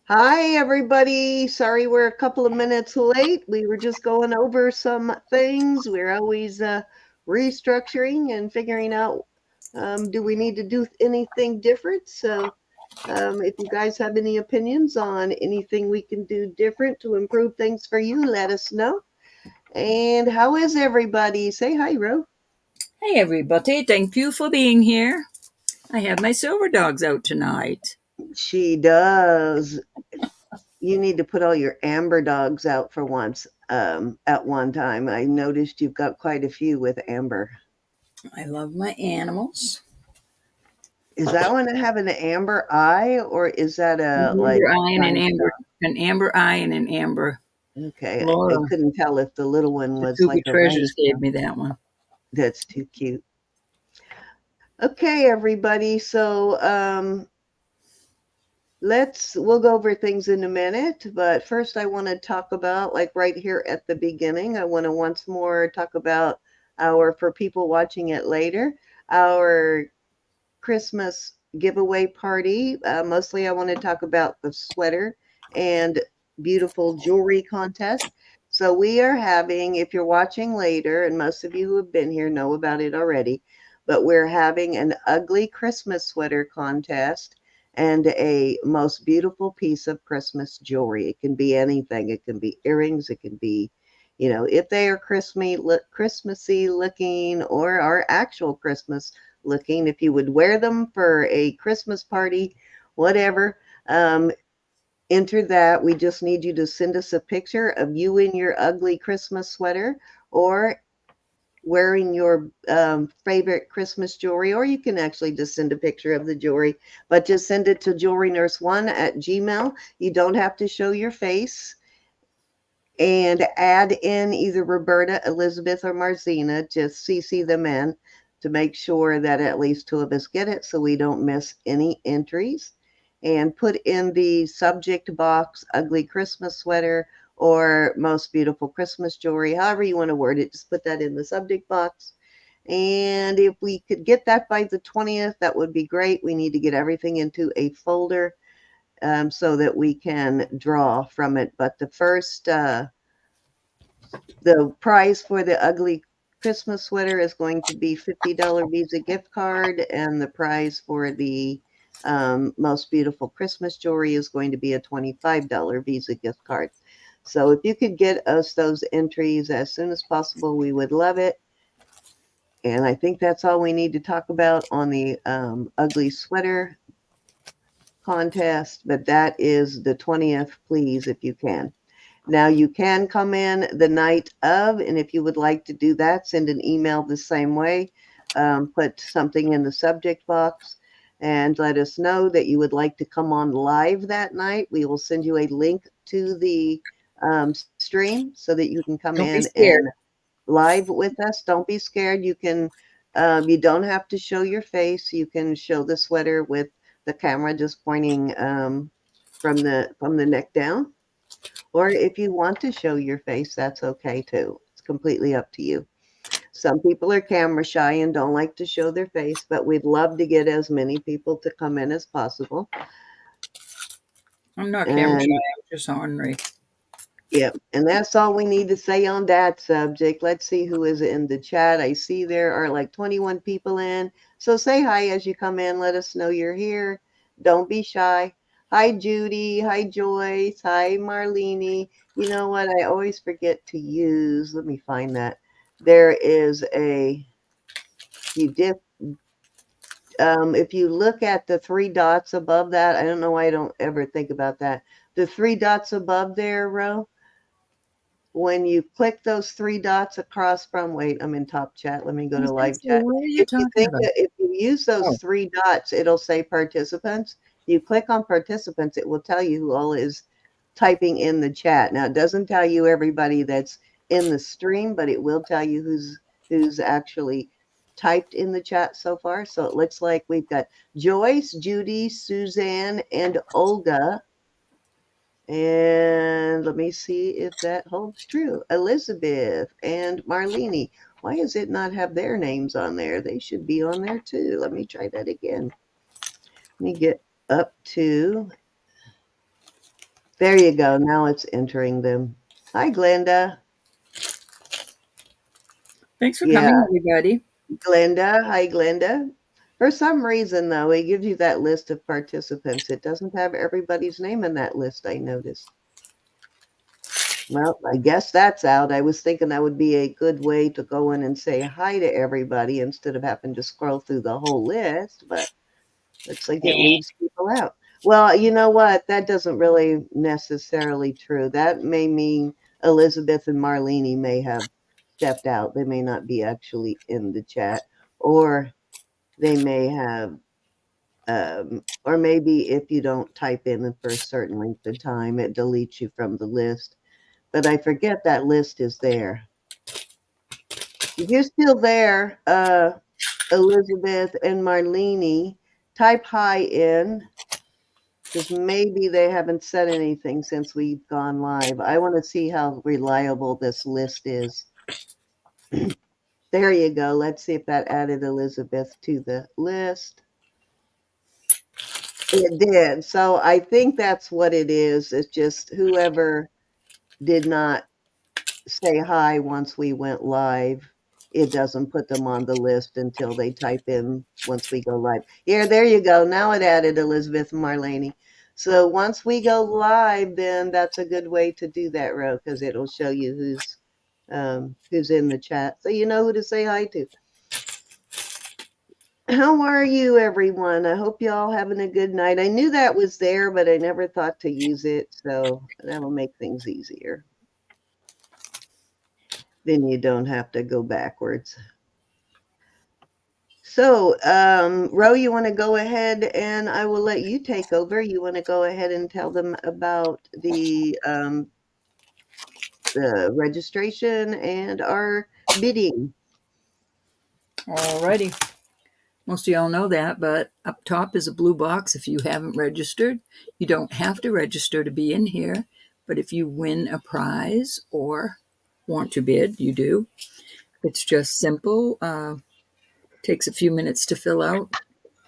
Hi, everybody. Sorry we're a couple of minutes late. We were just going over some things. We're always restructuring and figuring out do we need to do anything different? So, if you guys have any opinions on anything we can do different to improve things for you, let us know. And how is everybody? Say hi, Ro. Hey everybody, thank you for being here. I have my silver dogs out tonight. She does. You need to put all your amber dogs out for once at one time. I noticed you've got quite a few with amber. I love my animals. Is that one that have an amber eye, or is that An a like amber eye and rhinestone? an amber eye and an amber Okay, I Laura. couldn't tell if the little one The was Tubi like a Treasures gave rhinestone. me that one. That's too cute. Okay, everybody. So we'll go over things in a minute, but first I want to talk about, like, right here at the beginning, I want to once more talk about our, for people watching it later, our Christmas giveaway party. Mostly I want to talk about the sweater and beautiful jewelry contest. So we are having, if you're watching later, and most of you who have been here know about it already, but we're having an ugly Christmas sweater contest and a most beautiful piece of Christmas jewelry. It can be anything. It can be earrings. It can be, if they are Christmassy looking or are actual Christmas looking, if you would wear them for a Christmas party, whatever, enter that. We just need you to send us a picture of you in your ugly Christmas sweater or wearing your favorite Christmas jewelry, or you can actually just send a picture of the jewelry, but just send it to JewelryNurse1@gmail. You don't have to show your face, and add in either Roberta, Elizabeth, or Marzina. Just CC them in to make sure that at least two of us get it so we don't miss any entries. And put in the subject box ugly Christmas sweater or most beautiful Christmas jewelry, however you want to word it. Just put that in the subject box. And if we could get that by the 20th, that would be great. We need to get everything into a folder so that we can draw from it. But the prize for the ugly Christmas sweater is going to be $50 Visa gift card, and the prize for the most beautiful Christmas jewelry is going to be a $25 Visa gift card. So if you could get us those entries as soon as possible, we would love it. And I think that's all we need to talk about on the ugly sweater contest, but that is the 20th, please, if you can. Now, you can come in the night of, and if you would like to do that, send an email the same way. Put something in the subject box and let us know that you would like to come on live that night. We will send you a link to the stream so that you can come Don't be in scared. and live with us. Don't be scared. You don't have to show your face. You can show the sweater with the camera just pointing from the neck down. Or if you want to show your face, that's okay too. It's completely up to you. Some people are camera shy and don't like to show their face, but we'd love to get as many people to come in as possible. I'm not camera shy, And I'm just ornery. yeah, and that's all we need to say on that subject. Let's see who is in the chat. I see there are like 21 people in. So say hi as you come in. Let us know you're here. Don't be shy. Hi, Judy. Hi, Joyce. Hi, Marlene. You know what? I always forget to use. Let me find that. There is a, you dip, if you look at the three dots above that, I don't know why I don't ever think about that. The three dots above there, Ro, when you click those three dots across from, wait, I'm in top chat. Let me go to live chat. What are you talking about? If you use those Oh, three dots, it'll say participants. You click on participants, it will tell you who all is typing in the chat. Now, it doesn't tell you everybody that's in the stream, but it will tell you who's actually typed in the chat so far. So it looks like we've got Joyce, Judy, Suzanne, and Olga. And let me see if that holds true. Elizabeth and Marlene. Why does it not have their names on there? They should be on there too. Let me try that again. Let me get up to There you go. Now it's entering them. Hi, Glenda. Thanks for Yeah, coming, everybody. Glenda. Hi, Glenda. For some reason, though, it gives you that list of participants. It doesn't have everybody's name in that list, I noticed. Well, I guess that's out. I was thinking that would be a good way to go in and say hi to everybody instead of having to scroll through the whole list, but looks like it leaves people out. Well, you know what? That doesn't really necessarily true. That may mean Elizabeth and Marlene may have stepped out. They may not be actually in the chat, or they may have, or maybe if you don't type in for a certain length of time, it deletes you from the list. But I forget that list is there. If you're still there, Elizabeth and Marlene, type hi in because maybe they haven't said anything since we've gone live. I want to see how reliable this list is. There you go. Let's see if that added Elizabeth to the list. It did. So I think that's what it is. It's just whoever did not say hi once we went live, it doesn't put them on the list until they type in once we go live. Yeah, there you go. Now it added Elizabeth and Marlene. So once we go live, then that's a good way to do that, Ro, because it'll show you who's in the chat, so you know who to say hi to. How are you, everyone? I hope you all having a good night. I knew that was there, but I never thought to use it, so that'll make things easier. Then you don't have to go backwards. So, Ro, you want to go ahead and I will let you take over. You want to go ahead and tell them about the registration and our bidding. Alrighty. Most of y'all know that, but up top is a blue box if you haven't registered. You don't have to register to be in here, but if you win a prize or want to bid, you do. It's just simple. Takes a few minutes to fill out.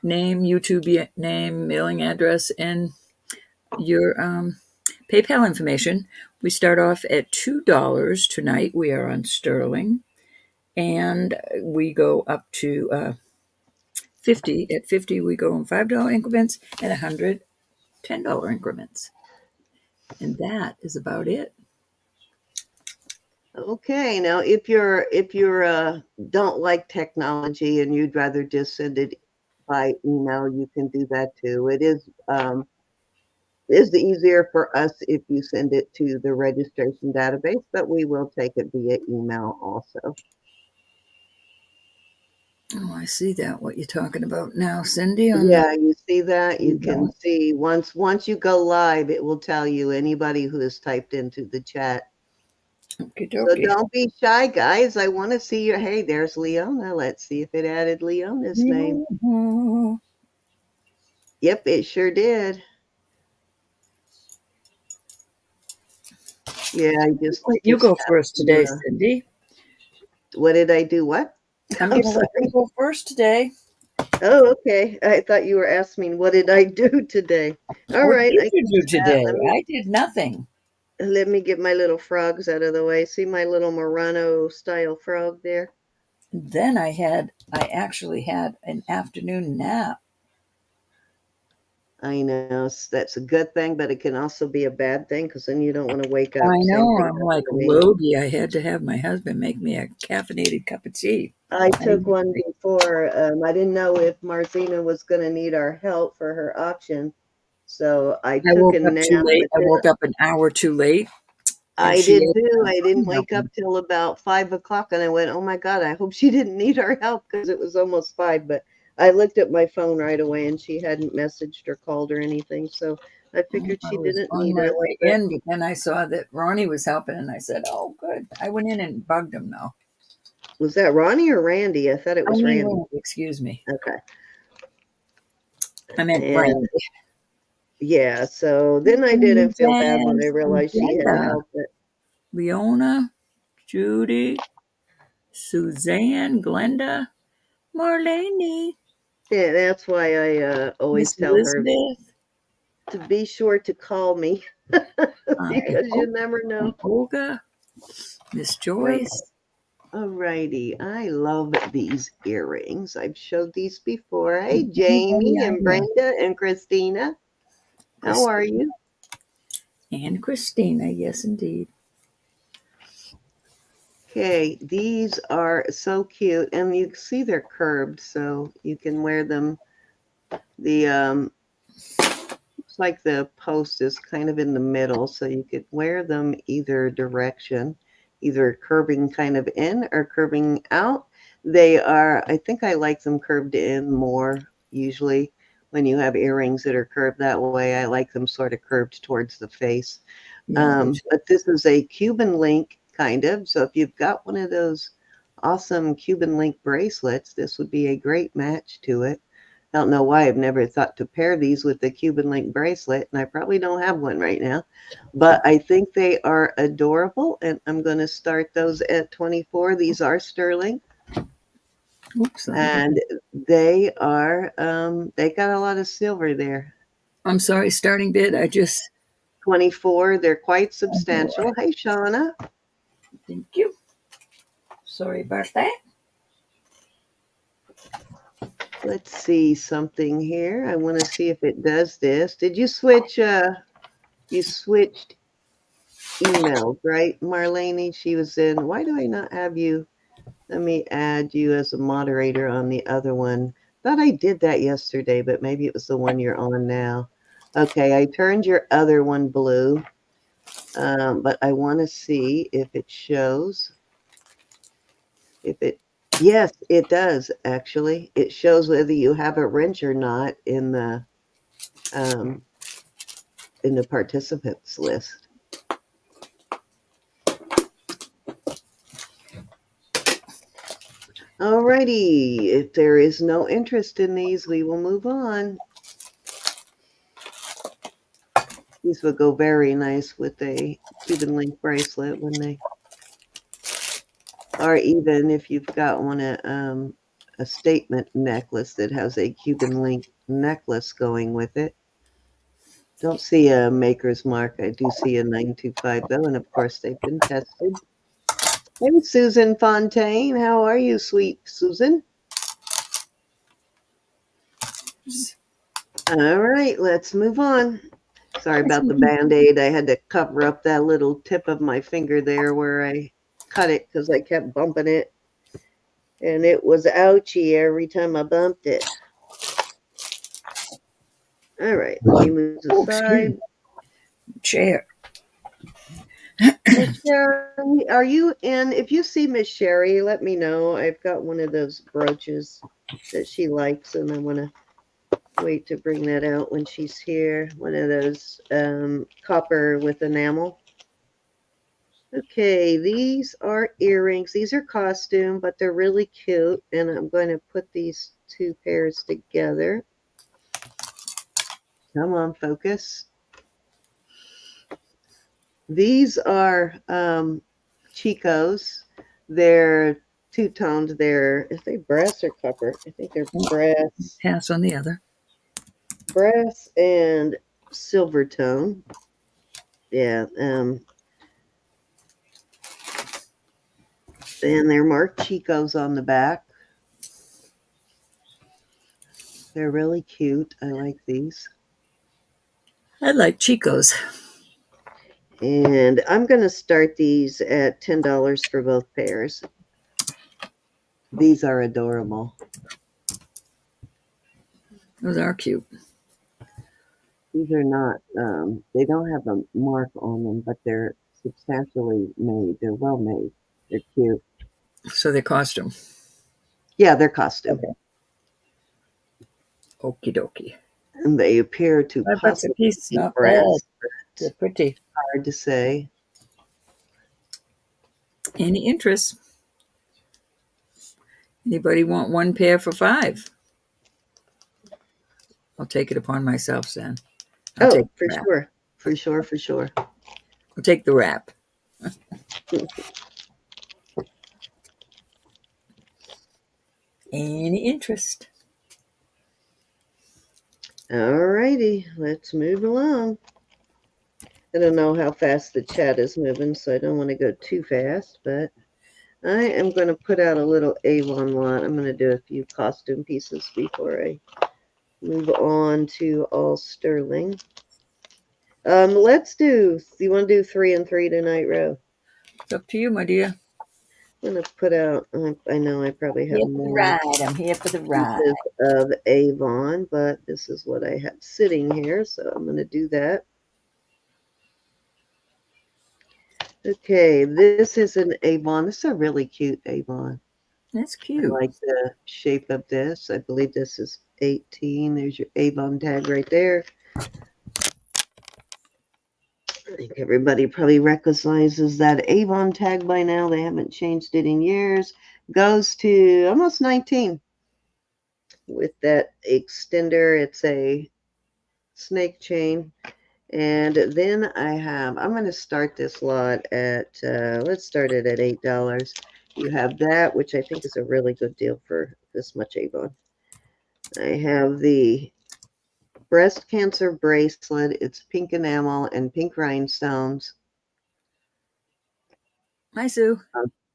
Name, YouTube name, mailing address, and your PayPal information. We start off at $2 tonight. We are on sterling. And we go up to 50. At 50, we go in $5 increments, and 100, $10 increments. And that is about it. Okay, now if you're don't like technology and you'd rather just send it by email, you can do that too. It is easier for us if you send it to the registration database, but we will take it via email also. Oh, I see that, what you're talking about now, Cindy. Yeah, you see that? You can Don't. see once you go live, it will tell you anybody who has typed into the chat. Okie So dokie. don't be shy, guys. I want to see your. Hey, there's Leona. Let's see if it added Leona's name. Yep, it sure did. Yeah, I You just go have first today, to, Cindy. what did I do? What? I'm I'm going to let you sorry. go first today. Oh, okay. I thought you were asking me what did I do today. All What right, did I you can do do that. today? I did nothing. Let me get my little frogs out of the way. See my little Murano style frog there? Then I actually had an afternoon nap. I know that's a good thing, but it can also be a bad thing because then you don't want to wake I up. Same know, thing I'm like happened to me. Logie. I had to have my husband make me a caffeinated cup of tea. I I, took one before. I didn't know if Marcina was going to need our help for her auction, so I I took woke a up too nap. late. But I then woke up an hour too late, and I she did had too. I didn't wake up helping. till about 5 o'clock, and I went, "Oh my God, I hope she didn't need our help," because it was almost 5. But I looked at my phone right away, and she hadn't messaged or called or anything, so I figured I she was didn't on need my us. way But in, but then I saw that Ronnie was helping, and I said, "Oh, good." I went in and bugged him. Though was that Ronnie or Randy? I thought it I was mean, Randy. Randy, excuse me. Okay. I meant And Brandy. yeah, so then I didn't feel bad when I Jazz and realized she had to Glenda, help. But Leona, Judy, Suzanne, Glenda, Marlene, yeah, that's why I always Miss tell her. Elizabeth. to be sure to call me because you never know. Olga, Miss Joyce. Alrighty, I love these earrings. I've showed these before. Hey, Jamie and Brenda and Christina. How are you? And Christina, yes, indeed. Okay, these are so cute, and you see they're curved, so you can wear them. The looks like the post is kind of in the middle, so you could wear them either direction, either curving kind of in or curving out. They are, I think I like them curved in more usually when you have earrings that are curved that way. I like them sort of curved towards the face. But this is a Cuban link kind of. So if you've got one of those awesome Cuban link bracelets, this would be a great match to it. I don't know why I've never thought to pair these with the Cuban link bracelet, and I probably don't have one right now, but I think they are adorable, and I'm going to start those at 24. These are sterling. Oops, and they are, they got a lot of silver there. I'm sorry, starting bid. I just 24. They're quite substantial. Hey, Shauna. Thank you. Sorry about that. Let's see something here. I want to see if it does this. Did you switch? You switched emails, right, Marlene? She was in. Why do I not have you? Let me add you as a moderator on the other one. Thought I did that yesterday, but maybe it was the one you're on now. Okay, I turned your other one blue, but I want to see if it shows. If it, yes, it does actually. It shows whether you have a wrench or not in the participants list. Alrighty, if there is no interest in these, we will move on. These would go very nice with a Cuban link bracelet, wouldn't they? Or even if you've got one, a statement necklace that has a Cuban link necklace going with it. Don't see a maker's mark. I do see a 925 though, and of course they've been tested. Hey, Susan Fontaine, how are you, sweet Susan? All right, let's move on. Sorry about the Band-Aid. I had to cover up that little tip of my finger there where I cut it because I kept bumping it. And it was ouchy every time I bumped it. All right, let me move aside. Chair. Miss Sherry, are you in? If you see Miss Sherry, let me know. I've got one of those brooches that she likes, and I want to wait to bring that out when she's here. One of those copper with enamel. Okay, these are earrings. These are costume, but they're really cute, and I'm going to put these two pairs together. Come on, focus. These are Chico's. They're two-toned. Is they brass or copper? I think they're brass. Pass on the other. Brass and silver tone. Yeah. And they're marked Chico's on the back. They're really cute. I like these. I like Chico's. And I'm going to start these at $10 for both pairs. These are adorable. Those are cute. These are not, they don't have a mark on them, but they're substantially made. They're well made. They're cute. So they're costume. Yeah, they're costume. Okay. Okie dokie. And they appear to $5 possibly a piece, be not brass. bad. They're pretty. Hard to say. Any interest? Anybody want one pair for $5? I'll take it upon myself, then. I'll take for wrap. sure. For sure, for sure. I'll take the wrap. Any interest? Alrighty, let's move along. I don't know how fast the chat is moving, so I don't want to go too fast, but I am going to put out a little Avon lot. I'm going to do a few costume pieces before I move on to all sterling. Let's do, you want to do 3 and 3 tonight, Ro? It's up to you, my dear. I'm going to put out, I know I probably have Here for the more ride. I'm here for the ride. pieces of Avon, but this is what I have sitting here, so I'm going to do that. Okay, this is an Avon. This is a really cute Avon. That's I cute. like the shape of this. I believe this is 18. There's your Avon tag right there. I think everybody probably recognizes that Avon tag by now. They haven't changed it in years. Goes to almost 19 with that extender. It's a snake chain. And then I'm going to start this lot at, let's start it at $8. You have that, which I think is a really good deal for this much Avon. I have the breast cancer bracelet. It's pink enamel and pink rhinestones. Hi, Sue.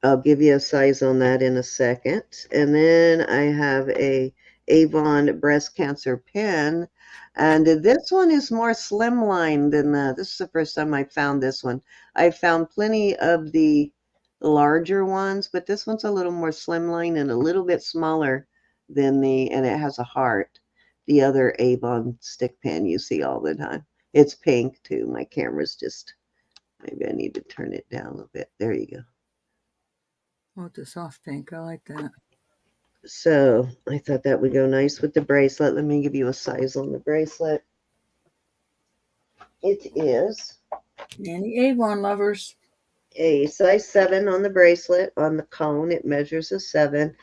I'll give you a size on that in a second. And then I have a Avon breast cancer pen. And this one is more slimline than this is the first time I found this one. I found plenty of the larger ones, but this one's a little more slimline and a little bit smaller than and it has a heart. The other Avon stick pen you see all the time. It's pink too. My camera's just, maybe I need to turn it down a bit. There you go. Oh, it's a soft pink. I like that. So I thought that would go nice with the bracelet. Let me give you a size on the bracelet. It is Any Avon lovers? a size 7 on the bracelet. On the cone, it measures a 7.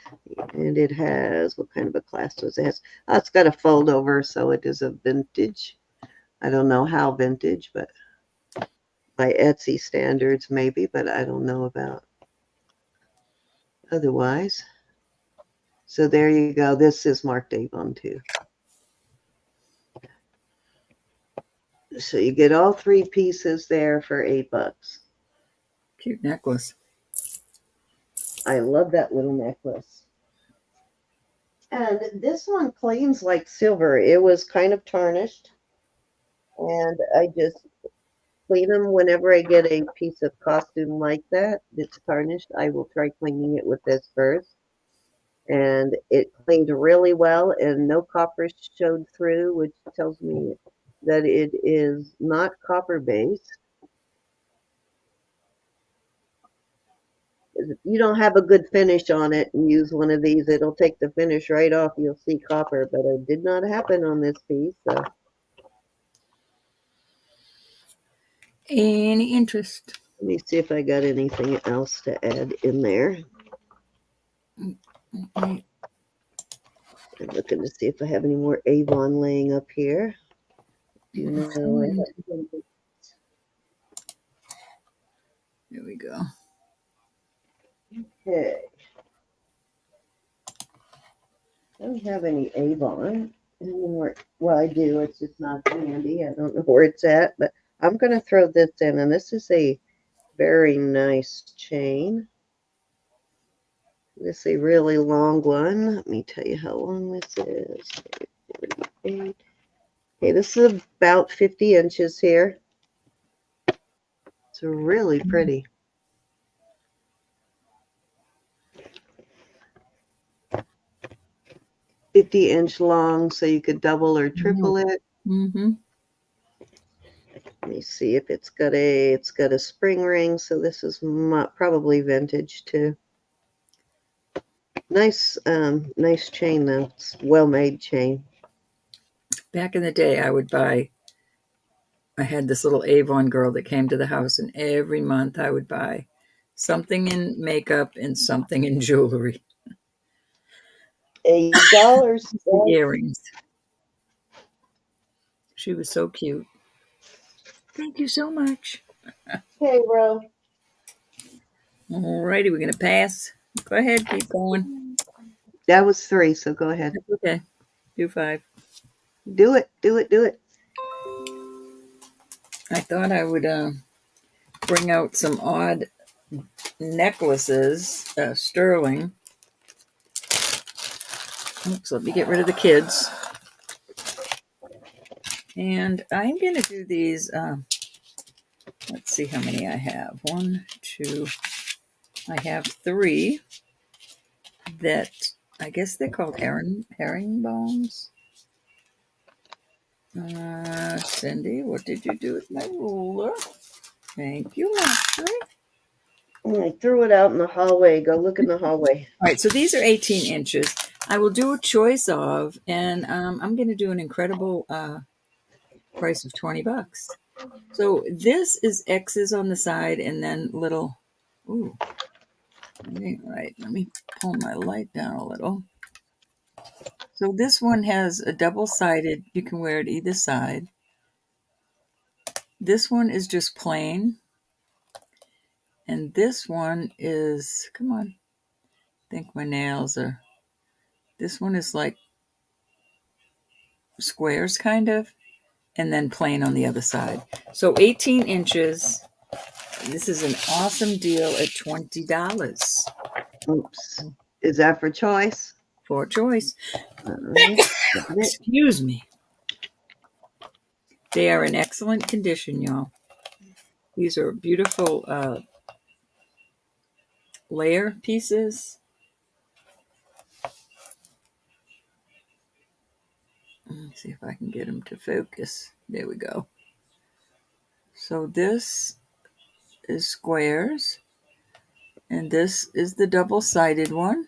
And it has, what kind of a clasp does it have? Oh, it's got a fold over, so it is a vintage. I don't know how vintage, but by Etsy standards, maybe, but I don't know about otherwise. So there you go. This is marked Avon too. So you get all 3 pieces there for $8. Cute necklace. I love that little necklace. And this one cleans like silver. It was kind of tarnished. And I just clean them whenever I get a piece of costume like that that's tarnished. I will try cleaning it with this first. And it cleaned really well, and no copper showed through, which tells me that it is not copper based. If you don't have a good finish on it and use one of these, it'll take the finish right off. You'll see copper, but it did not happen on this piece. So Any interest? let me see if I got anything else to add in there. I'm looking to see if I have any more Avon laying up here. Do you know I have? There we go. Okay. I don't have any Avon anymore. Well, I do. It's just not handy. I don't know where it's at, but I'm going to throw this in. And this is a very nice chain. This is a really long one. Let me tell you how long this is. 48. Okay, this is about 50 inches here. It's really pretty. 50-inch long, so you could double or triple it. Mm-hmm. Let me see if it's got a spring ring, so this is probably vintage too. Nice chain though. It's well-made chain. Back in the day, I had this little Avon girl that came to the house, and every month I would buy something in makeup and something in jewelry. $8. The earrings. She was so cute. Thank you so much. Okay, bro. Alrighty, we're going to pass. Go ahead, keep going. That was 3, so go ahead. That's okay. Do 5. Do it, do it, do it. I thought I would bring out some odd necklaces, sterling. Oops, let me get rid of the kids. And I'm going to do these. Let's see how many I have. 1, 2. I have 3 that I guess they're called herringbones. Cindy, what did you do with my ruler? Thank you, Ashley. I threw it out in the hallway. Go look in the hallway. All right, so these are 18 inches. I will do a choice of, and I'm going to do an incredible price of $20. So this is X's on the side and then little, ooh, that ain't right. Let me pull my light down a little. So this one has a double-sided, you can wear it either side. This one is just plain. And this one is, come on, I think my nails are, this one is like squares kind of, and then plain on the other side. So 18 inches. This is an awesome deal at $20. Oops. Is that for choice? For choice. All right. Excuse me. They are in excellent condition, y'all. These are beautiful layer pieces. Let's see if I can get them to focus. There we go. So this is squares, and this is the double-sided one,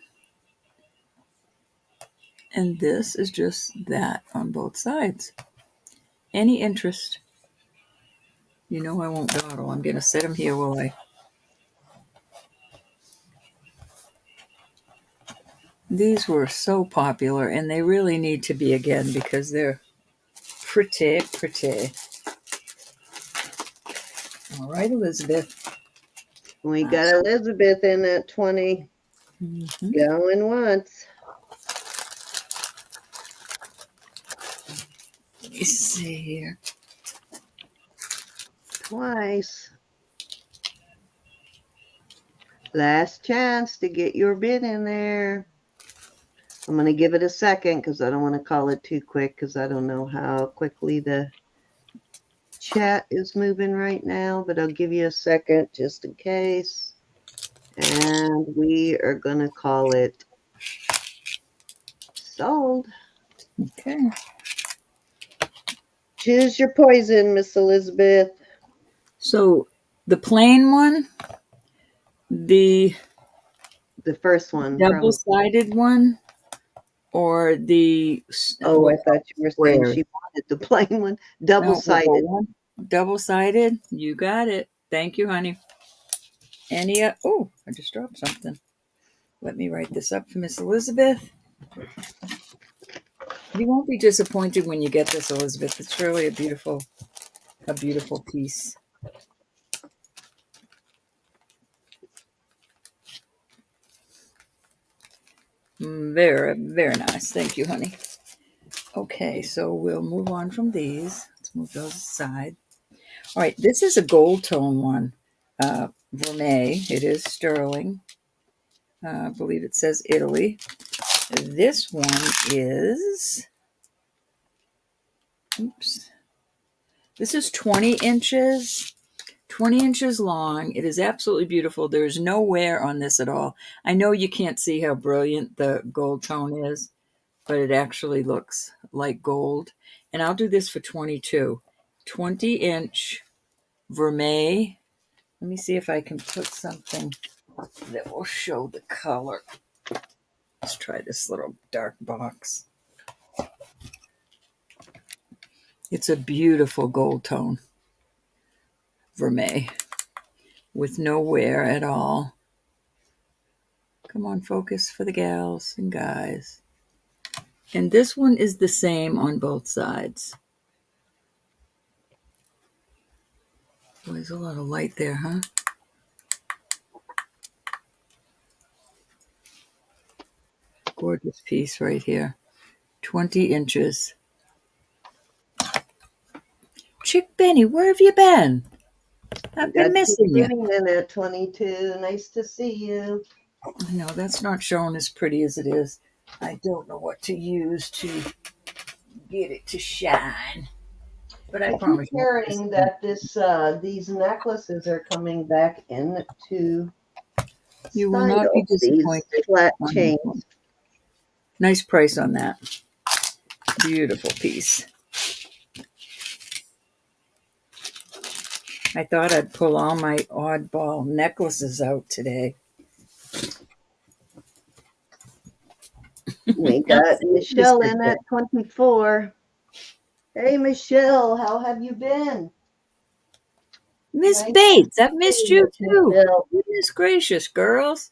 and this is just that on both sides. Any interest? You know I won't dawdle. I'm going to set them here while I... These were so popular, and they really need to be again because they're pretty, pretty. All right, Elizabeth. We got Elizabeth in at 20. Mm-hmm. Going once. Let me see here. Twice. Last chance to get your bid in there. I'm going to give it a second because I don't want to call it too quick because I don't know how quickly the chat is moving right now, but I'll give you a second just in case. And we are going to call it sold. Okay. Choose your poison, Miss Elizabeth. So the plain one, the first one, double-sided one, or the oh, I thought you were saying she wanted the plain one. Double-sided. No, double-sided. You got it. Thank you, honey. Any? Oh, I just dropped something. Let me write this up for Miss Elizabeth. You won't be disappointed when you get this, Elizabeth. It's really a beautiful piece. Very, very nice. Thank you, honey. Okay, so we'll move on from these. Let's move those aside. All right, this is a gold tone one. Vermeil. It is sterling. I believe it says Italy. This one is, oops. This is 20 inches. 20 inches long. It is absolutely beautiful. There's no wear on this at all. I know you can't see how brilliant the gold tone is, but it actually looks like gold. And I'll do this for 22. 20-inch Vermeil. Let me see if I can put something that will show the color. Let's try this little dark box. It's a beautiful gold tone Vermeil with no wear at all. Come on, focus for the gals and guys. And this one is the same on both sides. Boy, there's a lot of light there, huh? Gorgeous piece right here. 20 inches. Chick Benny, where have you been? We I've been got Chick missing you. Benny in at 22. Nice to see you. No, that's not showing as pretty as it is. I don't know what to use to get it to shine. But I I keep promise you. hearing that these necklaces are coming back into You will not be style. These disappointed flat on this one. chains. Nice price on that. Beautiful piece. I thought I'd pull all my oddball necklaces out today. We got Michelle in at 24. Hey, Michelle, how have you been? Miss Nice to Bates, I've see missed you, you Miss too. Michelle. Goodness gracious, girls.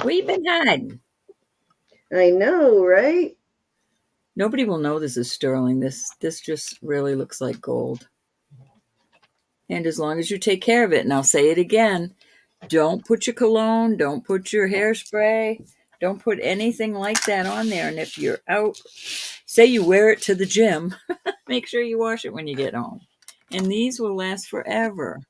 Where you been hiding? I know, right? Nobody will know this is sterling. This just really looks like gold. And as long as you take care of it, and I'll say it again, don't put your cologne, don't put your hairspray, don't put anything like that on there. And if you're out, say you wear it to the gym, make sure you wash it when you get home. And these will last forever.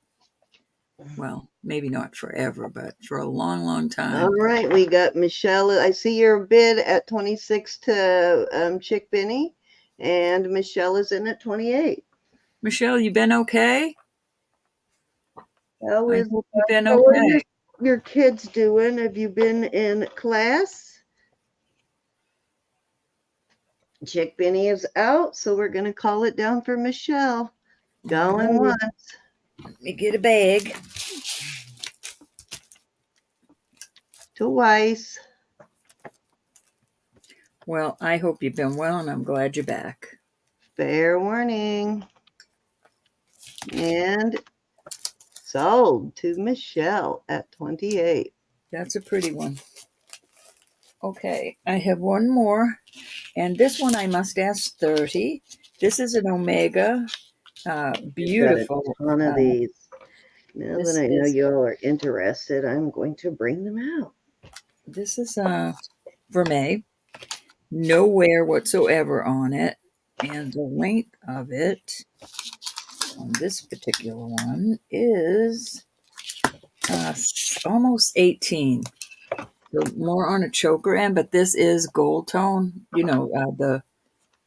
Well, maybe not forever, but for a long, long time. All right, we got Michelle. I see your bid at 26 to Chick Benny, and Michelle is in at 28. Michelle, you been okay? How I is hope you've been how are okay. your kids doing? Have you been in class? Chick Benny is out, so we're going to call it down for Michelle. Going Alrighty. once. Let me get a bag. Twice. Well, I hope you've been well, and I'm glad you're back. Fair warning. And sold to Michelle at 28. That's a pretty one. Okay, I have one more, and this one I must ask 30. This is an Omega. We've got a Beautiful. ton of these. Now that This I know is you all are interested, I'm going to bring them out. this is Vermeil. No wear whatsoever on it, and the length of it on this particular one is almost 18. So more on a choker end, but this is gold tone. You know, the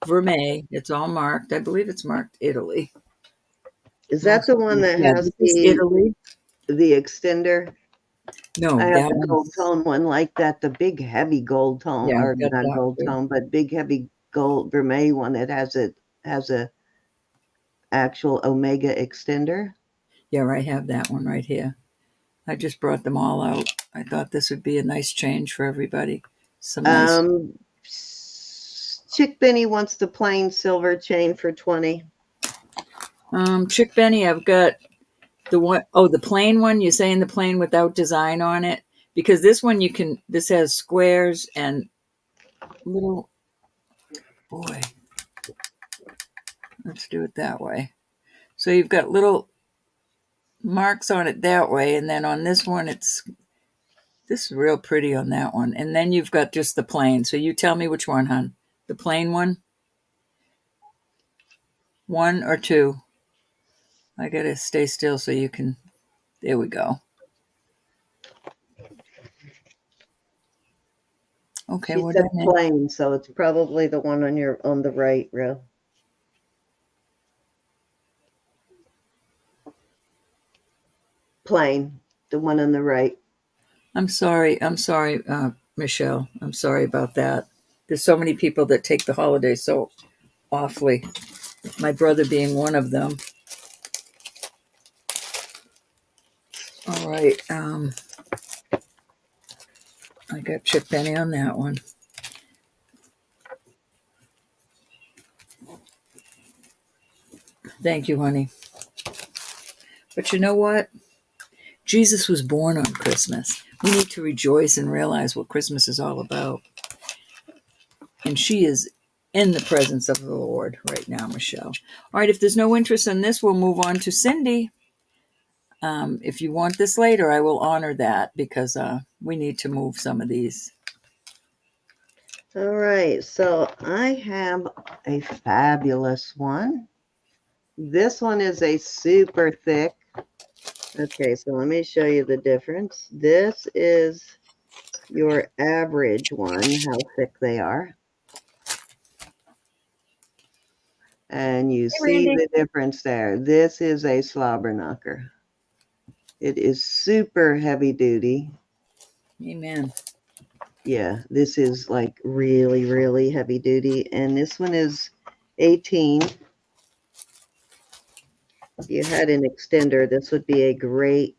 Vermeil. It's all marked. I believe it's marked Italy. Is that the one that Yeah, has this is Italy. the extender? I No, have that the gold one's, tone one like that, the big heavy gold tone, yeah, or I've got not that gold too. tone, but big heavy gold vermeil one that has a actual Omega extender. Yeah, I have that one right here. I just brought them all out. I thought this would be a nice change for everybody. Some nice. Chick Benny wants the plain silver chain for 20. Chick Benny, I've got the one oh the plain one. You're saying the plain without design on it? Because this one this has squares and little, boy, let's do it that way. So you've got little marks on it that way, and then on this one this is real pretty on that one. And then you've got just the plain. So you tell me which one, hon. The plain one? One or two? I gotta stay still so you can. There we go. Okay, She what said did I miss? plain, so it's probably the one on the right row. Plain, the one on the right. I'm sorry. Michelle. I'm sorry about that. There's so many people that take the holiday so awfully. My brother being one of them. All right. I got Chip Penny on that one. Thank you, honey. But you know what? Jesus was born on Christmas. We need to rejoice and realize what Christmas is all about. And she is in the presence of the Lord right now, Michelle. All right, if there's no interest in this, we'll move on to Cindy. If you want this later, I will honor that because we need to move some of these. All right, so I have a fabulous one. This one is a super thick. Okay, so let me show you the difference. This is your average one, how thick they are. And you Hey, see Randy. the difference there. This is a slobber knocker. It is super heavy duty. Amen. Yeah, this is like really, really heavy duty. And this one is 18. If you had an extender, this would be a great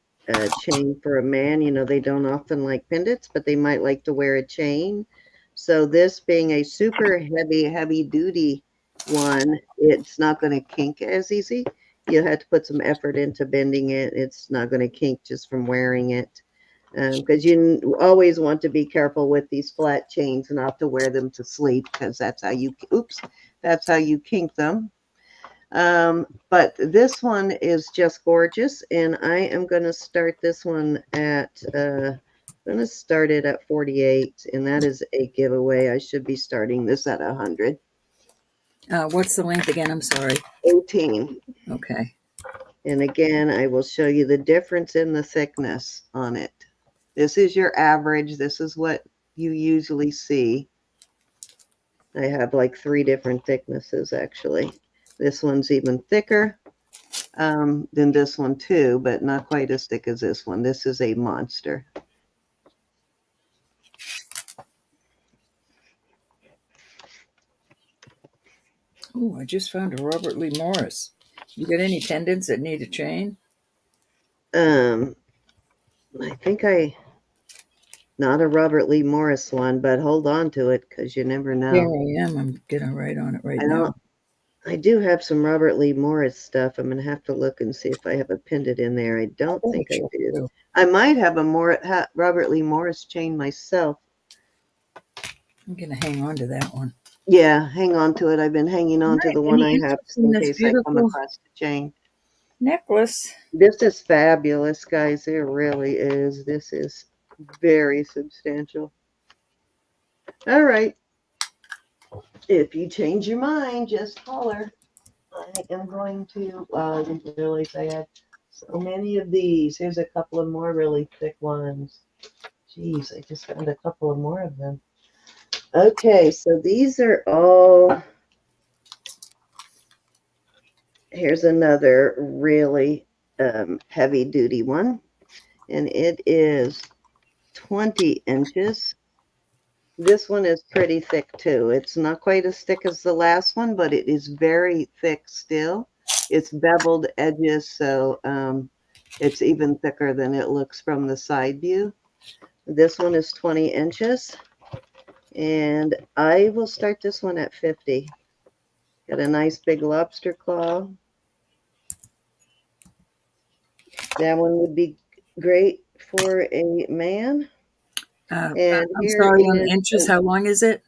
chain for a man. You know, they don't often like pendants, but they might like to wear a chain. So this being a super heavy, heavy duty one, it's not going to kink as easy. You have to put some effort into bending it. It's not going to kink just from wearing it. Because you always want to be careful with these flat chains not to wear them to sleep, because that's how you, oops, that's how you kink them. But this one is just gorgeous, and I am going to start this one at, I'm going to start it at 48, and that is a giveaway. I should be starting this at 100. What's the length again? I'm sorry. 18. Okay. And again, I will show you the difference in the thickness on it. This is your average. This is what you usually see. I have like 3 different thicknesses, actually. This one's even thicker than this one too, but not quite as thick as this one. This is a monster. Oh, I just found a Robert Lee Morris. You got any pendants that need a chain? I think not a Robert Lee Morris one, but hold on to it because you never Here know. I am. I'm getting right on it right I now. don't. I do have some Robert Lee Morris stuff. I'm gonna have to look and see if I have a pendant in there. I I don't bet think I you do. do. I might have a Robert Lee Morris chain myself. I'm gonna hang on to that one. Yeah, hang on to it. I've been hanging All on to right. the one Any I have interest just in in this case I come beautiful across the chain. necklace? This is fabulous, guys. It really is. This is very substantial. All right. If you change your mind, just holler. I am going to, I didn't realize I had so many of these. Here's a couple of more really thick ones. Geez, I just found a couple of more of them. Okay, so these are all, here's another really heavy duty one, and it is 20 inches. This one is pretty thick too. It's not quite as thick as the last one, but it is very thick still. It's beveled edges, so it's even thicker than it looks from the side view. This one is 20 inches, and I will start this one at 50. Got a nice big lobster claw. That one would be great for a man. And I'm here sorry on the is inches. How long is it?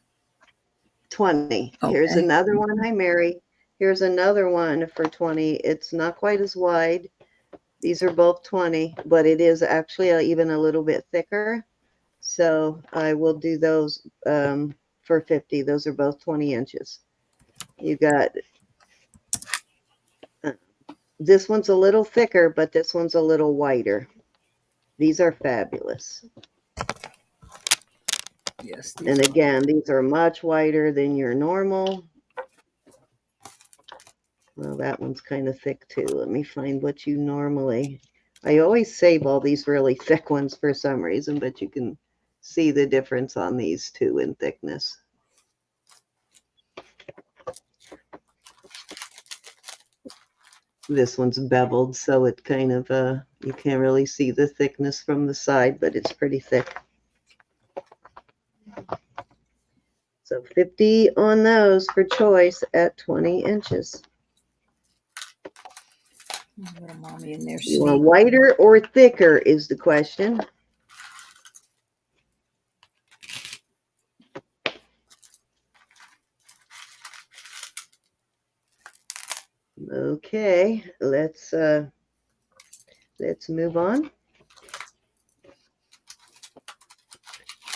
20. Here's Okay. another one I marry. Here's another one for 20. It's not quite as wide. These are both 20, but it is actually even a little bit thicker. So I will do those for 50. Those are both 20 inches. You got uh, this one's a little thicker, but this one's a little wider. These are fabulous. Yes. And again, these are much wider than your normal. Well, that one's kind of thick too. Let me find what you normally. I always save all these really thick ones for some reason, but you can see the difference on these two in thickness. This one's beveled, so it kind of, you can't really see the thickness from the side, but it's pretty thick. So 50 on those for choice at 20 inches. Little mommy in there You want sneak. wider or thicker is the question. Okay, let's move on.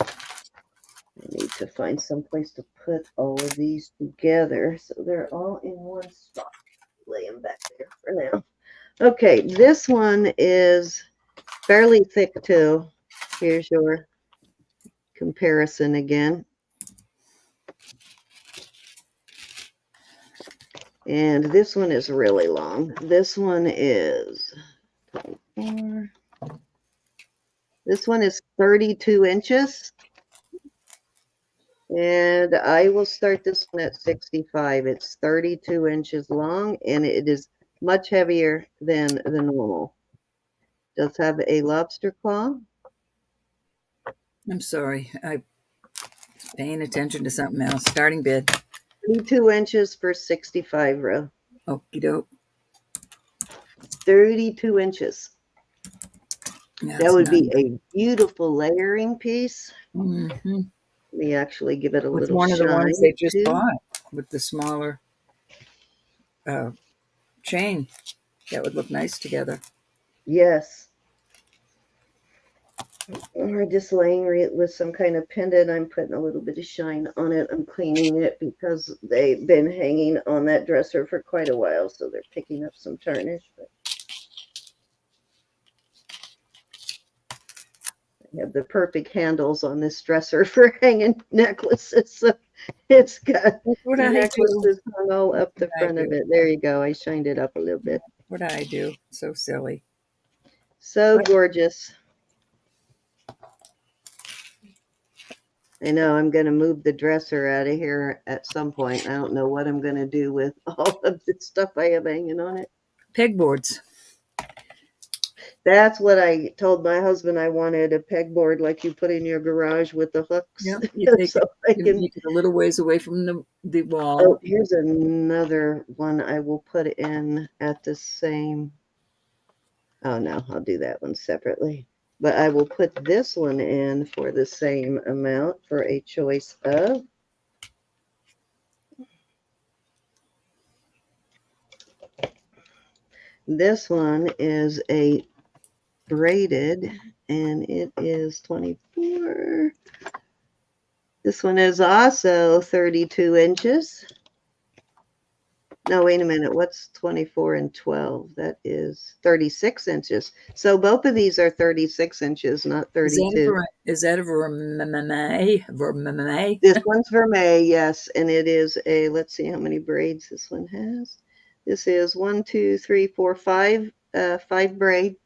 I need to find some place to put all of these together so they're all in one spot. lay them back there for now. Okay, this one is fairly thick too. Here's your comparison again. And this one is really long. This one is 24. This one is 32 inches. And I will start this one at 65. It's 32 inches long, and it is much heavier than the normal. Does have a lobster claw. I'm sorry. I'm paying attention to something else. Starting bid. 32 inches for 65 row. Okie doke. 32 inches. That's That would nice. be a beautiful layering piece. Mm-hmm. Let me actually give it a With little one of the ones shine they just too. bought with the smaller chain. That would look nice together. Yes. Or just laying it with some kind of pendant. I'm putting a little bit of shine on it. I'm cleaning it because they've been hanging on that dresser for quite a while, so they're picking up some tarnish. But I have the perfect handles on this dresser for hanging necklaces. So it's got That's what I do. necklaces hung all up the front of it. There you go. I shined it up a little bit. What I do. So silly. So gorgeous. I know I'm going to move the dresser out of here at some point. I don't know what I'm going to do with all of the stuff I have hanging on it. Pegboards. That's what I told my husband. I wanted a pegboard like you put in your garage with the hooks. Yep. You take so it, you make it a little ways away from the wall. Oh, here's another one I will put in at the same. Oh, no, I'll do that one separately. But I will put this one in for the same amount for a choice of. This one is a braided, and it is 24. This one is also 32 inches. No, wait a minute. What's 24 and 12? That is 36 inches. So both of these are 36 inches, not 32. Is that a Vermeil? Vermeil? This one's Vermeil, yes. And it is a, let's see how many braids this one has. This is 1, 2, 3, 4, 5, 5 braid.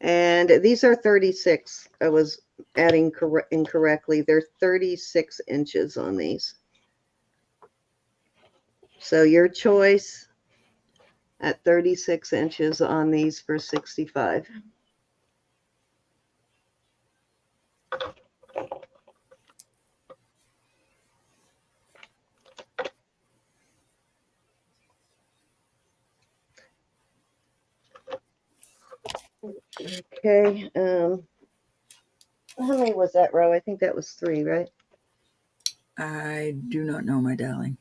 And these are 36. I was adding incorrectly. They're 36 inches on these. So your choice at 36 inches on these for 65. Okay. How many was that row? I think that was 3, right? I do not know, my darling.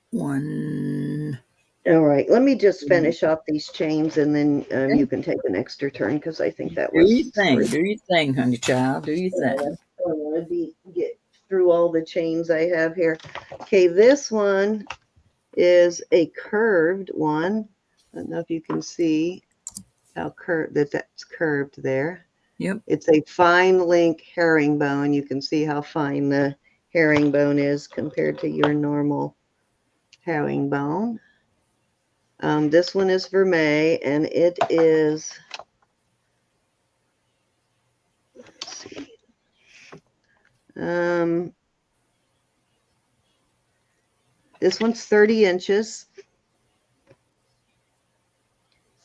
1. All right. Let me just finish off these chains, and then you can take an extra turn because I think that was Do your thing. 3. Do your thing, honey child. Do your thing. I want to get through all the chains I have here. Okay, this one is a curved one. I don't know if you can see how curved that's curved there. Yep. It's a fine link herringbone. You can see how fine the herringbone is compared to your normal herringbone. This one is Vermeil, and it is, let's see, this one's 30 inches.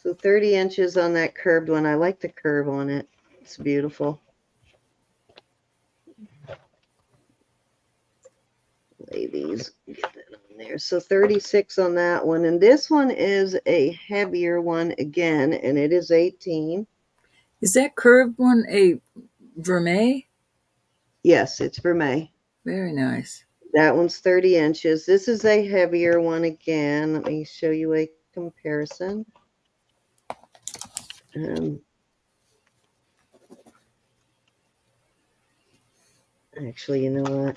So 30 inches on that curved one. I like the curve on it. It's beautiful. Lay these, get that on there. So 36 on that one. And this one is a heavier one again, and it is 18. Is that curved one a Vermeil? Yes, it's Vermeil. Very nice. That one's 30 inches. This is a heavier one again. Let me show you a comparison. Actually, you know what?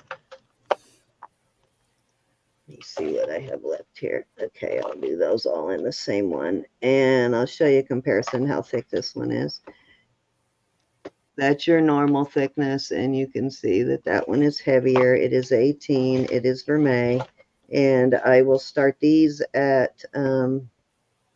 me see what I have left here. Okay, I'll do those all in the same one. And I'll show you a comparison how thick this one is. That's your normal thickness, and you can see that that one is heavier. It is 18. It is Vermeil. And I will start these at, I'm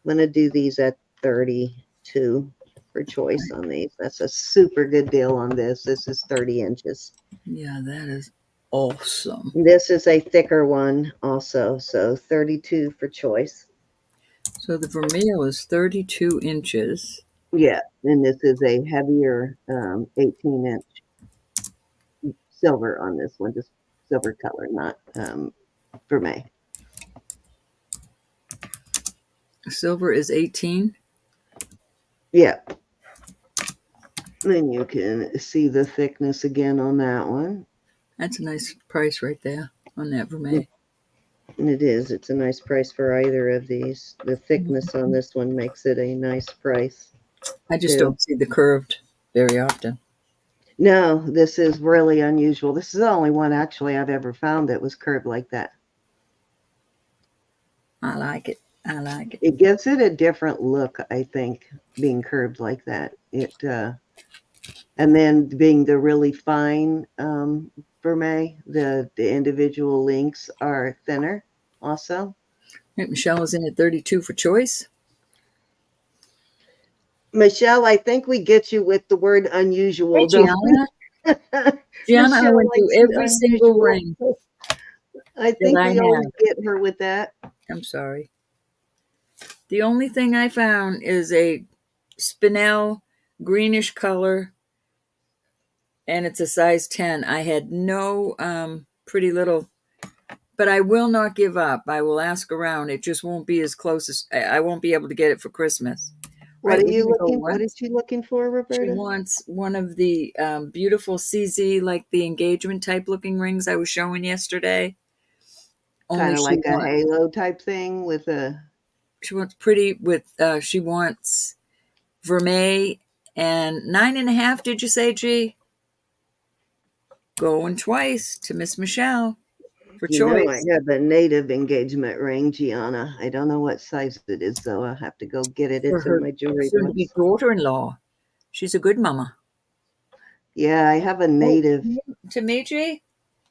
going to do these at 32 for choice on these. That's a super good deal on this. This is 30 inches. Yeah, that is awesome. This is a thicker one also, so 32 for choice. So the Vermeil is 32 inches. Yeah, and this is a heavier 18-inch silver on this one, just silver color, not Vermeil. Silver is 18. Yeah. Then you can see the thickness again on that one. That's a nice price right there on that Vermeil. And it is. It's a nice price for either of these. The thickness on this one makes it a nice price. I just too. don't see the curved very often. No, this is really unusual. This is the only one actually I've ever found that was curved like that. I like it. I like it. It gives it a different look, I think, being curved like that. It and then being the really fine Vermeil, the individual links are thinner also. Right, Michelle is in at 32 for choice. Michelle, I think we get you with the word unusual, Hey, don't we? Gianna, I Michelle went through likes the every single unusual. ring I that think I we always have. get her with that. I'm sorry. The only thing I found is a Spinel greenish color, and it's a size 10. I had no pretty little, but I will not give up. I will ask around. It just won't be as close as I won't be able to get it for Christmas. What Right, are we're you gonna go looking? What is once. she looking for, She Roberta? wants one of the beautiful CZ, like the engagement type looking rings I was showing yesterday. Only Kind of she like a wants. halo type thing with a. She wants pretty with. She wants Vermeil and 9.5. Did you say, G? Going twice to Miss Michelle for You know, I choice. have a native engagement ring, Gianna. I don't know what size it is, though. I'll have to go get it. For It's in her my jewelry soon-to-be box. daughter-in-law. She's a good mama. Yeah, I have a Oh, native. to me, G?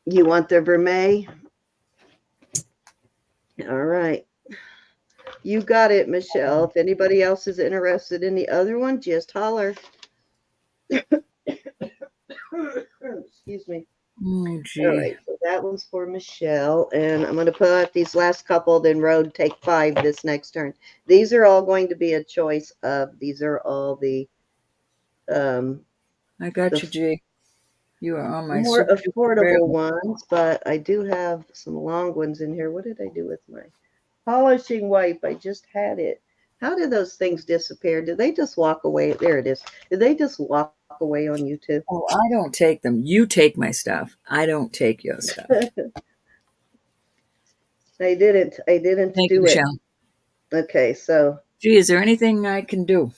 You want the Vermeil? All right. You got it, Michelle. If anybody else is interested in the other one, just holler. Excuse me. Oh, All gee. right, so that one's for Michelle, and I'm going to put out these last couple, then Road take 5 this next turn. These are all going to be a choice of, these are all the I got you, the G. You are on my more super duper rare. affordable ones, but I do have some long ones in here. What did I do with my polishing wipe? I just had it. How did those things disappear? Did they just walk away? There it is. Did they just walk away on YouTube? Oh, I don't take them. You take my stuff. I don't take your stuff. I didn't Thank you, do it. Michelle. Okay, so Gee, is there anything I can do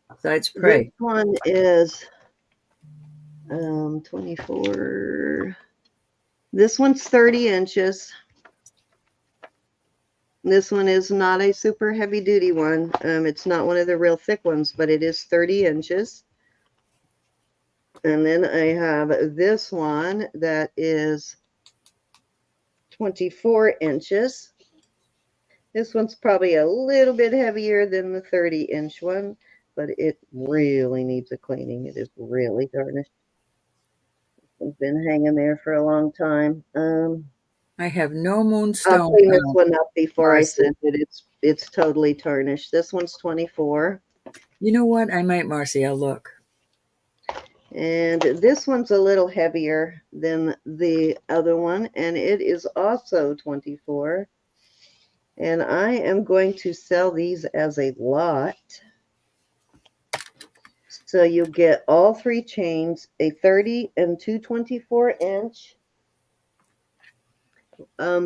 besides this pray? one is 24. This one's 30 inches. This one is not a super heavy duty one. It's not one of the real thick ones, but it is 30 inches. And then I have this one that is 24 inches. This one's probably a little bit heavier than the 30-inch one, but it really needs a cleaning. It is really tarnished. It's been hanging there for a long time. I have no I'll moonstone, clean this one up before I Marcy. send it. It's totally tarnished. This one's 24. You know what? I might, Marcy. I'll look. And this one's a little heavier than the other one, and it is also 24. And I am going to sell these as a lot. So you get all 3 chains, a 30 and 2 24-inch.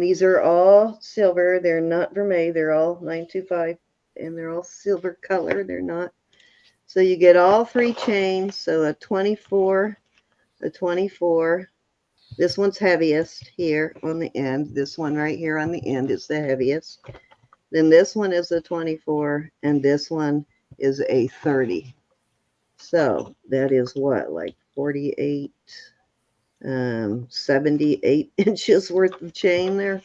These are all silver. They're not Vermeil. They're all 925, and they're all silver color. They're not. So you get all 3 chains. So a 24, a 24, This one's heaviest here on the end. This one right here on the end is the heaviest. Then this one is a 24, and this one is a 30. So that is what, like 48, 78 inches worth of chain there.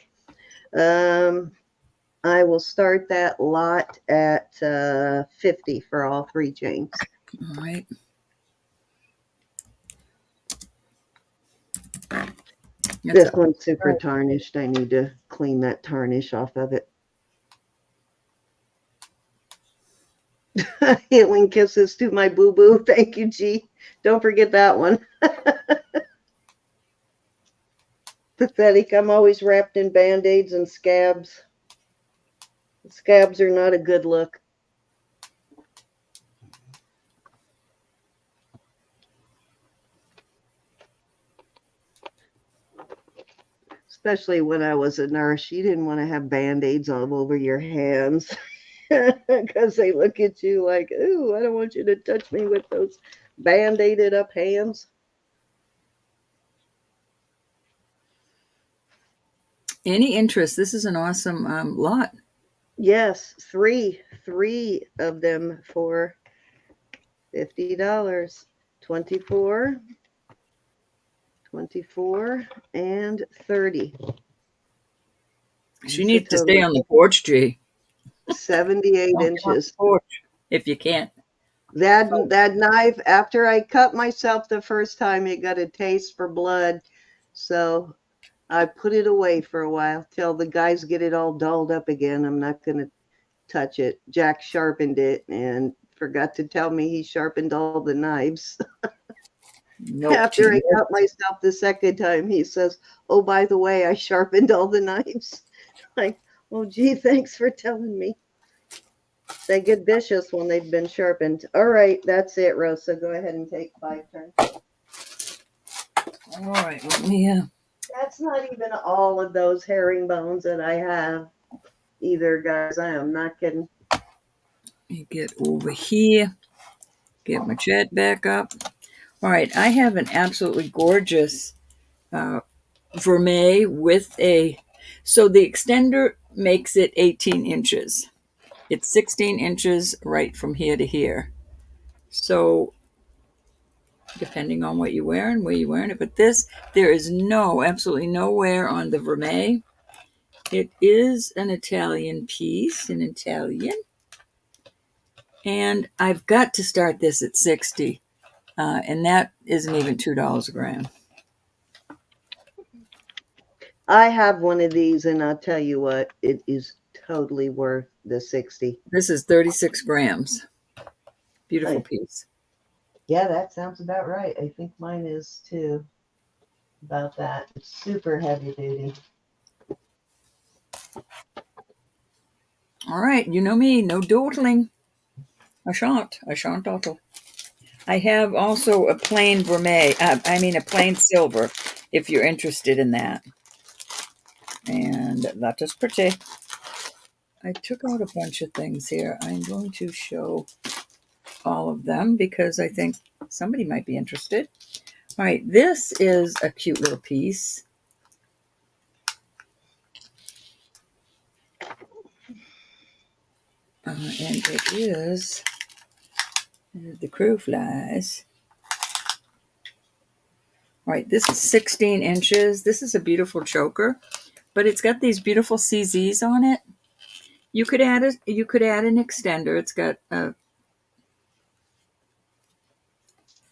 I will start that lot at 50 for all three chains. All right. This one's super tarnished. I need to clean that tarnish off of it. Healing kisses to my boo-boo. Thank you, G. Don't forget that one. Pathetic. I'm always wrapped in Band-Aids and scabs. Scabs are not a good look. Especially when I was a nurse, you didn't want to have Band-Aids all over your hands because they look at you like, ooh, I don't want you to touch me with those Band-Aided up hands. Any interest? This is an awesome lot. Yes, three of them for $50. 24, 24, and 30. She needs to stay on the porch, G. 78 inches. Porch, if you can't. That knife, after I cut myself the first time, it got a taste for blood. So I put it away for a while till the guys get it all dulled up again. I'm not going to touch it. Jack sharpened it and forgot to tell me he sharpened all the knives. Nope, after I cut myself the second time, he says, oh, by the way, I sharpened all the knives. Like, oh, gee, thanks for telling me. They get vicious when they've been sharpened. All right, that's it, Rosa. Go ahead and take 5 turns. All right, let me. That's not even all of those herringbones that I have either, guys. I am not kidding. Let me get over here. Get my chat back up. All right, I have an absolutely gorgeous Vermeil with a. So the extender makes it 18 inches. It's 16 inches right from here to here. So depending on what you're wearing, where you're wearing it. But this, there is absolutely no wear on the Vermeil. It is an Italian piece in Italian. And I've got to start this at 60. And that isn't even $2 a gram. I have one of these, and I'll tell you what, it is totally worth the 60. This is 36 grams. Beautiful piece. Yeah, that sounds about right. I think mine is too. About that. It's super heavy duty. All right, you know me, no dawdling. I shan't dawdle. I have also a plain Vermeil, a plain silver, if you're interested in that. And that is pretty. I took out a bunch of things here. I'm going to show all of them because I think somebody might be interested. All right, this is a cute little piece. And it is the crow flies. All right, this is 16 inches. This is a beautiful choker, but it's got these beautiful CZs on it. You could add an extender. It's got a,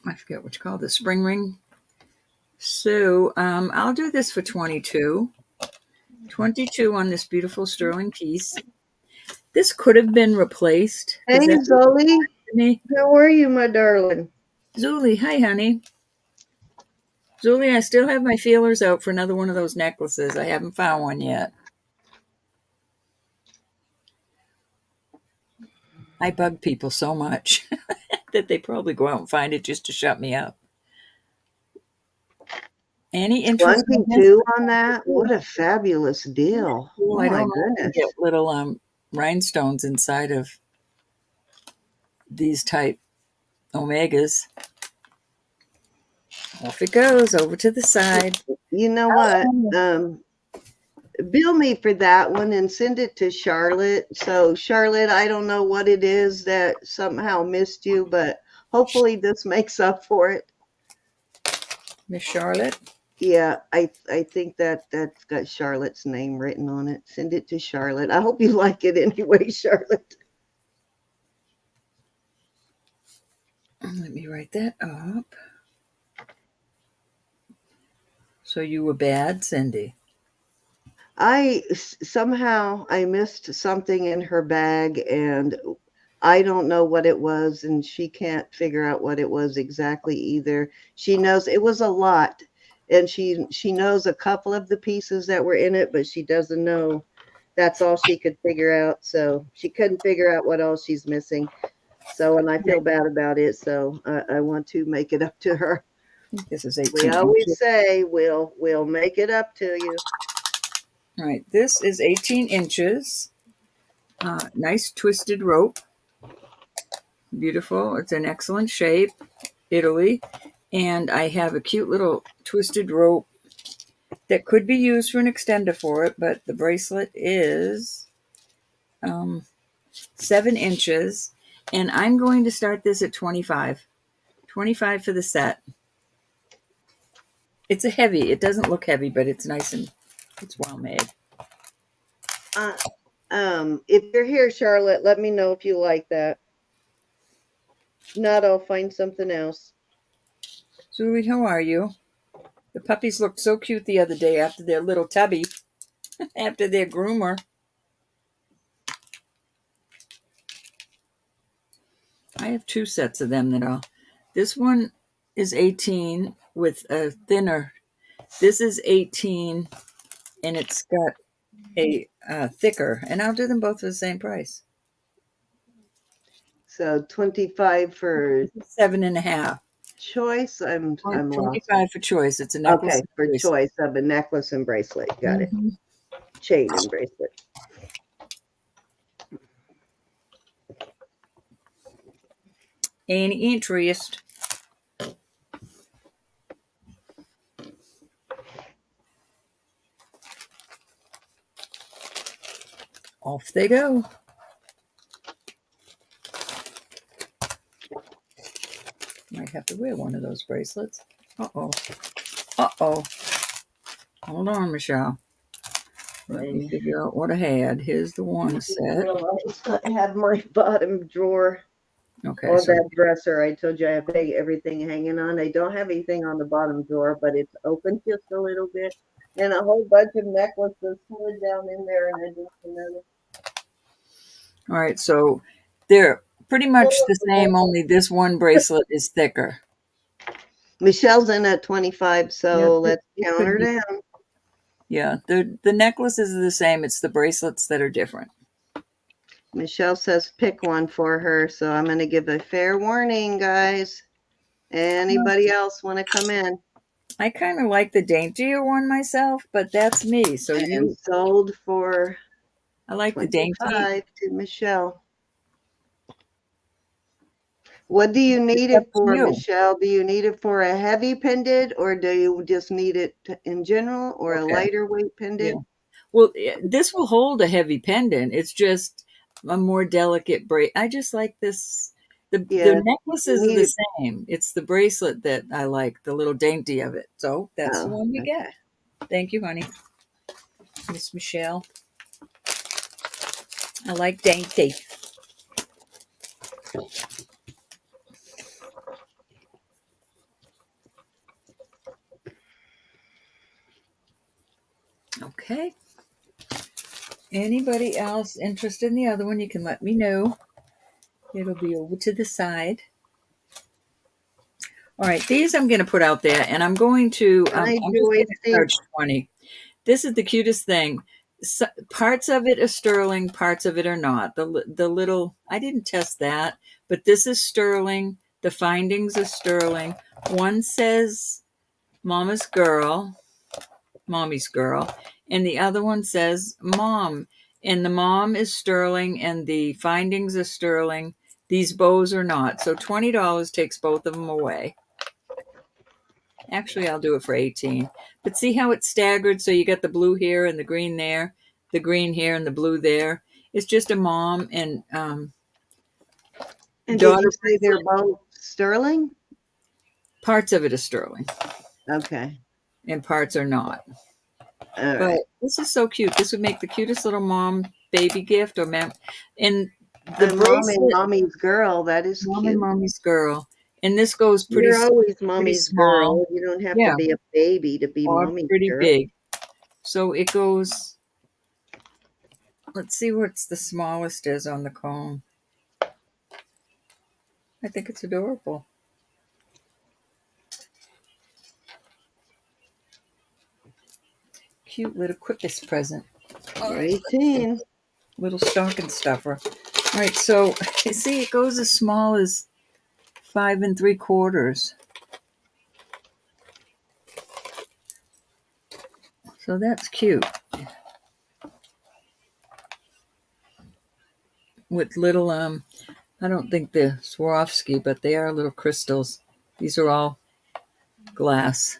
I forget what you call the spring ring. So I'll do this for 22. 22 on this beautiful sterling piece. This could have been replaced. Hey, Zoli. How are you, my darling? Zuli, hi, honey. Zuli, I still have my feelers out for another one of those necklaces. I haven't found one yet. I bug people so much that they probably go out and find it just to shut me up. Any interest 22 on that? What a fabulous deal. Oh, I don't know. Get little rhinestones inside of these type omegas. Off it goes, over to the side. You know what? Bill me for that one and send it to Charlotte. So, Charlotte, I don't know what it is that somehow missed you, but hopefully this makes up for it. Miss Charlotte. Yeah, I think that's got Charlotte's name written on it. Send it to Charlotte. I hope you like it anyway, Charlotte. Let me write that up. So you were bad, Cindy. Somehow I missed something in her bag and I don't know what it was, and she can't figure out what it was exactly either. She knows it was a lot, and she knows a couple of the pieces that were in it, but she doesn't know. That's all she could figure out. So she couldn't figure out what else she's missing. So, and I feel bad about it. So I want to make it up to her. I think this is 18 We inches. always say we'll make it up to you. All right, this is 18 inches. Nice twisted rope. Beautiful. It's an excellent shape. Italy. And I have a cute little twisted rope that could be used for an extender for it, but the bracelet is 7 inches. And I'm going to start this at 25. 25 for the set. It's a heavy. It doesn't look heavy, but it's nice and it's well made. If you're here, Charlotte, let me know if you like that. If not, I'll find something else. Sweet, how are you? The puppies looked so cute the other day after their little tubby, after their groomer. I have 2 sets of them that are. This one is 18 with a thinner. This is 18 and it's got a thicker, and I'll do them both for the same price. So 25 for 7.5. choice. I'm 25 lost. for choice. It's a necklace. Okay, for choice of a necklace and bracelet. Got it. Chain and bracelet. Any interest? Off they go. Might have to wear one of those bracelets. Uh-oh. Uh-oh. Hold on, Michelle. Let me figure out what I had. Here's the one set. I have my bottom drawer. Okay. Or So that dresser I told you I have everything hanging on. I don't have anything on the bottom drawer, but it's open just a little bit. And a whole bunch of necklaces slid down in there, and I just noticed. all right, so they're pretty much the same, only this one bracelet is thicker. Michelle's in at 25, so let's count her down. Yeah, the necklaces are the same. It's the bracelets that are different. Michelle says pick one for her, so I'm going to give a fair warning, guys. Anybody else want to come in? I kind of like the daintier one myself, but that's me. So and sold for I like the dainty to Michelle. What do you need it for, Michelle? Do you need it for a heavy pendant, or do you just need it in general, or a lighter weight pendant? Yeah. Well, this will hold a heavy pendant. It's just a more delicate bracelet. I just like this. The necklaces are the same. It's the bracelet that I like, the little dainty of it. So that's the one we get. Thank you, honey. Miss Michelle. I like dainty. Okay. Anybody else interested in the other one, you can let me know. It'll be over to the side. All right, these I'm going to put out there, and I'm going to I'm just going to charge $20. This is the cutest thing. So, parts of it are sterling, parts of it are not. The little, I didn't test that, but this is sterling. The findings are sterling. One says Mommy's girl, and the other one says Mom. And the mom is sterling, and the findings are sterling. These bows are not. So $20 takes both of them away. Actually, I'll do it for 18. But see how it's staggered? So you got the blue here and the green there, the green here and the blue there. It's just a mom and And did daughter you say they're bracelet. both sterling? Parts of it is sterling Okay. and parts are not. All But right. this is so cute. This would make the cutest little mom baby gift or mom. And the And mom and bracelet, mommy's girl, that is mom and cute. mommy's girl. And this goes You're always pretty mommy's small. girl. You don't have to Yeah, be a baby to be or mommy's pretty girl. big. So it goes, let's see what's the smallest is on the comb. I think it's adorable. Cute little Christmas present. All right, 18. little stocking stuffer. All right, so you see it goes as small as 5 3/4. So that's cute. With little, I don't think they're Swarovski, but they are little crystals. These are all glass.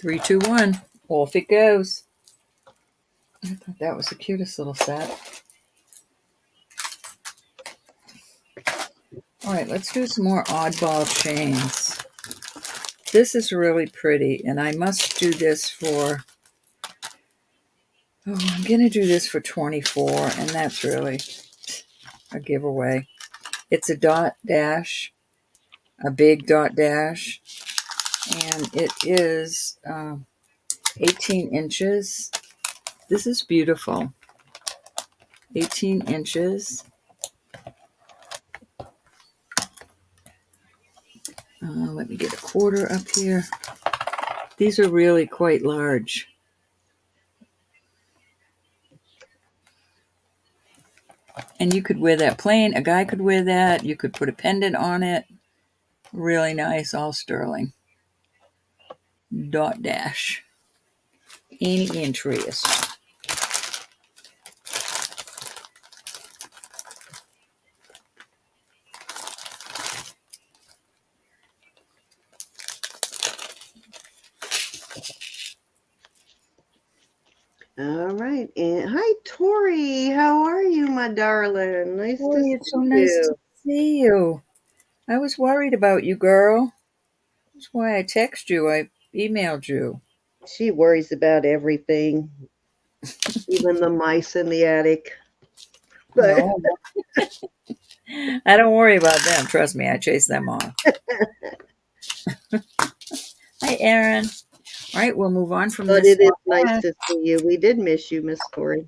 Three, two, one. Off it goes. I thought that was the cutest little set. All right, let's do some more oddball chains. This is really pretty, and I must do this for, I'm going to do this for 24, and that's really a giveaway. It's a dot dash, a big dot dash, and it is 18 inches. This is beautiful. 18 inches. Let me get a quarter up here. These are really quite large. And you could wear that plain. A guy could wear that. You could put a pendant on it. Really nice, all sterling. Dot dash. Any interest. All right. And hi, Tori. How are you, my darling? Nice to Boy, see it's so nice to you. see you. I was worried about you, girl. That's why I texted you. I emailed you. She worries about everything, even the mice in the attic. But No, I don't worry about them. Trust me, I chase them off. Hi, Erin. All right, we'll move on from but this it is one. nice to see you. We did miss you, Miss Tori.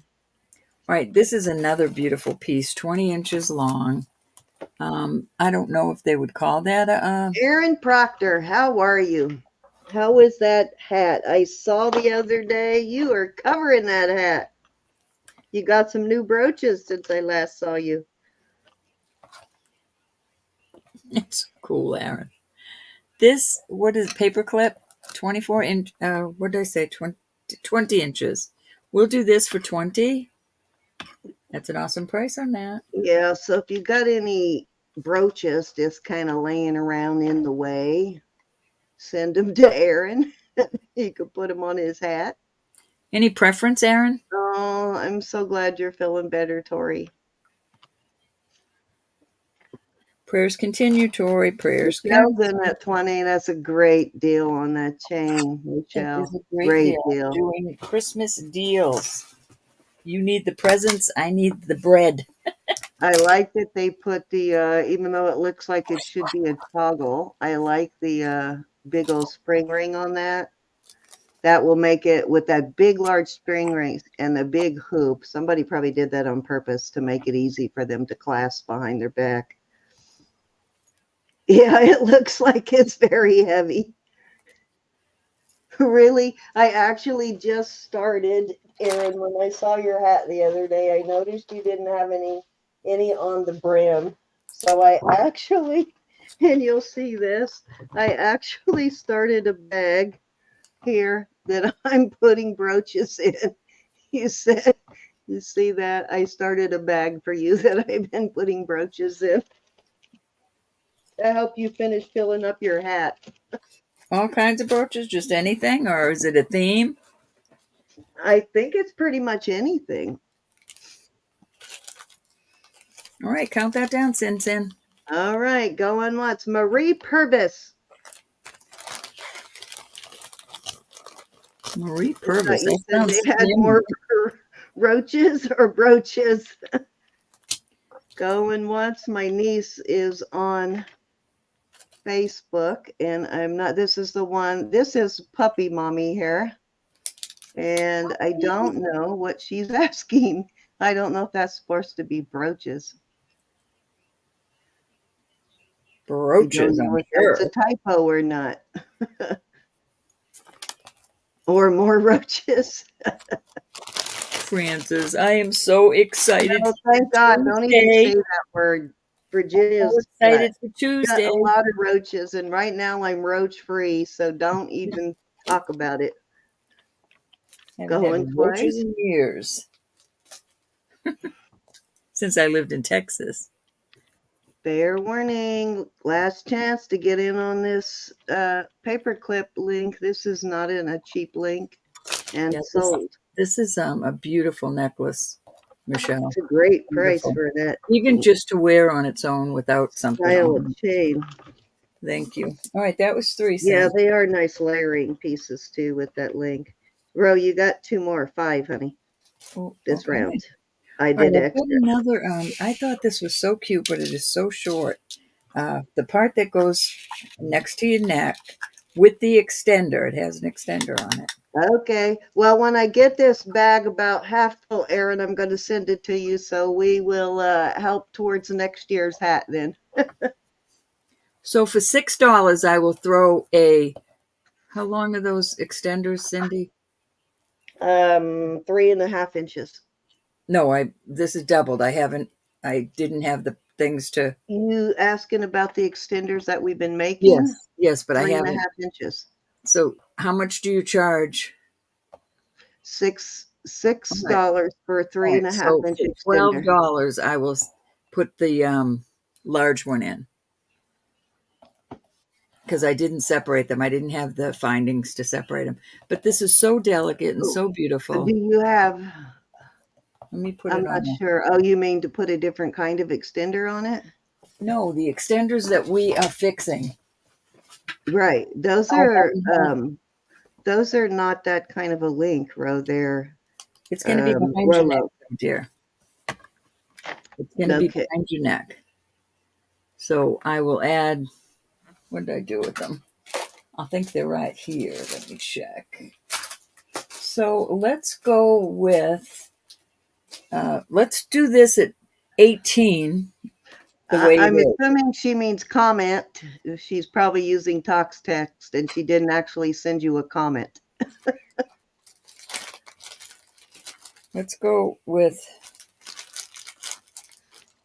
All right, this is another beautiful piece, 20 inches long. I don't know if they would call that Aaron Proctor, how are you? How is that hat? I saw the other day you are covering that hat. You got some new brooches since I last saw you. it's cool, Aaron. This, what is Paperclip? 24 inch, what did I say? 20 inches. We'll do this for 20. That's an awesome price on that. Yeah, so if you got any brooches just kind of laying around in the way, send them to Aaron. He could put them on his hat. Any preference, Aaron? Oh, I'm so glad you're feeling better, Tori. Prayers continue, Tori. Prayers Michelle's continue. in at 20. That's a great deal on that chain, That is Michelle. a great Great deal. deal. Doing Christmas deals. You need the presents. I need the bread. I like that they put the, even though it looks like it should be a toggle, I like the big old spring ring on that. That will make it with that big, large spring ring and the big hoop. Somebody probably did that on purpose to make it easy for them to clasp behind their back. Yeah, it looks like it's very heavy. Really, I actually just started, Erin, when I saw your hat the other day, I noticed you didn't have any on the brim. So I actually, and you'll see this, I actually started a bag here that I'm putting brooches in. You said You see that? I started a bag for you that I've been putting brooches in to help you finish filling up your hat. All kinds of brooches, just anything, or is it a theme? I think it's pretty much anything. All right, count that down, Sin Sin. All right, going once. Marie Purvis. Marie I thought Purvis. you That said they sounds had familiar. more roaches or brooches. Going once. My niece is on Facebook, and I'm not. This is the one. This is Puppy Mommy here, and I don't know what she's asking. I don't know if that's supposed to be brooches. I don't Brooches, know I'm if that's a sure. typo or not. Or more roaches. Francis, I am so excited No, for thank God. Don't even Tuesday. say that word. So Virginia's excited for got Tuesday. a lot of roaches, and right now I'm roach free, so don't even talk about it. Haven't had Going roaches twice. in years since I lived in Texas. Fair warning. Last chance to get in on this paperclip link. This is not in a cheap link and Yeah, this sold. this is a beautiful necklace, Michelle. It's a great price Beautiful. for that Even just to wear on its own without something style of on it. chain. Thank you. All right, that was 3 Yeah, cents. they are nice layering pieces too with that link. Ro, you got 2 more, 5, honey, Oh, this okay. round. I All right, did I've got extra. another. I thought this was so cute, but it is so short. The part that goes next to your neck with the extender, it has an extender on it. Okay. Well, when I get this bag about half full, Aaron, I'm going to send it to you so we will help towards next year's hat then. So for $6, I will throw a. How long are those extenders, Cindy? 3.5 inches. No, I. This is doubled. I haven't. I didn't have the things to. You asking about the extenders that we've been making? Yes, yes, but I Three and a haven't. half inches. So how much do you charge? Six All six right. dollars for a All three and right. a half So inch for extender. $12, I will put the large one in because I didn't separate them. I didn't have the findings to separate them. But this is so delicate and Oh, so do beautiful. you have? Let me put I'm it on not there. sure. Oh, you mean to put a different kind of extender on it? No, the extenders that we are fixing. Right. Those are not that kind of a link, Ro. They're It's going to be behind your neck, Rolo. dear. It's going to be Okay. behind your neck. So I will add. What did I do with them? I think they're right here. Let me check. So let's go with. Let's do this at 18. The way it I'm is. assuming she means comment. She's probably using Talks Text and she didn't actually send you a comment. Let's go with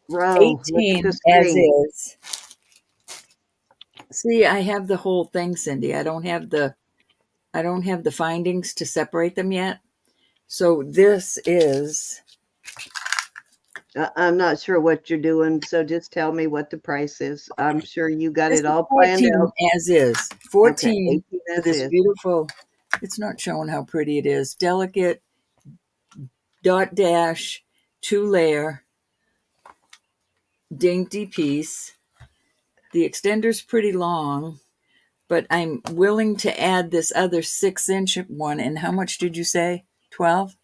Ro, look at the 18 as screen. is. See, I have the whole thing, Cindy. I don't have the findings to separate them yet. So this is I'm not sure what you're doing, so just tell me what the price is. I'm sure you got this it is all planned 14 out. as is. Okay, 14 18 for as this is. beautiful. It's not showing how pretty it is. Delicate dot dash 2-layer dainty piece. The extender's pretty long, but I'm willing to add this other 6-inch one. And how much did you say? 12?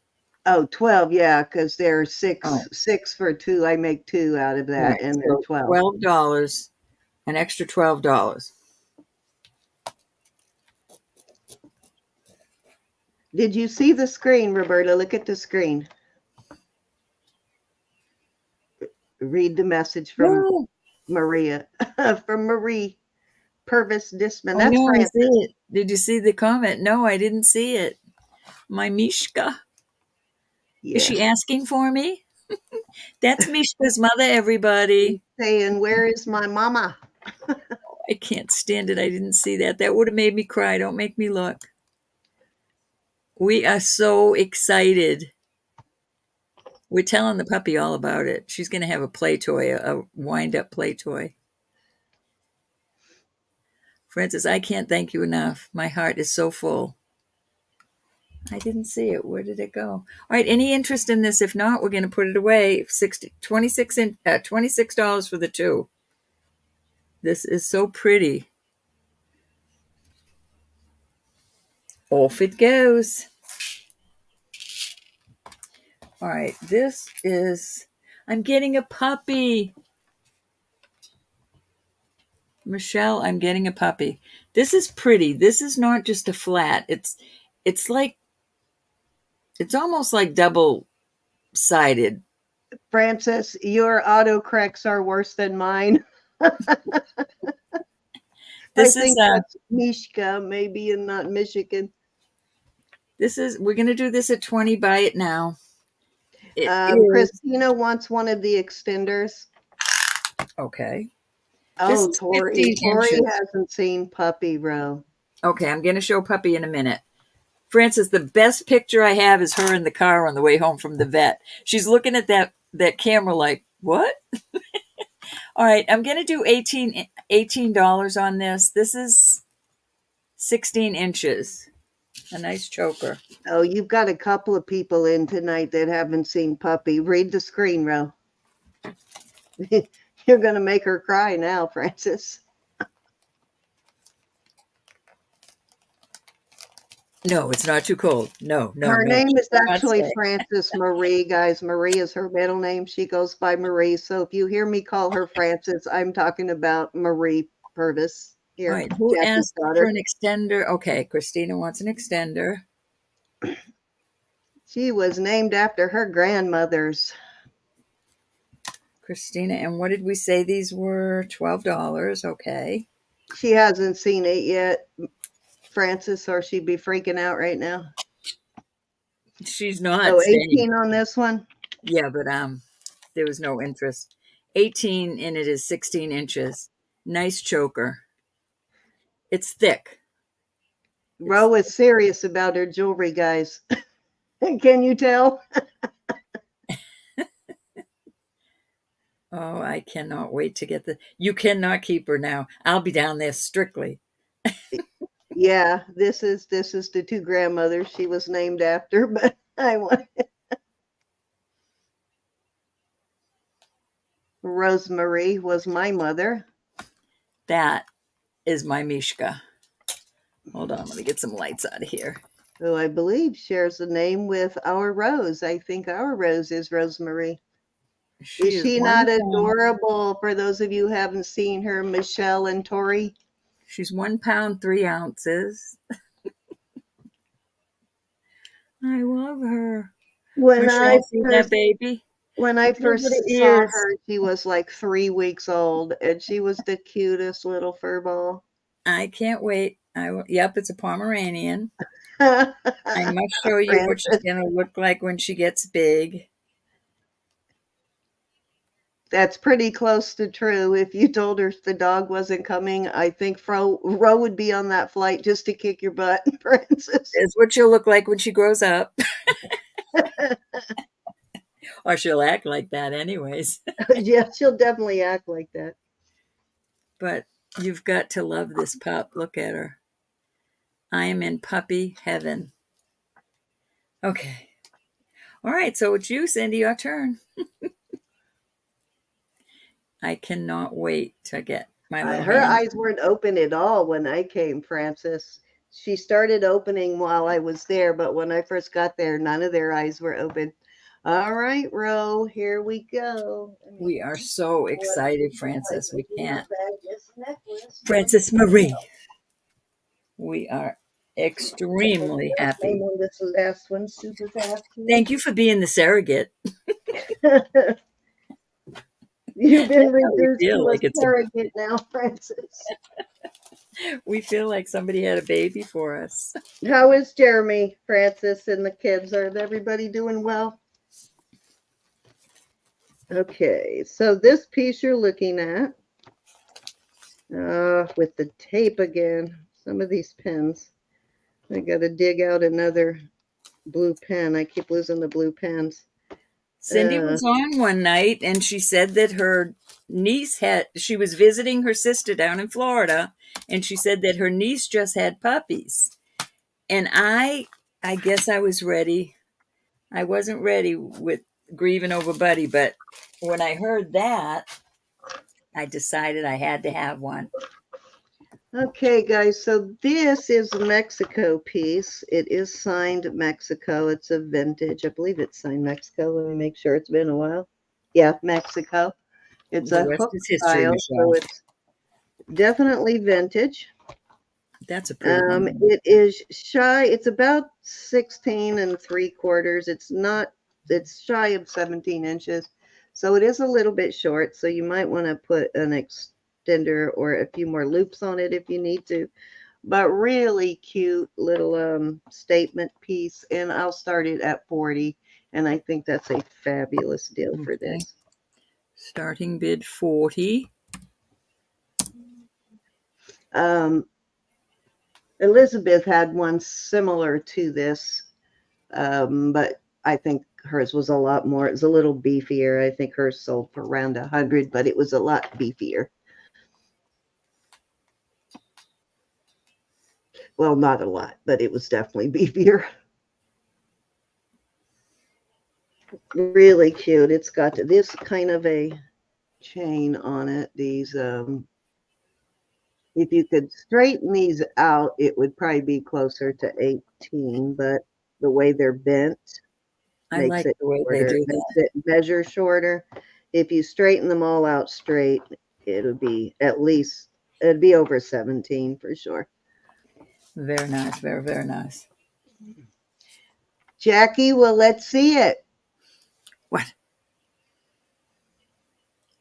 Oh, 12, yeah, because they're Oh, six for two. I make two out of all that, right. and they're So 12. $12, an extra $12. Did you see the screen, Roberta? Look at the screen. Read the message from No, Maria, from Marie Purvis Disman. I That's know I see Francis. it. Did you see the comment? No, I didn't see it. My Mishka. Is Yeah. she asking for me? That's Mishka's mother, everybody. Saying, where is my mama? I can't stand it. I didn't see that. That would have made me cry. Don't make me look. We are so excited. We're telling the puppy all about it. She's going to have a play toy, a wind-up play toy. Francis, I can't thank you enough. My heart is so full. I didn't see it. Where did it go? All right. Any interest in this? If not, we're going to put it away. $26 for the two. This is so pretty. Off it goes. All right. This is, I'm getting a puppy. Michelle, I'm getting a puppy. This is pretty. This is not just a flat. It's like, it's almost like double-sided. Francis, your autocorrects are worse than mine. I This is think that's Mishka, maybe, and not Michigan. we're going to do this at 20. Buy it now. It is. Christina wants one of the extenders. Okay. This Oh, is Tori. 15 Tori inches. hasn't seen Puppy Row. Okay, I'm going to show Puppy in a minute. Francis, the best picture I have is her in the car on the way home from the vet. She's looking at that camera like, what? All right, I'm going to do $18 on this. This is 16 inches. A nice choker. Oh, you've got a couple of people in tonight that haven't seen Puppy. Read the screen, Ro. You're going to make her cry now, Francis. No, it's not too cold. No. Her name is actually say. Frances Marie, guys. Marie is her middle name. She goes by Marie. So if you hear me call her Frances, I'm talking about Marie Purvis here. All right, who Jackie's asked daughter. for an extender? Okay, Christina wants an extender. She was named after her grandmother's. Christina, and what did we say these were? $12. Okay. She hasn't seen it yet, Francis, or she'd be freaking out right now. She's not. Oh, saying. 18 on this one? Yeah, but there was no interest. 18 and it is 16 inches. Nice choker. It's thick. Ro is serious about her jewelry, guys. Can you tell? Oh, I cannot wait to get you cannot keep her now. I'll be down there strictly. Yeah, this is the two grandmothers she was named after, but I want Rosemary was my mother. That is my Mishka. Hold on, let me get some lights out of here. Who I believe shares the name with our Rose. I think our Rose is Rosemary. Is she not adorable? For those of you who haven't seen her, Michelle and Tori. She's 1 pound 3 ounces. I love her. When Michelle, see that baby? When I first saw her, she was like 3 weeks old, and she was the cutest little fur ball. I can't wait. Yep, it's a Pomeranian. I must show you what she's going to look like when she gets big. That's pretty close to true. If you told her the dog wasn't coming, I think Ro would be on that flight just to kick your butt, Francis. It's what she'll look like when she grows up. Or she'll act like that anyways. Yeah, she'll definitely act like that. But you've got to love this pup. Look at her. I am in puppy heaven. Okay. All right, so it's you, Cindy, your turn. I cannot wait to get my little her eyes weren't open at all when I came, Francis. She started opening while I was there, but when I first got there, none of their eyes were open. All right, Ro, here we go. We are so excited, Francis. We can't. Francis Marie. We are extremely happy. This last one super fast. Thank you for being the surrogate. You've been reduced to like a surrogate now, Francis. We feel like somebody had a baby for us. How is Jeremy, Francis, and the kids? Are everybody doing well? Okay, so this piece you're looking at, with the tape again, some of these pens. I got to dig out another blue pen. I keep losing the blue pens. Cindy was on one night and she said that her she was visiting her sister down in Florida, and she said that her niece just had puppies. And I guess I was ready. I wasn't ready with grieving over Buddy, but when I heard that, I decided I had to have one. Okay, guys, so this is a Mexico piece. It is signed Mexico. It's a vintage. I believe it's signed Mexico. Let me make sure it's been a while. Yeah, Mexico. It's The a rest hook is history, style, so Michelle. it's definitely vintage. That's a pretty one. It is shy. It's about 16 and 3/4. It's shy of 17 inches. So it is a little bit short. So you might want to put an extender or a few more loops on it if you need to. But really cute little statement piece. And I'll start it at 40. And I think that's a fabulous deal for Okay. this. Starting bid 40. Elizabeth had one similar to this, but I think hers was a lot more. It was a little beefier. I think hers sold for around 100, but it was a lot beefier. Well, not a lot, but it was definitely beefier. Really cute. It's got this kind of a chain on it. These, if you could straighten these out, it would probably be closer to 18, but the way they're bent I makes like it the way they shorter, do makes that. it measure shorter. If you straighten them all out straight, it'll be at least, it'd be over 17 for sure. Very nice. Very, very nice. Jackie, well, let's see it. What?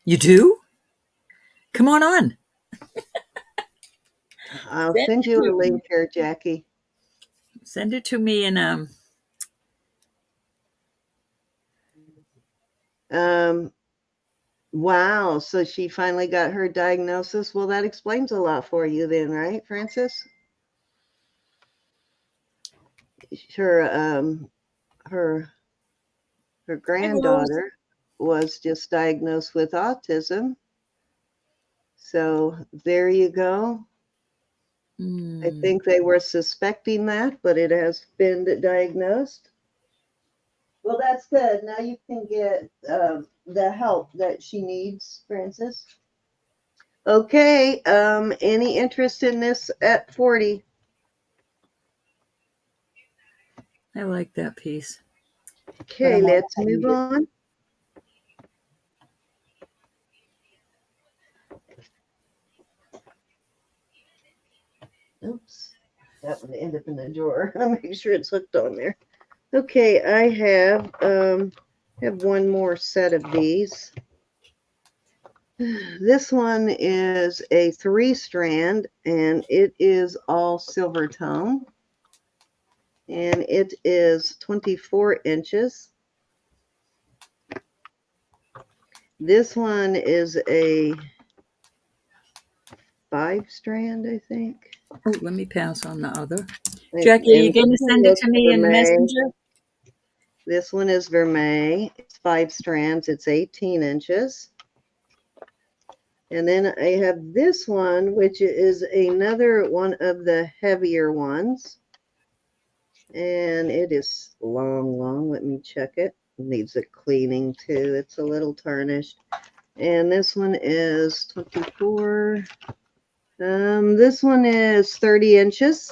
You do? Come on. I'll Send send it you a to me. link here, Jackie. Send it to me and Wow, so she finally got her diagnosis. Well, that explains a lot for you then, right, Francis? Her her her Hi, Rose. granddaughter was just diagnosed with autism. So there you go. I think they were suspecting that, but it has been diagnosed. Well, that's good. Now you can get the help that she needs, Francis. Okay. Any interest in this at 40? I like that piece, but Okay, let's I move need it. on. Oops, that one ended up in the drawer. I'll make sure it's hooked on there. Okay, I have one more set of these. This one is a 3-strand, and it is all silver tone, and it is 24 inches. This one is a 5-strand, I think. Oh, let me pass on the other. And Jackie, are you going this to one send it looks to me in vermeil. Messenger? This one is vermeil. It's 5 strands. It's 18 inches. And then I have this one, which is another one of the heavier ones. And it is long. Let me check it. It needs a cleaning too. It's a little tarnished. And this one is 24. This one is 30 inches.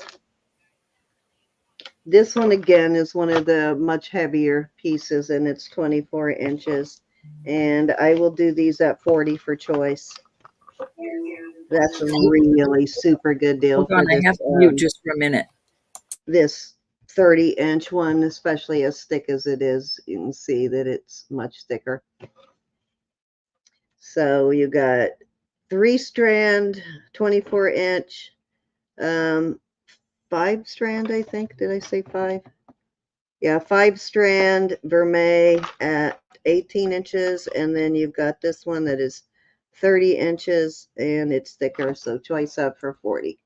This one again is one of the much heavier pieces, and it's 24 inches. And I will do these at 40 for choice. That's a really super good deal Hold for on, I this have to mute just for a minute. this 30-inch one, especially as thick as it is. You can see that it's much thicker. So you got 3-strand, 24-inch, 5-strand, I think. Did I say 5? Yeah, 5-strand vermeil at 18 inches, and then you've got this one that is 30 inches and it's thicker, so choice up for 40.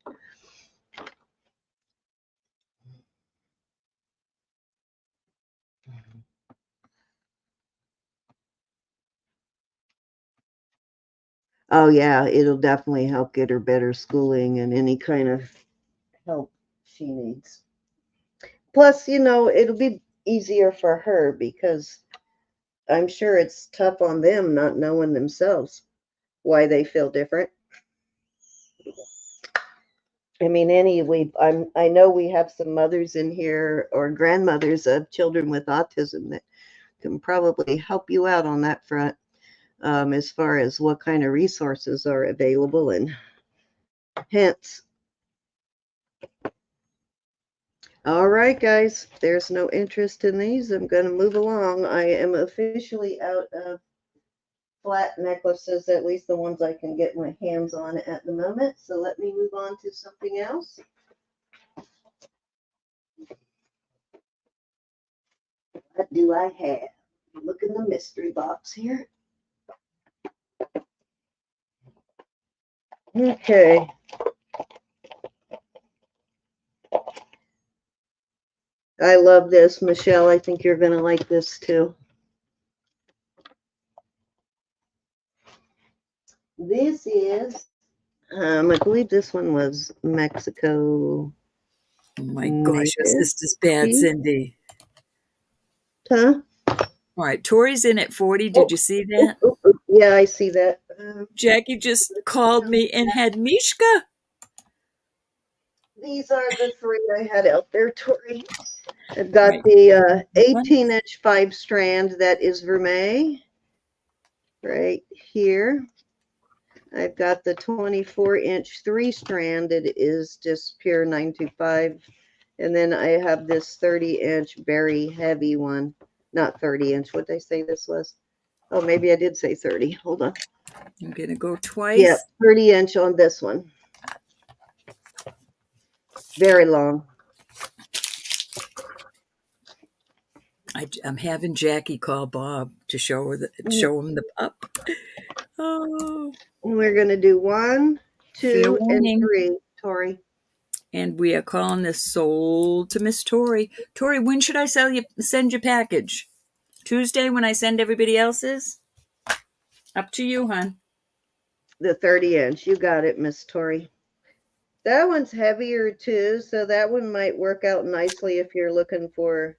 Oh yeah, it'll definitely help get her better schooling and any kind of help she needs. Plus, it'll be easier for her because I'm sure it's tough on them not knowing themselves why they feel different. I mean, I know we have some mothers in here or grandmothers of children with autism that can probably help you out on that front, as far as what kind of resources are available and hints. All right, guys, there's no interest in these. I'm going to move along. I am officially out of flat necklaces, at least the ones I can get my hands on at the moment. So let me move on to something else. What do I have? Look in the mystery box here. Okay. I love this, Michelle. I think you're going to like this too. This is, I believe this one was Mexico. Oh my gosh, your Native. sister's bad, Cindy. Huh? All right, Tori's in at 40. Oh, Did you see that? yeah, I see that. Jackie just called me and had Mishka. These are the three I had out there, Tori. I've got Right. the 18-inch 5-strand that is Vermeil right here. I've got the 24-inch 3-strand. It is just pure 925. And then I have this 30-inch very heavy one. Not 30-inch. What did I say this was? Oh, maybe I did say 30. Hold on. I'm going to go twice. Yep, 30-inch on this one. Very long. I'm having Jackie call Bob to show him the pup. Oh. We're going to do 1, 2, and 3, Tori. And we are calling this sold to Miss Tori. Tori, when should I send your package? Tuesday when I send everybody else's? Up to you, hon. The 30-inch. You got it, Miss Tori. That one's heavier too, so that one might work out nicely if you're looking for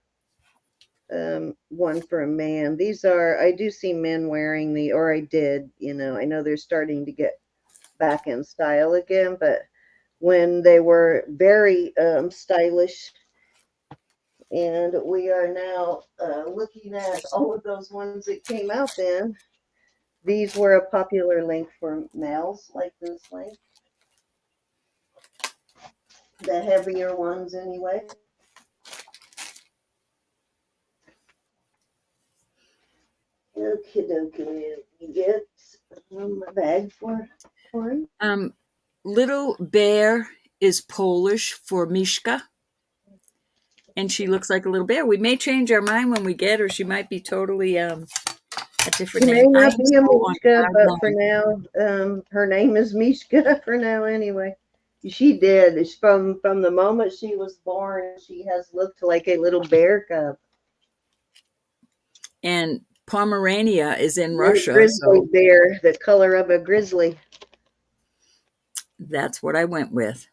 one for a man. I do see men wearing or I did, I know they're starting to get back in style again, but when they were very stylish, and we are now looking at all of those ones that came out then, these were a popular length for males, like this length. The heavier ones anyway. Okay, dokie. Get my bag for him. Little Bear is Polish for Mishka, and she looks like a little bear. We may change our mind when we get her. She might be totally a different She may name. not be a Mishka, but for line. now, her name is Mishka for now anyway. She did. From the moment she was born, she has looked like a little bear cub. And Pomerania is in Little Russia. grizzly bear, the color of a grizzly. That's what I went with.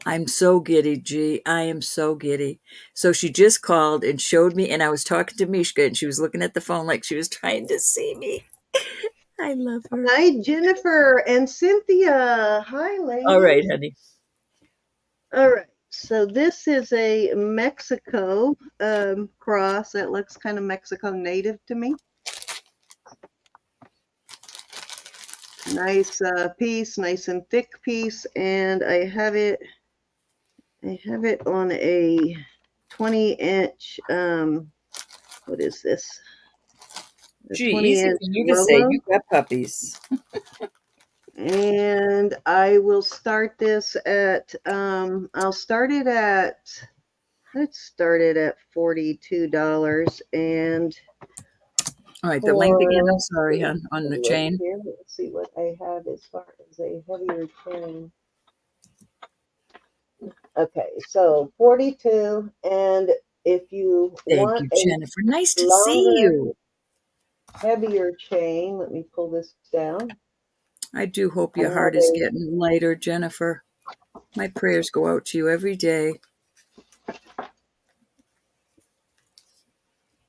I'm so giddy, G. I am so giddy. So she just called and showed me, and I was talking to Mishka, and she was looking at the phone like she was trying to see me. I love her. Hi, Jennifer and Cynthia. Hi, ladies. All right, honey. All right. So this is a Mexico cross. That looks kind of Mexico native to me. Nice piece, nice and thick piece, and I have it on a 20-inch. What is this? Gee, easy for you to say. You got puppies. And I will start this at. Let's start it at $42 and. All right, the length again. I'm sorry, hon, on the chain. Here, let's see what I have as far as a heavier chain. Okay, so 42, and if you Thank want you, a Jennifer. Nice to longer, see you. heavier chain. Let me pull this down. I do hope I your have heart is a getting lighter, Jennifer. My prayers go out to you every day.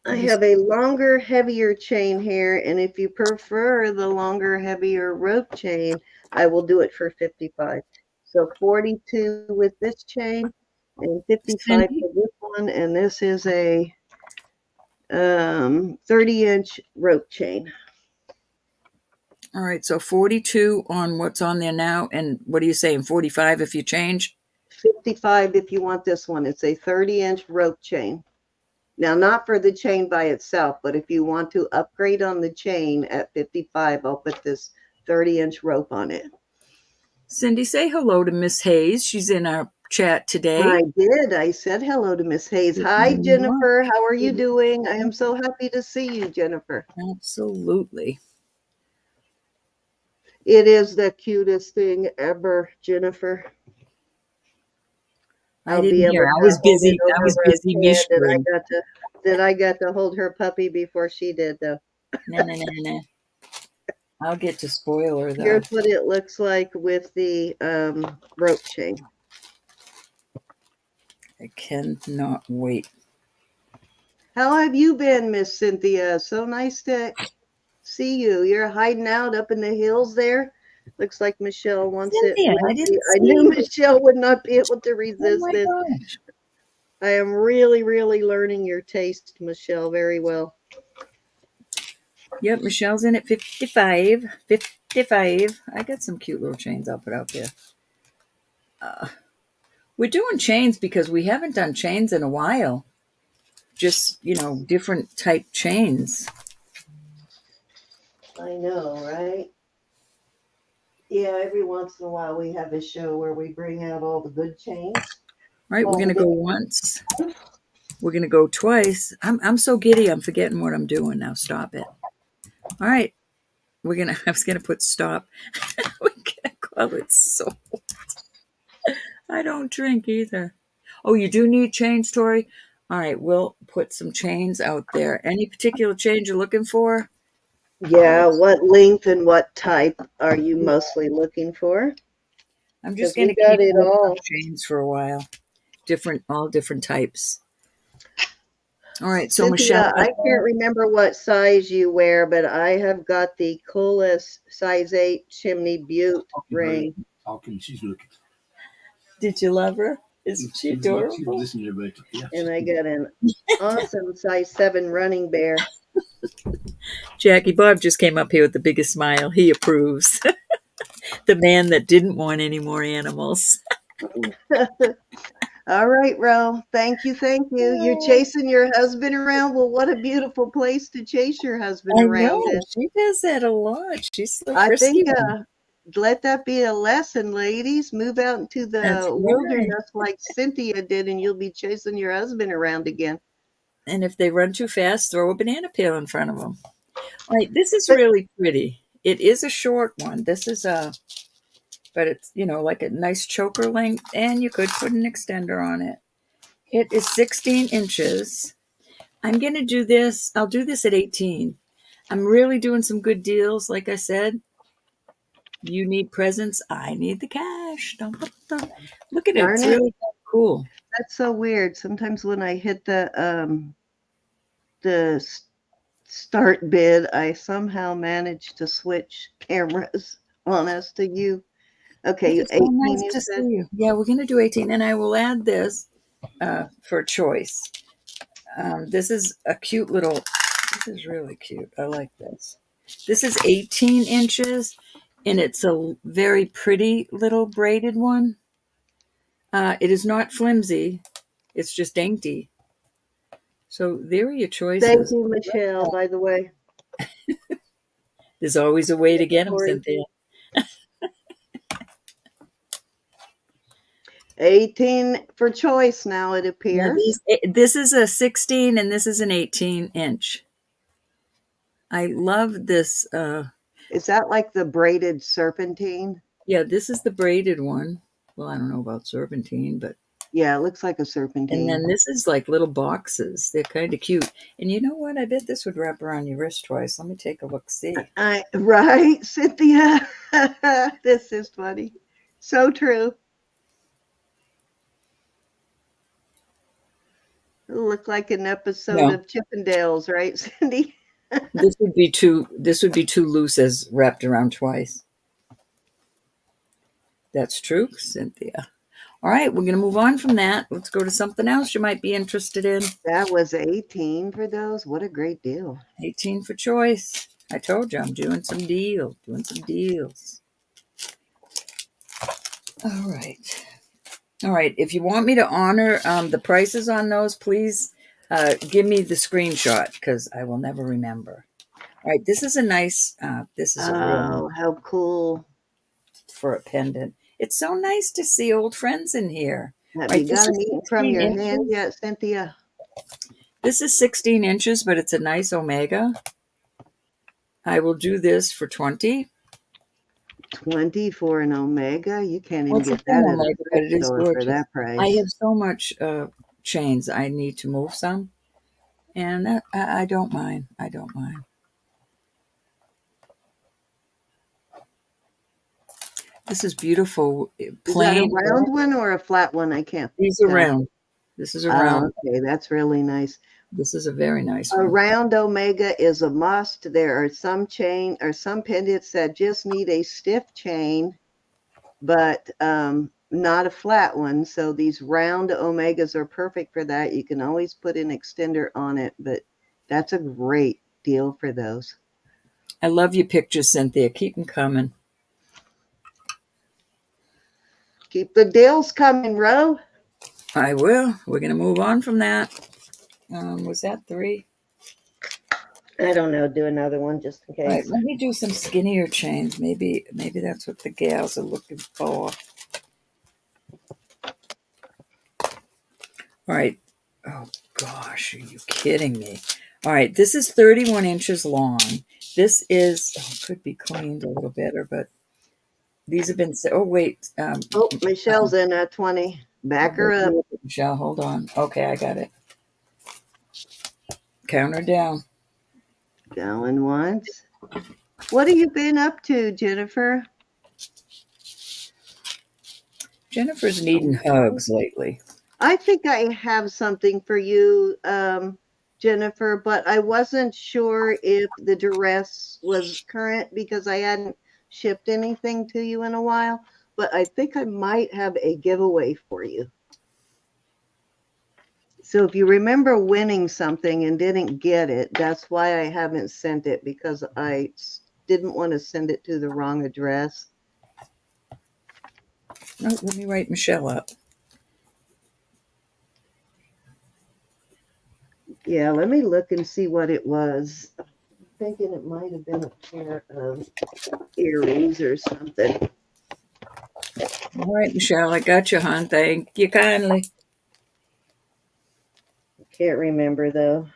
I have a longer, heavier chain here, and if you prefer the longer, heavier rope chain, I will do it for 55. So 42 with this chain and 55 Cindy? for this one, and this is a 30-inch rope chain. All right, so 42 on what's on there now, and what are you saying, 45 if you change? 55 if you want this one. It's a 30-inch rope chain. Now, not for the chain by itself, but if you want to upgrade on the chain at 55, I'll put this 30-inch rope on it. Cindy, say hello to Miss Hayes. She's in our chat today. I did. I said hello to Miss Hayes. Hi, Jennifer. How are you doing? I am so happy to see you, Jennifer. Absolutely. It is the cutest thing ever, Jennifer. I I'll be didn't able hear. I to was hold it busy. I over was Rose's busy head whispering. that I got to hold her puppy before she did, though. Nah. I'll get to spoil her, though. Here's what it looks like with the rope chain. I cannot wait. How have you been, Miss Cynthia? So nice to see you. You're hiding out up in the hills there. Looks like Michelle wants it Cynthia, with I you. didn't I see knew you. Michelle would not be able to Oh resist my this. gosh. I am really, really learning your taste, Michelle, very well. Yep, Michelle's in at 55. 55. I got some cute little chains I'll put out there. We're doing chains because we haven't done chains in a while. Just, different type chains. I know, right? Yeah, every once in a while we have a show where we bring out all the good chains. Right, we're All going the to go good once. We're going to go twice. I'm so giddy, I'm forgetting what I'm doing now. Stop it. All right. I was going to put stop. We're going to call it so. I don't drink either. Oh, you do need chains, Tori? All right, we'll put some chains out there. Any particular chains you're looking for? Yeah, what length and what type are you mostly looking for? I'm just Because going we to got keep it working on all. chains for a while. All different types. All right, so Michelle, Cynthia, I can't remember what size you wear, but I have got the coolest size 8 Chimney Butte ring. Talking, she's looking. did you love her? Isn't she adorable? She's listening to Roberta. Yeah, And I got an awesome size 7 running bear. Jackie Bob just came up here with the biggest smile. He approves. The man that didn't want any more animals. All right, Ro. Thank you. Thank you. You're chasing your husband around. Well, what a beautiful place to chase your husband I around know. in. She does that a lot. She's the I frisky think one. let that be a lesson, ladies. Move out into That's the right. wilderness like Cynthia did, and you'll be chasing your husband around again. And if they run too fast, throw a banana peel in front of them. All right, this is But really pretty. It is a short one. This is but it's, like a nice choker length, and you could put an extender on it. It is 16 inches. I'm going to do this. I'll do this at 18. I'm really doing some good deals. Like I said, you need presents. I need the cash. Look at it. darn It's it, really cool. that's so weird. Sometimes when I hit the start bid, I somehow manage to switch cameras on us to you. Okay, It you is so 18, nice you to see said? you. Yeah, we're going to do 18. And I will add this for choice. This is a cute little, this is really cute. I like this. This is 18 inches, and it's a very pretty little braided one. It is not flimsy. It's just dainty. So there are your Thank choices. you, Michelle, by the way. There's always a way to get them, Corey. Cynthia. 18 for choice now, it Now appears. this is a 16 and this is an 18 inch. I love this. Is that like the braided serpentine? Yeah, this is the braided one. Well, I don't know about serpentine, but Yeah, it looks like a And serpentine. then this is like little boxes. They're kind of cute. And you know what? I bet this would wrap around your wrist twice. Let me take a look, see. Right, Cynthia. This is funny. So true. It'll look like an episode No, of Chippendales, right, Cindy? this would be too loose as wrapped around twice. That's true, Cynthia. All right, we're going to move on from that. Let's go to something else you might be interested in. That was 18 for those. What a great deal. 18 for choice. I told you I'm doing some deals. All right. All right. If you want me to honor the prices on those, please give me the screenshot because I will never remember. All right. This is a nice, this is a real Oh, how cool. for a pendant. It's so nice to see old friends in here. Have Right. you This got is them eating from 16 your hand inches. yet, Cynthia? This is 16 inches, but it's a nice omega. I will do this for 20. 20 for an omega? You can't Well, even it's a get thin that at a omega, but thrift it is store for gorgeous. that I price. have so much chains. I need to move some, and that, I don't mind. I don't mind. This is beautiful, Is that a plain. round one or a flat one? I can't These are tell. round. This is a Oh, round. okay, that's really nice. This is a very nice A one. round omega is a must. There are some chain or some pendants that just need a stiff chain, but not a flat one. So these round omegas are perfect for that. You can always put an extender on it, but that's a great deal for those. I love your pictures, Cynthia. Keep them coming. Keep the deals coming, Ro. I will. We're going to move on from that. Was that 3? I don't know. Do another one just in All right, case. let me do some skinnier chains. Maybe that's what the gals are looking for. All right. Oh gosh, are you kidding me? All right, this is 31 inches long. This is could be cleaned a little better, but these have been. Oh wait, Oh, Michelle's in at 20. Back her up. Michelle, hold on. Okay, I got it. Count her down. Going once. What have you been up to, Jennifer? Jennifer's needing hugs lately. I think I have something for you, Jennifer, but I wasn't sure if the dress was current because I hadn't shipped anything to you in a while. But I think I might have a giveaway for you. So if you remember winning something and didn't get it, that's why I haven't sent it, because I didn't want to send it to the wrong address. No, let me write Michelle up. Yeah, let me look and see what it was. I'm thinking it might have been a pair of earrings or something. All right, Michelle, I got you, hon. Thank you kindly. Can't remember though.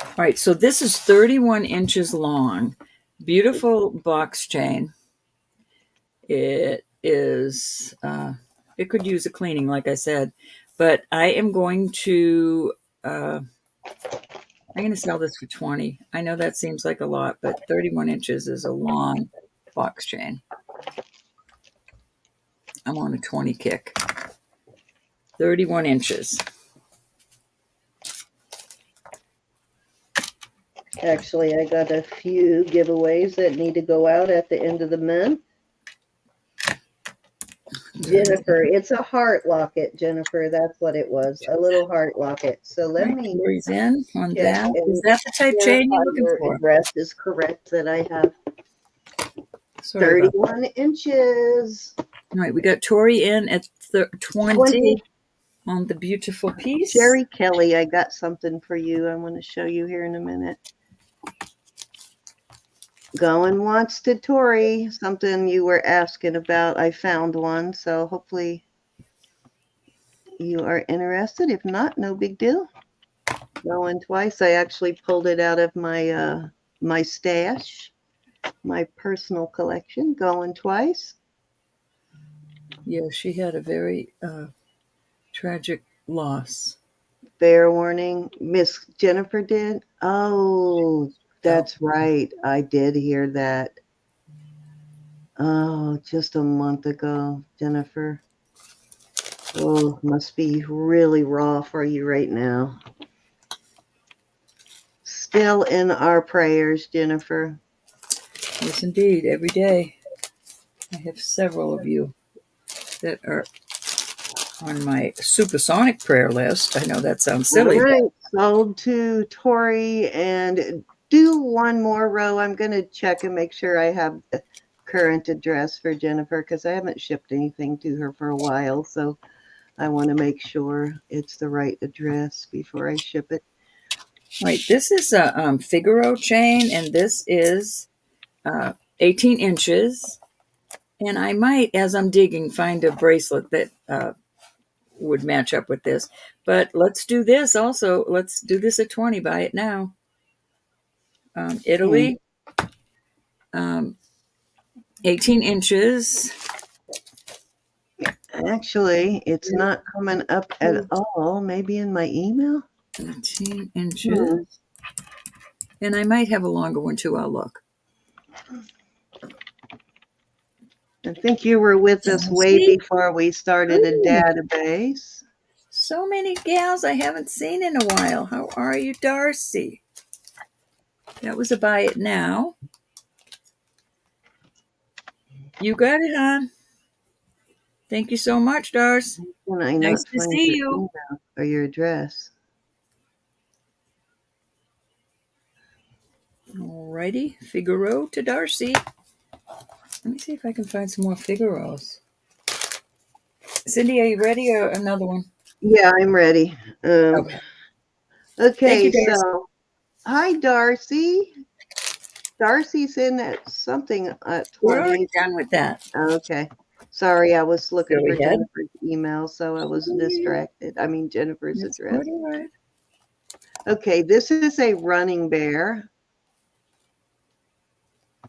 All right, so this is 31 inches long. Beautiful box chain. It is, it could use a cleaning, like I said, but I am going to, I'm going to sell this for 20. I know that seems like a lot, but 31 inches is a long box chain. I'm on a 20 kick. 31 inches. Actually, I got a few giveaways that need to go out at the end of the month. Jennifer, it's a heart locket, Jennifer. That's what it was. A little heart locket. So let me Tori's in on check that. and Is that the type chain you're verify looking your for? address is correct, that I have Sorry about 31 inches. that. All right, we got Tori in at 20 20. on the beautiful piece. Sherry Kelly, I got something for you. I want to show you here in a minute. Going once to Tori, something you were asking about. I found one, so hopefully you are interested. If not, no big deal. Going twice. I actually pulled it out of my my stash, my personal collection. Going twice. Yeah, she had a very Tragic loss. Fair warning. Miss Jennifer did? Oh, that's right. I did hear that. Oh, just a month ago, Jennifer. Oh, must be really raw for you right now. Still in our prayers, Jennifer. Yes, indeed. Every day. I have several of you that are on my supersonic prayer list. I know that sounds All silly, right, but sold to Tori, and do one more row. I'm going to check and make sure I have the current address for Jennifer because I haven't shipped anything to her for a while. So I want to make sure it's the right address before I ship it. right, this is a Figaro chain, and this is 18 inches. And I might, as I'm digging, find a bracelet that would match up with this. But let's do this also. Let's do this at 20. Buy it now. Italy, 18 inches. Actually, it's not coming up at all. Maybe in my email? 18 inches. And I might have a longer one too. I'll look. I think you were with us way See? before we started a database. So many gals I haven't seen in a while. How are you, Darcy? That was a buy it now. You got it, hon. Thank you so much, Darcy. Can I Nice not to find see your you. email or your address? Alrighty, Figaro to Darcy. Let me see if I can find some more Figaros. Cindy, are you ready or another one? Yeah, I'm ready. Okay. Thank Okay, you, Darcy. so hi, Darcy. Darcy's in at something at We're already 20. done with that. Okay. Sorry, I was looking Go for ahead. Jennifer's email, so I was distracted. I mean, Jennifer's That's address. quite all right. Okay, this is a running bear.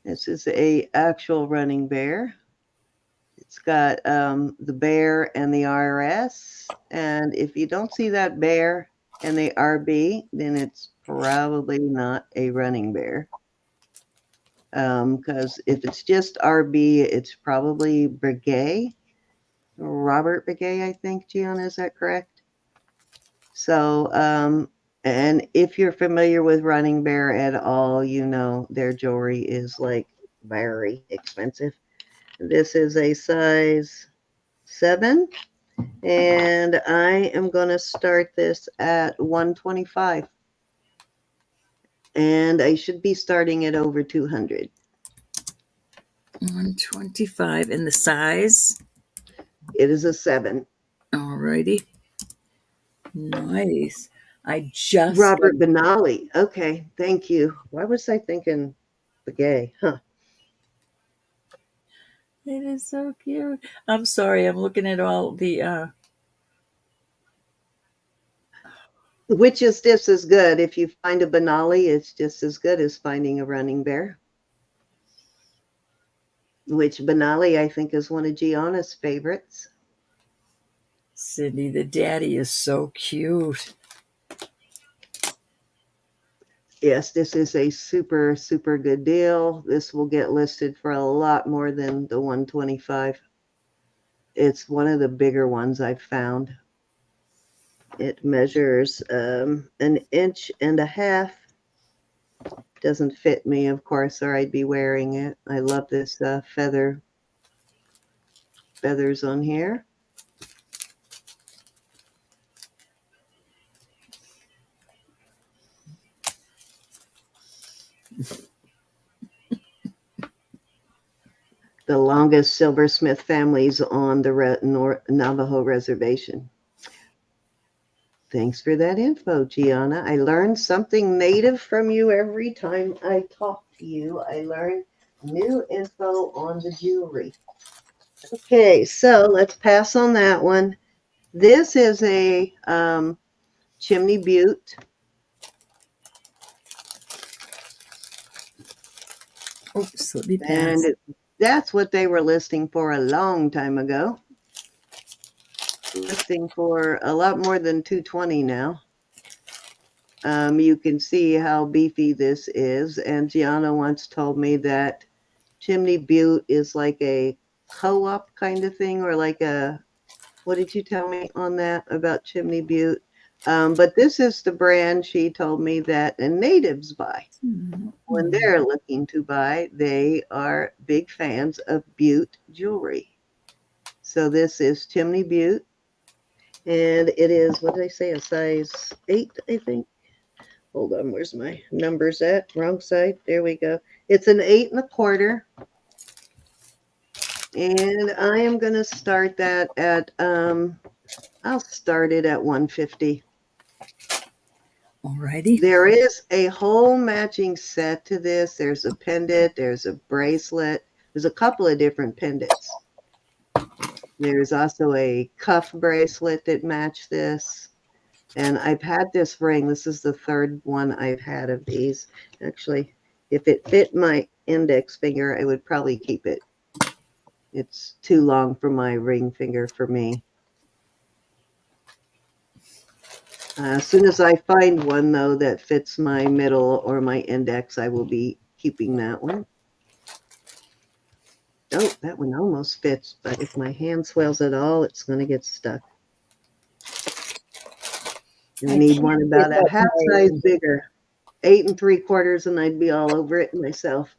This is a actual running bear. It's got the bear and the RS. And if you don't see that bear and the RB, then it's probably not a running bear. Because if it's just RB, it's probably Breguet, Robert Breguet, I think, Gianna, is that correct? So, and if you're familiar with Running Bear at all, you know their jewelry is like very expensive. This is a size 7, and I am going to start this at 125. And I should be starting at over 200. 125 in the size. It is a 7. Alrighty. Nice. I just Robert Benali. Okay, thank you. Why was I thinking Begay? Huh. It is so cute. I'm sorry, I'm looking at all the Which is just as good. If you find a Benali, it's just as good as finding a running bear. Which Benali, I think, is one of Gianna's favorites. Cindy, the daddy is so cute. Yes, this is a super, super good deal. This will get listed for a lot more than the 125. It's one of the bigger ones I've found. It measures an inch and a half. Doesn't fit me, of course, or I'd be wearing it. I love this feathers on here. The longest silversmith families on the Navajo reservation. Thanks for that info, Gianna. I learn something native from you every time I talk to you. I learn new info on the jewelry. Okay, so let's pass on that one. This is a Chimney Butte. Oops, let me pass. And that's what they were listing for a long time ago. listing for a lot more than $220 now. You can see how beefy this is. And Gianna once told me that Chimney Butte is like a co-op kind of thing, or like a, what did you tell me on that about Chimney Butte? But this is the brand she told me that the natives buy. When they're looking to buy, they are big fans of Butte jewelry. So this is Chimney Butte, and it is, what did I say, a size 8, I think. Hold on, where's my numbers at? Wrong side. There we go. It's an 8 1/4. And I am going to start that at, I'll start it at 150. Alrighty. There is a whole matching set to this. There's a pendant, there's a bracelet, there's a couple of different pendants. There's also a cuff bracelet that match this. And I've had this ring. This is the third one I've had of these. Actually, if it fit my index finger, I would probably keep it. It's too long for my ring finger for me. As soon as I find one, though, that fits my middle or my index, I will be keeping that one. Oh, that one almost fits, but if my hand swells at all, it's going to get stuck. I need one about a half size bigger, 8 3/4, and I'd be all over it myself.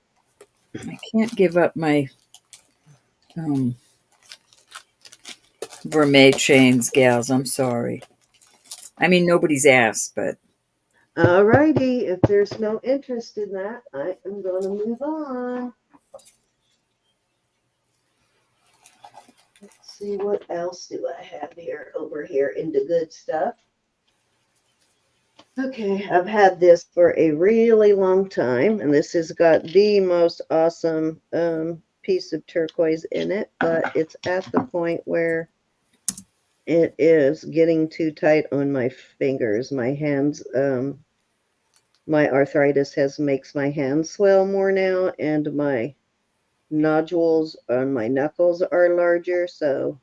I can't give up my Vermeil chains, gals. I'm sorry. I mean, nobody's asked, but. All righty. If there's no interest in that, I am going to move on. Let's see, what else do I have here over here in the good stuff? Okay, I've had this for a really long time, and this has got the most awesome piece of turquoise in it, but it's at the point where it is getting too tight on my fingers. My hands, my arthritis makes my hands swell more now, and my nodules on my knuckles are larger, so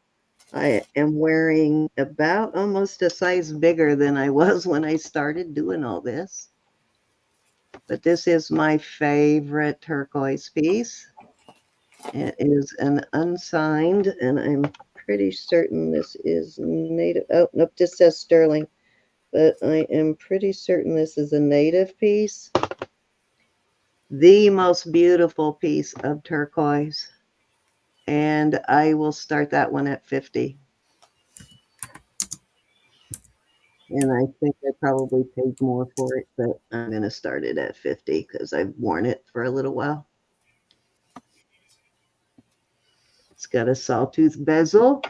I am wearing about almost a size bigger than I was when I started doing all this. But this is my favorite turquoise piece. It is an unsigned, and I'm pretty certain this is native. Oh, nope, this says sterling. But I am pretty certain this is a native piece. The most beautiful piece of turquoise. And I will start that one at 50. And I think I probably paid more for it, but I'm going to start it at 50 because I've worn it for a little while. It's got a sawtooth bezel,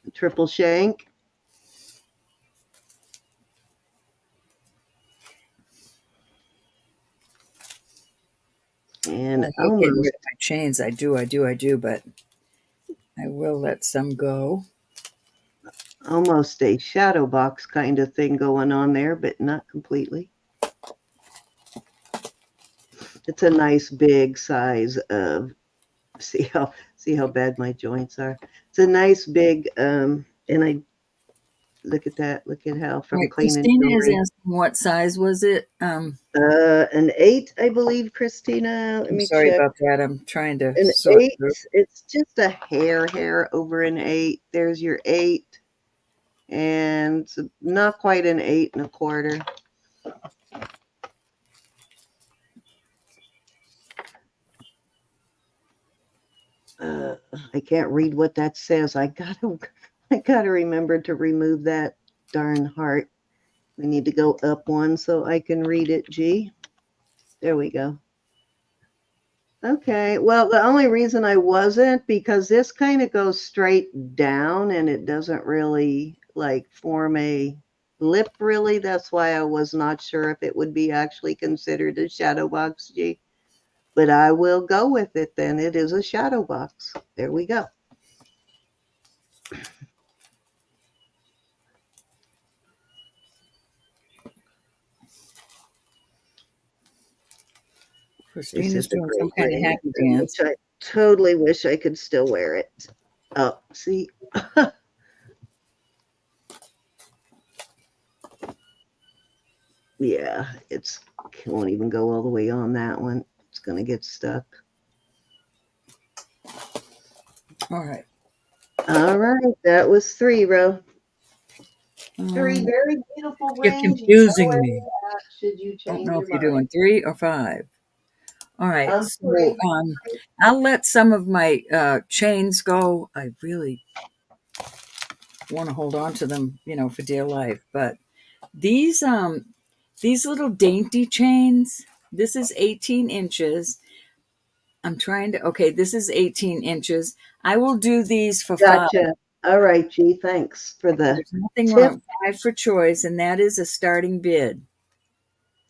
a triple shank. And I hate getting rid of my chains. I do, but I will let some go. Almost a shadow box kind of thing going on there, but not completely. It's a nice big size of, see how bad my joints are. It's a nice big, and I look at that. Look at how from Right, cleaning Christina is jewelry. asking what size was it? An 8, I believe, Christina. Let I'm me sorry check. about that. I'm trying to An sort 8, through. it's just a hair over an 8. There's your 8. And it's not quite an 8 1/4. I can't read what that says. I gotta remember to remove that darn heart. We need to go up one so I can read it. G. There we go. Okay, well, the only reason I wasn't, because this kind of goes straight down and it doesn't really like form a lip really. That's why I was not sure if it would be actually considered a shadow box, G. But I will go with it then. It is a shadow box. There we go. Christina's doing some kind of happy ring, dance. which I totally wish I could still wear it. Oh, see, Yeah, it won't even go all the way on that one. It's going to get stuck. All right. All right, that was 3, Ro. 3 very beautiful You're rings. You know confusing where me. they're at should you Don't change know your if you're mind. doing 3 or 5. All right. So 3. I'll let some of my chains go. I really want to hold on to them, for dear life. But these little dainty chains, this is 18 inches. I'm trying to, okay, this is 18 inches. I will do these for 5. Gotcha. All right, G. Thanks for the There's nothing tip. wrong. 5 for choice, and that is a starting bid.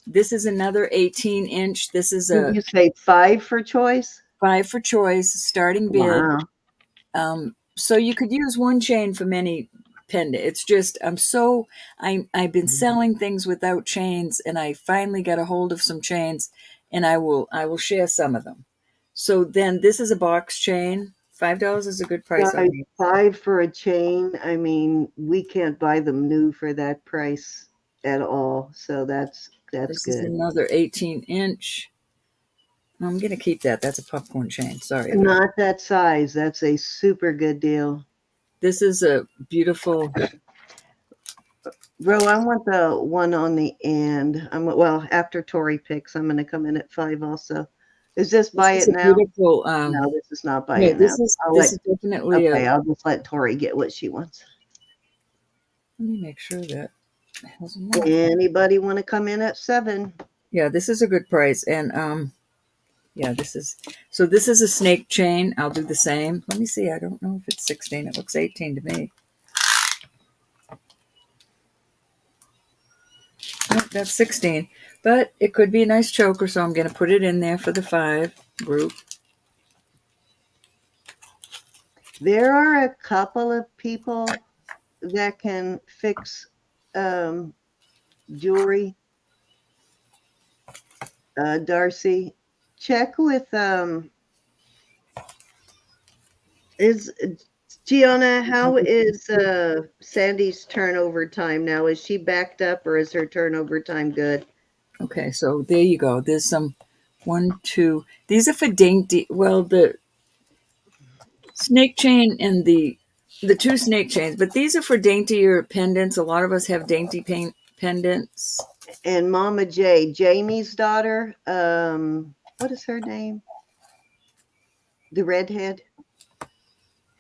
This is another 18 inch. This is Did a you say 5 for choice? 5 for choice, starting bid. Wow. So you could use one chain for many pendant. It's just I've been selling things without chains, and I finally got a hold of some chains, and I will share some of them. So then this is a box chain. $5 is a good price on Guys, me. 5 for a chain. I mean, we can't buy them new for that price at all. So that's This is good. another 18 inch. I'm gonna keep that. That's a popcorn chain. Sorry about it. Not that size. That's a super good deal. This is a beautiful. Bro, I want the one on the end. Well, after Tori picks, I'm gonna come in at 5 also. Is this This buy is it a now? beautiful. No, this is not buy No, it now. this is definitely a. Okay, I'll just let Tori get what she wants. Let me make sure that has a mark. Anybody want to come in at 7? Yeah, this is a good price, and yeah, this is a snake chain. I'll do the same. Let me see. I don't know if it's 16. It looks 18 to me. Nope, that's 16. But it could be a nice choker, so I'm going to put it in there for the 5 group. There are a couple of people that can fix jewelry. Darcy, check with is Gianna, how is Sandy's turnover time now? Is she backed up or is her turnover time good? Okay, so there you go. There's some 1, 2. These are for dainty. Well, the snake chain and the 2 snake chains, but these are for daintier pendants. A lot of us have dainty pendants. And Mama J, Jamie's daughter, what is her name? The redhead.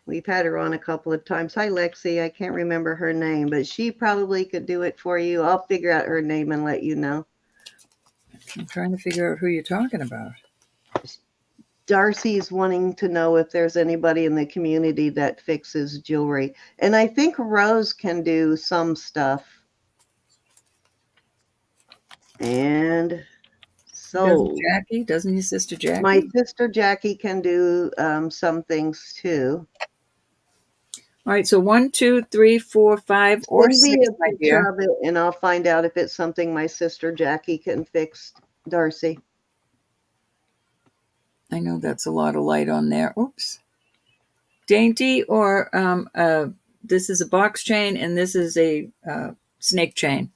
We've had her on a couple of times. Hi, Lexi. I can't remember her name, but she probably could do it for you. I'll figure out her name and let you know. I'm trying to figure out who you're talking about. Darcy's wanting to know if there's anybody in the community that fixes jewelry. And I think Rose can do some stuff. And so Doesn't your sister Jackie? my sister Jackie can do some things too. All right, so 1, 2, 3, 4, 5, or Send 6, me a my picture dear. of it and I'll find out if it's something my sister Jackie can fix, Darcy. I know that's a lot of light on there. Oops. Dainty or this is a box chain and this is a snake chain.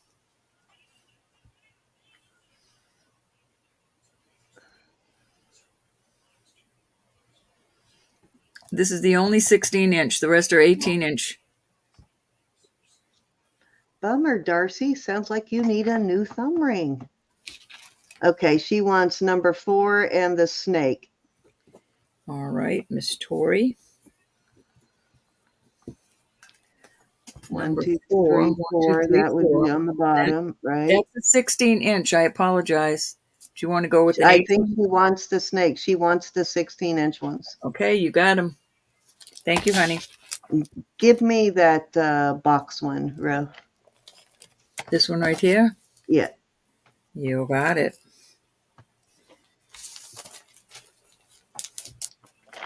This is the only 16 inch. The rest are 18 inch. Bummer, Darcy. Sounds like you need a new thumb ring. Okay, she wants number 4 and the snake. All right, Miss Tori. 1, 2, 3, 4. 4. That would be on the bottom, right? That's a 16 inch. I apologize. Do you want to go with an I 18? think she wants the snake. She wants the 16-inch ones. Okay, you got them. Thank you, honey. Give me that box one, Ro. This one right here? Yeah. You got it.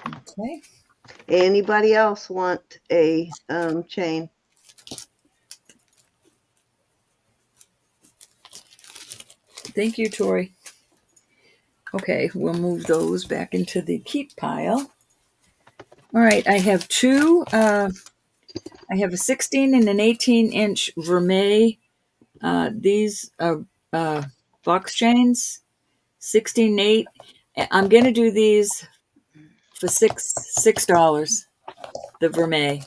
Okay. Anybody else want a chain? Thank you, Tori. Okay, we'll move those back into the keep pile. All right, I have 2. I have a 16 and an 18 inch Vermeil. These are box chains, 16.8. I'm gonna do these for $6. The Vermeil.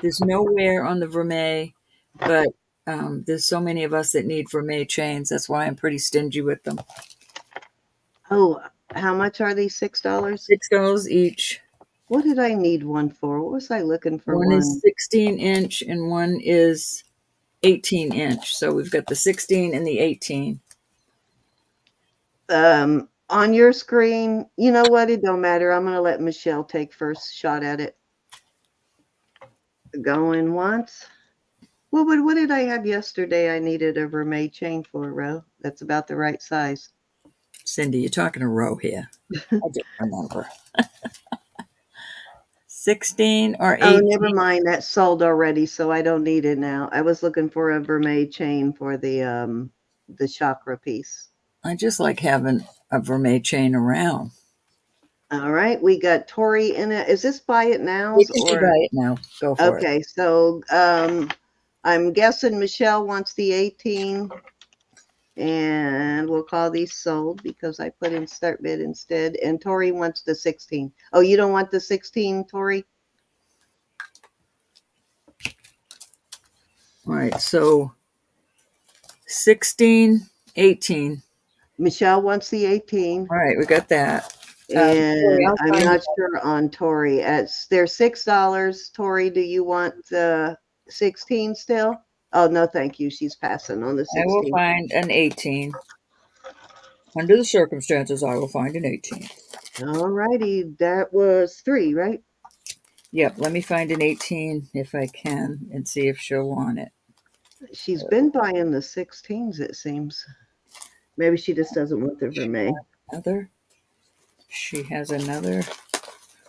There's no wear on the Vermeil, but there's so many of us that need Vermeil chains. That's why I'm pretty stingy with them. Oh, how much are these? $6? $6 each. What did I need one for? What was I looking for One is one? 16-inch and one is 18-inch. So we've got the 16 and the 18. On your screen, you know what? It don't matter. I'm going to let Michelle take first shot at it. Going once. Well, what did I have yesterday? I needed a Vermeil chain for, Ro. That's about the right size. Cindy, you're talking to Roe here. I just remember. 16 or 18? Oh, never mind. That's sold already, so I don't need it now. I was looking for a Vermeil chain for the chakra piece. I just like having a Vermeil chain around. All right, we got Tori in it. Is this buy it now? You can buy it now. Go for it. Okay, so I'm guessing Michelle wants the 18, and we'll call these sold because I put in start bid instead. And Tori wants the 16. Oh, you don't want the 16, Tori? All right, so 16, 18. Michelle wants the 18. All right, we got that. And I'm not sure on Tori. They're $6. Tori, do you want the 16 still? Oh, no, thank you. She's passing on the 16. I will find an 18. Under the circumstances, I will find an 18. All righty. That was 3, right? Yep, let me find an 18 if I can and see if she'll want it. She's been buying the 16s, it seems. Maybe she just doesn't want the Vermeil. Another. She has another.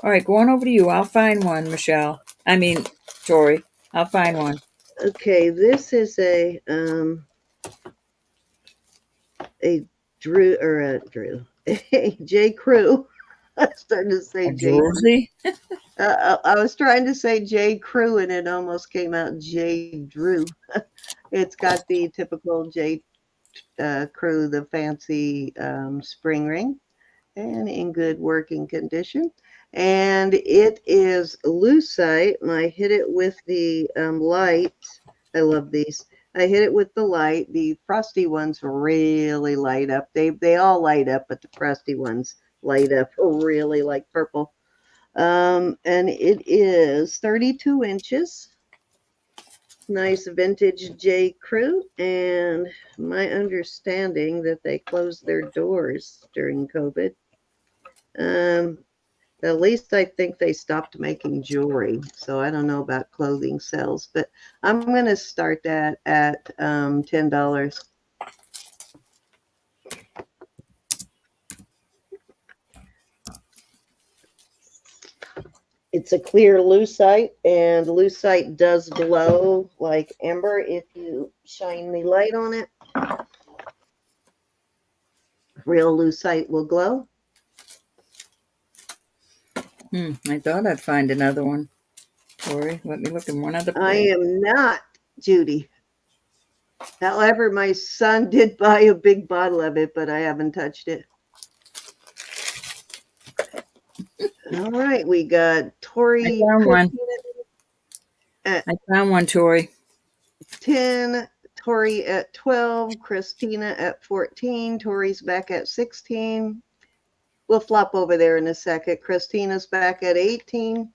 All right, going over to you. I'll find one, Michelle. I mean, Tori. I'll find one. Okay, this is a Drew or a J. Crew. I was starting to say J. Jersey. I was trying to say J. Crew, and it almost came out J. Drew. It's got the typical J. Crew, the fancy spring ring, and in good working condition. And it is lucite, and I hit it with the light. I love these. I hit it with the light. The frosty ones really light up. They all light up, but the frosty ones light up really like purple. And it is 32 inches. Nice vintage J. Crew. And my understanding that they closed their doors during COVID. At least I think they stopped making jewelry. So I don't know about clothing sales, but I'm going to start that at $10. It's a clear lucite, and lucite does glow like amber if you shine the light on it. Real lucite will glow. I thought I'd find another one. Tori, let me look in one other place. I am not, Judy. However, my son did buy a big bottle of it, but I haven't touched it. All right, we got Tori. I found one. I found one, Tori. 10, Tori at 12, Christina at 14, Tori's back at 16. We'll flop over there in a second. Christina's back at 18.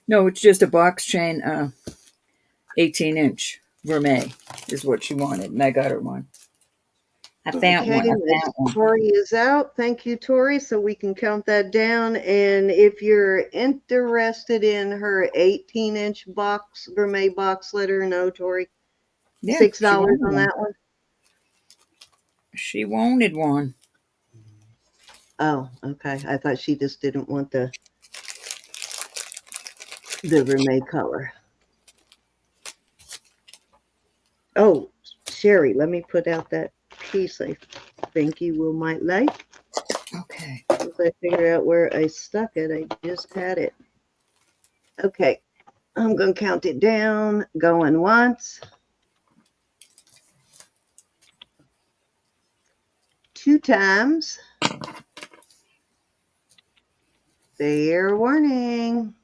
No, it's just a box chain, 18-inch Vermeil is what she wanted, and I got her one. I found one. Tori is out. Thank you, Tori. So we can count that down. And if you're interested in her 18-inch box, Vermeil box, let her know, Tori. Yeah, $6 on that one. She wanted one. Oh, okay. I thought she just didn't want the Vermeil color. Oh, Sherry, let me put out that piece I think you might like. Okay. As I figure out where I stuck it, I just had it. Okay, I'm going to count it down. Going once. 2 times. Fair warning.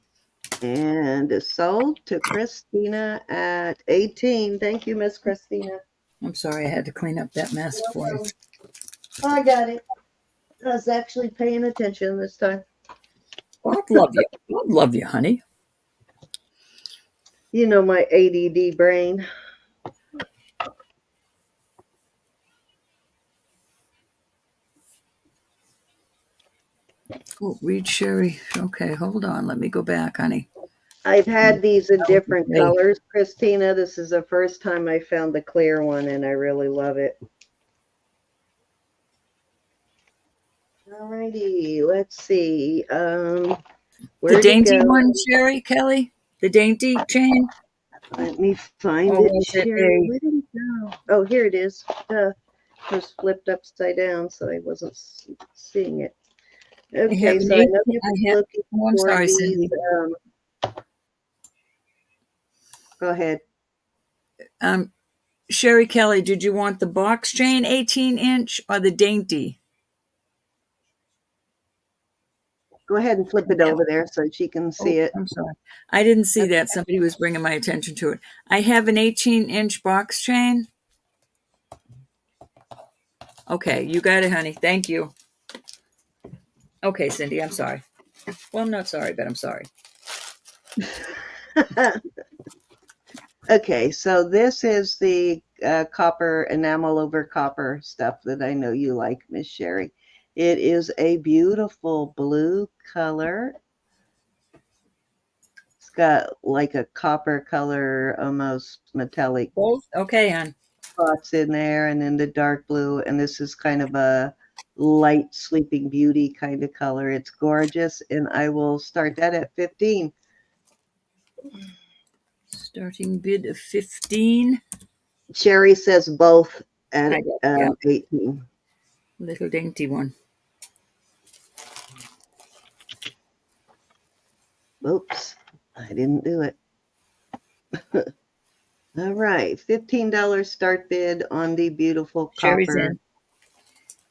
And it's sold to Christina at 18. Thank you, Miss Christina. I'm sorry I had to clean up that mess for you. Oh, I got it. I was actually paying attention this time. God love you. God love you, honey. You know my ADD brain. Oh, read Sherry. Okay, hold on. Let me go back, honey. I've had these in different Okay. colors, Christina. This is the first time I found the clear one, and I really love it. Alrighty, let's see. The Where'd it dainty go? one, Sherry, Kelly? The dainty chain? Let me find Or it, was it Sherry. Where did it go? Oh, here it is. It was flipped upside down, so I wasn't seeing it. Okay, so I know you've been looking I'm for sorry, these. Cindy. Go ahead. Sherry Kelly, did you want the box chain 18-inch or the dainty? Go ahead and flip it over there so she can see it. I'm sorry. I didn't see that. Somebody was bringing my attention to it. I have an 18-inch box chain. Okay, you got it, honey. Thank you. Okay, Cindy, I'm sorry. Well, I'm not sorry, but I'm sorry. Okay, so this is the copper enamel over copper stuff that I know you like, Miss Sherry. It is a beautiful blue color. It's got like a copper color, almost metallic Both? Okay, hon. spots in there, and then the dark blue. And this is kind of a light Sleeping Beauty kind of color. It's gorgeous, and I will start that at 15. Starting bid of 15. Sherry says both at Yeah. 18. Little dainty one. Oops, I didn't do it. All right, $15 start bid on the beautiful Sherry's copper. in.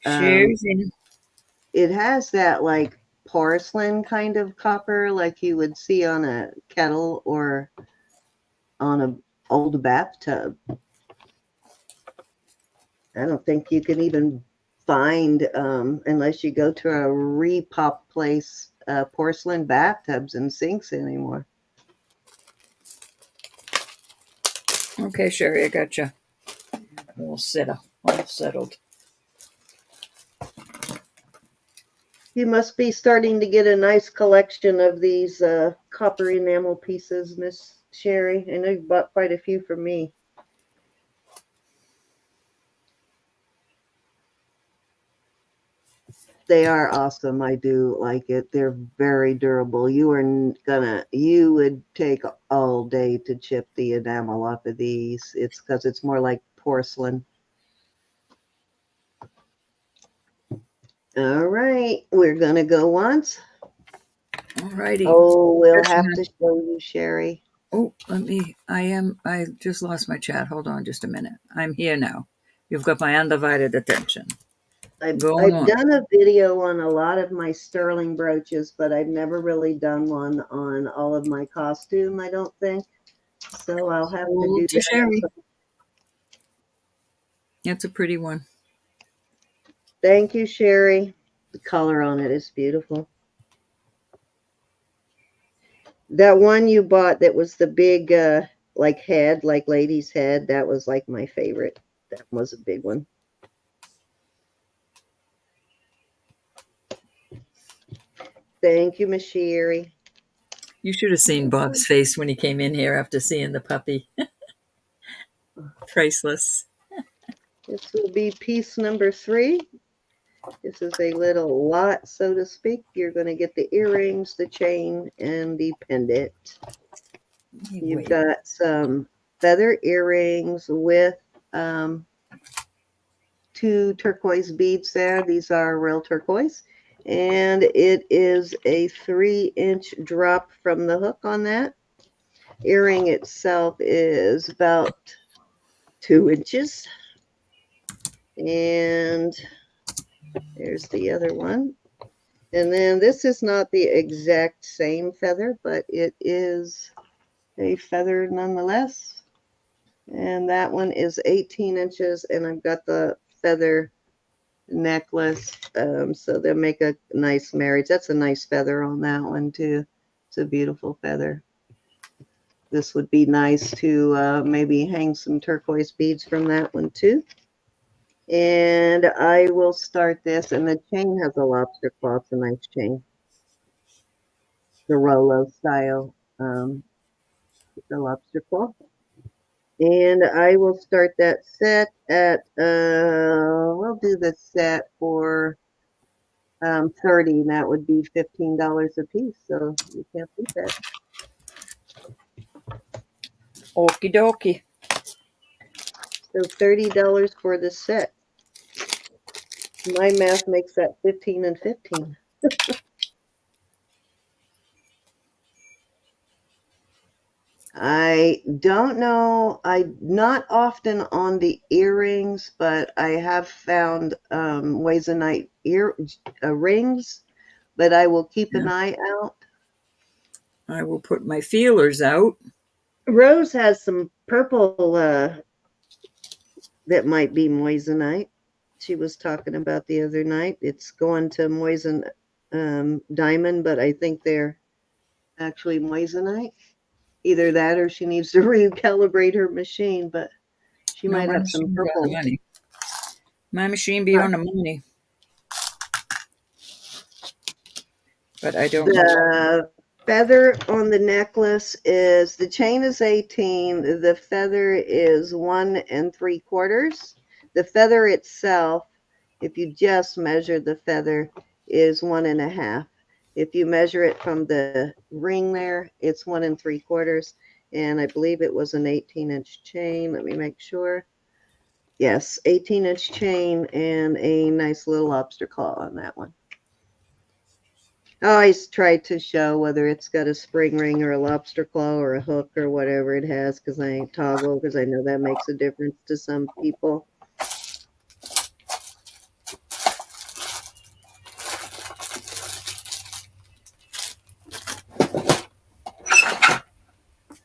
Sherry's in. It has that like porcelain kind of copper like you would see on a kettle or on an old bathtub. I don't think you can even find, unless you go to a repop place, porcelain bathtubs and sinks anymore. Okay, Sherry, I got you. All settled. You must be starting to get a nice collection of these copper enamel pieces, Miss Sherry. I know you bought quite a few from me. They are awesome. I do like it. They're very durable. You would take all day to chip the enamel off of these. It's because it's more like porcelain. All right, we're gonna go once. All righty. Oh, we'll have to show you, Sherry. Oh, I just lost my chat. Hold on just a minute. I'm here now. You've got my undivided attention. I've done a video on a lot of my sterling brooches, but I've never really done one on all of my costume, I don't think. So I'll have to do that. Sherry. That's a pretty one. Thank you, Sherry. The color on it is beautiful. That one you bought that was the big like head, like lady's head, that was like my favorite. That was a big one. Thank you, Miss Sherry. You should have seen Bob's face when he came in here after seeing the puppy. Priceless. This will be piece number 3. This is a little lot, so to speak. You're going to get the earrings, the chain, and the pendant. You've got some feather earrings with 2 turquoise beads there. These are real turquoise. And it is a 3-inch drop from the hook on that. Earring itself is about 2 inches. And There's the other one. And then this is not the exact same feather, but it is a feather nonetheless. And that one is 18 inches, and I've got the feather necklace. So they'll make a nice marriage. That's a nice feather on that one too. It's a beautiful feather. This would be nice to maybe hang some turquoise beads from that one too. And I will start this, and the chain has a lobster claw. It's a nice chain. The Rolo style, the lobster claw. And I will start that set at, we'll do the set for 30, and that would be $15 a piece. So you can't beat that. Okie dokie. So $30 for the set. My math makes that 15 and 15. I don't know. I'm not often on the earrings, but I have found Waisonite rings, but I will keep an eye out. I will put my feelers out. Rose has some purple that might be moissanite. She was talking about the other night. It's going to moissan diamond, but I think they're actually moissanite. Either that or she needs to recalibrate her machine, but she No, might my have some machine be on the purple. money. My machine be on the money. But I don't know. The feather on the necklace is, the chain is 18. The feather is 1 3/4. The feather itself, if you just measure the feather, is 1 1/2. If you measure it from the ring there, it's 1 3/4. And I believe it was an 18-inch chain. Let me make sure. Yes, 18-inch chain and a nice little lobster claw on that one. I always try to show whether it's got a spring ring or a lobster claw or a hook or whatever it has, because I toggle, because I know that makes a difference to some people.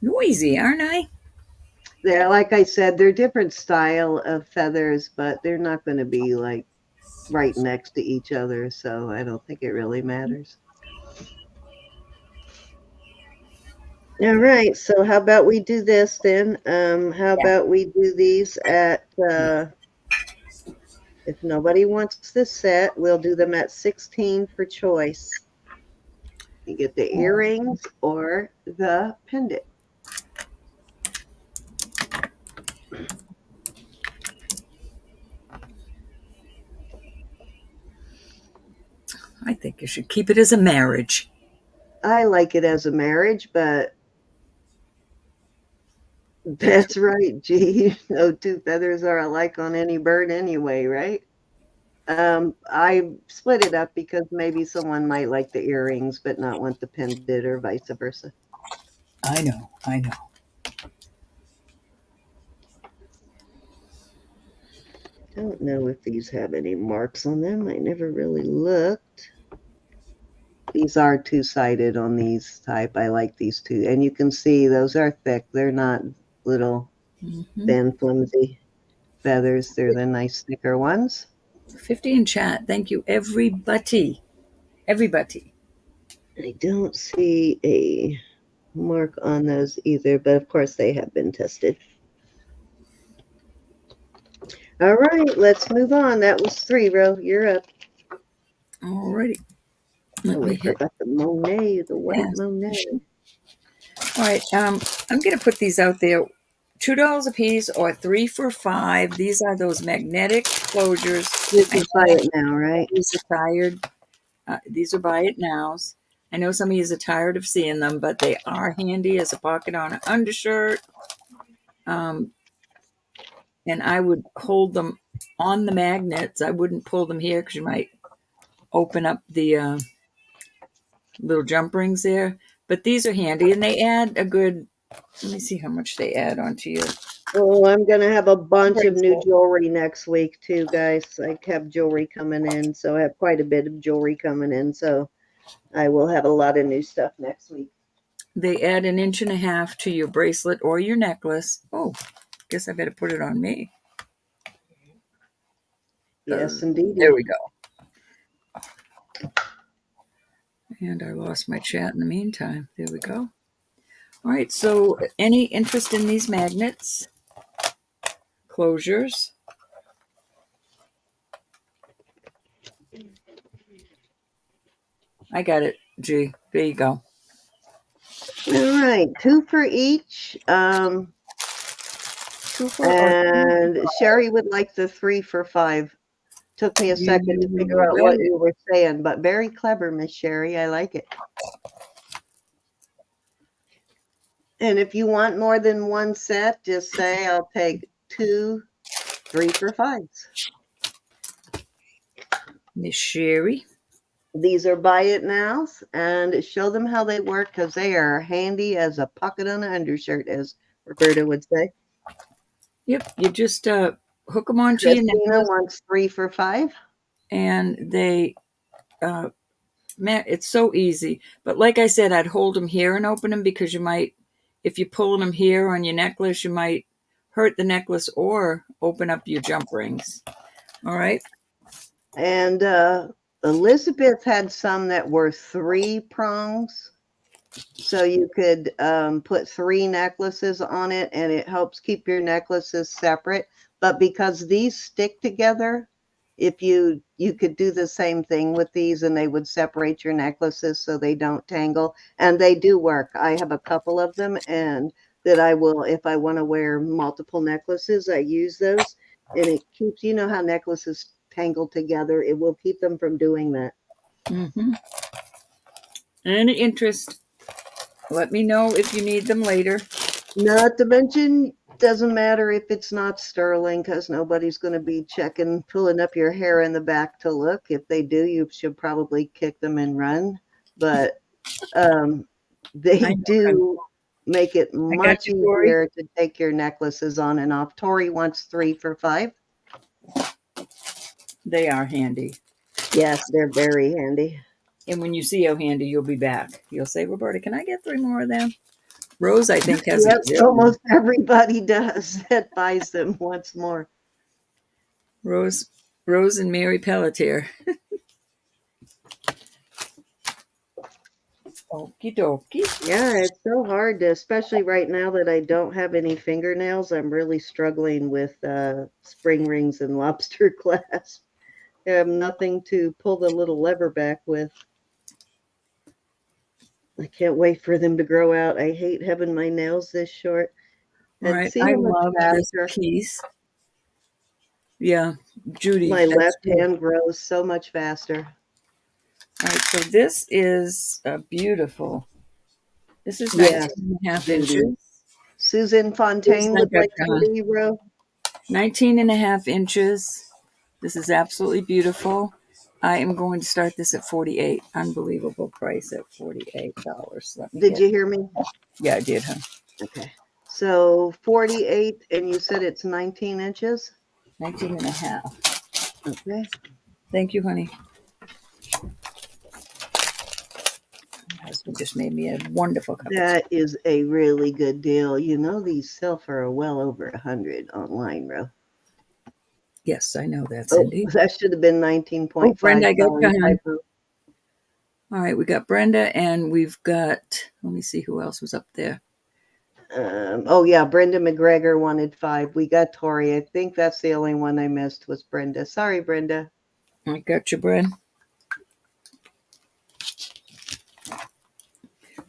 Noisy, aren't I? They're, like I said, they're different style of feathers, but they're not going to be like right next to each other, so I don't think it really matters. All right, so how about we do this then? How about we do these at, if nobody wants this set, we'll do them at 16 for choice. You get the earrings or the pendant. I think you should keep it as a marriage. I like it as a marriage, but that's right, G. No two feathers are alike on any bird anyway, right? I split it up because maybe someone might like the earrings but not want the pendant, or vice versa. I know. Don't know if these have any marks on them. I never really looked. These are two-sided on these type. I like these two. And you can see those are thick. They're not little thin, flimsy feathers. They're the nice thicker ones. 50 in chat. Thank you, everybody. Everybody. I don't see a mark on those either, but of course they have been tested. All right, let's move on. That was 3, Ro. You're up. Alrighty. Oh, I forgot the Monet, the white Monet. All right. I'm going to put these out there. $2 a piece or 3 for $5. These are those magnetic closures. This is buy it now, right? These are tired. These are buy it nows. I know some of you are tired of seeing them, but they are handy as a pocket on an undershirt. And I would hold them on the magnets. I wouldn't pull them here because you might open up the little jump rings there. But these are handy, and they add a good, let me see how much they add onto your Oh, I'm gonna have a bunch of new Bracelet. jewelry next week too, guys. I have jewelry coming in, so I have quite a bit of jewelry coming in. So I will have a lot of new stuff next week. They add 1.5 inches to your bracelet or your necklace. Oh, guess I better put it on me. Yes, There indeedy. we go. And I lost my chat in the meantime. There we go. All right, so any interest in these magnets? Closures? I got it, G. There you go. All right, two for each. 2 for or 3 for And Sherry would like the 3 for 5. Took me a second to figure You out bet what it. you were saying, but very clever, Miss Sherry. I like it. And if you want more than one set, just say I'll take 2 3 for 5s. Miss Sherry. These are buy it nows, and show them how they work because they are handy as a pocket on an undershirt, as Roberta would say. Yep, you just hook them onto your Christina necklace, wants 3 for 5. and they, it's so easy. But like I said, I'd hold them here and open them because you might, if you're pulling them here on your necklace, you might hurt the necklace or open up your jump rings. All right. And Elizabeth had some that were 3 prongs. So you could put 3 necklaces on it, and it helps keep your necklaces separate. But because these stick together, if you could do the same thing with these, and they would separate your necklaces so they don't tangle. And they do work. I have a couple of them, and that I will, if I want to wear multiple necklaces, I use those. And it keeps, you know how necklaces tangle together, it will keep them from doing that. Mm-hmm. Any interest? Let me know if you need them later. Not to mention, doesn't matter if it's not sterling because nobody's going to be checking, pulling up your hair in the back to look. If they do, you should probably kick them and run. But they do make it I got much you, Tori. easier to take your necklaces on and off. Tori wants 3 for 5. They are handy. Yes, they're very handy. And when you see how handy, you'll be back. You'll say, Roberta, can I get 3 more of them? Rose, I think, has a Yep, zillion. almost everybody does that buys them once more. Rose and Mary Pelletier. Okie dokie. Yeah, it's so hard to, especially right now that I don't have any fingernails. I'm really struggling with spring rings and lobster clasp. I have nothing to pull the little lever back with. I can't wait for them to grow out. I hate having my nails this short. All And right. see I how much love this faster piece. Yeah, Judy. my That's left good. hand grows so much faster. All right, so this is beautiful. This is Yes, 19.5 Judy. inches. Susan This Fontaine I would got like you, to leave row. 19.5 inches. This is absolutely beautiful. I am going to start this at 48. Unbelievable price at $48. Let me Did get. you hear me? Yeah, I did, huh? Okay. So 48, and you said it's 19 inches? 19.5. Okay. Thank you, honey. My husband just made me a wonderful cup of tea. That is a really good deal. You know, these sell for well over 100 online, Ro. Yes, I know that, Oh, Cindy. that should have been Oh, 19.5. Brenda, I got Sorry, you, hon. typo. All right, we got Brenda, and we've got, let me see who else was up there. Oh, yeah, Brenda McGregor wanted 5. We got Tori. I think that's the only one I missed was Brenda. Sorry, Brenda. I got you, Brenda.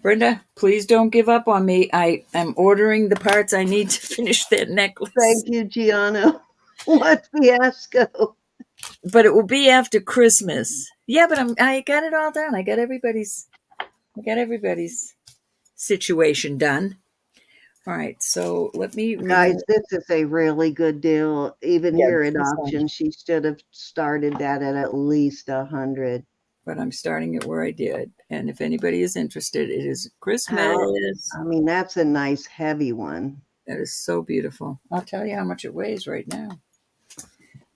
Brenda, please don't give up on me. I am ordering the parts I need to finish that necklace. Thank you, Giano. What fiasco. But it will be after Christmas. Yeah, but I got it all done. I got everybody's situation done. All right, so let me Guys, remove. this is a really good deal. Even Yeah, here at this one. auction, she should have started that at least 100. But I'm starting it where I did. And if anybody is interested, it is Christmas. How? I mean, that's a nice heavy one. That is so beautiful. I'll tell you how much it weighs right now.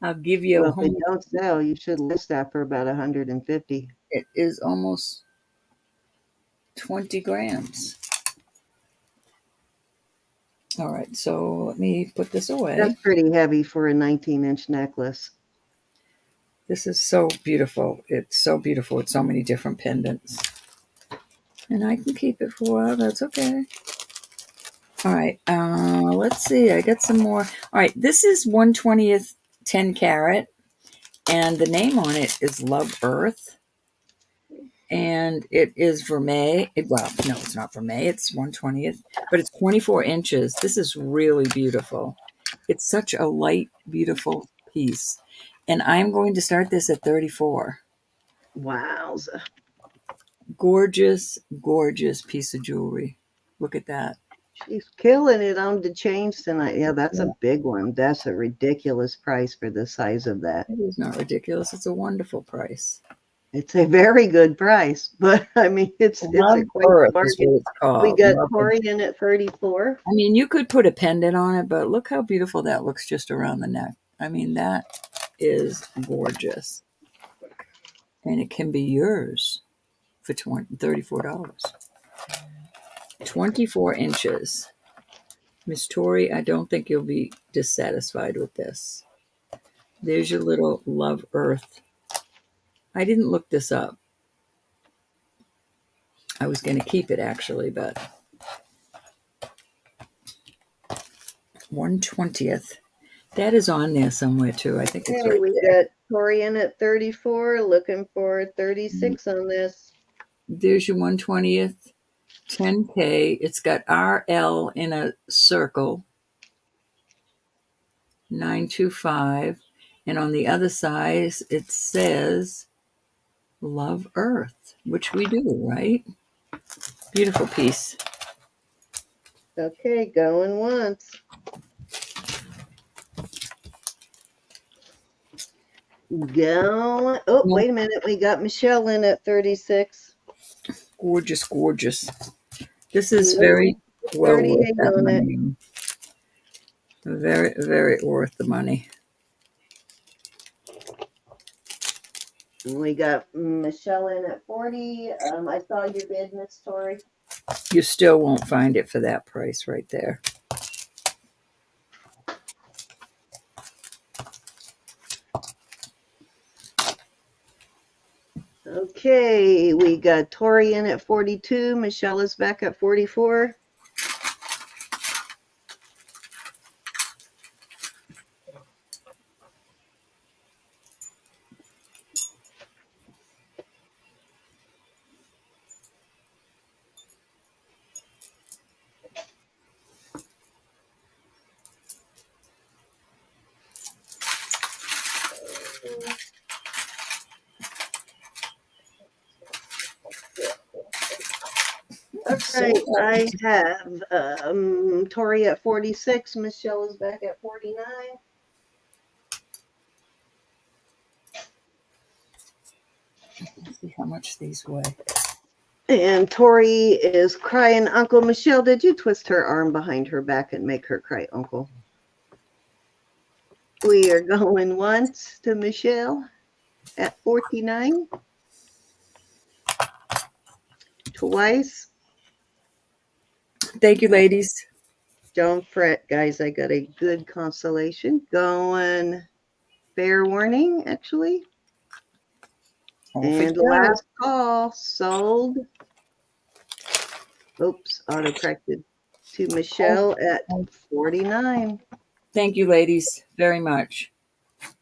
I'll give you a Well, if it home. don't sell, you should list that for about 150. It is almost 20 grams. All right, so let me put this away. That's pretty heavy for a 19-inch necklace. This is so beautiful. It's so beautiful with so many different pendants. And I can keep it for a while. That's okay. All right, let's see. I got some more. All right, this is 1/20th 10 carat, and the name on it is Love Earth. And it is Vermeil. Well, no, it's not Vermeil. It's 1/20th, but it's 24 inches. This is really beautiful. It's such a light, beautiful piece. And I'm going to start this at 34. Wowza. Gorgeous, gorgeous piece of jewelry. Look at that. She's killing it on the chains tonight. Yeah, that's a big one. That's a ridiculous price for the size of that. It is not ridiculous. It's a wonderful price. It's a very good price, but I mean, it's Love a quite Earth is bargain. what it's called. We got Love Tori in at 34. I mean, you could put a pendant on it, but look how beautiful that looks just around the neck. I mean, that is gorgeous. And it can be yours for $34. 24 inches. Miss Tori, I don't think you'll be dissatisfied with this. There's your little Love Earth. I didn't look this up. I was going to keep it actually, but 1/20th. That is on there somewhere too. I think it's Okay, right we there. got Tori in at 34, looking for 36 on this. There's your 1/20th 10K. It's got RL in a circle, 925. And on the other side, it says Love Earth, which we do, right? Beautiful piece. Okay, going once. Going. Oh, wait a minute. We got Michelle in at 36. Gorgeous, gorgeous. This is very well worth that money. Very, very worth the money. We got Michelle in at 40. I saw your bid, Miss Tori. You still won't find it for that price right there. Okay, we got Tori in at 42. Michelle is back at 44. Okay, I have Tori at 46. Michelle is back at 49. Let's see how much these weigh. And Tori is crying, Uncle. Michelle, did you twist her arm behind her back and make her cry, Uncle? We are going once to Michelle at 49. Twice. Thank you, ladies. Don't fret, guys. I got a good consolation. Going fair warning, actually. And last call sold. Oops, auto-corrected to Michelle at 49. Thank you, ladies, very much.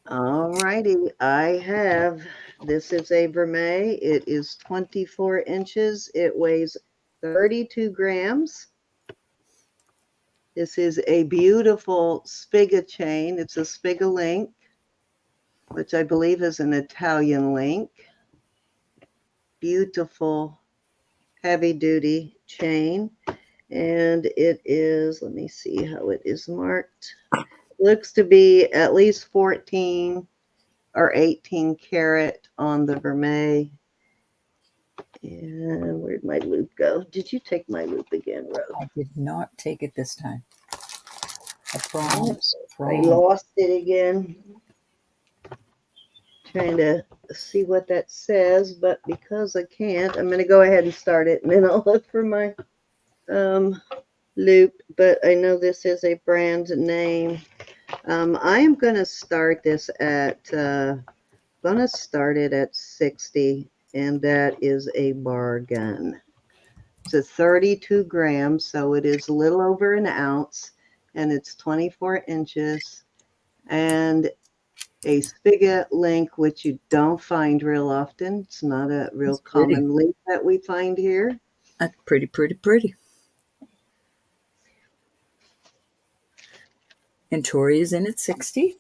All righty. I have, this is a Vermeil. It is 24 inches. It weighs 32 grams. This is a beautiful Spiga chain. It's a Spiga link, which I believe is an Italian link. Beautiful, heavy-duty chain. And it is, let me see how it is marked. Looks to be at least 14 or 18 karat on the Vermeil. And where'd my loop go? Did you take my loop again, Rose? I did not take it this time. A promise. I lost it again. Trying to see what that says, but because I can't, I'm going to go ahead and start it, and then I'll look for my loop. But I know this is a brand name. I am going to start this at gonna start it at 60, and that is a bargain. It's a 32 grams, so it is a little over an ounce, and it's 24 inches, and a Spiga link, which you don't find real often. It's not a real common link that we find here. That's pretty, pretty, pretty. And Tori is in at 60.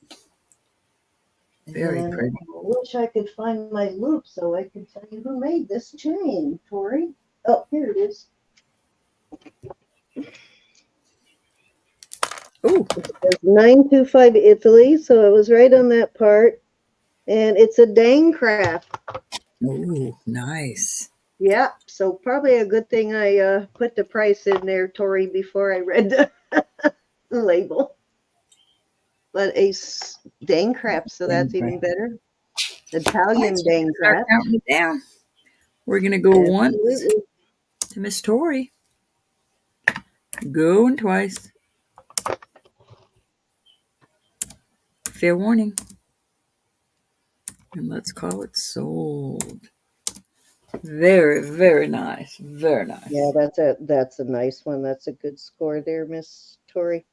Very pretty. I wish I could find my loop so I could tell you who made this chain, Tori. Oh, here it is. Oh, it says 925 Italy, so it was right on that part. And it's a Dane craft. oh, nice. Yeah, so probably a good thing I put the price in there, Tori, before I read the label. But a Dane craft, so that's even better. Italian Dane craft. Counting it down. We're gonna go once to Miss Tori. Going twice. Fair warning. And let's call it sold. Very, very nice. Very nice. Yeah, that's a nice one. That's a good score there, Miss Tori.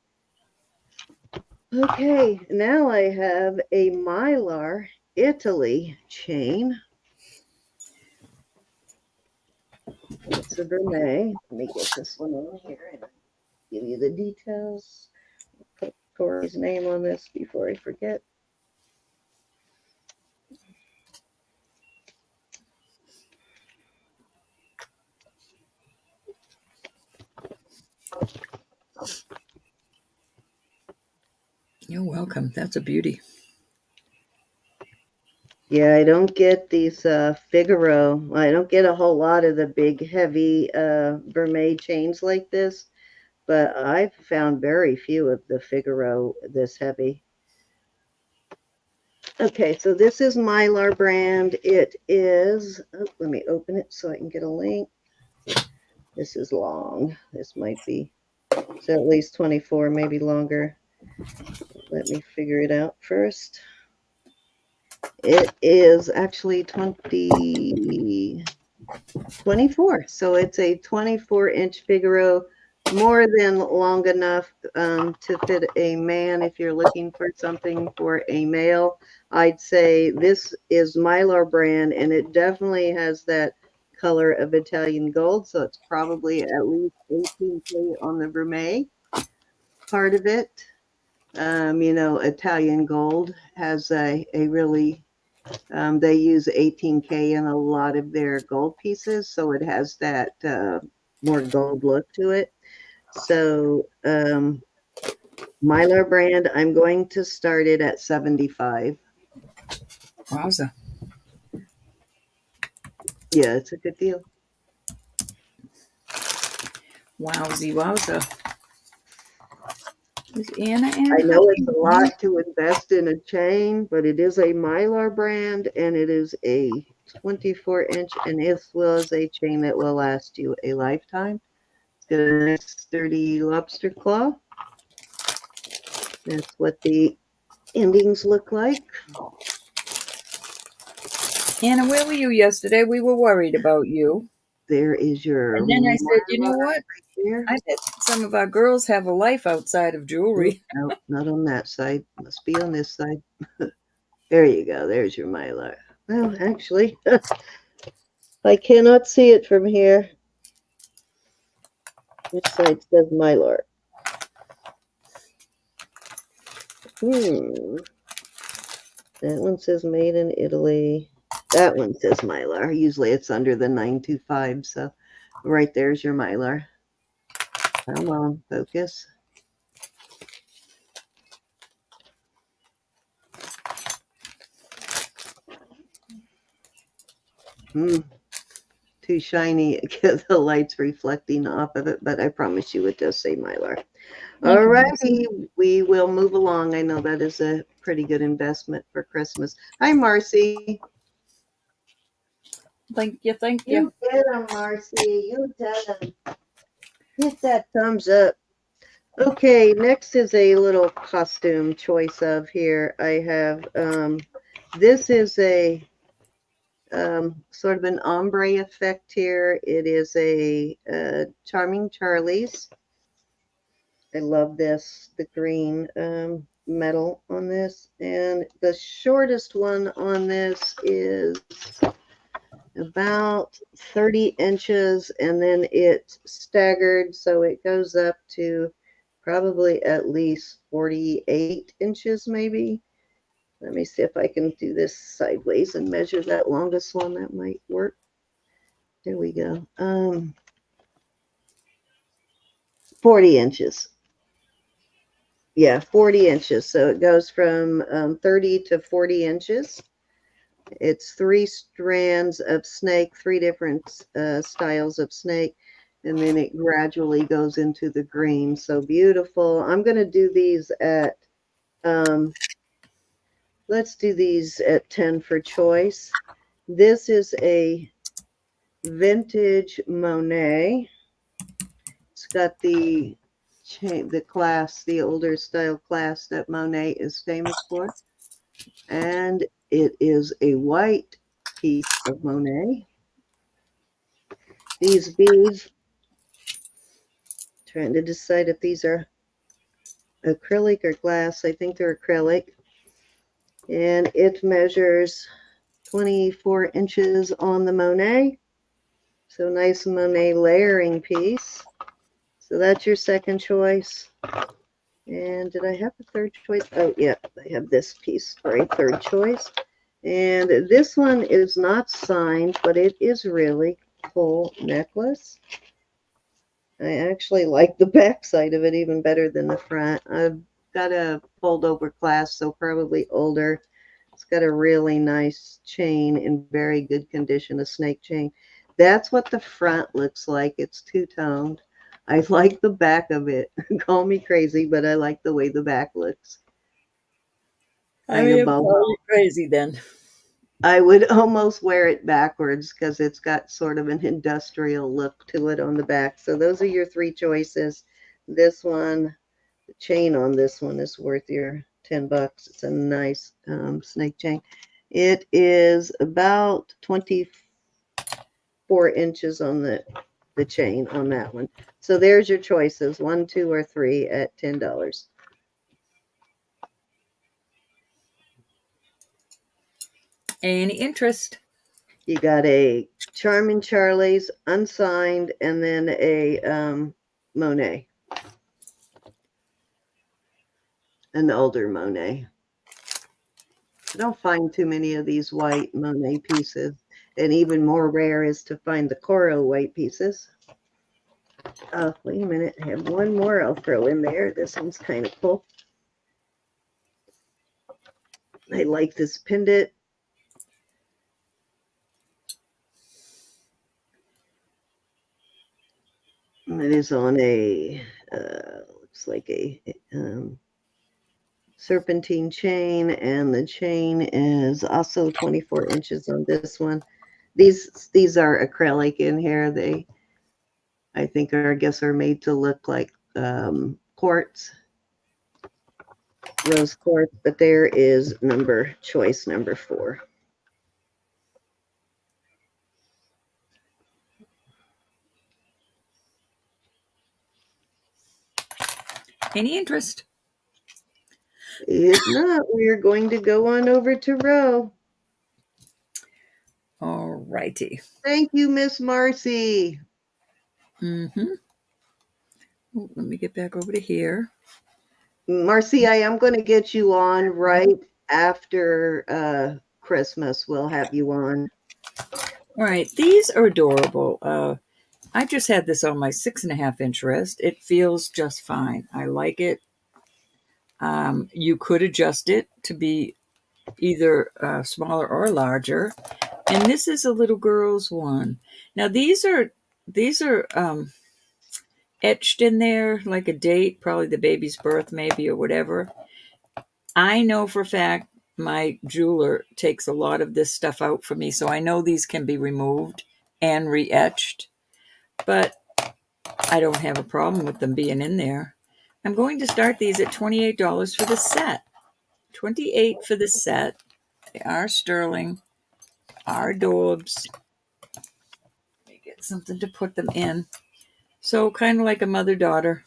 Okay, now I have a Mylar Italy chain. It's a Vermeil. Let me get this one over here and give you the details. Put Tori's name on this before I forget. You're welcome. That's a beauty. Yeah, I don't get these Figaro. I don't get a whole lot of the big, heavy Vermeil chains like this, but I've found very few of the Figaro this heavy. Okay, so this is Mylar brand. It is, let me open it so I can get a link. This is long. This might be, so at least 24, maybe longer. Let me figure it out first. It is actually 24. So it's a 24-inch Figaro, more than long enough to fit a man. If you're looking for something for a male, I'd say this is Mylar brand, and it definitely has that color of Italian gold. So it's probably at least 18K on the Vermeil part of it. You know, Italian gold has a really, they use 18K in a lot of their gold pieces, so it has that more gold look to it. So Mylar brand, I'm going to start it at 75. Wowza. Yeah, it's a good deal. Wowzy, wowza. Is Anna I know it's a lot to invest in a chain, but it is a Mylar brand, and it is a 24-inch, and it was a chain that will last you a lifetime. It's got a nice sturdy lobster claw. That's what the endings look like. Anna, where were you yesterday? We were worried about you. There is your. And then I said, you know what? Right, I bet some of our girls have a life outside of jewelry. No, not on that side. Must be on this side. There you go. There's your Mylar. Well, actually, I cannot see it from here. Which side says Milor? That one says made in Italy. That one says Mylar. Usually it's under the 925, so right there's your Mylar. Come on, focus. Too shiny. The light's reflecting off of it, but I promise you it does say Mylar. Thank All you. righty, we will move along. I know that is a pretty good investment for Christmas. Hi, Marcy. Thank you. Thank you. You get them, Marcy. You get them. Hit that thumbs up. Okay, next is a little costume choice of here. I have, this is a sort of an ombre effect here. It is a Charming Charlie's. I love this, the green metal on this. And the shortest one on this is about 30 inches, and then it's staggered, so it goes up to probably at least 48 inches, maybe. Let me see if I can do this sideways and measure that longest one. That might work. There we go. 40 inches. Yeah, 40 inches. So it goes from 30 to 40 inches. It's 3 strands of snake, 3 different styles of snake, and then it gradually goes into the green. So beautiful. I'm going to do these at, let's do these at 10 for choice. This is a vintage Monet. It's got the chain, the class, the older style class that Monet is famous for. And it is a white piece of Monet. These beads, trying to decide if these are acrylic or glass. I think they're acrylic. And it measures 24 inches on the Monet. So nice Monet layering piece. So that's your second choice. And did I have a third choice? Oh, yeah, I have this piece for a third choice. And this one is not signed, but it is really full necklace. I actually like the back side of it even better than the front. I've got a fold over clasp, so probably older. It's got a really nice chain in very good condition, a snake chain. That's what the front looks like. It's two-toned. I like the back of it. Call me crazy, but I like the way the back looks. I mean, Kind of you're crazy then. I would almost wear it backwards because it's got sort of an industrial look to it on the back. So those are your 3 choices. This one, the chain on this one is worth your $10. It's a nice snake chain. It is about 24 inches on the chain on that one. So there's your choices, 1, 2, or 3 at $10. Any interest? You got a Charming Charlie's, unsigned, and then a Monet, an older Monet. I don't find too many of these white Monet pieces, and even more rare is to find the coral white pieces. Oh, wait a minute. I have one more I'll throw in there. This one's kind of cool. I like this pendant. It is on a, looks like a serpentine chain, and the chain is also 24 inches on this one. These are acrylic in here. They, I think, I guess, are made to look like quartz, rose quartz. But there is choice number 4. Any interest? If not, we are going to go on over to Row. All righty. Thank you, Miss Marcy. Mm-hmm. Oh, let me get back over to here. Marcy, I am going to get you on right after Christmas. We'll have you on. All right. These are adorable. I just had this on my 6.5 inch wrist. It feels just fine. I like it. You could adjust it to be either smaller or larger. And this is a little girl's one. Now these are etched in there, like a date, probably the baby's birth maybe or whatever. I know for a fact my jeweler takes a lot of this stuff out for me, so I know these can be removed and re-etched, but I don't have a problem with them being in there. I'm going to start these at $28 for the set. $28 for the set. They are sterling, are daubs. Let me get something to put them in. So kind of like a mother-daughter,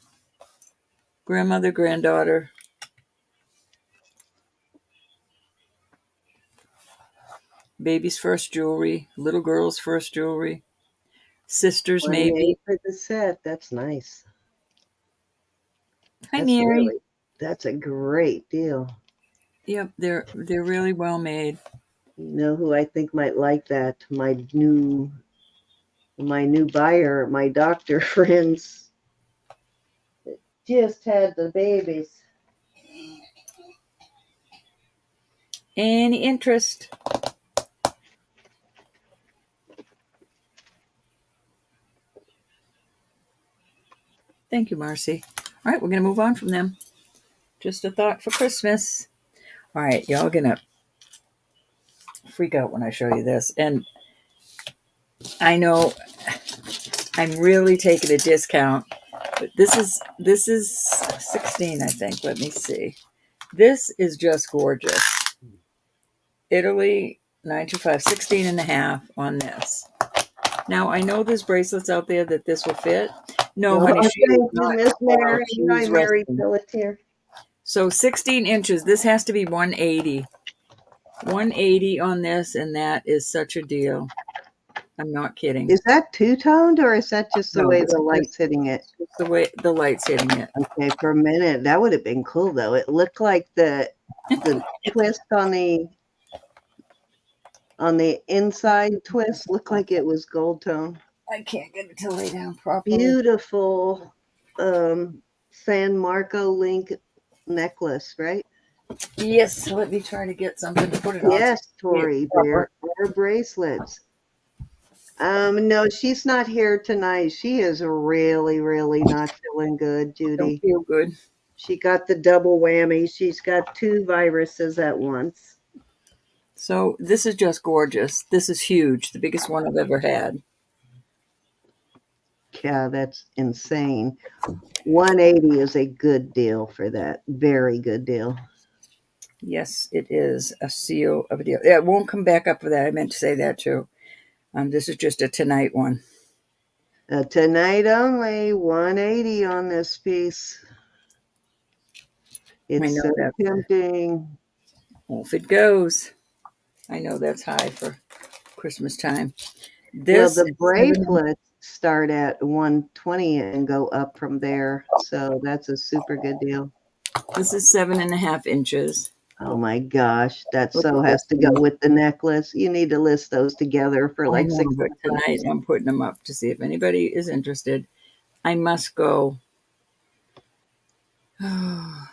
grandmother-granddaughter. Baby's first jewelry, little girl's first jewelry, sisters maybe. 28 for the set. That's nice. Hi, Mary. That's a great deal. Yep, they're really well made. You know who I think might like that? My new buyer, my doctor friends. Just had the babies. Any interest? Thank you, Marcy. All right, we're going to move on from them. Just a thought for Christmas. All right, y'all going to freak out when I show you this. And I know I'm really taking a discount, but this is 16, I think. Let me see. This is just gorgeous. Italy 925, 16 and a half on this. Now, I know there's bracelets out there that this will fit. No, honey, she is not. Miss Mary. She's Hi, Mary resting. Pelletier. So 16 inches. This has to be 180. 180 on this, and that is such a deal. I'm not kidding. Is that two-toned, or is that just the No, way it's the light's hitting it? It's the way the light's hitting it. Okay, for a minute, that would have been cool, though. It looked like the twist on the inside twist looked like it was gold tone. I can't get it to lay down properly. Beautiful San Marco link necklace, right? Yes, let me try to get something to put it on. Yes, Tori, there are bracelets. No, she's not here tonight. She is really, really not feeling good, Judy. Don't feel good. She got the double whammy. She's got 2 viruses at once. So this is just gorgeous. This is huge, the biggest one I've ever had. Yeah, that's insane. 180 is a good deal for that. Very good deal. Yes, it is a seal of a deal. Yeah, it won't come back up for that. I meant to say that too. This is just a tonight one. Tonight only, 180 on this piece. It's so tempting. Off it goes. I know that's high for Christmas time. Well, the bracelets start at 120 and go up from there. So that's a super good deal. This is 7.5 inches. Oh my gosh, that so has to go with the necklace. You need to list those together for like 6 months. Tonight I'm putting them up to see if anybody is interested. I must go. I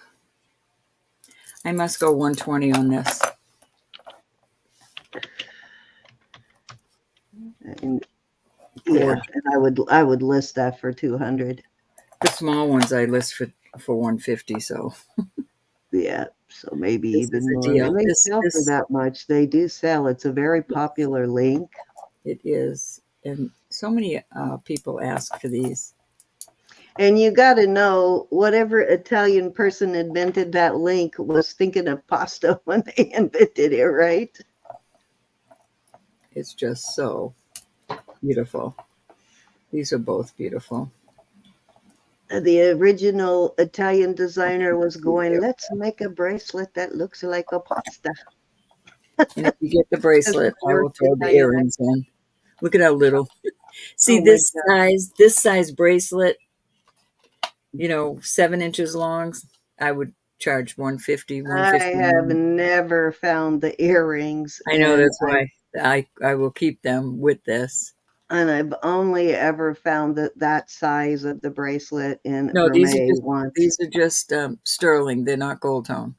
must go 120 on this. And, yeah, and I would list that for 200. The small ones I list for 150. So yeah, so maybe this even more. Deal. They sell for that much. They do sell. It's a very popular link. It is, and so many people ask for these. And you got to know, whatever Italian person invented that link was thinking of pasta when they invented it, right? It's just so beautiful. These are both beautiful. The original Italian designer was going, let's make a bracelet that looks like a pasta. And if you get the bracelet, I will throw the earrings in. Look at how little. See, this size bracelet, 7 inches long, I would charge 150, 150. I have never found the earrings. I know, that's why I will keep them with this. And I've only ever found that size of the bracelet in No, Vermeil these are just sterling. They're not gold tone.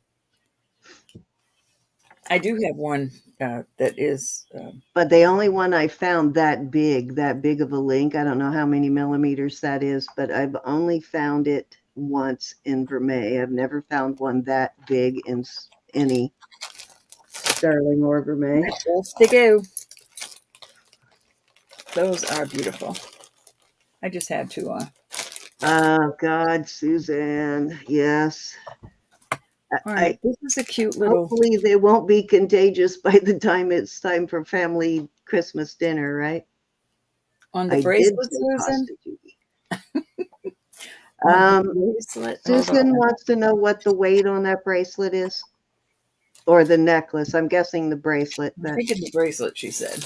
I do have one that is. But the only one I found that big of a link, I don't know how many millimeters that is, but I've only found it once in Vermeil. I've never found one that big in any sterling or Vermeil. Off they go. Those are beautiful. I just had to. Oh God, Suzanne, yes. All right, this is a cute little. Hopefully they won't be contagious by the time it's time for family Christmas dinner, right? On the I did bracelet, say Susan? pasta, Judy. Bracelet. Susan wants to know what the weight on that bracelet is, or the necklace. I'm guessing the bracelet. I'm But thinking the bracelet, she said.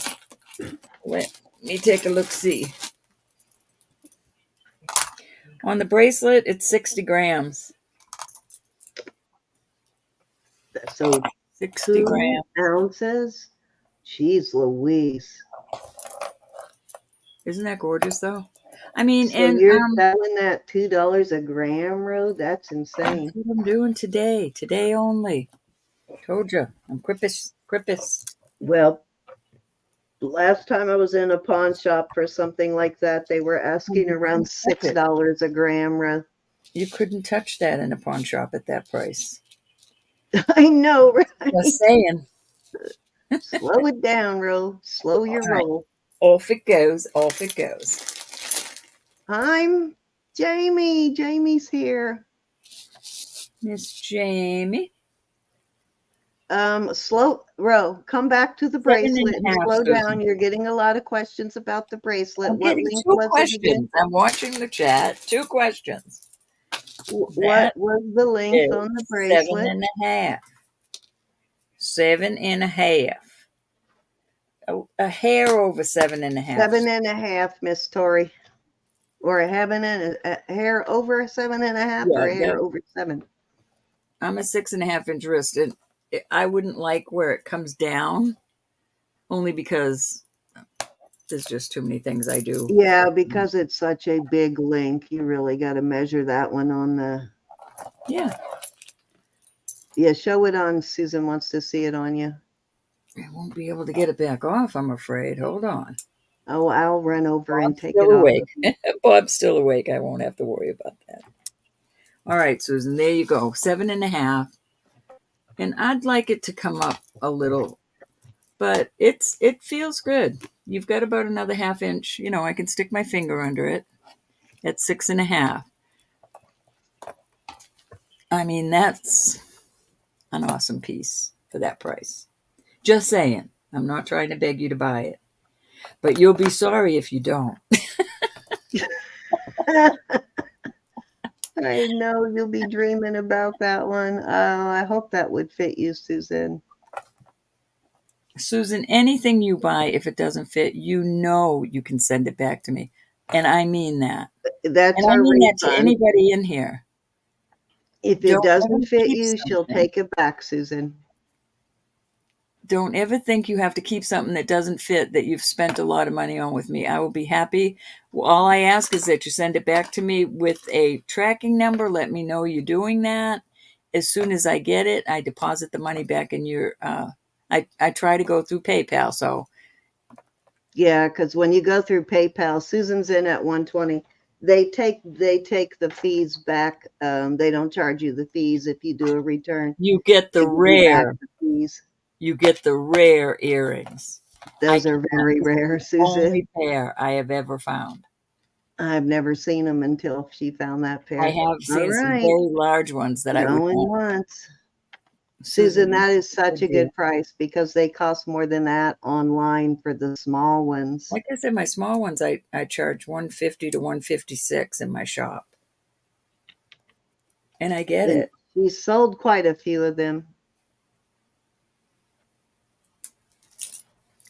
Let me take a look, see. On the bracelet, it's 60 grams. so 60 2 grams. ounces. Jeez Louise. Isn't that gorgeous, though? I mean, So and you're selling that $2 a gram, Ro? That's insane. that's what I'm doing today. Today only. Told you. I'm crippus. Well, last time I was in a pawn shop for something like that, they were asking around $6 a gram, Ro. You couldn't touch that in a pawn shop at that price. I know, right? Just saying. Slow it down, Ro. Slow your roll. Off it goes. Off it goes. I'm Jamie. Jamie's here. Miss Jamie. Slow, Ro, come back to the 7.5, bracelet and slow Susan. down. You're getting a lot of questions about the bracelet. I'm What getting link 2 was it again? questions. I'm watching the chat. 2 questions. What was the length on the bracelet? 7.5. 7.5. A hair over 7.5. 7.5, Miss Tori. Or a hair over 7.5 or a hair over 7. I'm a 6.5-inch wrist, and I wouldn't like where it comes down, only because there's just too many things I do. Yeah, because it's such a big link, you really got to measure that one on the. Yeah. Yeah, show it on. Susan wants to see it on you. I won't be able to get it back off, I'm afraid. Hold on. Oh, I'll run over and take Still it awake. off. Bob's still awake. I won't have to worry about that. All right, Susan, there you go. 7.5. And I'd like it to come up a little, but it feels good. You've got about another 1/2 inch. You know, I can stick my finger under it at 6.5. I mean, that's an awesome piece for that price. Just saying. I'm not trying to beg you to buy it, but you'll be sorry if you don't. I know you'll be dreaming about that one. I hope that would fit you, Susan. Susan, anything you buy, if it doesn't fit, you know you can send it back to me. And I mean that. That's And I our mean that to refund. anybody in here. If it doesn't fit you, she'll take it back, Susan. Don't ever think you have to keep something that doesn't fit that you've spent a lot of money on with me. I will be happy. All I ask is that you send it back to me with a tracking number. Let me know you're doing that. As soon as I get it, I deposit the money back in your. I try to go through PayPal. So Yeah, because when you go through PayPal, Susan's in at 120. They take the fees back. They don't charge you the fees if you do a return. you get the rare. Fees. You get the rare earrings. Those are very rare, Susan. Only pair I have ever found. I've never seen them until she found that pair. I have seen some very large ones that I would going once. Susan, that is such a good price because they cost more than that online for the small ones. Like I said, my small ones I charge $150 to $156 in my shop, and I get it. She sold quite a few of them.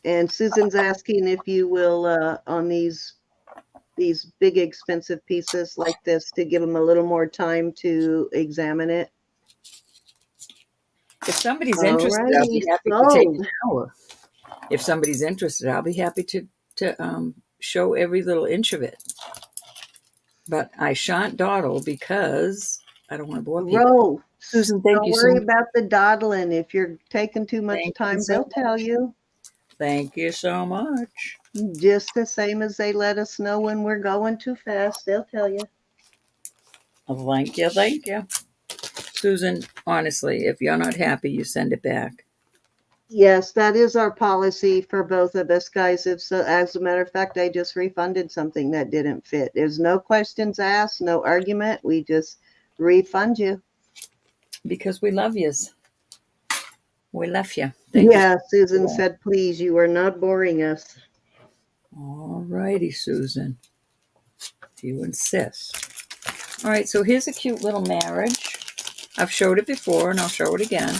And Susan's asking if you will on these big expensive pieces like this to give them a little more time to examine it. If somebody's interested, I'll be happy to take an hour. If somebody's interested, I'll be happy to show every little inch of it. But I shan't dawdle because I don't want to bore people. Susan, thank Don't you so worry much. about the dawdling. If you're taking too much Thank you time, so they'll tell much. you. Thank you so much. Just the same as they let us know when we're going too fast. They'll tell you. Thank you, thank you. Susan, honestly, if you're not happy, you send it back. Yes, that is our policy for both of us, guys. If so, as a matter of fact, I just refunded something that didn't fit. There's no questions asked, no argument. We just refund you. Because we love yous. We love you. Thank you. Yeah, Susan said, please, you are not boring us. All righty, Susan. If you insist. All right, so here's a cute little marriage. I've showed it before, and I'll show it again.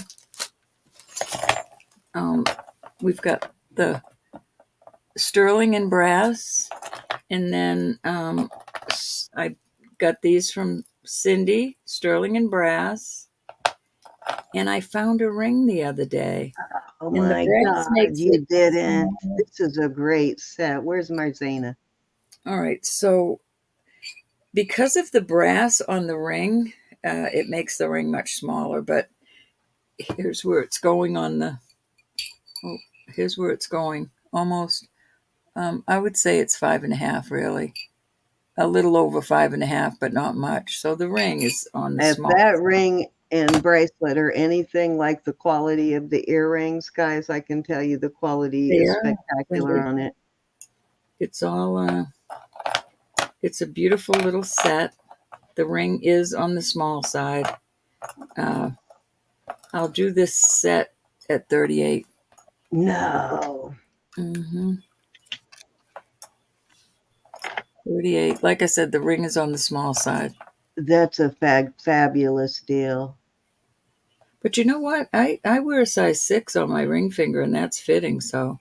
We've got the sterling and brass, and then I got these from Cindy, sterling and brass, and I found a ring the other day. Oh And the my brass God, makes it you didn't. small. This is a great set. Where's Marzana? All right, so because of the brass on the ring, it makes the ring much smaller, but here's where it's going on the, oh, here's where it's going. Almost, I would say it's 5.5, really. A little over 5.5, but not much. So the ring is on the If small that side. ring and bracelet are anything like the quality of the earrings, guys, I can tell you the quality is There, spectacular on it. it's all, it's a beautiful little set. The ring is on the small side. Uh, I'll do this set at 38. No, Mm-hmm. 38. Like I said, the ring is on the small side. that's a fabulous deal. But you know what? I wear a size 6 on my ring finger, and that's fitting, so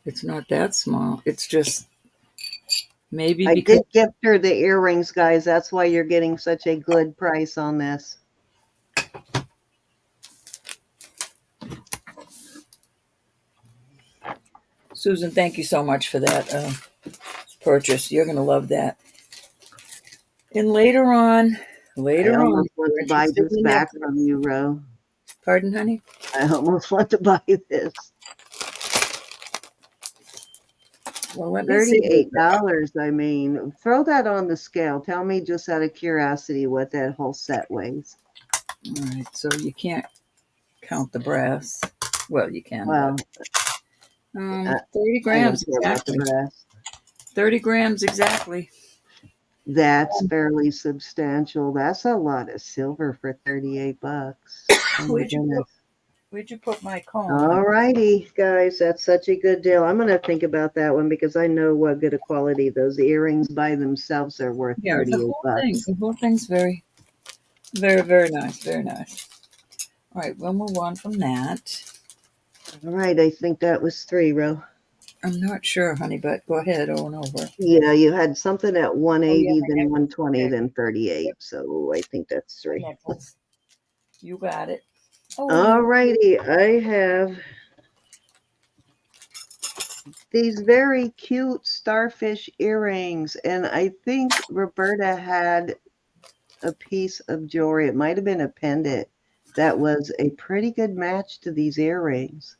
it's not that small. It's just maybe I because, did gift her the earrings, guys. That's why you're getting such a good price on this. Susan, thank you so much for that purchase. You're going to love that. And later on, I if almost want you're to buy interested this in back that, from you, Ro. pardon, honey? I almost want to buy this. Well, let me see. $38. I mean, throw that on the scale. Tell me just out of curiosity what that whole set weighs. All right, so you can't count the brass. Well, you can, but Well, 30 I don't grams care about the exactly. brass. 30 grams exactly. That's fairly substantial. That's a lot of silver for $38. Oh my Where'd you goodness. put Where'd you put my comb, honey? All righty, guys. That's such a good deal. I'm going to think about that one because I know what good a quality those earrings by themselves are worth Yeah, the 38 whole thing. bucks. The whole thing's very, very, very nice. Very nice. All right, we'll move on from that. All right. I think that was 3, Ro. I'm not sure, honey, but go ahead over and over. Yeah, you had something at Oh, yeah, 180, my then necklace. 120, Okay. then 38. So I think that's 3. Necklace. You got it. All Oh, righty. I have these very cute starfish earrings, and I think Roberta had a piece of jewelry. It might have been a pendant that was a pretty good match to these earrings.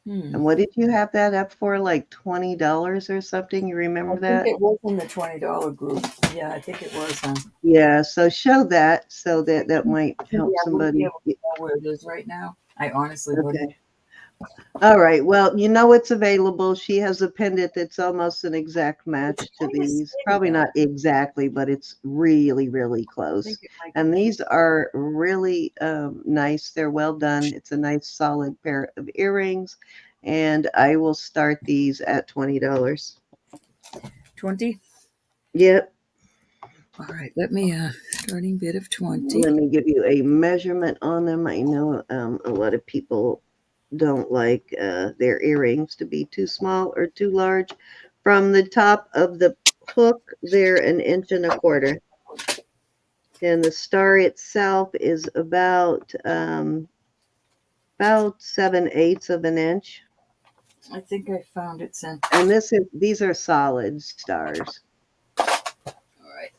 And what did you have that up for? Like $20 or something? You I remember think that? it was in the $20 group. Yeah, I think it was, huh? Yeah, so show that so that might Cindy, help I wouldn't be somebody. able to know where it is right now. I honestly wouldn't. Okay. All right. Well, you know it's available. She has a pendant that's almost an exact match to Kind of these. skinny, Probably though. not exactly, but it's really, really I close. think it might And be cute. these are really nice. They're well done. It's a nice solid pair of earrings. And I will start these at $20. 20? Yep. All right, let me, starting bid of 20. Let me give you a measurement on them. I know a lot of people don't like their earrings to be too small or too large. From the top of the hook, they're 1.25 inches. And the star itself is about 7/8 of an inch. I think I found it, Sin. And these are solid stars. All right.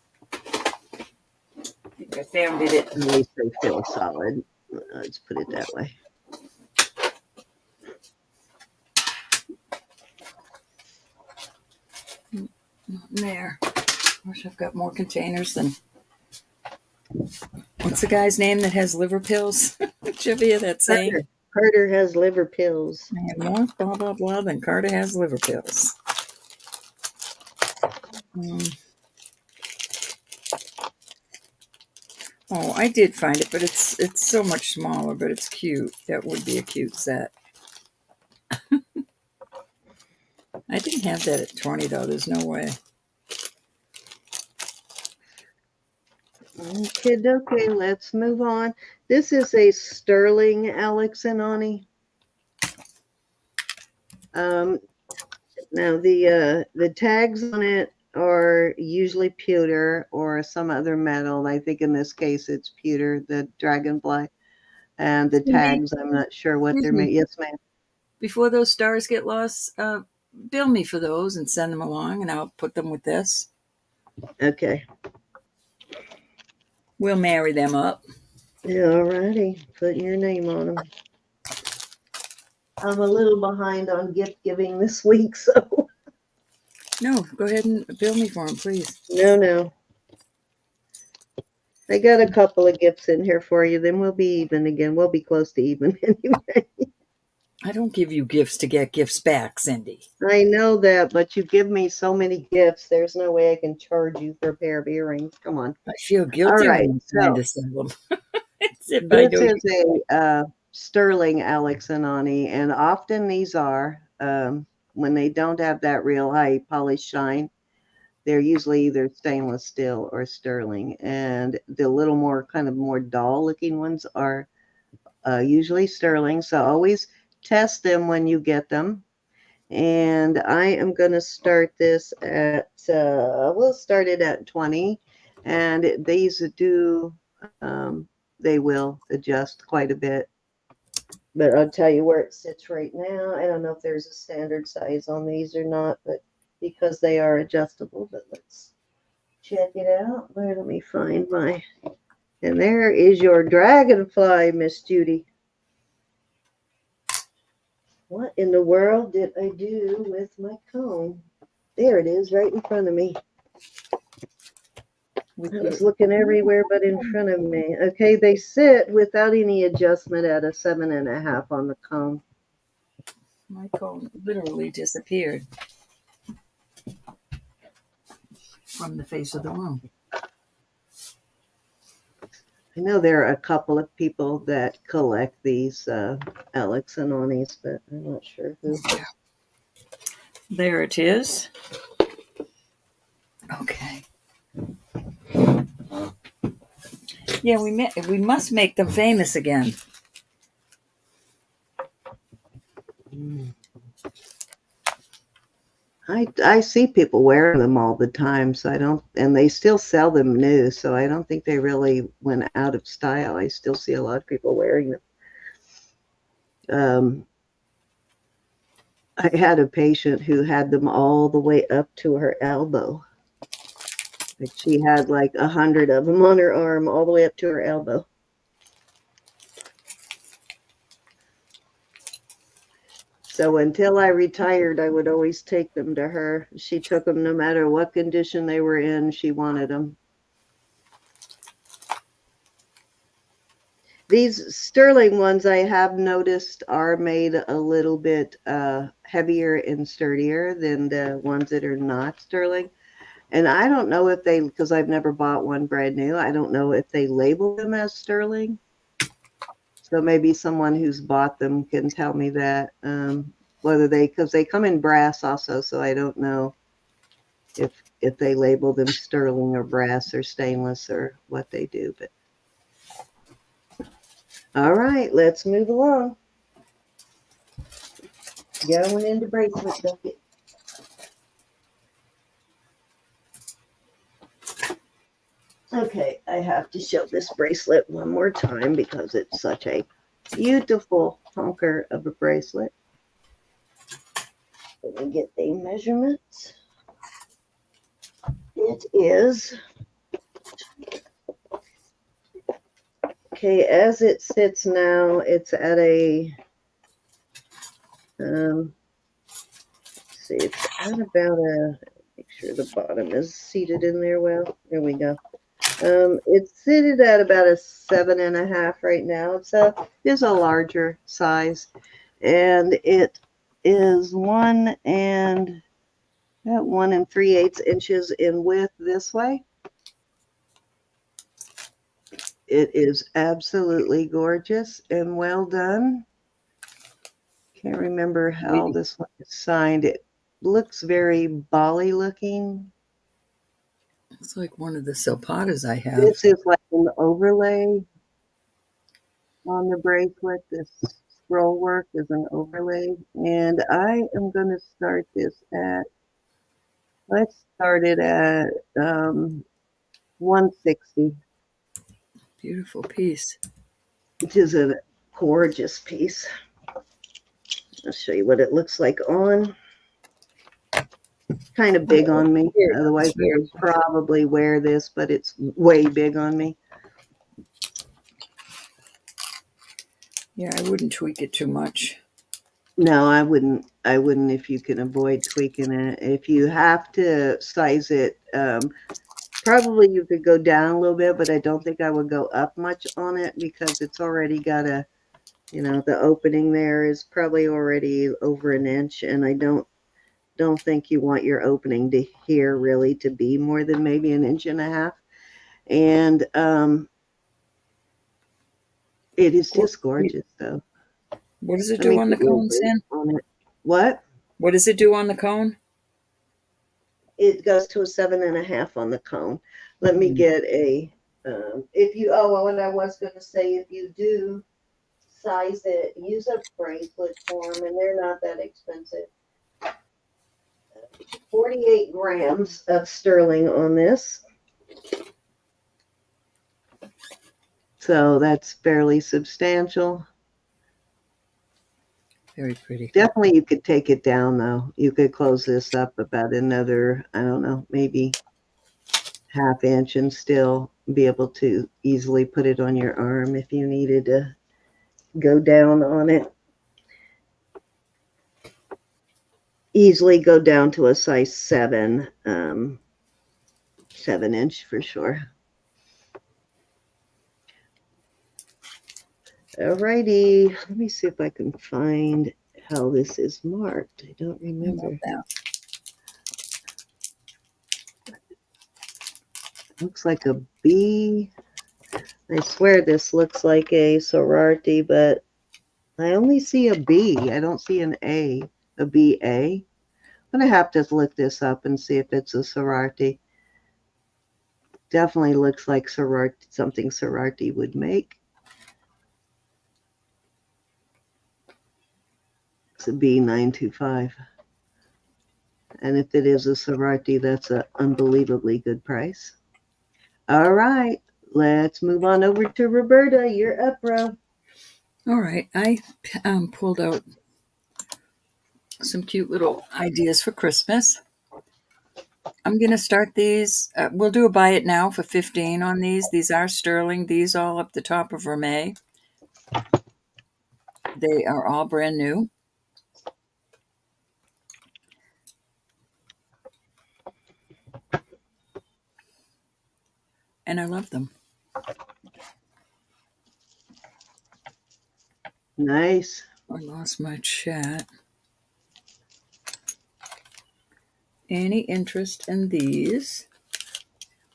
I found it. At least they feel solid. Let's put it that way. There. Wish I've got more containers than. What's the guy's name that has liver pills? Trivia, that saying. Carter has liver pills. I have more blah blah blah than Carter has liver pills. Oh, I did find it, but it's so much smaller, but it's cute. That would be a cute set. I didn't have that at 20 though. There's no way. Okay, let's move on. This is a sterling Alex and Ani. Now the tags on it are usually pewter or some other metal. I think in this case it's pewter, the dragonfly. And the tags, I'm not sure what they're made. Yes, ma'am. Before those stars get lost, bill me for those and send them along, and I'll put them with this. Okay. We'll marry them up. Yeah, all righty. Putting your name on them. I'm a little behind on gift giving this week, so. No, go ahead and bill me for them, please. No. I got a couple of gifts in here for you. Then we'll be even again. We'll be close to even anyway. I don't give you gifts to get gifts back, Cindy. I know that, but you give me so many gifts. There's no way I can charge you for a pair of earrings. Come on. I feel guilty right, when I'm trying to sell them. This is a sterling Alex and Ani, and often these are, when they don't have that real high polish shine, they're usually either stainless steel or sterling. And the little more kind of more dull looking ones are usually sterling. So always test them when you get them. And I am going to start this at, we'll start it at 20. And these do, they will adjust quite a bit. But I'll tell you where it sits right now. I don't know if there's a standard size on these or not, but because they are adjustable. But let's check it out. Let me find my, and there is your dragonfly, Miss Judy. What in the world did I do with my comb? There it is, right in front of me. I was looking everywhere but in front of me. Okay, they sit without any adjustment at a 7.5 on the comb. My comb literally disappeared from the face of the room. I know there are a couple of people that collect these Alex and Anis, but I'm not sure who. There it is. Okay. Yeah, we must make them famous again. I see people wearing them all the time, so I don't, and they still sell them new, so I don't think they really went out of style. I still see a lot of people wearing them. I had a patient who had them all the way up to her elbow. Like she had like 100 of them on her arm, all the way up to her elbow. So until I retired, I would always take them to her. She took them no matter what condition they were in. She wanted them. These sterling ones I have noticed are made a little bit heavier and sturdier than the ones that are not sterling. And I don't know if they, because I've never bought one brand new, I don't know if they label them as sterling. So maybe someone who's bought them can tell me that, whether they, because they come in brass also, so I don't know if they label them sterling or brass or stainless or what they do. But all right, let's move along. Going into bracelet bucket. Okay, I have to show this bracelet one more time because it's such a beautiful honker of a bracelet. Let me get the measurements. It is Okay, as it sits now, it's at a, let's see, it's at about a, make sure the bottom is seated in there well. There we go. It's seated at about a 7.5 right now. It's a larger size, and it is 1 3/8 inches in width this way. It is absolutely gorgeous and well done. Can't remember how this one is signed. It looks very Bali looking. It's like one of the Salpatas I have. This is like an overlay on the bracelet. This scroll work is an overlay. And I am going to start this at, let's start it at 160. Beautiful piece. Which is a gorgeous piece. I'll show you what it looks like on. Kind of big on me. Otherwise, I would probably wear this, but it's way big on me. Yeah, I wouldn't tweak it too much. No, I wouldn't. I wouldn't if you can avoid tweaking it. If you have to size it, probably you could go down a little bit, but I don't think I would go up much on it because it's already got a, you know, the opening there is probably already over an inch, and I don't think you want your opening to here really to be more than maybe 1.5 inches. And it is just gorgeous, though. What does it do on the cone, Sam? What? What does it do on the cone? It goes to a 7.5 on the cone. Let me get a, if you, oh, what I was going to say, if you do size it, use a bracelet form, and they're not that expensive. 48 grams of sterling on this. So that's fairly substantial. Very pretty. Definitely you could take it down, though. You could close this up about another, I don't know, maybe 1/2 inch and still be able to easily put it on your arm if you needed to go down on it. Easily go down to a size 7, 7-inch for sure. Alrighty, let me see if I can find how this is marked. I don't remember. Looks like a B. I swear this looks like a sorority, but I only see a B. I don't see an A, a BA. I'm gonna have to look this up and see if it's a sorority. Definitely looks like sorority, something sorority would make. It's a B925. And if it is a sorority, that's an unbelievably good price. All right, let's move on over to Roberta. You're up, bro. All right, I pulled out some cute little ideas for Christmas. I'm going to start these. We'll do a buy it now for $15 on these. These are sterling. These all up the top of Vermeil. They are all brand new. And I love them. Nice. I lost my chat. Any interest in these?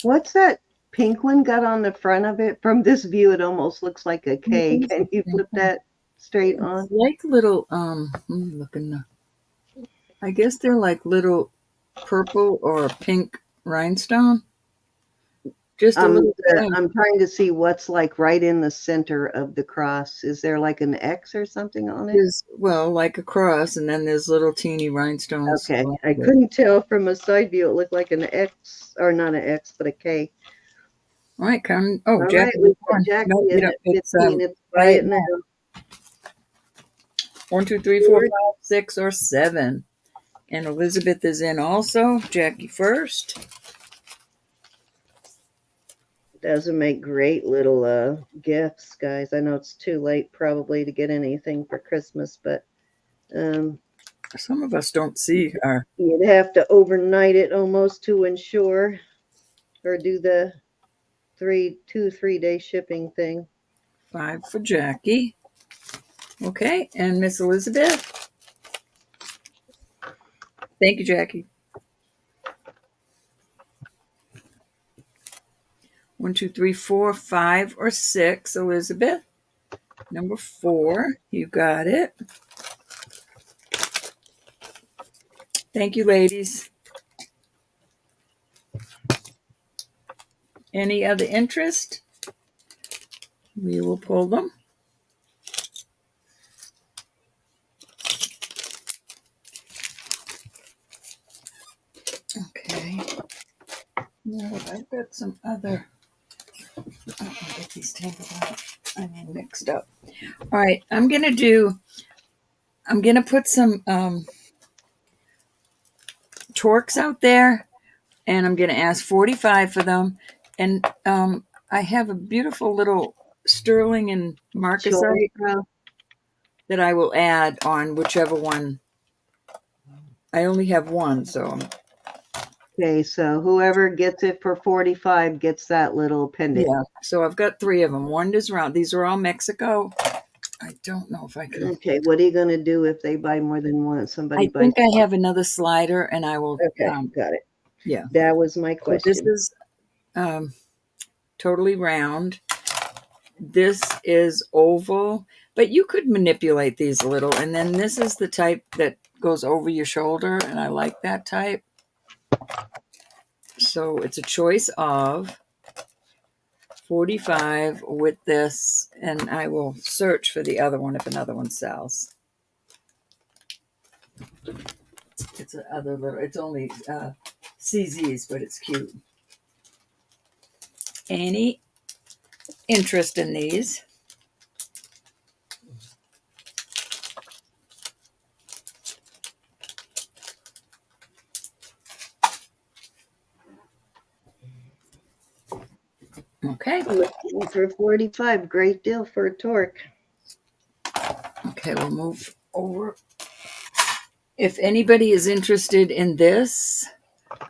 What's that pink one got on the front of it? From this view, it almost looks like a K. Can you flip that straight on? It's like little, I'm looking. I guess they're like little purple or pink rhinestone. Just a little bit. I'm trying to see what's like right in the center of the cross. Is there like an X or something on it? Well, like a cross, and then there's little teeny rhinestones. Okay, I couldn't tell from a side view. It looked like an X, or not an X, but a K. All right, come. Oh, Jackie, Jackie in at 15. It's buy it now. 1, 2, 3, 4, 5, 6, or 7. And Elizabeth is in also. Jackie first. Doesn't make great little gifts, guys. I know it's too late probably to get anything for Christmas, but Some of us don't see our you'd have to overnight it almost to ensure, or do the 3 day shipping thing. 5 for Jackie. Okay, and Miss Elizabeth. Thank you, Jackie. 1, 2, 3, 4, 5, or 6, Elizabeth. Number 4, you got it. Thank you, ladies. Any other interest? We will pull them. Okay. Now I've got some other. I'll get these tangled up. I mean, mixed up. All right, I'm gonna put some torques out there, and I'm gonna ask 45 for them. And I have a beautiful little sterling and marcasite that I will add on whichever one. I only have one, so Okay, so whoever gets it for 45 gets that little pendant. yeah. So I've got 3 of them. One is round. These are all Mexico. I don't know if I can. Okay, what are you going to do if they buy more than one? Somebody I buys. think I have another slider, and I will. Okay, got it. Yeah. That was my So question. this is totally round. This is oval, but you could manipulate these a little. And then this is the type that goes over your shoulder, and I like that type. So it's a choice of 45 with this, and I will search for the other one if another one sells. It's another little, it's only CZs, but it's cute. Any interest in these? Okay. Looking for 45. Great deal for a torque. Okay, we'll move over. If anybody is interested in this,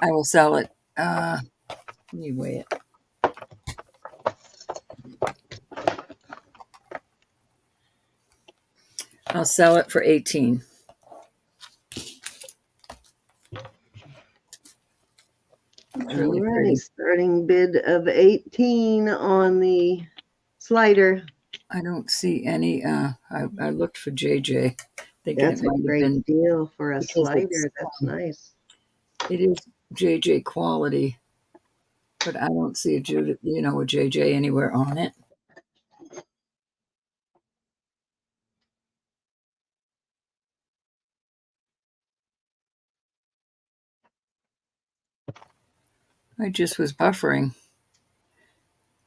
I will sell it. Let me weigh it. I'll sell it for 18. It's really pretty. Starting bid of 18 on the slider. I don't see any. I looked for JJ. Thinking That's it a might have great been deal for a because slider. That's nice. It is JJ quality, but I don't see a JJ anywhere on it. I just was buffering.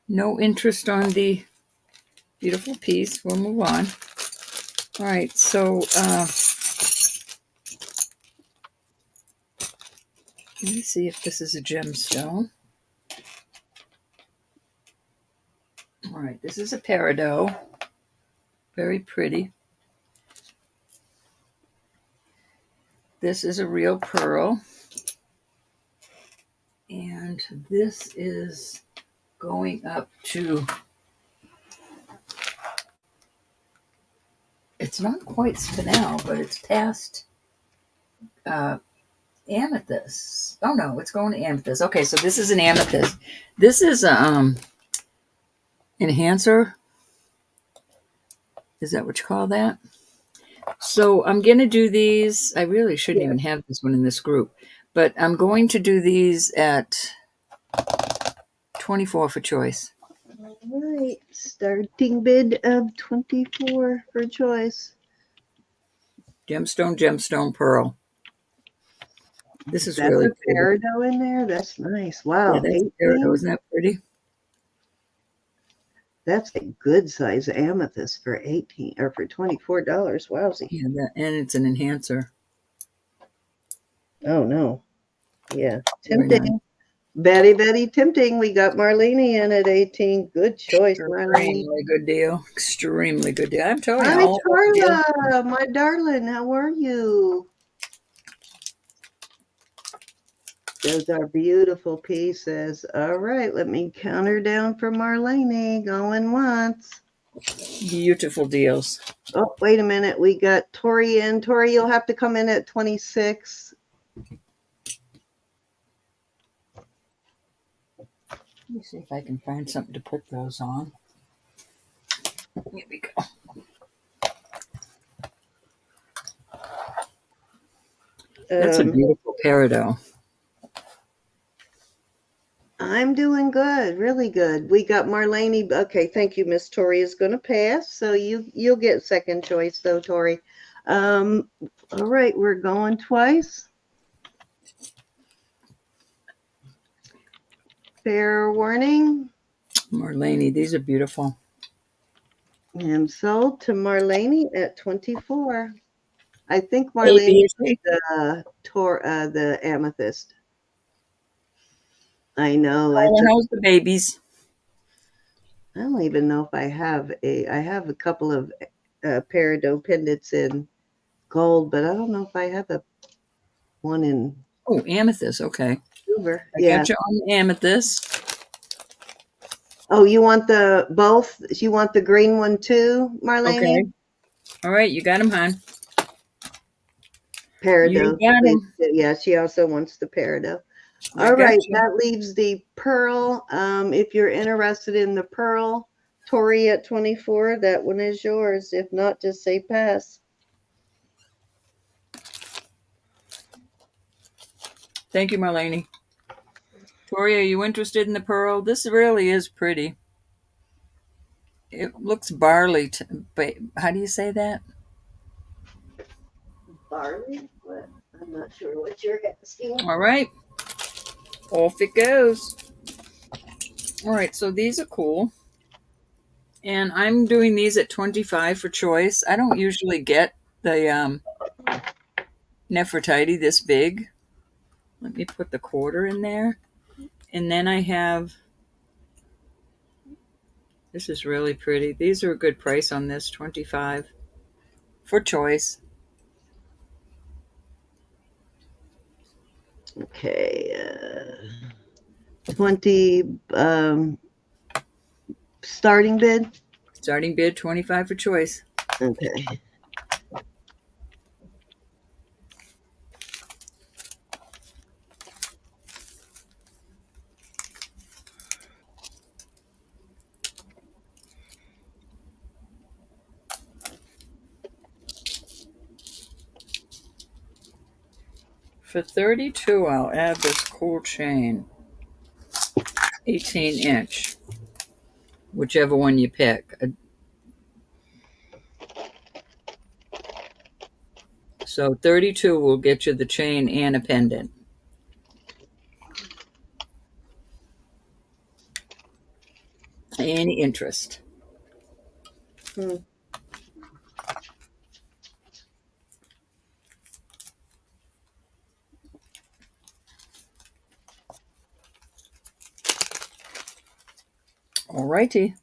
No interest on the beautiful piece. We'll move on. All right, so let me see if this is a gemstone. All right, this is a peridot. Very pretty. This is a real pearl. And this is going up to, it's not quite Spinel, but it's past amethyst. Oh no, it's going to amethyst. Okay, so this is an amethyst. This is a enhancer. Is that what you call that? So I'm going to do these. I really shouldn't even have this one in this group, but I'm going to do these at 24 for choice. All right, starting bid of 24 for choice. Gemstone, pearl. This is That's really a peridot in there. That's nice. Wow, yeah, that's 18. a peridot. Isn't that pretty? That's a good size amethyst for 18 or for $24. Wowzy. Yeah, and it's an enhancer. Oh no. Yeah. Tempting. Very tempting. We got Marlene in at 18. Good choice, Marlene. Extremely good deal. Extremely good deal. I'm telling you, Hi, all about the deal. Carla, my darling. How are you? Those are beautiful pieces. All right, let me count her down for Marlene. Going once. Beautiful deals. Oh, wait a minute. We got Tori in. Tori, you'll have to come in at 26. Let me see if I can find something to put those on. Here we go. That's a beautiful peridot. I'm doing good, really good. We got Marlene. Okay, thank you, Miss Tori is going to pass. So you'll get second choice though, Tori. All right, we're going twice. Fair warning. Marlene, these are beautiful. And sold to Marlene at 24. I think Marlene is the amethyst. I know. How's the babies? I don't even know if I have a couple of peridot pendants in gold, but I don't know if I have one in amethyst. Okay. silver. I got you on the amethyst. Oh, you want both? You want the green one too, Marlene? Okay. All right, you got them, hon. Peridot. You got them. Yeah, she also wants the peridot. All right, that leaves the pearl. If you're interested in the pearl, Tori at 24, that one is yours. If not, just say pass. Thank you, Marlene. Tori, are you interested in the pearl? This really is pretty. It looks barley, but how do you say that? Barley? What? I'm not sure what you're asking. All right. Off it goes. All right, so these are cool. And I'm doing these at 25 for choice. I don't usually get the Nefertiti this big. Let me put the quarter in there. And then I have, this is really pretty. These are a good price on this, 25 for choice. Okay. 20 starting bid? Starting bid, 25 for choice. Okay. For 32, I'll add this cool chain. 18-inch. Whichever one you pick. So 32 will get you the chain and a pendant. Any interest? Alrighty.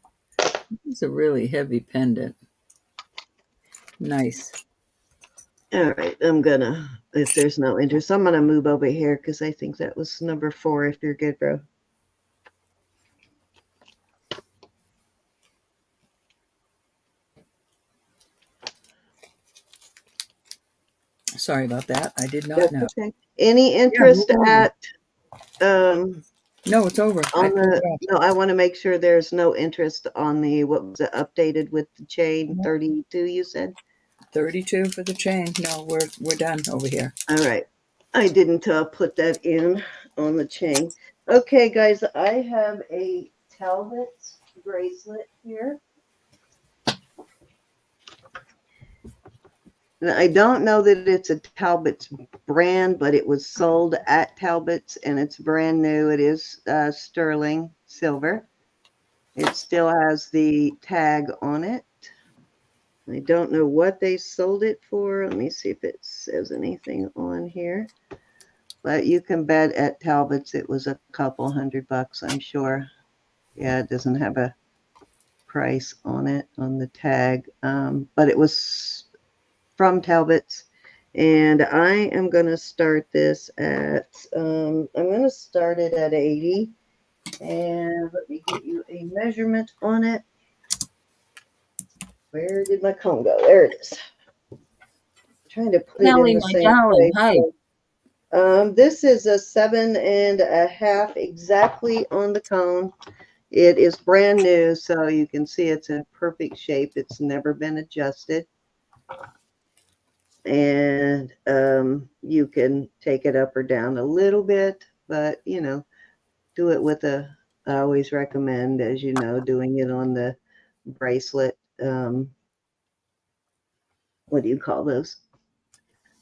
It's a really heavy pendant. Nice. All right, if there's no interest, I'm gonna move over here because I think that was number 4 if you're good, bro. Sorry about that. I did not know. Okay. Any interest at no, it's over. No, I want to make sure there's no interest on the what was it updated with the chain 32 you said? 32 for the chain. No, we're done over here. All right. I didn't put that in on the chain. Okay, guys, I have a Talbots bracelet here. Now, I don't know that it's a Talbots brand, but it was sold at Talbots and it's brand new. It is sterling silver. It still has the tag on it. I don't know what they sold it for. Let me see if it says anything on here. But you can bet at Talbots it was a couple $100, I'm sure. Yeah, it doesn't have a price on it on the tag, but it was from Talbots. And I am going to start this at, I'm going to start it at 80. And let me get you a measurement on it. Where did my comb go? There it is. I'm trying to put it in Kelly, the my same darling, place. hi. This is a 7.5 exactly on the cone. It is brand new, so you can see it's in perfect shape. It's never been adjusted. And you can take it up or down a little bit, but you know, do it with a, I always recommend, as you know, doing it on the bracelet. What do you call those?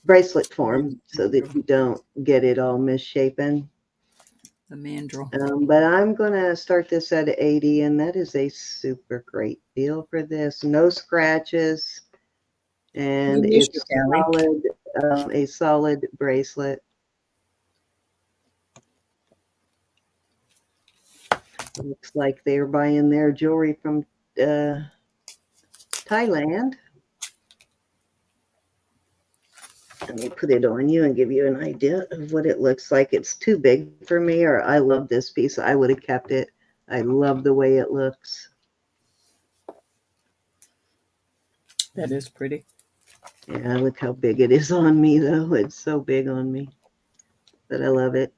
Bracelet form, so that you don't get it all misshapen. The mandrel. But I'm going to start this at 80, and that is a super great deal for this. No scratches, and We miss you, it's Kelly. solid, a solid bracelet. Looks like they're buying their jewelry from Thailand. Let me put it on you and give you an idea of what it looks like. It's too big for me, or I love this piece. I would have kept it. I love the way it looks. That is pretty. Yeah, look how big it is on me, though. It's so big on me, but I love it.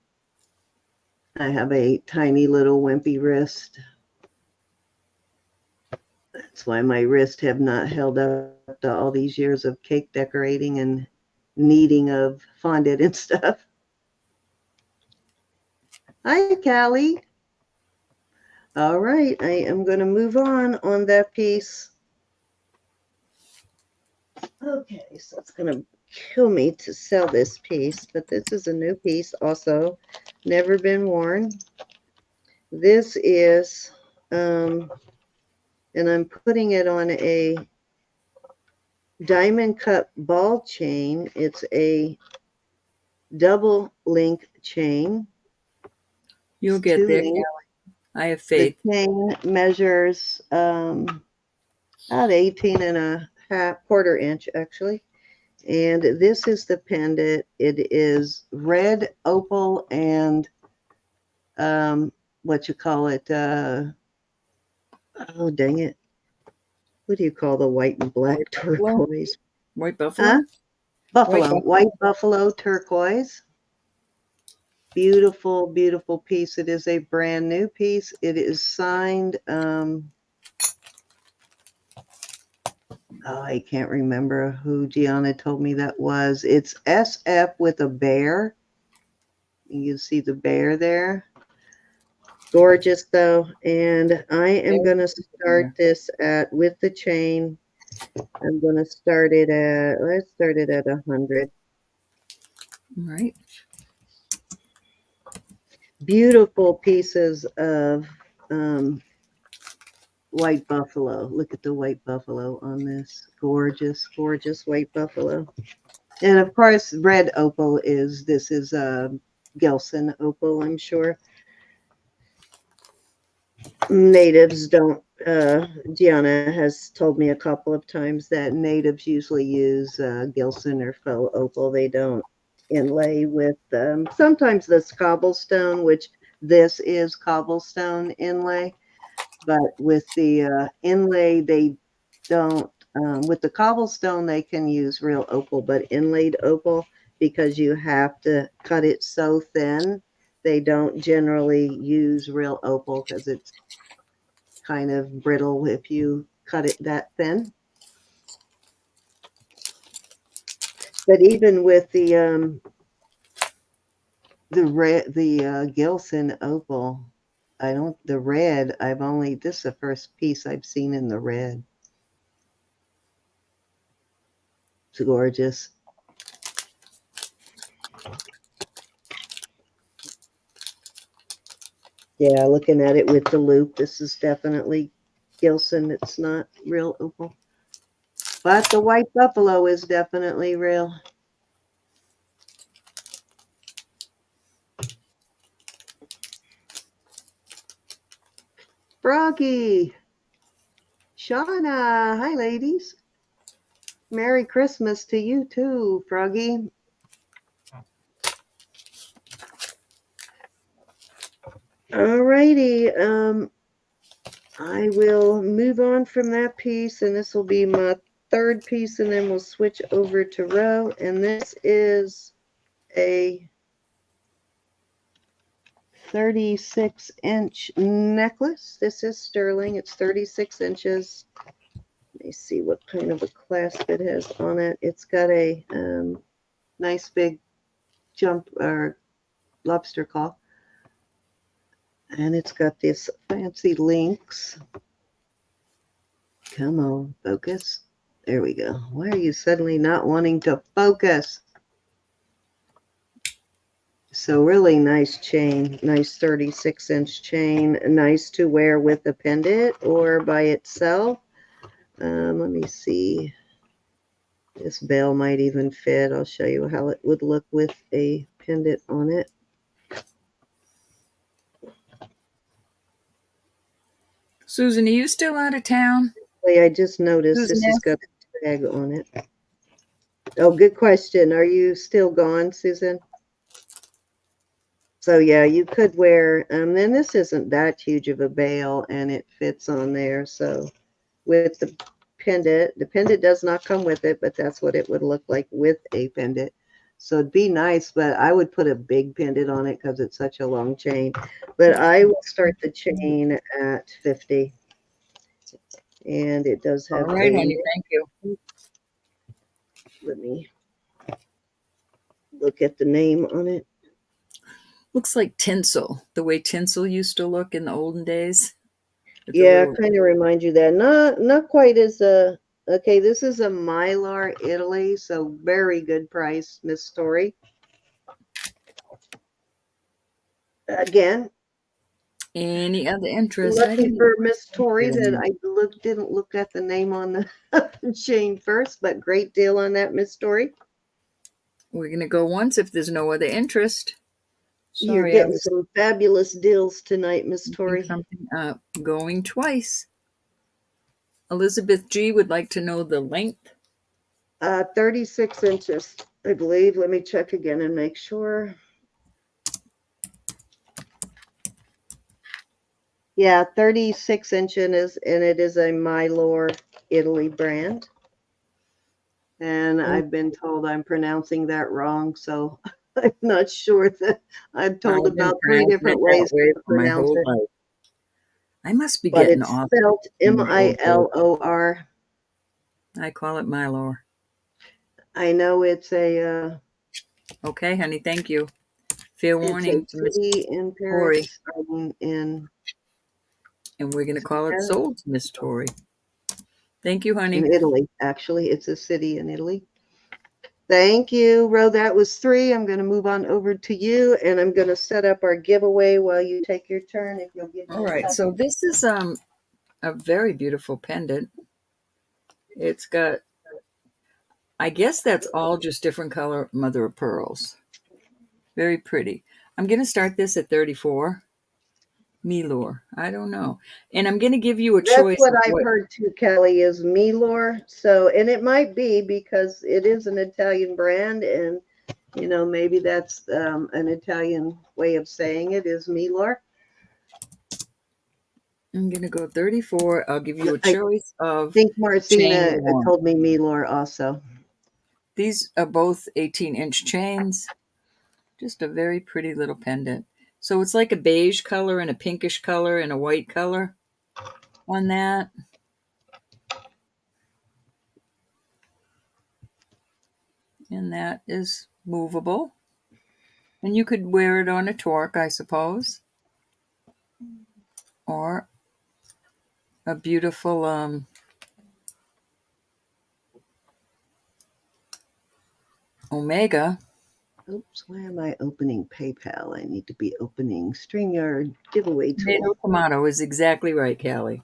I have a tiny little wimpy wrist. That's why my wrists have not held up to all these years of cake decorating and kneading of fondant and stuff. Hi, Callie. All right, I am going to move on that piece. Okay, so it's going to kill me to sell this piece, but this is a new piece also, never been worn. This is, and I'm putting it on a diamond cut ball chain. It's a double link chain. You'll get there, Kelly. I have faith. The chain measures about 18.5 quarter inch, actually. And this is the pendant. It is red, opal, and what you call it? Oh, dang it. What do you call the white and black turquoise? White buffalo? Huh? Buffalo. White buffalo turquoise. Beautiful, beautiful piece. It is a brand new piece. It is signed. I can't remember who Gianna told me that was. It's SF with a bear. You see the bear there. Gorgeous though. And I am going to start this at, with the chain, I'm going to start it at, let's start it at 100. All right. Beautiful pieces of white buffalo. Look at the white buffalo on this. Gorgeous, gorgeous white buffalo. And of course, red opal is, this is Gelson opal, I'm sure. Natives don't, Gianna has told me a couple of times that natives usually use Gilson or faux opal. They don't inlay with, sometimes this cobblestone, which this is cobblestone inlay. But with the inlay, they don't, with the cobblestone, they can use real opal, but inlaid opal, because you have to cut it so thin, they don't generally use real opal because it's kind of brittle if you cut it that thin. But even with the red, the Gilson opal, I don't, the red, I've only, this is the first piece I've seen in the red. It's gorgeous. Yeah, looking at it with the loop, this is definitely Gilson. It's not real opal. But the white buffalo is definitely real. Froggy, Shauna. Hi, ladies. Merry Christmas to you too, Froggy. Alrighty. I will move on from that piece, and this will be my third piece, and then we'll switch over to row. And this is a 36-inch necklace. This is sterling. It's 36 inches. Let me see what kind of a clasp it has on it. It's got a nice big jump or lobster claw. And it's got this fancy links. Come on, focus. There we go. Why are you suddenly not wanting to focus? So really nice chain, nice 36-inch chain, nice to wear with a pendant or by itself. Let me see. This bell might even fit. I'll show you how it would look with a pendant on it. Susan, are you still out of town? I just noticed Susan this has got a tag on it. Oh, good question. Are you still gone, Susan? So yeah, you could wear, then this isn't that huge of a bail and it fits on there. So with the pendant does not come with it, but that's what it would look like with a pendant. So it'd be nice, but I would put a big pendant on it because it's such a long chain. But I will start the chain at 50. And it does have all right, honey, thank you. Let me look at the name on it. Looks like tinsel, the way tinsel used to look in the olden days. Yeah, kind of remind you that. Not quite as okay, this is a Mylar, Italy, so very good price, Miss Story. Again, any other interest? lucky for Miss Tori that I didn't look at the name on the chain first, but great deal on that, Miss Tori. We're gonna go once if there's no other interest. Sorry, you're getting some fabulous deals tonight, Miss Tori. Something up. Going twice. Elizabeth G would like to know the length. 36 inches, I believe. Let me check again and make sure. Yeah, 36 inches, and it is a Milor Italy brand. And I've been told I'm pronouncing that wrong, so I'm not sure that I'm told about 3 different ways to pronounce it. Life. I must be But getting it's off. spelled Milor. I call it Milor. I know it's a okay, honey, thank you. Fair warning to Miss in Paris, and we're going to call it sold to Miss Tori. Thank you, honey. In Italy, actually. It's a city in Italy. Thank you, Ro. That was 3. I'm going to move on over to you, and I'm going to set up our giveaway while you take your turn. If you'll give me all right. So this is a very beautiful pendant. It's got, I guess that's all just different color mother of pearls. Very pretty. I'm going to start this at 34. Milor. I don't know. And I'm going to give you a choice. That's what I've heard too, Kelly, is Milor. So, and it might be because it is an Italian brand, and you know, maybe that's an Italian way of saying it is Milor. I'm going to go 34. I'll give you a choice of. I think Marcina told me Milor also. These are both 18-inch chains. Just a very pretty little pendant. So it's like a beige color and a pinkish color and a white color on that. And that is movable. And you could wear it on a torque, I suppose. Or a beautiful Omega. Oops, why am I opening PayPal? I need to be opening StreamYard giveaway tool. Tomato is exactly right, Callie.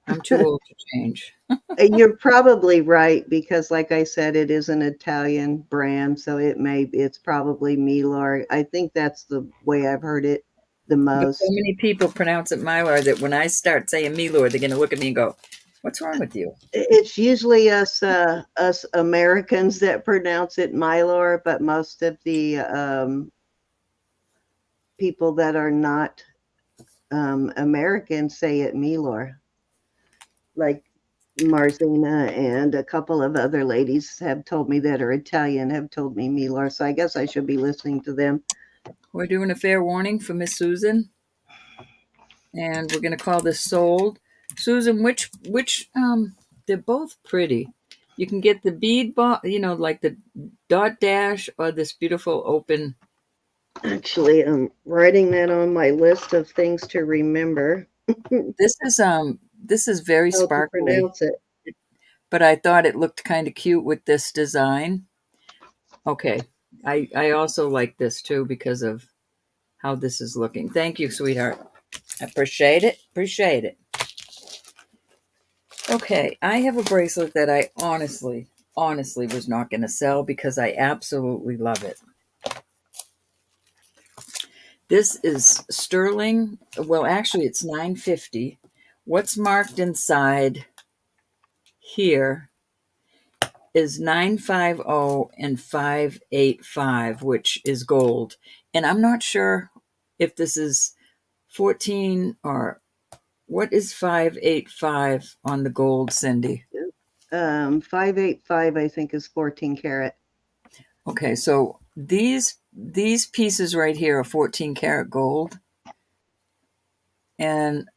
I'm too old to change. You're probably right, because like I said, it is an Italian brand, so it's probably Milor. I think that's the way I've heard it the But so most. many people pronounce it Mylar that when I start saying Milor, they're going to look at me and go, "What's wrong with you?" It's usually us Americans that pronounce it Milor, but most of the people that are not Americans say it Milor. Like Marzina and a couple of other ladies have told me that are Italian have told me Milor, so I guess I should be listening to them. We're doing a fair warning for Miss Susan, and we're going to call this sold. Susan, which they're both pretty. You can get the bead like the dot dash or this beautiful open. Actually, I'm writing that on my list of things to remember This is very how to sparkly, pronounce it. but I thought it looked kind of cute with this design. Okay. I also like this too because of how this is looking. Thank you, sweetheart. I appreciate it. Appreciate it. Okay, I have a bracelet that I honestly was not going to sell because I absolutely love it. This is sterling. Well, actually, it's $9.50. What's marked inside here is 950 and 585, which is gold. And I'm not sure if this is 14 or what is 585 on the gold, Cindy? 585, I think, is 14 karat. Okay, so these pieces right here are 14 karat gold, and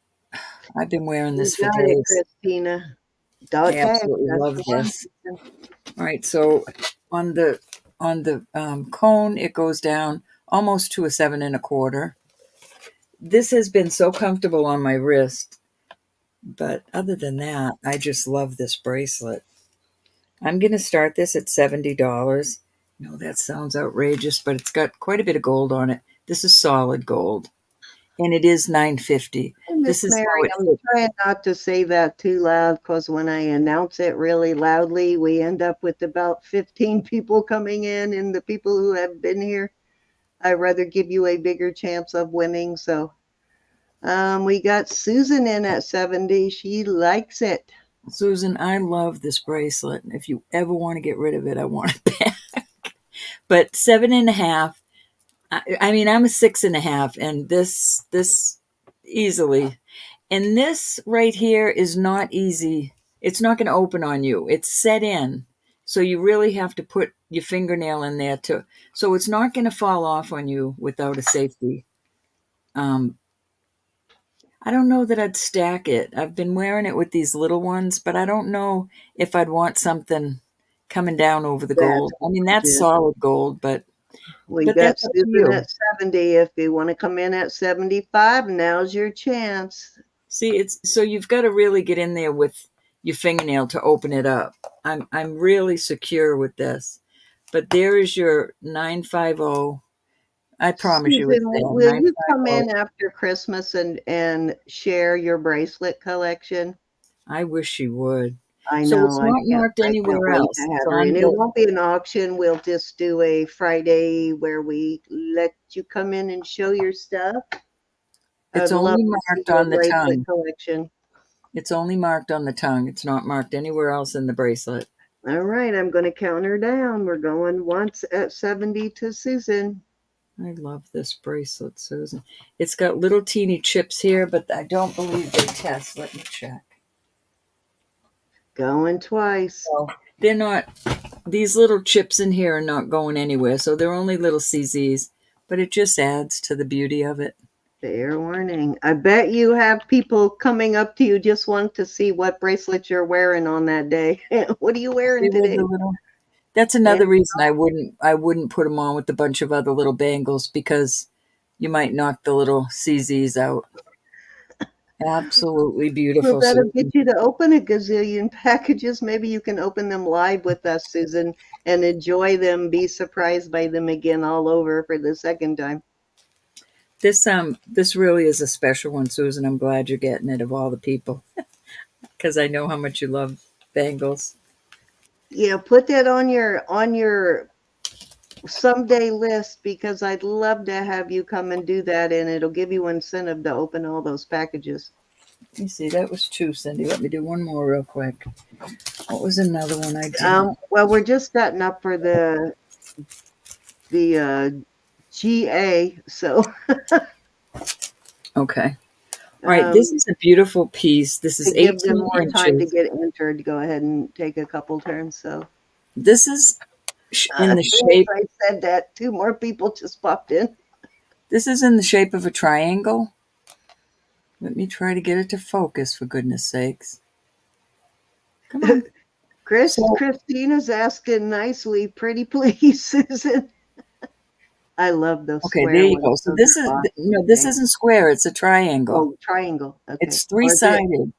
I've been wearing this for You got it, days. Christina. I Dot dash. absolutely That's love the one. this. All right, so on the cone, it goes down almost to a 7 1/4. This has been so comfortable on my wrist, but other than that, I just love this bracelet. I'm going to start this at $70. No, that sounds outrageous, but it's got quite a bit of gold on it. This is solid gold, and it is $9.50. This Miss is Mary, how it I'm fits. trying not to say that too loud because when I announce it really loudly, we end up with about 15 people coming in, and the people who have been here, I'd rather give you a bigger chance of winning. So we got Susan in at 70. She likes it. Susan, I love this bracelet. If you ever want to get rid of it, I want it back. But 7.5. I mean, I'm a 6.5, and this easily. And this right here is not easy. It's not going to open on you. It's set in. So you really have to put your fingernail in there too. So it's not going to fall off on you without a safety. I don't know that I'd stack it. I've been wearing it with these little ones, but I don't know if I'd want something coming down over the That's gold. I mean, that's gorgeous. solid gold, but We got that's up to Susan you. at 70. If you want to come in at 75, now's your chance. See, it's so you've got to really get in there with your fingernail to open it up. I'm really secure with this. But there is your 950. I promise you it's Susan, there. will you come 950. in after Christmas and share your bracelet collection? I wish you would. I So know, it's not marked I can't anywhere wait else. to It's have her in. on It the won't be an auction. We'll just do a Friday where we let you come in and show your stuff. it's I'd love only to see marked your on the bracelet tongue. collection. It's only marked on the tongue. It's not marked anywhere else in the bracelet. All right, I'm going to count her down. We're going once at 70 to Susan. I love this bracelet, Susan. It's got little teeny chips here, but I don't believe they test. Let me check. Going twice. So they're not, these little chips in here are not going anywhere. So they're only little CZs, but it just adds to the beauty of it. Fair warning. I bet you have people coming up to you just want to see what bracelet you're wearing on that day. What are you wearing They were today? the little, that's And another reason I wouldn't put them on with a bunch of other little bangles because you might knock the little CZs out. Absolutely well, beautiful, that'll get Susan. you to open a gazillion packages. Maybe you can open them live with us, Susan, and enjoy them, be surprised by them again all over for the second time. This really is a special one, Susan. I'm glad you're getting it of all the people because I know how much you love bangles. Yeah, put that on your someday list because I'd love to have you come and do that, and it'll give you incentive to open all those packages. You see, that was 2, Cindy. Let me do one more real quick. What was another one I did? Well, we're just setting up for the GA, so Okay. All right, this is a beautiful piece. This to is give them 18 more time to inches. get entered, go ahead and take a couple turns. So This is in the as soon as shape. I said that, 2 more people just popped in. This is in the shape of a triangle. Let me try to get it to focus, for goodness sakes. Come on. So, Christina's asking nicely, pretty please, Susan. I love those okay, there square you ones. go. So Those this are is, no, this awesome. isn't square. It's a triangle. Oh, triangle. Okay. It's Or is it? three-sided.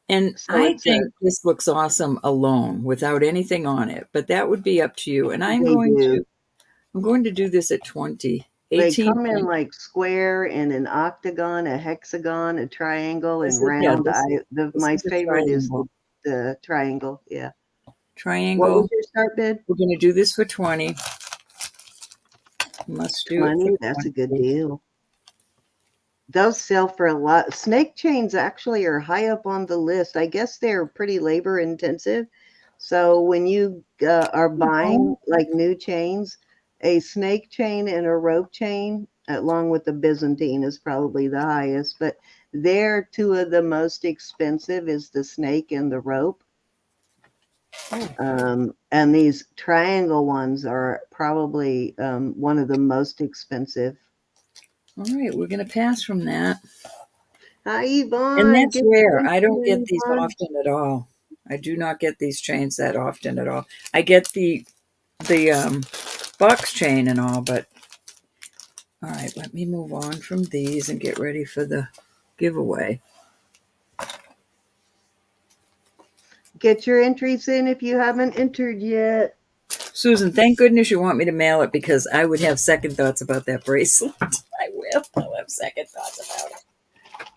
And So I it's a. think this looks awesome alone without anything on it, but that would be up to you. And They do. I'm going to do this at 20, They 18 come in inch. like square and an octagon, a hexagon, a triangle, This and is, yeah, round. this My is a favorite is triangle. the triangle. Yeah. What was Triangle. your start bid? We're going to do this for 20. Must do it for 20. That's a good 20. deal. Those sell for a lot. Snake chains actually are high up on the list. I guess they're pretty labor intensive. So when you are buying like new chains, a snake chain and a rope chain, along with the Byzantine, is probably the highest. But they're 2 of the most expensive is the snake and the rope. And these triangle ones are probably one of the most expensive. All right, we're going to pass from that. Hi, And Yvonne. that's Good rare. to I don't see get you, these Yvonne. often at all. I do not get these chains that often at all. I get the box chain and all, but all right, let me move on from these and get ready for the giveaway. Get your entries in if you haven't entered yet. Susan, thank goodness you want me to mail it because I would have second thoughts about that bracelet. I will. I'll have second thoughts about it.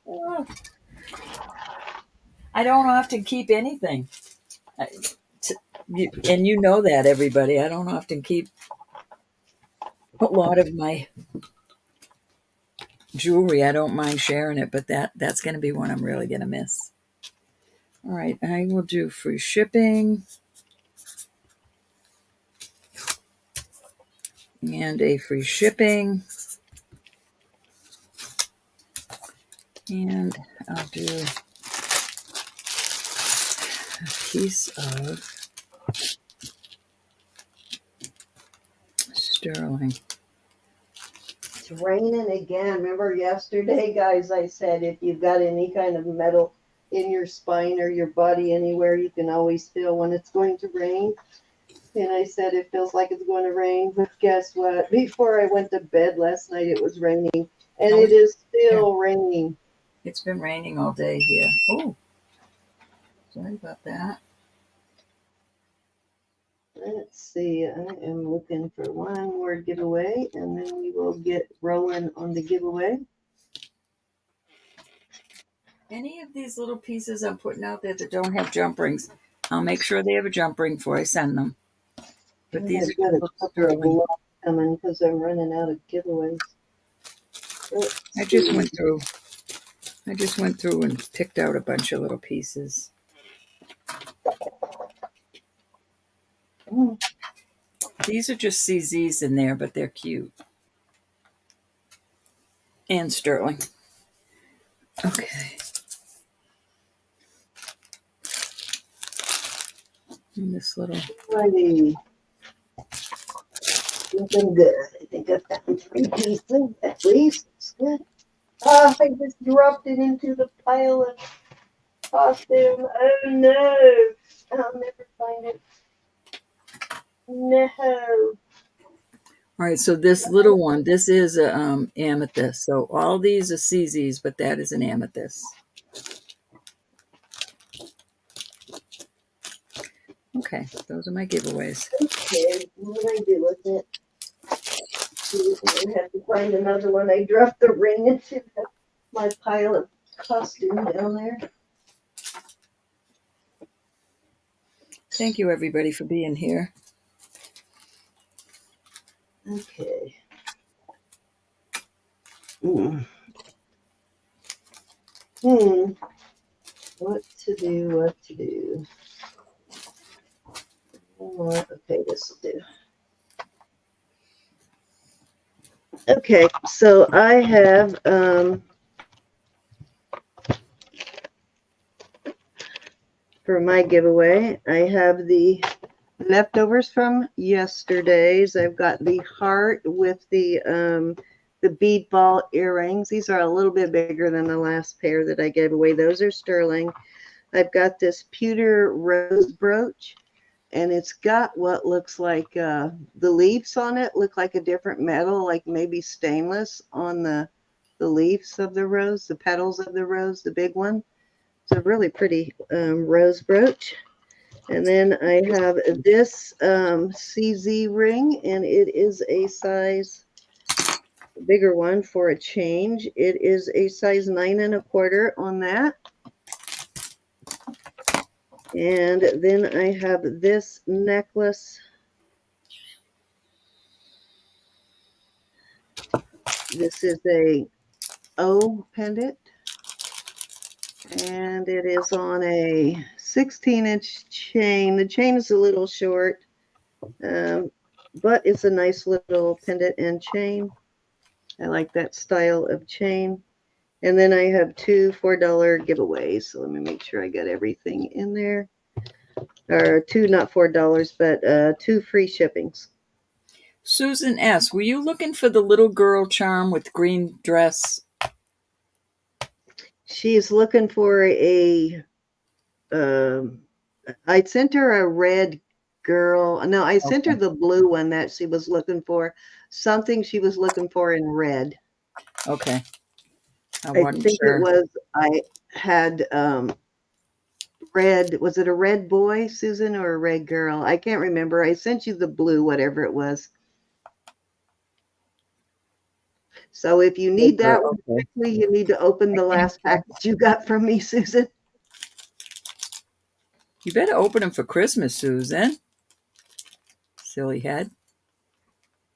Oh. I don't often keep anything. And you know that, everybody. I don't often keep a lot of my jewelry. I don't mind sharing it, but that's going to be one I'm really going to miss. All right, I will do free shipping and a free shipping. And I'll do a piece of sterling. It's raining again. Remember yesterday, guys, I said if you've got any kind of metal in your spine or your body anywhere, you can always feel when it's going to rain. And I said it feels like it's going to rain. But guess what? Before I went to bed last night, it was raining. And it is still raining. It's been raining all day here. Oh, sorry about that. Let's see. I am looking for one more giveaway, and then we will get rolling on the giveaway. Any of these little pieces I'm putting out there that don't have jump rings, I'll make sure they have a jump ring before I send them. But these are got a just couple of sterling. blocks coming because I'm running out of giveaways. I just went through and picked out a bunch of little pieces. These are just CZs in there, but they're cute. And sterling. Okay. And this little. Righty. Looking good. I think I've gotten 3 pieces at least. It's good. Oh, I just dropped it into the pile of costume. Oh no. I'll never find it. No. All right, so this little one, this is a amethyst. So all these are CZs, but that is an amethyst. Okay, those are my giveaways. Okay, what did I do with it? I have to find another one. I dropped the ring into my pile of costume down there. Thank you, everybody, for being here. Okay. Hmm. What to do? Okay, this will do. Okay, so I have for my giveaway, I have the leftovers from yesterday's. I've got the heart with the bead ball earrings. These are a little bit bigger than the last pair that I gave away. Those are sterling. I've got this pewter rose brooch, and it's got what looks like the leaves on it look like a different metal, like maybe stainless on the leaves of the rose, the petals of the rose, the big one. It's a really pretty rose brooch. And then I have this CZ ring, and it is a size bigger one for a change. It is a size 9 1/4 on that. And then I have this necklace. This is a O pendant, and it is on a 16-inch chain. The chain is a little short, but it's a nice little pendant and chain. I like that style of chain. And then I have two $4 giveaways. So let me make sure I got everything in there. Or two, not $4, but two free shippings. Susan S., were you looking for the little girl charm with green dress? She's looking for I sent her a red girl. No, I sent her the blue one that she was looking for. Something she was looking for in red. Okay. I think sure. it was, I had red. Was it a red boy, Susan, or a red girl? I can't remember. I sent you the blue, whatever it was. So if you need that one quickly, you need to open the last package you got from me, Susan. You better open them for Christmas, Susan. Silly head.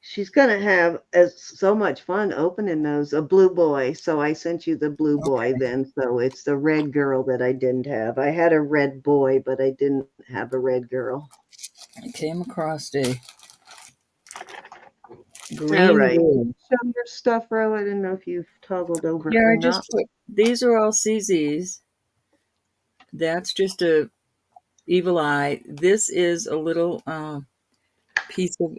She's going to have so much fun opening those. A blue boy. So I sent you the blue boy then. So it's the red girl that I didn't have. I had a red boy, but I didn't have a red girl. I came across a green. All right. Show your stuff, Ro. I didn't know if you've toggled over Yeah, or I just put, these are all CZs. That's just a evil eye. This is a little piece of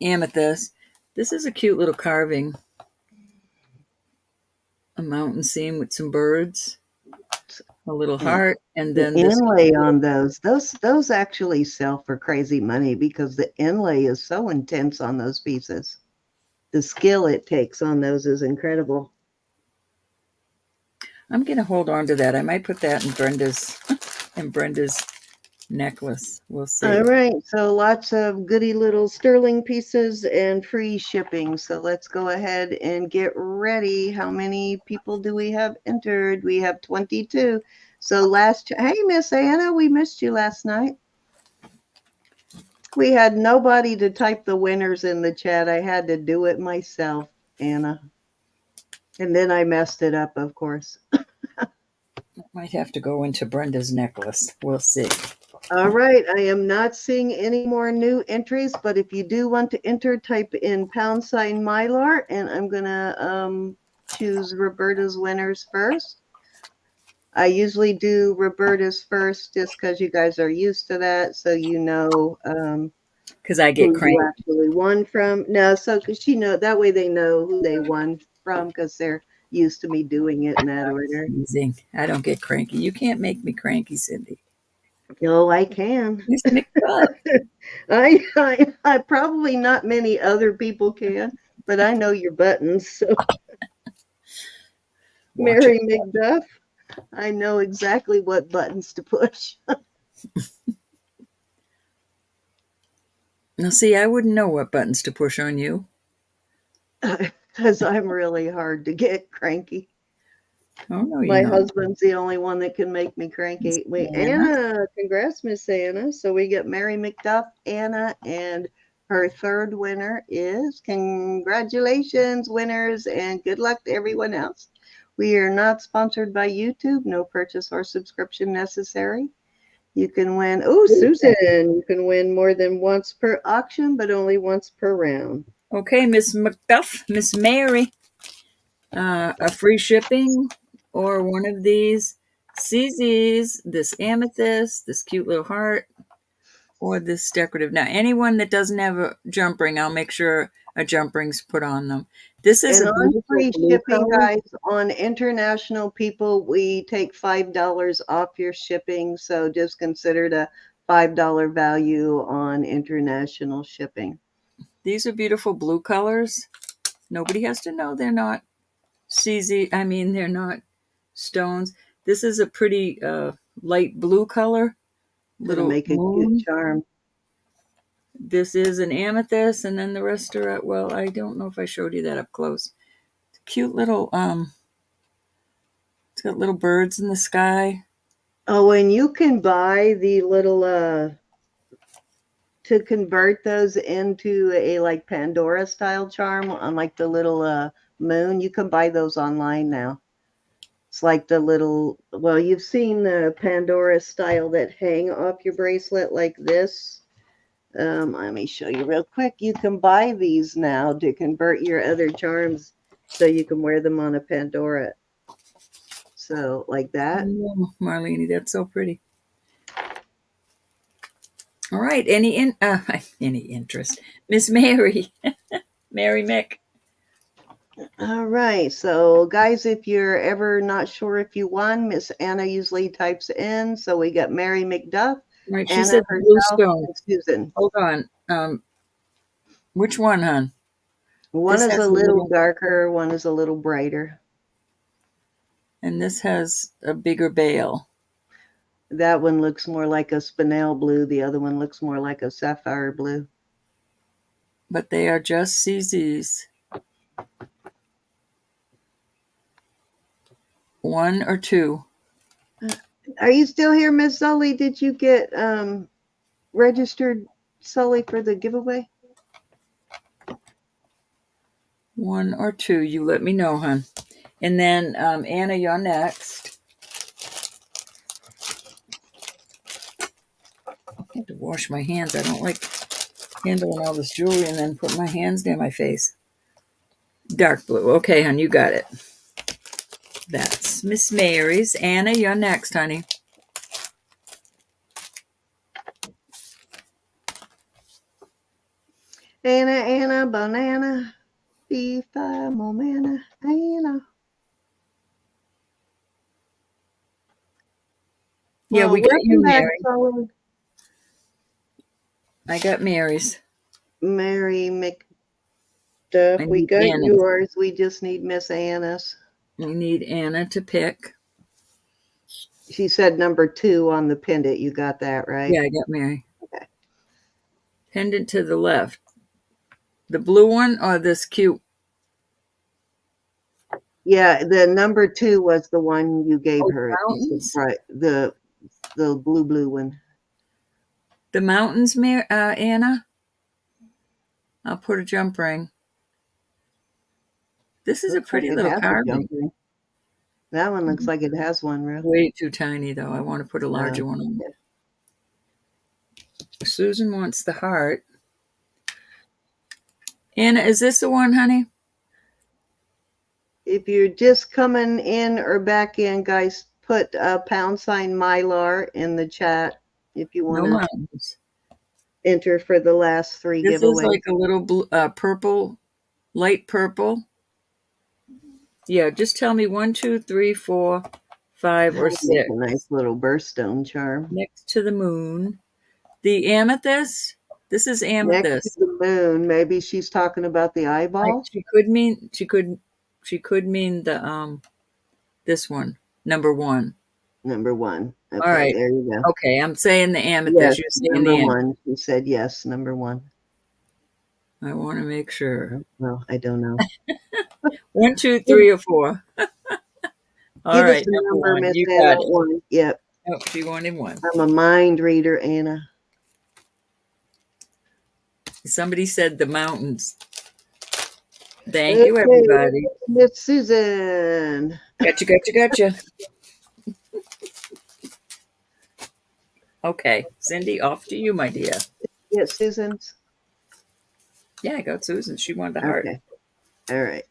amethyst. This is a cute little carving. A mountain scene with some birds. A little heart, and then the inlay on those actually sell for crazy money because the inlay is so intense on those pieces. The skill it takes on those is incredible. I'm gonna hold on to that. I might put that in Brenda's necklace. We'll see. All right, so lots of goody little sterling pieces and free shipping. So let's go ahead and get ready. How many people do we have entered? We have 22. So hey, Miss Anna, we missed you last night. We had nobody to type the winners in the chat. I had to do it myself, Anna. And then I messed it up, of course. Might have to go into Brenda's necklace. We'll see. All right. I am not seeing any more new entries, but if you do want to enter, type in # Milor, and I'm going to choose Roberta's winners first. I usually do Roberta's first just because you guys are used to that, so you know because I get cranky. Who you actually won from. No, so because that way they know who they won from because they're used to me doing it in that order. Amazing. I don't get cranky. You can't make me cranky, Cindy. No, I can. Just mix up. I probably not many other people can, but I know your buttons. So Mary McDuff, I know exactly what buttons to push. Now, see, I wouldn't know what buttons to push on you. Because I'm really hard to get cranky. Oh, no, you My know. husband's the only one that can make me cranky. Wait, Anna. Anna, congrats, Miss Anna. So we get Mary McDuff, Anna, and her third winner is congratulations, winners, and good luck to everyone else. We are not sponsored by YouTube, no purchase or subscription necessary. You can win, oh, Susan, you can win more than once per auction, but only once per round. Okay, Miss McDuff, Miss Mary. A free shipping or one of these CZs, this amethyst, this cute little heart, or this decorative. Now, anyone that doesn't have a jump ring, I'll make sure a jump ring's put on them. This is And a on beautiful free blue shipping, color. guys, on international people, we take $5 off your shipping. So just consider it a $5 value on international shipping. These are beautiful blue colors. Nobody has to know they're not CZ. I mean, they're not stones. This is a pretty light blue color. Gonna Little make a cute moon. charm. This is an amethyst, and then the rest are, well, I don't know if I showed you that up close. Cute little, it's got little birds in the sky. Oh, and you can buy the little, to convert those into a like Pandora style charm on like the little moon. You can buy those online now. It's like the little, well, you've seen the Pandora style that hang off your bracelet like this. Let me show you real quick. You can buy these now to convert your other charms so you can wear them on a Pandora. So like that. Oh, Marlene, that's so pretty. All right, any interest, Miss Mary, Mary Mick. All right. So guys, if you're ever not sure if you won, Miss Anna usually types in. So we got Mary McDuff, Right, she Anna said blue herself, stone. and Susan. Hold on. Which one, hon? One This is a has a little little, darker, one is a little brighter. and this has a bigger bail. That one looks more like a spinel blue. The other one looks more like a sapphire blue. But they are just CZs. One or two. Are you still here, Miss Sully? Did you get registered, Sully, for the giveaway? One or two. You let me know, hon. And then Anna, you're next. I have to wash my hands. I don't like handling all this jewelry and then put my hands near my face. Dark blue. Okay, hon, you got it. That's Miss Mary's. Anna, you're next, honey. Anna, Anna, banana, B5 momana, Anna. Yeah, Well, we got you, welcome back, Mary. Sully. I got Mary's. Mary McDuff. I We need got Anna's. yours. We just need Miss Anna's. We need Anna to pick. She said number 2 on the pendant. You got that, right? Yeah, I got Mary. Okay. Pendant to the left. The blue one or this cute? Yeah, the number 2 was the one you gave Oh, her. mountains? Right, the blue one. The mountains, Anna? I'll put a jump ring. This is a Looks like pretty it little has a carving. jump ring. That one looks like it has one, real. Way too tiny, though. I want to put a larger one on. Yeah. Susan wants the heart. Anna, is this the one, honey? If you're just coming in or back in, guys, put a # Mylar in the chat if you want No to mountains. enter for the last 3 This is giveaways. like a little blue, purple, light purple. Yeah, just tell me 1, 2, 3, 4, 5, or 6. Make a nice little birthstone charm. Next to the moon. The amethyst. This is Next amethyst. to the moon. Maybe she's talking about the eyeball. She could mean the this one, number 1. Number 1. Okay, All right. there you go. Okay, I'm saying the amethyst. Yes, You're saying number the 1. She said yes, number 1. I want to make sure. Well, I don't know. 1, 2, 3, or 4. All Give us right, the number number, one. Miss You Anna. got it. One. Yep. Oh, she wanted one. I'm a mind reader, Anna. Somebody said the mountains. Thank you, Okay, everybody. Miss Susan. Gotcha. Okay, Cindy, off to you, my dear. Yes, Susan's. Yeah, I got Susan. She wanted the heart. Okay. All right.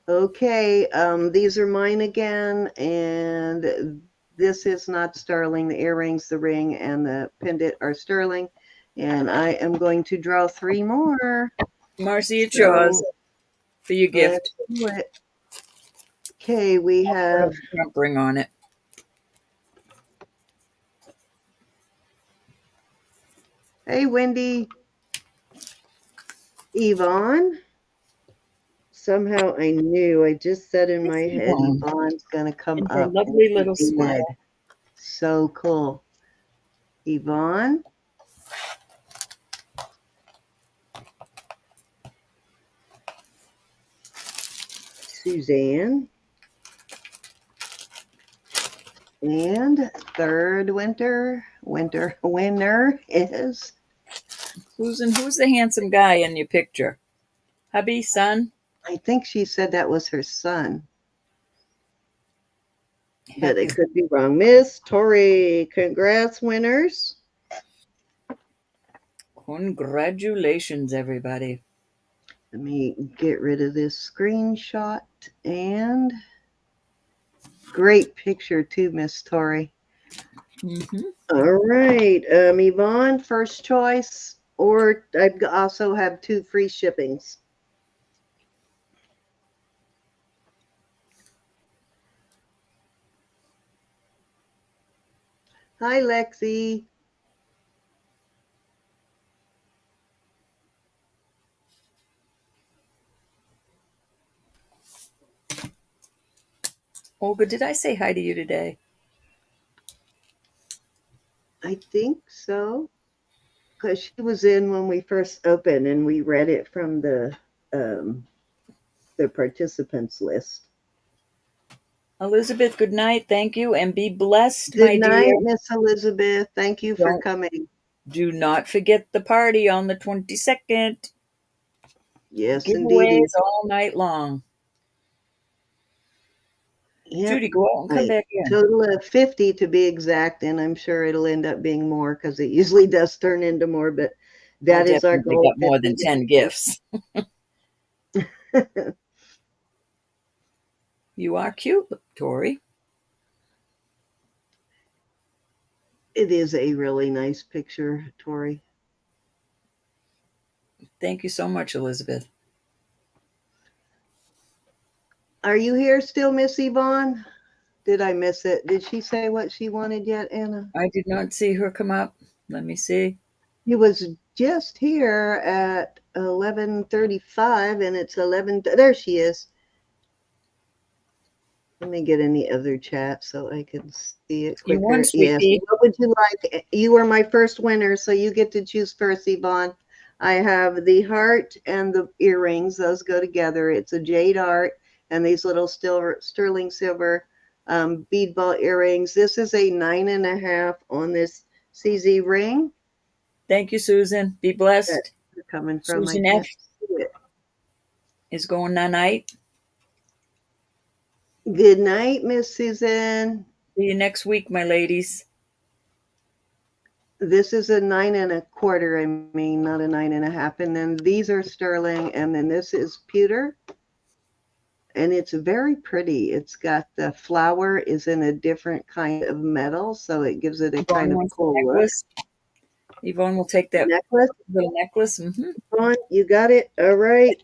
Okay, these are mine again, and this is not sterling. The earrings, the ring, and the pendant are sterling. And I am going to draw 3 more. Marcy, it's yours So for your let's gift. do it. Okay, we have, Trump ring on it. hey, Wendy, Yvonne. Somehow I knew, I just said in my head, Yvonne's going to come And her up. lovely And little she did. smile. So cool. Yvonne. Suzanne. And third winner is, Susan, who's the handsome guy in your picture? Hubby, son? I think she said that was her son, but Happy. I could be wrong. Miss Tori, congrats, winners. Congratulations, everybody. Let me get rid of this screenshot. And great picture too, Miss Tori. Mm-hmm. All right, Yvonne, first choice, or I also have 2 free shippings. Hi, Lexi. Olga, did I say hi to you today? I think so, because she was in when we first opened, and we read it from the participants list. Elizabeth, good night. Thank you. And be blessed, Good my night, dear. Miss Elizabeth. Thank you for coming. Do not forget the party on the 22nd. Yes, indeed. Giveaways all night long. Yep. Judy, go out and come back in. Total of 50 to be exact, and I'm sure it'll end up being more because it usually does turn into more, but that is our goal. Got more than 10 gifts. You are cute, Tori. It is a really nice picture, Tori. Thank you so much, Elizabeth. Are you here still, Miss Yvonne? Did I miss it? Did she say what she wanted yet, Anna? I did not see her come up. Let me see. He was just here at 11:35, and it's 11. There she is. Let me get in the other chat so I can see it You won, quicker. Yes. sweetie. What would you like? You were my first winner, so you get to choose first, Yvonne. I have the heart and the earrings. Those go together. It's a jade heart and these little sterling silver bead ball earrings. This is a 9.5 on this CZ ring. Thank you, Susan. Be blessed. That's coming from. Susan I F. can't see it. is going night. Good night, Miss Susan. See you next week, my ladies. This is a 9.25. I mean, not a 9.5. And then these are sterling, and then this is pewter, and it's very pretty. It's got the flower is in a different kind of metal, so it gives it a kind of cool look. Yvonne will take that Necklace. little necklace. Mm-hmm. Yvonne, you got it. All right.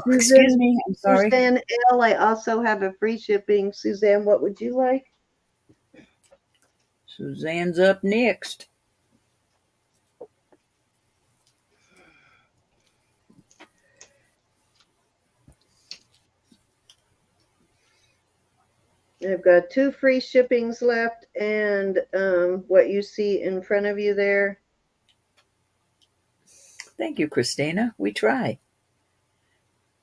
Excuse me. I'm sorry. Suzanne L. I also have a free shipping. Suzanne, what would you like? Suzanne's up next. I've got 2 free shippings left, and what you see in front of you there. Thank you, Christina. We try.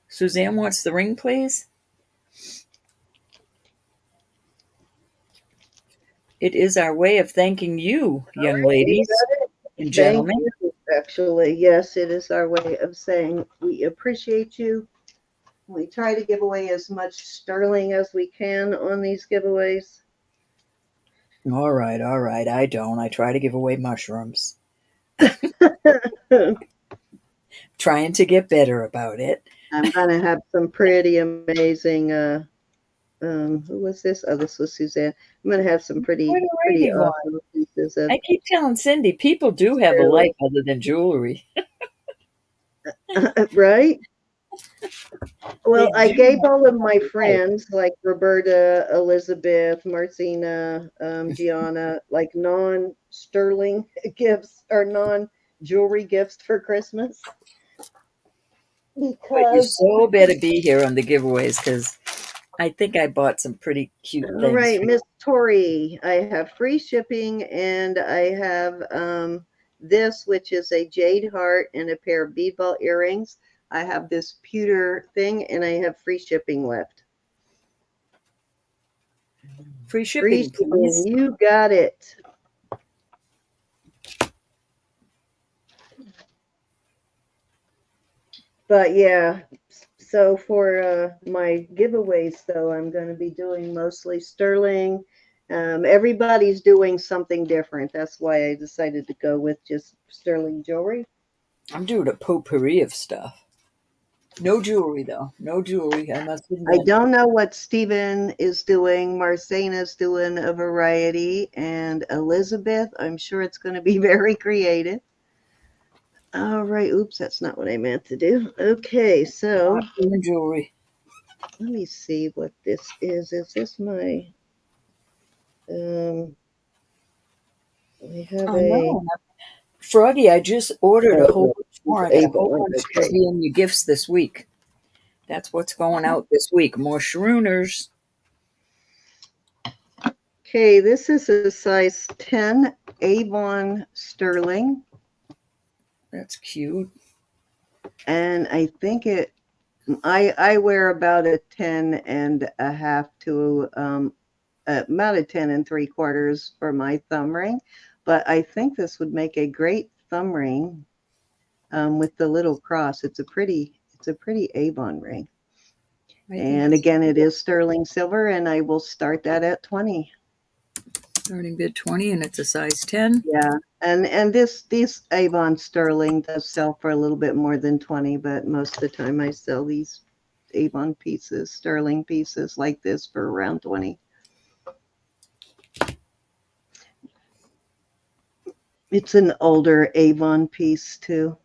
Suzanne wants the ring, please. It is our way of thanking you, young You ladies got it. and Thank gentlemen. you. Actually, yes, it is our way of saying we appreciate you. We try to give away as much sterling as we can on these giveaways. All right, all right. I don't. I try to give away mushrooms. Trying to get better about it. I'm gonna have some pretty amazing who was this? Oh, this was Suzanne. I'm gonna have some What a pretty righty one. awesome pieces of I keep telling Cindy, people do have a life sterling. other than jewelry. Right? They Well, I do gave have all of my a life. friends, like Roberta, Elizabeth, Marcina, Gianna, like non-sterling gifts or non-jewelry gifts for Christmas But you because, so better be here on the giveaways because I think I bought some pretty cute all things right, for Miss Tori, I have free shipping and I have this, which is a jade heart and a pair of bead ball earrings. I have this pewter thing and I have free shipping left. free Free shipping, shipping, please. you got it. But yeah, so for my giveaways, though, I'm going to be doing mostly sterling. Everybody's doing something different. That's why I decided to go with just sterling jewelry. I'm doing a potpourri of stuff. No jewelry, though. No jewelry, I must I admit. don't know what Stephen is doing. Marcena's doing a variety, and Elizabeth, I'm sure it's going to be very creative. All right. Oops, that's not what I meant to do. Okay, so Not doing jewelry. let me see what this is. Is this my I have I a know. Froggy, I just ordered a whole oh, bunch more. I got a whole Avon. bunch to Okay. be in your gifts this week. That's what's going out this week. More Sharooners. Okay, this is a size 10 Avon sterling, That's cute. and I think I wear about a 10 and a half to about a 10 and 3/4 for my thumb ring, but I think this would make a great thumb ring with the little cross. It's a pretty Avon ring. I think And it's again, it is sterling silver, and I will start that at 20. starting bid 20 and it's a size 10. Yeah, and this Avon sterling does sell for a little bit more than 20, but most of the time I sell these Avon pieces, sterling pieces like this for around 20. It's an older Avon piece too.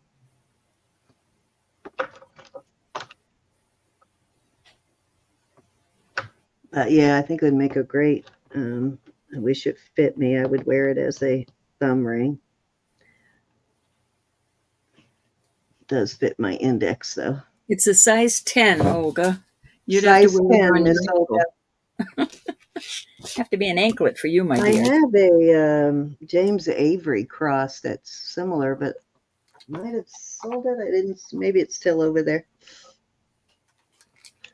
Yeah, I think it would make a great. I wish it fit me. I would wear it as a thumb ring. It does fit my index though. It's a size 10, Olga. You'd have to Size wear it 10, on your Miss Olga. ankle. Have to be an anklet for you, my I dear. have a James Avery cross that's similar, but might have sold it. I didn't. Maybe it's still over there.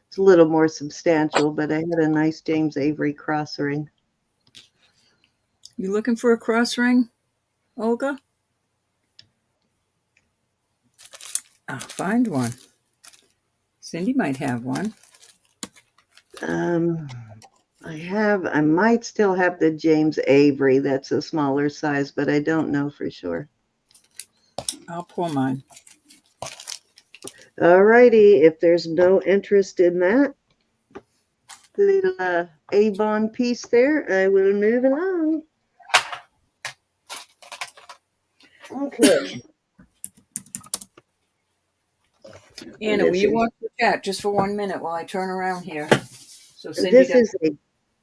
It's a little more substantial, but I had a nice James Avery cross ring. You looking for a cross ring, Olga? I'll find one. Cindy might have one. Um, I might still have the James Avery. That's a smaller size, but I don't know for sure. I'll pour mine. All righty. If there's no interest in that little Avon piece there, I will move along. Okay. Anna, will you watch the chat just for 1 minute while I turn around here? So Cindy This doesn't. is a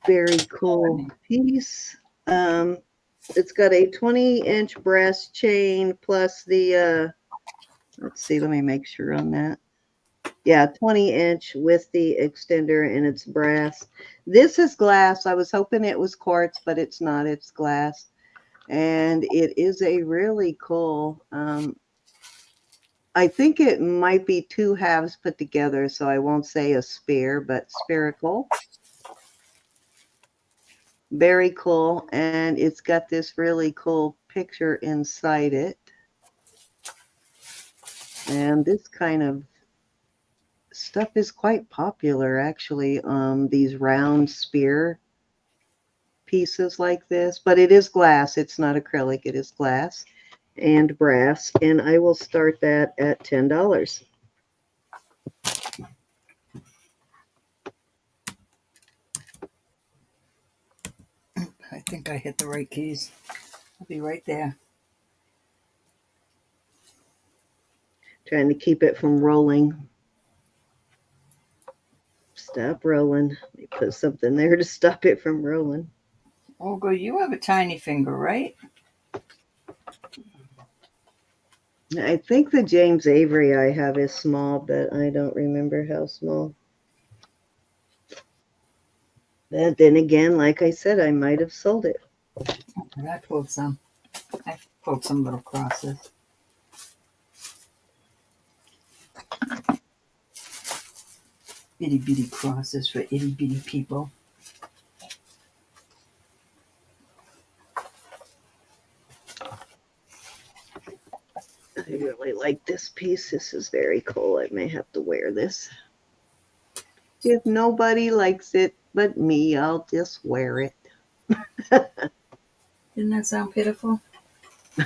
very cool piece. It's got a 20-inch brass chain plus the, let's see, let me make sure on that. Yeah, 20-inch with the extender, and it's brass. This is glass. I was hoping it was quartz, but it's not. It's glass. And it is a really cool, I think it might be two halves put together, so I won't say a sphere, but spherical. Very cool. And it's got this really cool picture inside it. And this kind of stuff is quite popular, actually. These round spear pieces like this, but it is glass. It's not acrylic. It is glass and brass. And I will start that at $10. I think I hit the right keys. I'll be right there. Trying to keep it from rolling. Stop rolling. Let me put something there to stop it from rolling. Olga, you have a tiny finger, right? I think the James Avery I have is small, but I don't remember how small. But then again, like I said, I might have sold it. I pulled some. I pulled some little crosses. Itty bitty crosses for itty bitty people. I really like this piece. This is very cool. I may have to wear this. If nobody likes it but me, I'll just wear it. Didn't that sound pitiful?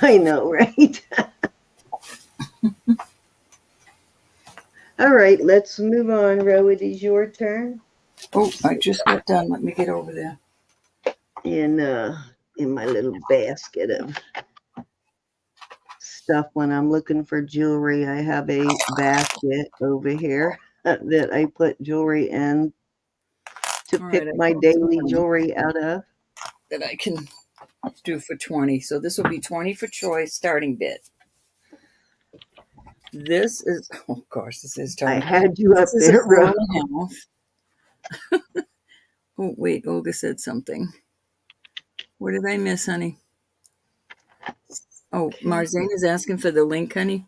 I know, right? All right, let's move on. Ro, it is your turn. Oh, I just got done. Let me get over there. In my little basket of stuff when I'm looking for jewelry, I have a basket over here that I put jewelry in to pick my daily jewelry out of. That I can do for 20. So this will be 20 for choice starting bit. This is, oh gosh, this is I tiny. had you up This is there, a 4 Ro. and a half. Oh, wait, Olga said something. What did I miss, honey? Oh, Marzane is asking for the link, honey.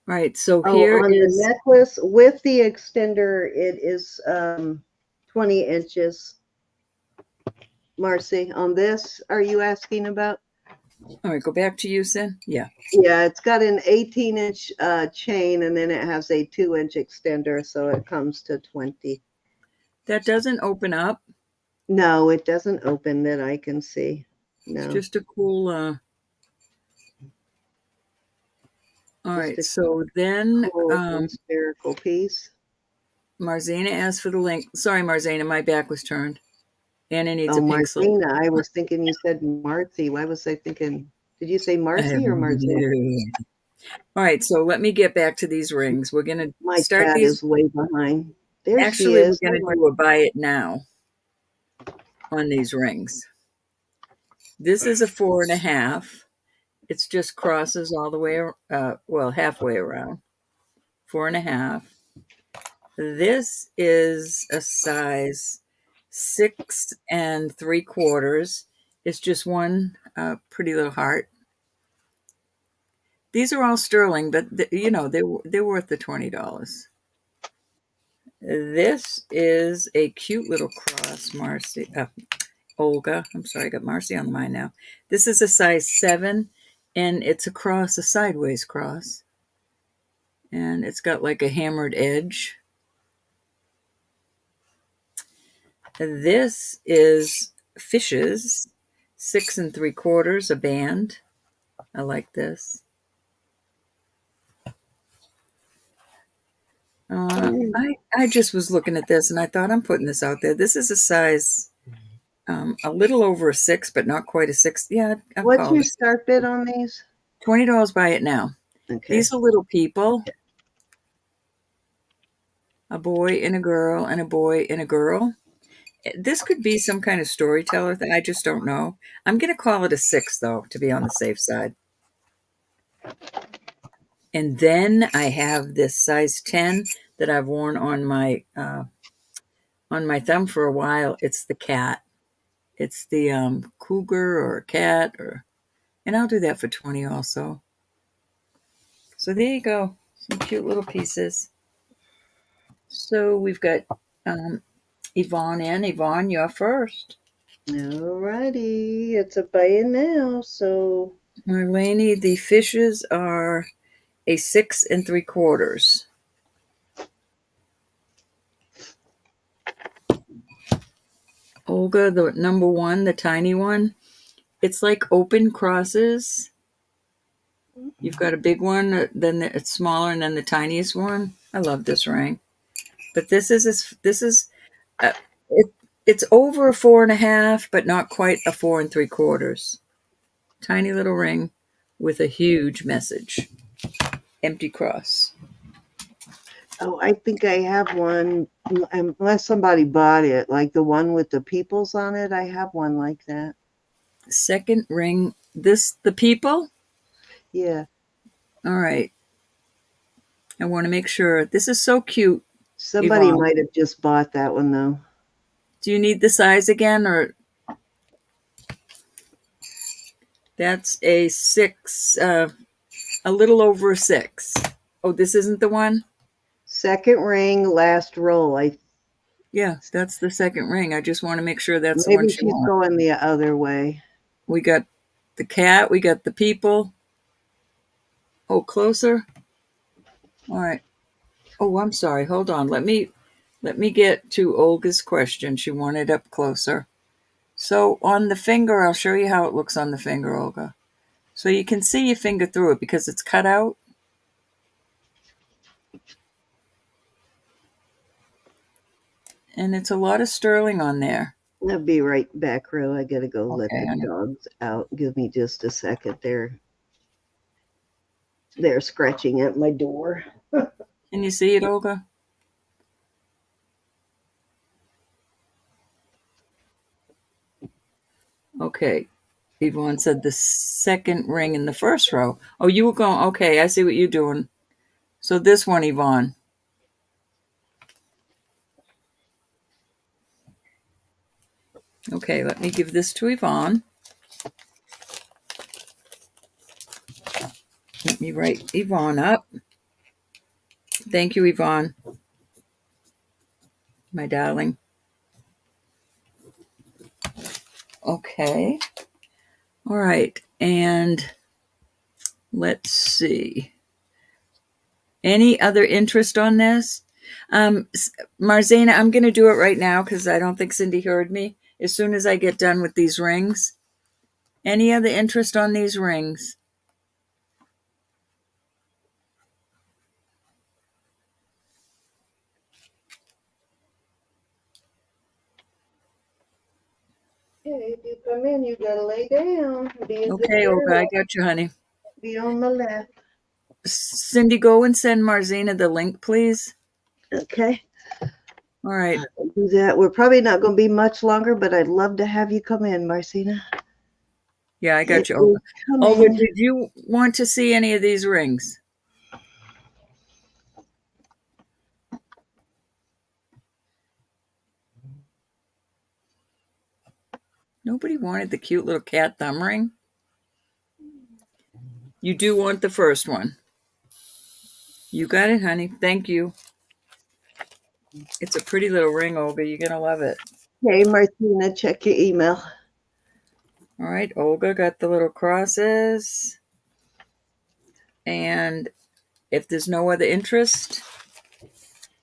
All right, so here on is the necklace with the extender, it is 20 inches. Marcy, on this, are you asking about? all right, go back to you, Sin. Yeah. Yeah, it's got an 18-inch chain, and then it has a 2-inch extender, so it comes to 20. That doesn't open up. No, it doesn't open that I can see. No. It's just a cool. All right, so then cool spherical piece. Marzana asked for the link. Sorry, Marzana, my back was turned. Anna needs a pink slip. Marzina, I was thinking you said Marcy. Why was I thinking? Did you say Marcy or Marzina? All right, so let me get back to these rings. We're gonna start cat these. Is way behind. There Actually, she is. we're gonna do a buy it now on these rings. This is a 4 and a half. It's just crosses all the way, well, halfway around. 4 and a half. This is a size 6 3/4. It's just one pretty little heart. These are all sterling, but they're worth the $20. This is a cute little cross, Marcy. Olga, I'm sorry, I got Marcy on the mind now. This is a size 7, and it's a cross, a sideways cross, and it's got like a hammered edge. This is fishes, 6 3/4, a band. I like this. I just was looking at this and I thought, I'm putting this out there. This is a size a little over a 6, but not quite a 6. Yeah. What's your start bid on these? $20, buy it now. Okay. These are little people. A boy and a girl and a boy and a girl. This could be some kind of storyteller thing. I just don't know. I'm going to call it a 6, though, to be on the safe side. And then I have this size 10 that I've worn on my thumb for a while. It's the cat. It's the cougar or cat, and I'll do that for 20 also. So there you go. Some cute little pieces. So we've got Yvonne in. Yvonne, you're first. Alrighty, it's a buy-in now, so Marlene, the fishes are a 6 3/4. Olga, the number one, the tiny one, it's like open crosses. You've got a big one, then it's smaller, and then the tiniest one. I love this ring, but this is uh, it, it's over a 4.5, but not quite a 4 3/4. Tiny little ring with a huge message. Empty cross. oh, I think I have one, unless somebody bought it, like the one with the peoples on it. I have one like that. Second ring. The people. Yeah. All right. I want to make sure. This is so cute, Somebody Yvonne. might have just bought that one though. Do you need the size again, or that's a 6, a little over a 6. Oh, this isn't the one? Second ring, last roll. Yeah, that's the second ring. I just want to make sure that's the one Maybe she she's wants. going the other way. We got the cat. We got the people. Oh, closer. All right. Oh, I'm sorry. Hold on. Let me get to Olga's question. She wanted up closer. So on the finger, I'll show you how it looks on the finger, Olga. So you can see your finger through it because it's cut out. And it's a lot of sterling on there. I'll be right back, Ro. I gotta go let Okay, the honey. dogs out. Give me just a second. They're scratching at my door. Can you see it, Olga? Okay. Yvonne said the second ring in the first row. Oh, you were going, okay, I see what you're doing. So this one, Yvonne. Okay, let me give this to Yvonne. Let me write Yvonne up. Thank you, Yvonne, my darling. Okay. All right. And let's see. Any other interest on this? Marzena, I'm going to do it right now because I don't think Cindy heard me. As soon as I get done with these rings. Any other interest on these rings? Okay, if you come in, you gotta lay down. Be a good Okay, Olga, I girl. got you, honey. Be on my left. Cindy, go and send Marzena the link, please. Okay. All right. I'll do that. We're probably not going to be much longer, but I'd love to have you come in, Marcina. Yeah, I got It you, Olga. is coming. Olga, did you want to see any of these rings? Nobody wanted the cute little cat thumb ring? You do want the first one. You got it, honey. Thank you. It's a pretty little ring, Olga. You're going to love it. Okay, Marcina, check your email. All right, Olga got the little crosses. And if there's no other interest,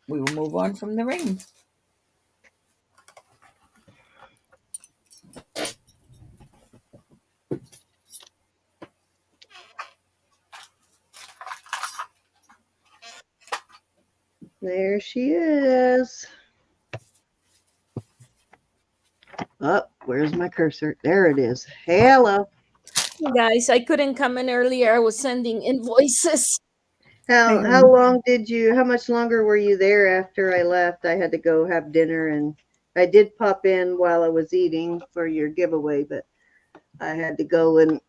we will move on from the ring. There she is. Oh, where's my cursor? There it is. Hello. Hey guys, I couldn't come in earlier. I was sending invoices. How Hey, how long did you? How much longer were you there after I left? I had to go have dinner, and I did pop in while I was eating for your giveaway, but I had to go and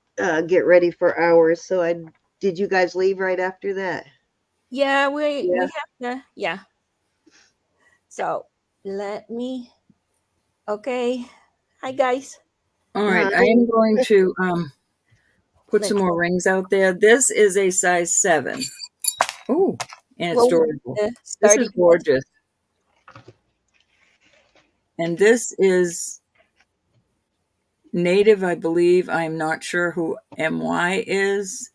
get ready for hours. So I did. You guys leave right after that? Yeah, we Yeah. have the yeah. So let me. Okay, hi guys. all right, I Hi. am going to put some Next, more rings out there. This is a size 7. Ooh, and it's what was adorable. the This starting is gorgeous. And this is Native, I believe. I'm not sure who MY is.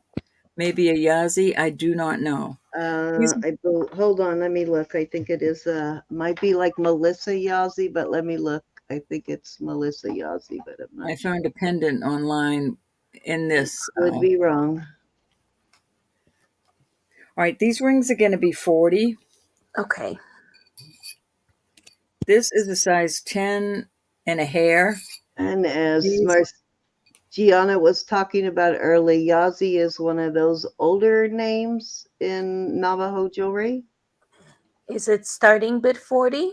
Maybe a Yazi. I do not know. These, Hold on, let me look. I think it is might be like Melissa Yazzie, but let me look. I think it's Melissa Yazzie, but I'm I not sure. found a pendant online in this. Would be wrong. All right, these rings are going to be 40. Okay. This is a size 10 and a hair. And as These, Gianna was talking about early, Yazzie is one of those older names in Navajo jewelry. Is it starting bid 40?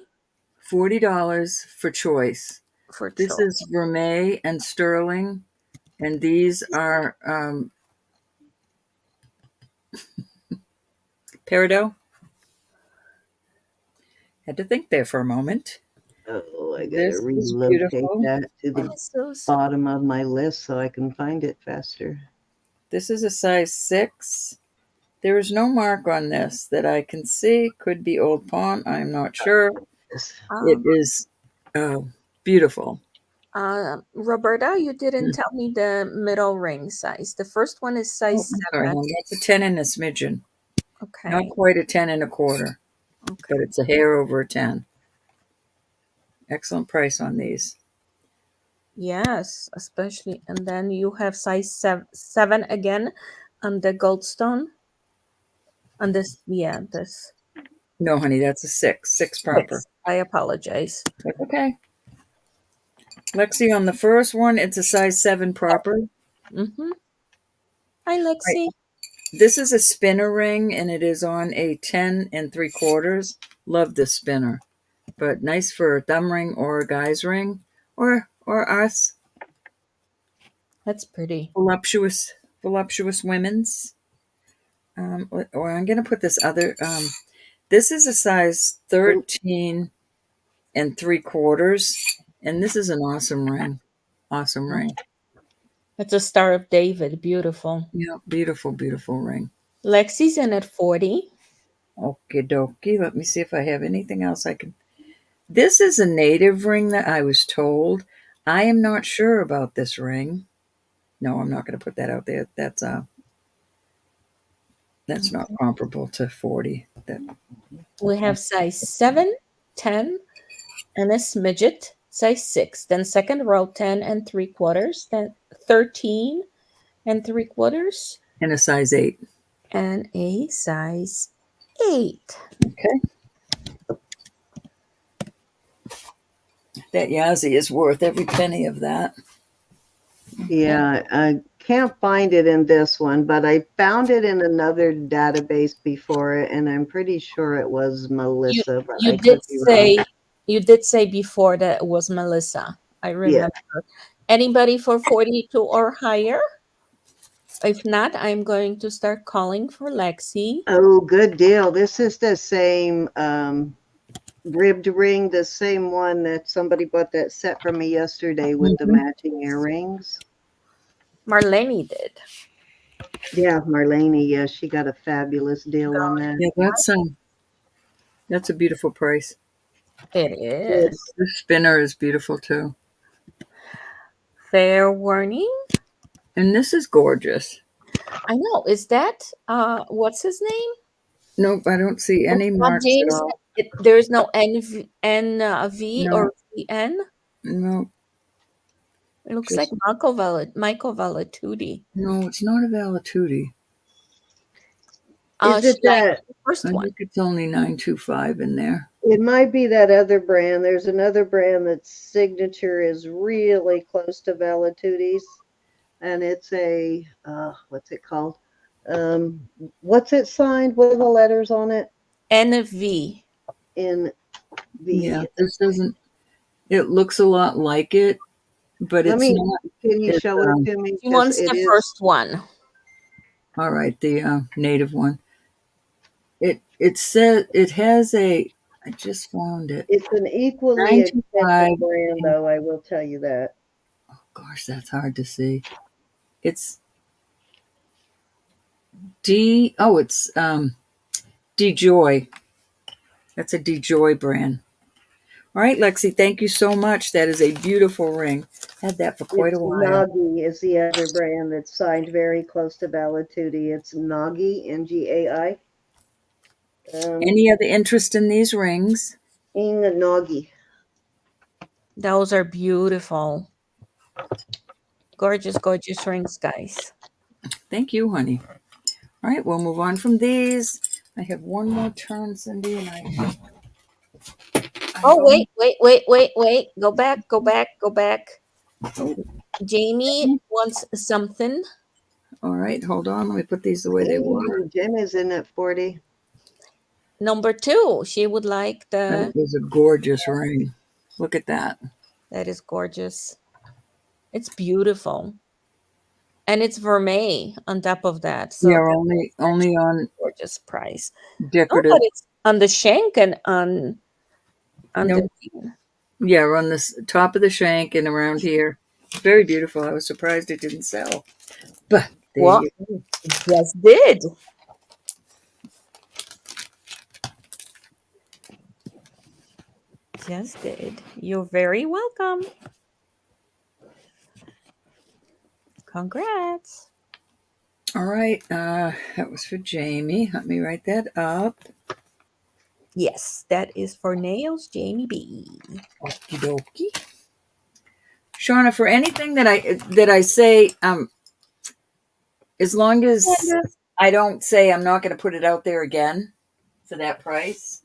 $40 for choice. For This choice. is Vermeil and sterling, and these are peridot. Had to think there for a moment. Oh, I gotta This is relocate beautiful. that to the bottom of my list so I can find it faster. This is a size 6. There is no mark on this that I can see. Could be old pawn. I'm not sure. It is beautiful. Roberta, you didn't tell me the middle ring size. The first one is Oh, size I'm sorry, 7. that's a 10 and a smidgen. Okay. Not quite a 10 and a quarter, Okay. but it's a hair over a 10. Excellent price on these. Yes, especially. And then you have size 7 again on the goldstone. On this, yeah, this. No, honey, that's a 6. 6 proper. 6. I apologize. That's okay. Lexi, on the first one, it's a size 7 proper. Mm-hmm. Hi, Lexi. Right. This is a spinner ring, and it is on a 10 3/4. Love this spinner, but nice for a thumb ring or a guy's ring, or us That's pretty. voluptuous women's. Or I'm going to put this other. This is a size 13 3/4, and this is an awesome ring. Awesome ring. It's a Star of David. Beautiful. Yeah, beautiful, beautiful ring. Lexi's in at 40. Okie dokie. Let me see if I have anything else I can. This is a native ring that I was told. I am not sure about this ring. No, I'm not going to put that out there. That's not comparable to 40. We have size 7, 10, and a smidget, size 6. Then second row, 10 3/4. Then 13 3/4. And a size 8. And a size 8. Okay. That Yazzie is worth every penny of that. Yeah, I can't find it in this one, but I found it in another database before it, and I'm pretty sure it was Melissa. But I could be wrong. You did say before that it was Melissa. I remember. Yeah. Anybody for 42 or higher? If not, I'm going to start calling for Lexi. Oh, good deal. This is the same ribbed ring, the same one that somebody bought that set for me yesterday with the matching earrings. Marlene did. Yeah, Marlene. Yeah, she got a fabulous deal on that. Yeah, that's a beautiful price. It is. The spinner is beautiful too. Fair warning. And this is gorgeous. I know. Is that what's his name? Nope, I don't see any marks James. at all. There's no NV or VN. No. It looks like Michael Valatuti. No, it's not a Valatuti. Is it that first I one? think it's only 925 in there. It might be that other brand. There's another brand that's signature is really close to Valatuti's, and it's a what's it called? What's it signed? What are the letters on it? NV. NV. Yeah, this doesn't. It looks a lot like it, but it's not. Can you show it to me? He wants the first one. All right, the native one. It says it has a. I just found it. It's an equally expensive brand, though. I will tell you that. Oh gosh, that's hard to see. It's D. Oh, it's DeJoy. That's a DeJoy brand. All right, Lexi, thank you so much. That is a beautiful ring. Had that for quite a It's while. Nagi is the other brand that's signed very close to Valituti. It's Nagi, Ngai. Any other interest in these rings? Inga Nagi. Those are beautiful. Gorgeous, gorgeous rings, guys. Thank you, honey. All right, we'll move on from these. I have one more turn, Cindy, and I Oh, don't. wait. Go back, go back, go back. Oh, Jamie wants something. all right, hold on. Let me put these the way they were. Jim is in at 40. Number 2, she would like That the. is a gorgeous ring. Look at that. That is gorgeous. It's beautiful. And it's Vermeil on top of that. So Yeah, that's only on gorgeous price. Oh, decorative. but it's on the shank and on No, the thing. yeah, on the top of the shank and around here. Very beautiful. I was surprised it didn't sell. But there Well, you go. just did. Just did. You're very welcome. Congrats. All right, that was for Jamie. Let me write that up. Yes, that is for Nails Jamie B. Okie dokie. Shauna, for anything that I say, as long as I don't say I'm not going to put it out there again for that price.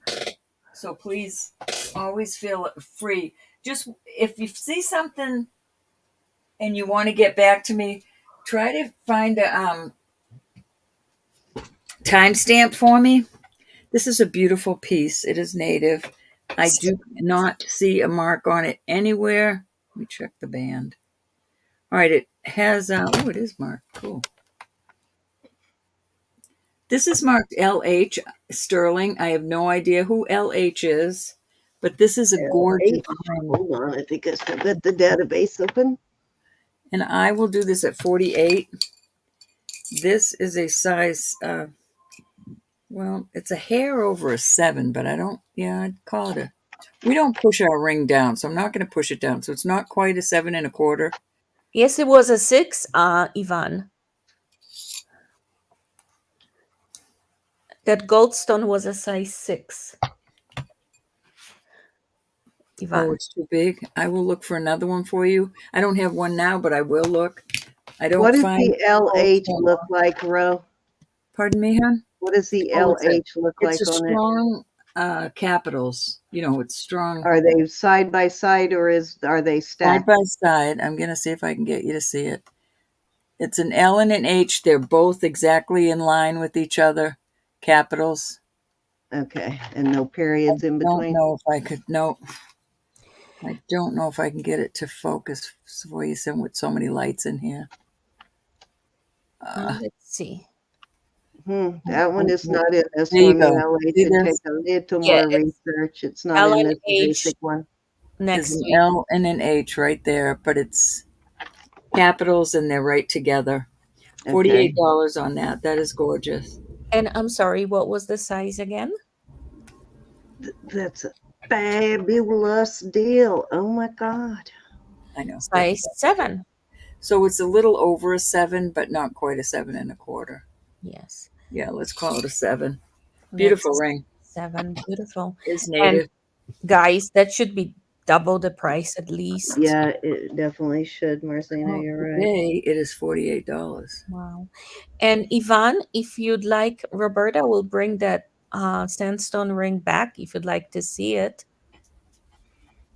So please always feel free. Just if you see something and you want to get back to me, try to find a timestamp for me. This is a beautiful piece. It is native. I do not see a mark on it anywhere. Let me check the band. All right, it has, oh, it is marked. Cool. This is marked LH Sterling. I have no idea who LH is, but this is a gorgeous ring. Hold on, I think I still got the database open. And I will do this at 48. This is a size, well, it's a hair over a 7, but I don't, yeah, I'd call it a, we don't push our ring down, so I'm not going to push it down. So it's not quite a 7 1/4. Yes, it was a 6, Yvonne. That goldstone was a size 6. Yvonne. Oh, it's too big. I will look for another one for you. I don't have one now, but I will look. I don't What does find. the LH look like, Ro? Pardon me, hon? What does the Oh, LH look like it's a on it? strong capitals. You know, it's strong. Are they side by side or are they Side stacked? by side. I'm going to see if I can get you to see it. It's an L and an H. They're both exactly in line with each other. Capitals. Okay, and no periods in I don't between? know if I could. No. I don't know if I can get it to focus for you with so many lights in here. Let's see. That one is not in this There you one. The go. LH See should this? take a little Yeah, more research. It's not L in and this H basic one. next There's an week. L and an H right there, but it's capitals and they're right together. Okay. $48 on that. That is gorgeous. And I'm sorry, what was the size again? That's a fabulous deal. Oh my God. I know. Size 7. So it's a little over a 7, but not quite a 7 1/4. Yes. Yeah, let's call it a 7. Beautiful That's ring. 7. Beautiful. It's And native. guys, that should be double the price at least. Yeah, it definitely should, Marcina. Oh, You're right. today it is $48. Wow. And Yvonne, if you'd like, Roberta will bring that sandstone ring back if you'd like to see it.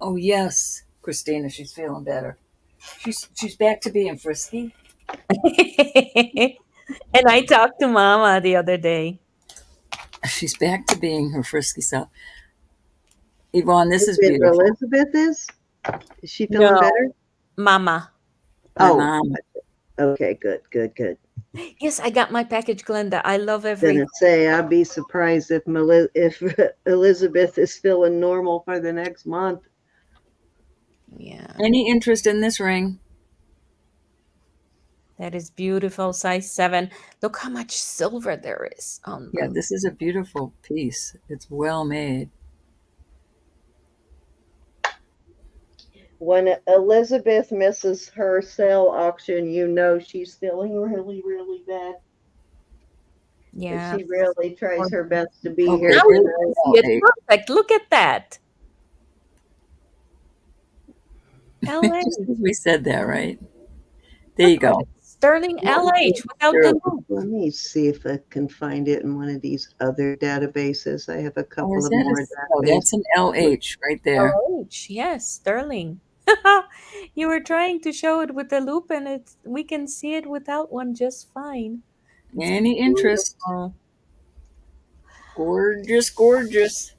Oh yes, Christina, she's feeling better. She's back to being frisky. And I talked to Mama the other day. She's back to being her frisky self. Yvonne, this Is is it beautiful. Elizabeth Is she feeling No, better? Mama. My Oh, mom. okay, good. Yes, I got my package, Glenda. I love everything. Didn't say I'd be surprised if Elizabeth is feeling normal for the next month. Yeah, Any interest in this ring? that is beautiful. Size 7. Look how much silver there is on. Yeah, this is a beautiful piece. It's well made. When Elizabeth misses her sale auction, you know she's feeling really, really bad. Yeah. She really tries her best to be Okay, here Now this you tonight. can see it L8. perfect. Look at that. LA. Just as we said that, right? There you Look at go. it. Sterling LH without the Sure. loop. Let me see if I can find it in one of these other databases. I have a Oh, couple is of that more oh, databases. that's an LH right there. LH, yes, sterling. You were trying to show it with the loop, and we can see it without one just fine. It's Any interest? beautiful. Gorgeous, gorgeous.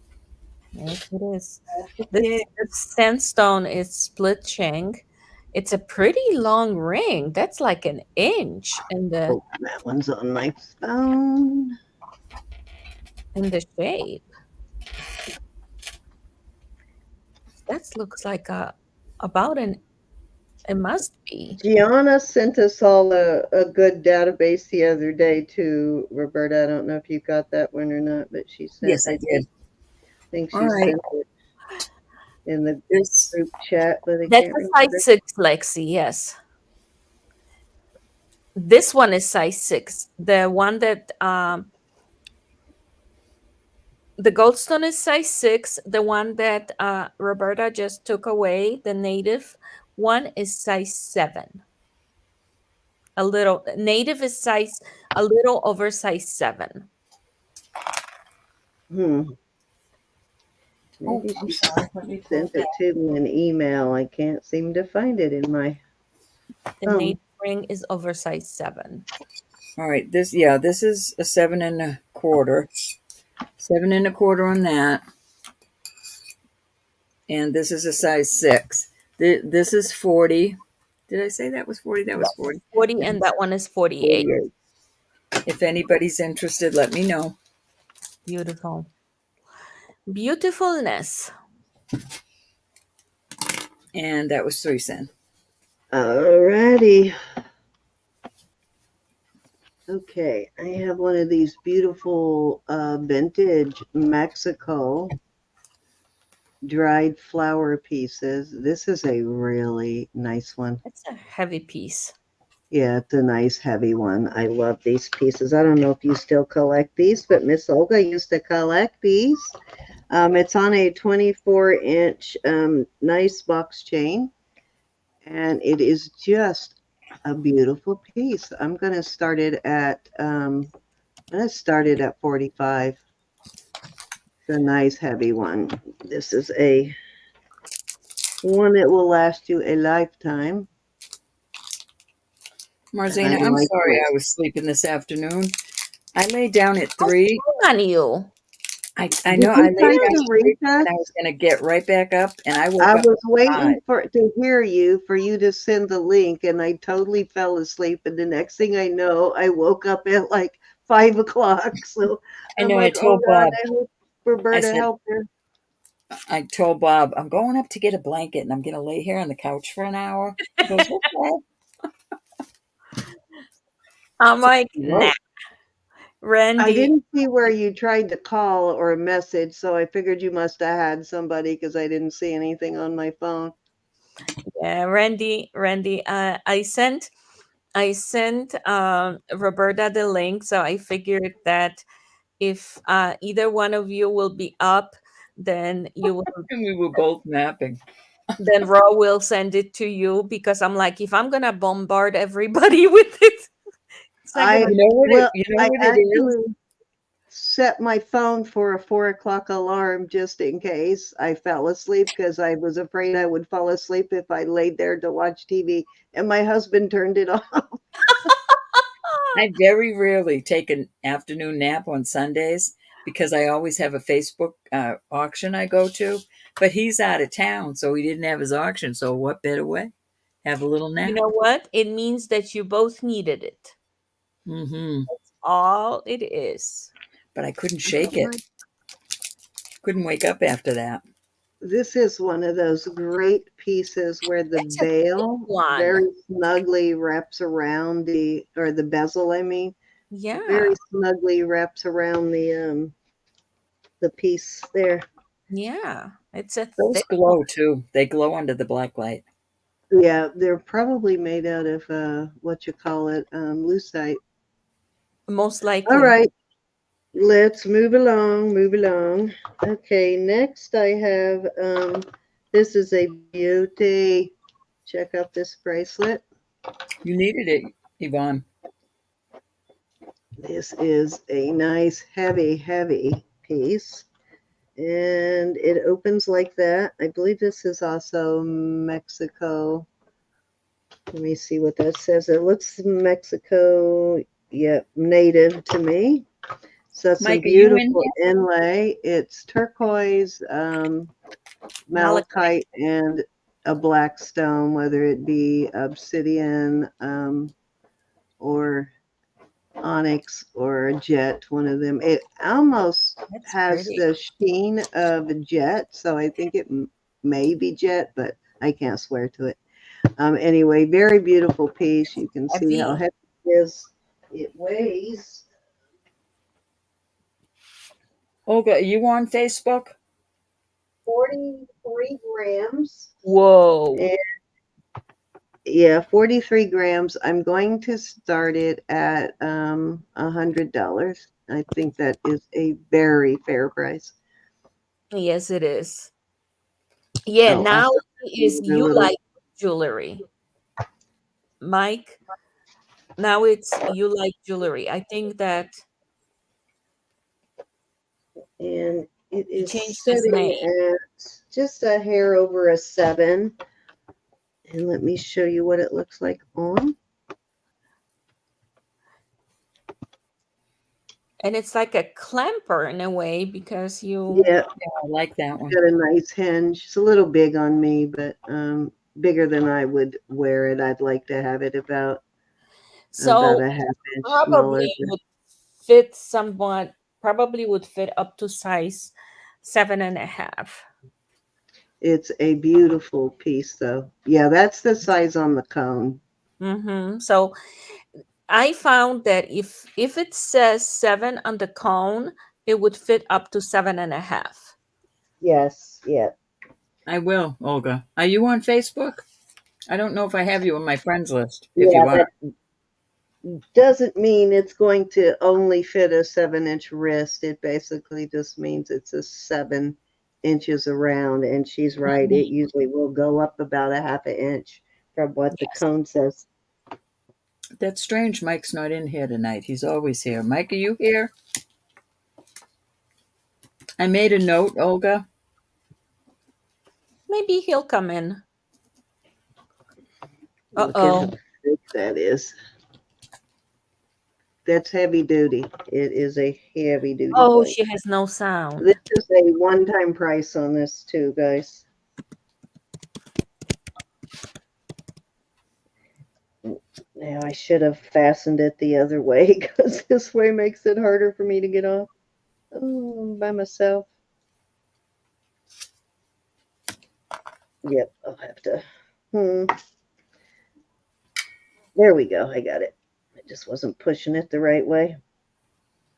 Yes, it is. Yeah. This sandstone is split shank. It's a pretty long ring. That's like an inch Oh, that one's on my phone. in the shape. That looks like about an. It must be. Gianna sent us all a good database the other day too, Roberta. I don't know if you got that one or not, but she sent, Yes, I I did. think All she right. sent it in the This group chat, but I That's can't a remember. size 6, Lexi. Yes. This one is size 6. The one that the goldstone is size 6. The one that Roberta just took away, the native one, is size 7. A little native is size a little over size 7. Hmm. oh, Maybe I'm she sorry. Let me pull sent it back. it to me in email. I can't seem to find it in my The phone. native ring is over size 7. All right, this this is a 7 1/4. 7 1/4 on that. And this is a size 6. This is 40. Did I say that was 40? That was 40. 40, This and is that one is 48. 48. If anybody's interested, let me know. Beautiful. Beautifulness. And that was 3 cents. Alrighty. Okay, I have one of these beautiful vintage Mexico dried flower pieces. This is a really nice one. It's a heavy piece. Yeah, it's a nice heavy one. I love these pieces. I don't know if you still collect these, but Miss Olga used to collect these. It's on a 24-inch nice box chain, and it is just a beautiful piece. I'm gonna start it at 45. It's a nice heavy one. This is a one that will last you a lifetime. Marzina, I I'm like sorry it. I was sleeping this afternoon. I lay down at What's 3. wrong on you? I Did know I you laid try down to at reach 3 us? and I was going to get right back up, and I woke I up was at 5. waiting to hear you for you to send the link, and I totally fell asleep. And the next thing I know, I woke up at like 5 o'clock. So I I'm know I like, oh told God, Bob, I hope I Roberta said, helped her. I told Bob, I'm going up to get a blanket and I'm going to lay here on the couch for an hour. He goes, okay. I'm like, nah, Whoa. I Randy. didn't see where you tried to call or message, so I figured you must have had somebody because I didn't see anything on my phone. Yeah, Randy. I sent Roberta the link, so I figured that if either one of you will be up, then you will. And we were both napping. Then Raw will send it to you, because I'm like, if I'm gonna bombard everybody with it, it's not gonna. You know I what it is? actually set my phone for a 4 o'clock alarm just in case I fell asleep because I was afraid I would fall asleep if I laid there to watch TV. And my husband turned it off. I very rarely take an afternoon nap on Sundays because I always have a Facebook auction I go to. But he's out of town, so he didn't have his auction. So what better way? Have a little You nap. know what? It means that you both needed it. Mm-hmm. All it is. But I couldn't shake it. Couldn't wake up after that. This is one of those great pieces where the It's a big veil one. very snugly wraps around the bezel, I mean, Yeah. very snugly wraps around the piece there. Yeah. It's a Those thick one, glow too. They glow under the black light. Yeah, they're probably made out of what you call it, lucite. most All likely. right, let's move along, move along. Okay, next I have this is a beauty. Check out this bracelet. You needed it, Yvonne. This is a nice heavy piece. And it opens like that. I believe this is also Mexico. Let me see what that says. It looks Mexico, yeah, native to me. So that's some Mike, are you in beautiful here? inlay. It's turquoise, Malachite. malachite, and a black stone, whether it be obsidian or onyx or jet, one of them. It almost That's has pretty. the sheen of a jet, so I think it may be jet, but I can't swear to it. Anyway, very beautiful piece. You can see how Heavy. heavy it is. It weighs. Olga, are you on Facebook? 43 grams. Whoa. And yeah, 43 grams. I'm going to start it at $100. I think that is a very fair price. Yes, it is. Yeah, Oh, I now thought it is it was a you little. like jewelry. Mike, now it's you like jewelry. I think that And it he is changed his sitting name. at just a hair over a 7. And let me show you what it looks like on. And it's like a clamper in a way because you Yeah, Yeah, I like that one. got a nice hinge. It's a little big on me, but bigger than I would wear it. I'd like to have it about so a half inch smaller. probably would fit somewhat, probably would fit up to size 7.5. It's a beautiful piece, though. Yeah, that's the size on the cone. So I found that if it says 7 on the cone, it would fit up to 7.5. Yes, yeah. I will, Olga. Are you on Facebook? I don't know if I have you on my friends list. If Yeah, you are, that doesn't mean it's going to only fit a 7-inch wrist. It basically just means it's a 7 inches around. And she's right. It usually will go up about a half an inch from what the Yes. cone says. that's strange. Mike's not in here tonight. He's always here. Mike, are you here? I made a note, Olga. Maybe he'll come in. Look at how Uh-oh. thick that is. That's heavy duty. It is a heavy duty Oh, plate. she has no sound. This is a one-time price on this too, guys. Now I should have fastened it the other way because this way makes it harder for me to get off. Oh, by myself. Yep, I'll have to. There we go. I got it. I just wasn't pushing it the right way.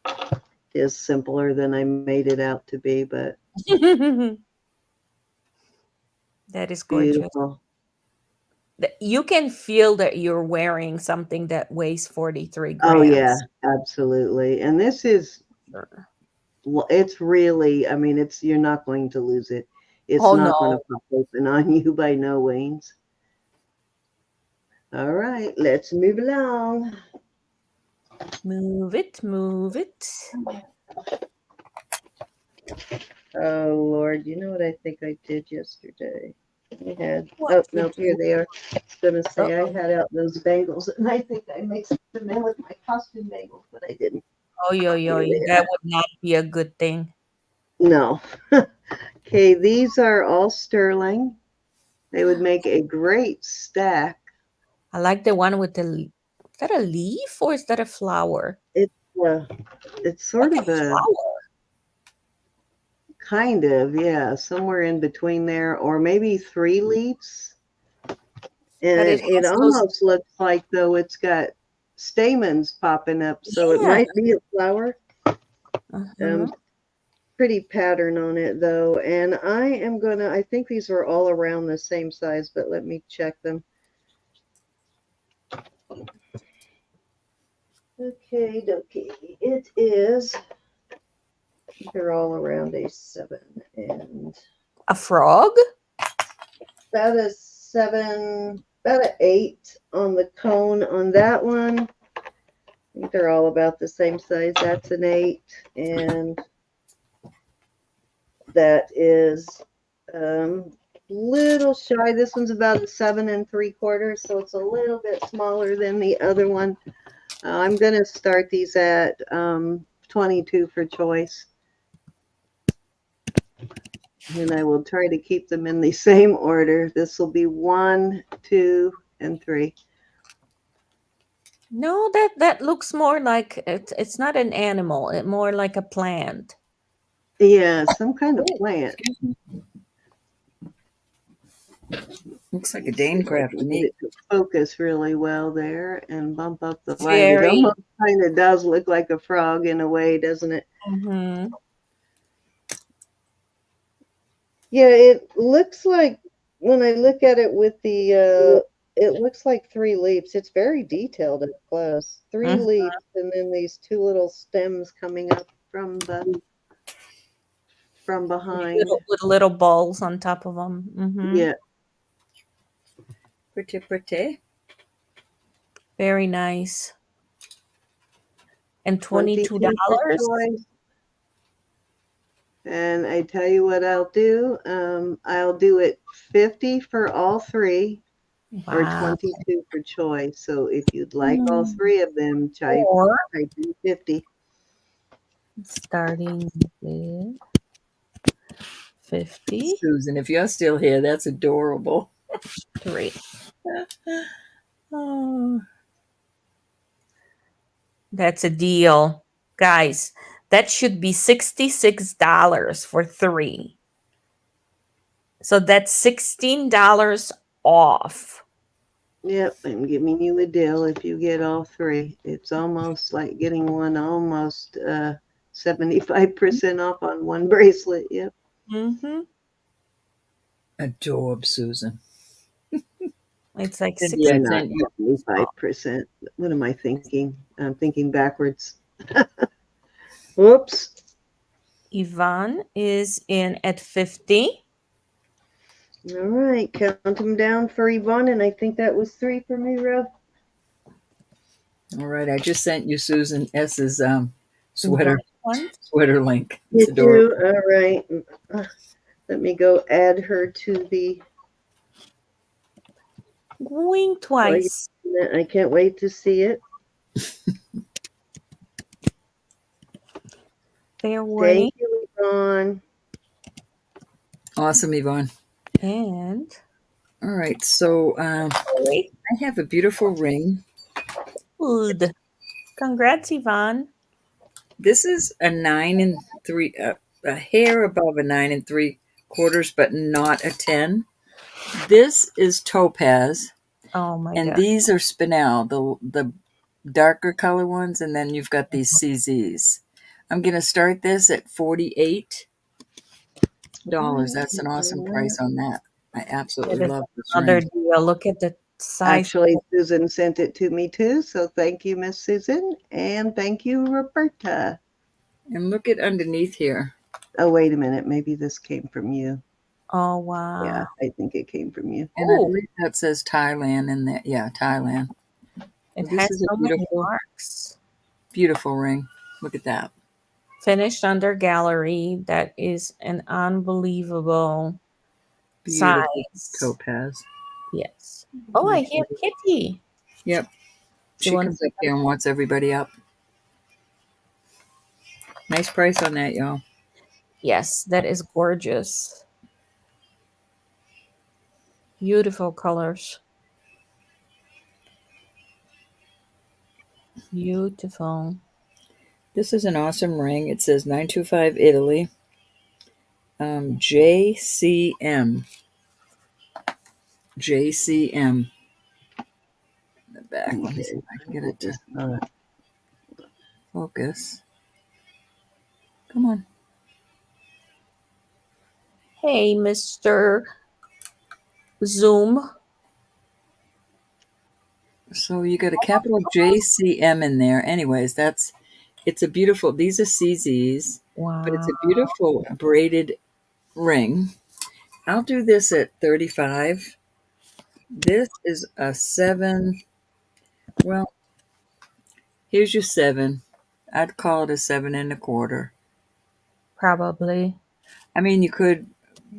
It is simpler than I made it out to be, but That is gorgeous. beautiful. You can feel that you're wearing something that weighs 43 Oh yeah, grams. absolutely. And this is, Sure. it's really, I mean, it's, you're not going to lose it. It's Oh not going to no. pop open on you by no means. All right, let's move along. Move it, move it. Oh Lord, you know what I think I did yesterday? I had, What oh you no, here do? they are. I was gonna say I Uh-oh. had out those bangles and I think I mixed them in with my costume bangles, but I didn't. Oh, yo, yo, Here they that are. would not be a good thing. No. Okay, these are all sterling. They would make a great stack. I like the one with the. Is that a leaf or is that a flower? It's it's sort Like a of a flower. kind of, yeah, somewhere in between there, or maybe 3 leaves. But And it it has those. almost looks like though it's got stamens popping up, so it Yeah. might be a flower. Uh-huh. pretty pattern on it though, and I think these are all around the same size, but let me check them. Okay, dokie. It is, they're all around a 7 and A frog? about a 7, about an 8 on the cone on that one. I think they're all about the same size. That's an 8, and that is little shy. This one's about a 7 3/4, so it's a little bit smaller than the other one. I'm going to start these at 22 for choice. And I will try to keep them in the same order. This will be 1, 2, and 3. No, that looks more like it's not an animal. It's more like a plant. Yeah, some kind of plant. Looks like a Dane craft to Get me. it to focus really well there and bump up the light. It Very. almost kind of does look like a frog in a way, doesn't it? Mm-hmm. Yeah, it looks like, when I look at it with the, it looks like 3 leaves. It's very detailed up close. 3 leaves, and then these 2 little stems coming up from behind. With little balls on top of them. Mm-hmm. Yeah. Pretty, pretty. Very nice. And $22. 22 for choice. And I tell you what I'll do. I'll do it 50 for all 3, or Wow. 22 for choice. So if you'd like all 3 of them, type Or in 50. starting with 50. Susan, if you're still here, that's adorable. 3. Oh. That's a deal. Guys, that should be $66 for 3. So that's $16 off. Yep, I'm giving you a deal if you get all 3. It's almost like getting one almost 75% off on one bracelet. Yep. Mm-hmm. Adorable, Susan. It's like Cindy, I Not sent you. 75%. What am I thinking? I'm thinking backwards. Whoops. Yvonne is in at 50. All right, count them down for Yvonne, and I think that was 3 for me, Rob. All right, I just sent you Susan S's sweater One. link. It's Did adorable. you? All right. Let me go add her to the. Going twice. I can't wait to see it. Fair warning. Thank you, Yvonne. Awesome, Yvonne. And All right, so I have a beautiful ring. good. Congrats, Yvonne. This is a 9 3, a hair above a 9 3/4, but not a 10. This is topaz, Oh my and God. these are spinel, the darker color ones, and then you've got these CZs. I'm going to start this at $48. That's an awesome price on that. I absolutely That is love this another ring. deal. Look at the size. Actually, Susan sent it to me too, so thank you, Miss Susan, and thank you, Roberta. And look at underneath here. Oh, wait a minute. Maybe this came from you. Oh, wow. Yeah, I think it came from you. And I believe that says Thailand in there. Yeah, Thailand. It This has is a so many beautiful, marks. beautiful ring. Look at that. Finished under gallery. That is an unbelievable Beautiful size. topaz. Yes. Oh, I hear Kitty. Yep. She She wants comes up here and wants everybody up. Nice price on that, y'all. Yes, that is gorgeous. Beautiful colors. Beautiful. This is an awesome ring. It says 925 Italy. JCM. JCM. In the back. Let me see if I can get it to focus. Come on. Hey, Mr. Zoom. So you got a capital JCM in there. Anyways, it's a beautiful, these are CZs, but it's Wow. a beautiful braided ring. I'll do this at 35. This is a 7. Well, here's your 7. I'd call it a 7 1/4. Probably. I mean, you could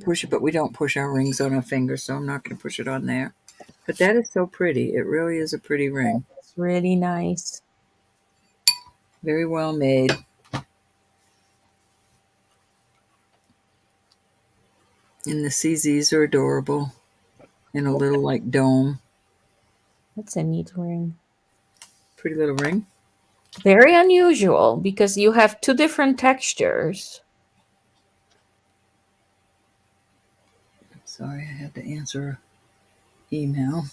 push it, but we don't push our rings on our fingers, so I'm not going to push it on there. But that is so pretty. It really is a pretty ring. It's really nice. Very well made. And the CZs are adorable in a little like dome. That's a neat ring. Pretty little ring. Very unusual because you have two different textures. Sorry, I had to answer email.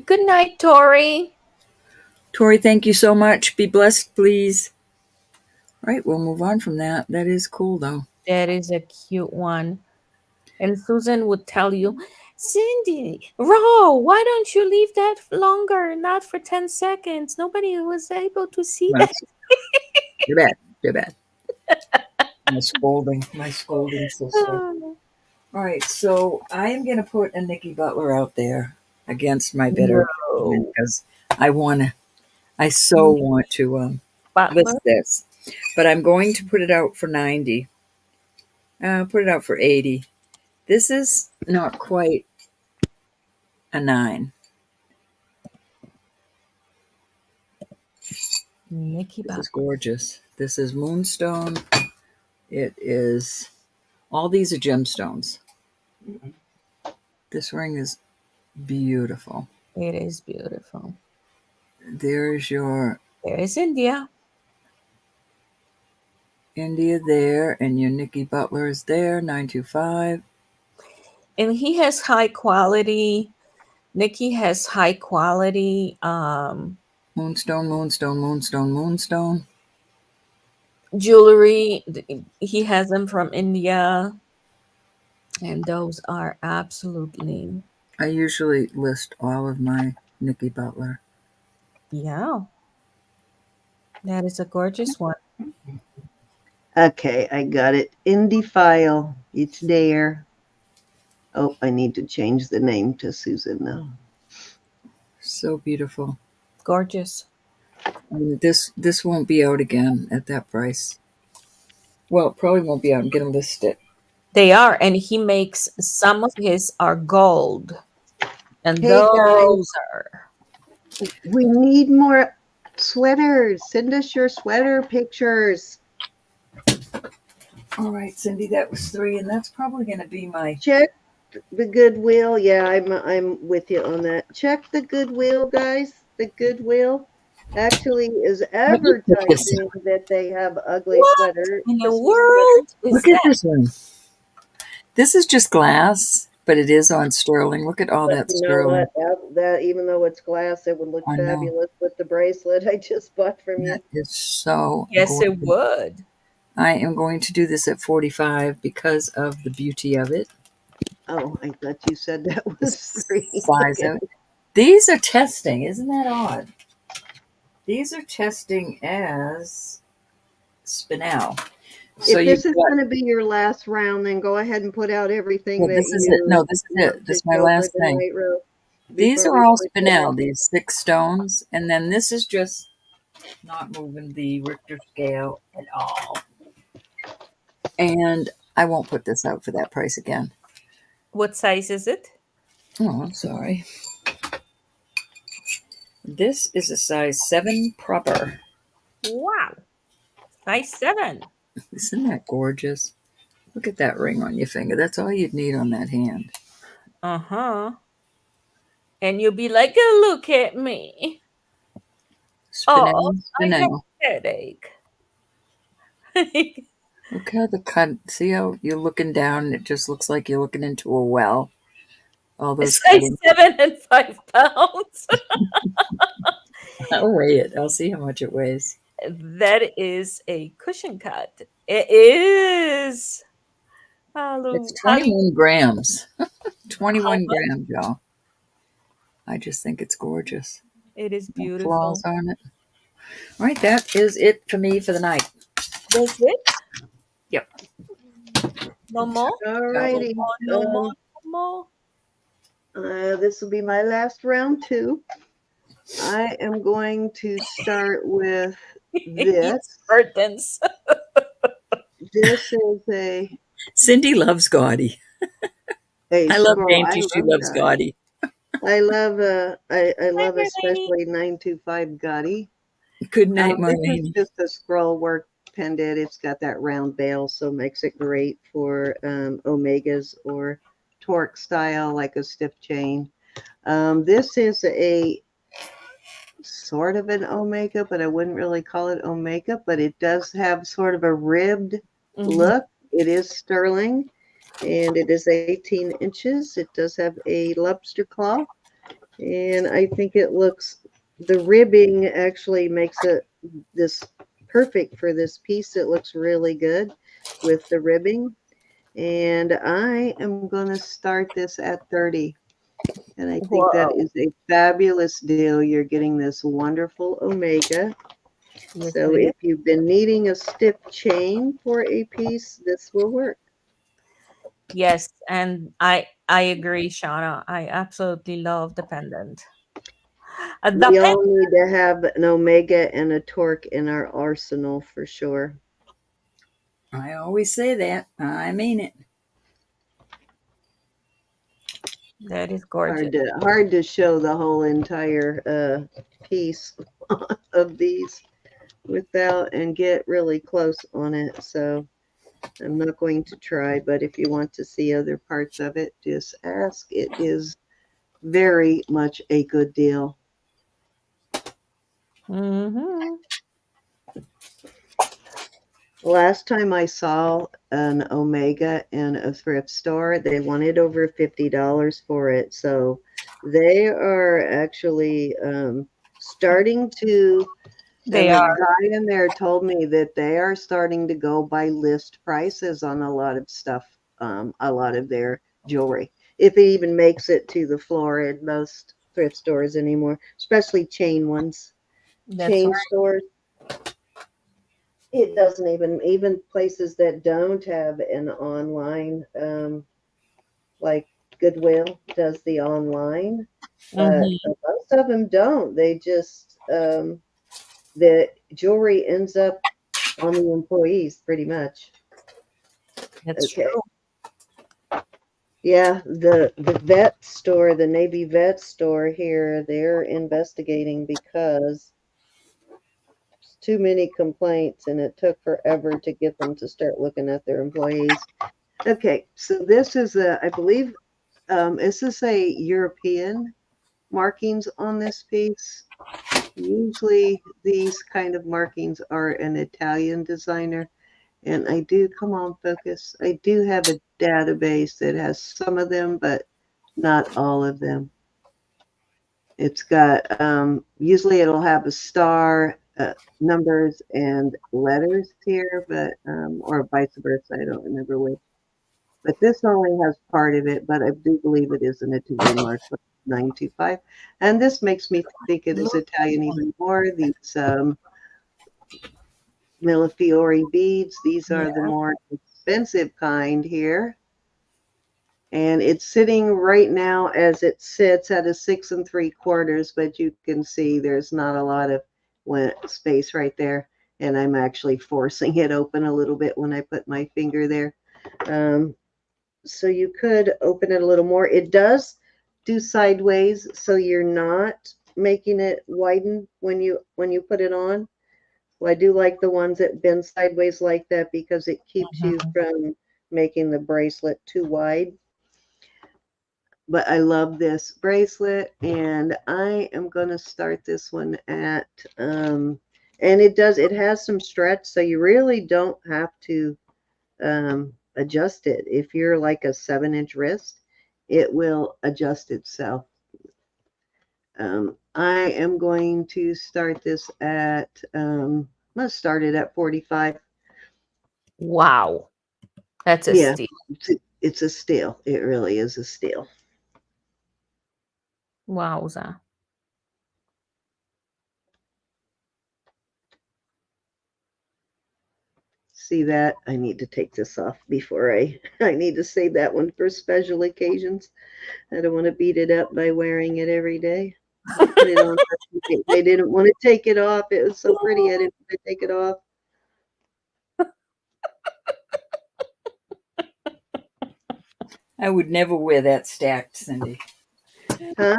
Good night, Tori. Tori, thank you so much. Be blessed, please. All right, we'll move on from that. That is cool, though. That is a cute one. And Susan would tell you, Cindy, Ro, why don't you leave that longer? Not for 10 seconds. Nobody was able to see Well, that. too bad. Too bad. My scolding sister. All right, so I am going to put a Nicki Butler out there against my better No. because I so want to Butler? list this, but I'm going to put it out for 90. Put it out for 80. This is not quite a 9. Nicki This Butler. is gorgeous. This is moonstone. It is, all these are gemstones. This ring is beautiful. It is beautiful. There's your There is India. India there, and your Nicki Butler is there, 925. And he has high quality. Nicki has high quality Moonstone, moonstone, moonstone, moonstone. jewelry. He has them from India. And those are absolutely, I usually list all of my Nicki Butler. yeah. That is a gorgeous one. Okay, I got it. Indie file. It's there. Oh, I need to change the name to Susan now. So beautiful. Gorgeous. And this won't be out again at that price. Well, it probably won't be out. I'm going to list it. They are, and he makes some of his are gold. And Hey, those are. We need more sweaters. Send us your sweater pictures. All right, Cindy, that was 3, and that's probably going to be my. Check the Goodwill. Yeah, I'm with you on that. Check the Goodwill, guys. The Goodwill actually is advertising that they have ugly What sweater. in the world is Look at that? this one. This is just glass, but it is on sterling. Look at all But that you know sterling. what? That even though it's glass, it would look I know. fabulous with the bracelet I just bought from you. That is so Yes, gorgeous. it would. I am going to do this at 45 because of the beauty of it. Oh, I thought you said that The was 3. size of it. These are testing. Isn't that odd? These are testing as Spinel. So If this is got, going to be your last round, then go ahead and put out everything well, that this you. is it. No, this is it. want This is to my show last for the thing. night row These before are we all switch Spinel, back. these 6 stones. And then this is just not moving the Richter scale at all. And I won't put this out for that price again. What size is it? Oh, I'm sorry. This is a size 7 proper. Wow. Size 7. Isn't that gorgeous? Look at that ring on your finger. That's all you'd need on that hand. Uh-huh. And you'll be like, oh, look at me. Spinel, Oh, I have Spinel. a headache. Look how the cut. See how you're looking down and it just looks like you're looking into a well. All those Size cutting. 7 and 5 pounds. I'll weigh it. I'll see how much it weighs. That is a cushion cut. It is. It's How 21 grams. how 21 much? grams, y'all. I just think it's gorgeous. It is No flaws beautiful. on it. All right, that is it for me for the night. That's it? Yep. No more? All Got righty. No more? No more? This will be my last round too. I am going to start with this. It's curtains. This is a Cindy loves gaudy. a I love scroll. I dainty. She love loves Gotti. gaudy. I Hi, love Marlene. especially 925 Gotti. Good night, This is Marlene. just a scroll work pendant. It's got that round bail, so makes it great for omegas or torque style, like a stiff chain. This is a sort of an omega, but I wouldn't really call it omega, but it does have sort of a ribbed Mhm. look. It is sterling and it is 18 inches. It does have a lobster claw, and I think it looks, the ribbing actually makes it this perfect for this piece. It looks really good with the ribbing, and I am going to start this at 30. And I think that Whoa. is a fabulous deal. You're getting this wonderful omega. Yes, So it is. if you've been needing a stiff chain for a piece, this will work. Yes, and I agree, Shauna. I absolutely love the pendant. The We pen all need to have an omega and a torque in our arsenal for sure. I always say that. I mean it. that is gorgeous. Hard to show the whole entire piece of these without and get really close on it. So I'm not going to try, but if you want to see other parts of it, just ask. It is very much a good deal. Hmm. Last time I saw an Omega in a thrift store, they wanted over $50 for it. So they are actually starting to, They and the are. guy in there told me that they are starting to go by list prices on a lot of stuff, a lot of their jewelry. If it even makes it to the floor in most thrift stores anymore, especially chain ones, That's chain right. stores. It doesn't even places that don't have an online, like Goodwill does the online, but Hmm. most of them don't. They just the jewelry ends up on the employees pretty much. That's Okay. true. Yeah, the vet store, the Navy vet store here, they're investigating because too many complaints and it took forever to get them to start looking at their employees. Okay, so this is I believe, is this a European markings on this piece? Usually these kind of markings are an Italian designer. And I do, come on, focus. I do have a database that has some of them, but not all of them. It's got, usually it'll have a star, numbers and letters here, but, or vice versa. I don't remember which. But this only has part of it, but I do believe it is an Italian mark, 925. And this makes me think it is Look. Italian even more. These Millefiori beads, these Yeah. are the more expensive kind here. And it's sitting right now as it sits at a 6 3/4, but you can see there's not a lot of space right there. And I'm actually forcing it open a little bit when I put my finger there. Um, so you could open it a little more. It does do sideways, so you're not making it widen when you put it on. Well, I do like the ones that bend sideways like that because it keeps you Mhm. from making the bracelet too wide. But I love this bracelet, and I am going to start this one at, and it has some stretch, so you really don't have to adjust it. If you're like a 7-inch wrist, it will adjust itself. I am going to start this at, I'm going to start it at 45. Wow. That's a Yeah, steal. it's a steal. It really is a steal. Wowza. See that? I need to take this off before I need to save that one for special occasions. I don't want to beat it up by wearing it every day. Put it on. They didn't want to take it off. It was so pretty. I didn't want to take it off. I would never wear that stacked, Cindy. Huh?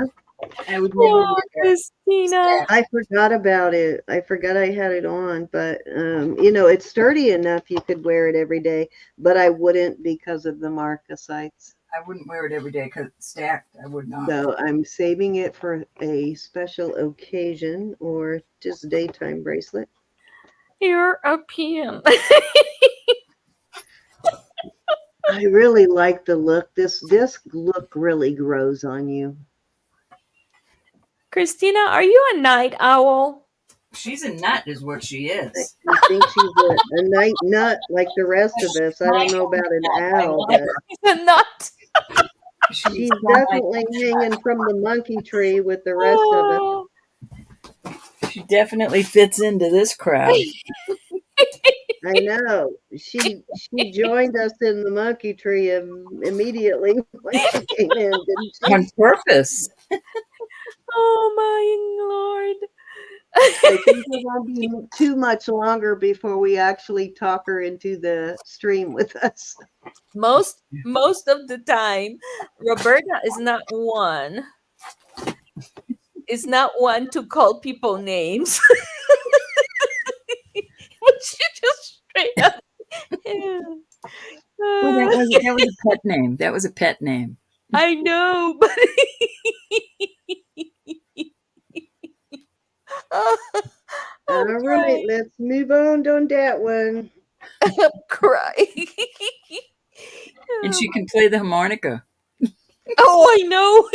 I would never Oh, wear that Christina. stacked. I forgot about it. I forgot I had it on, but you know, it's sturdy enough you could wear it every day, but I wouldn't because of the marcasites. I wouldn't wear it every day because it's stacked. I would not. So I'm saving it for a special occasion or just daytime bracelet. European. I really like the look. This look really grows on you. Christina, are you a night owl? She's a nut, is what she is. I think she's a night nut like the rest of us. I don't know about an owl, but She's a nut. she's definitely hanging from the monkey tree with the rest of us. Oh. She definitely fits into this crowd. I know. She joined us in the monkey tree immediately when she came in, didn't she? On purpose. Oh my Lord. I think it won't be too much longer before we actually talk her into the stream with us. Most of the time, Roberta is not one to call people names. But she just straight up. Well, that was a pet name. That was a pet name. I know, but All right, let's move on that one. I'm crying. And she can play the harmonica. Oh, I know.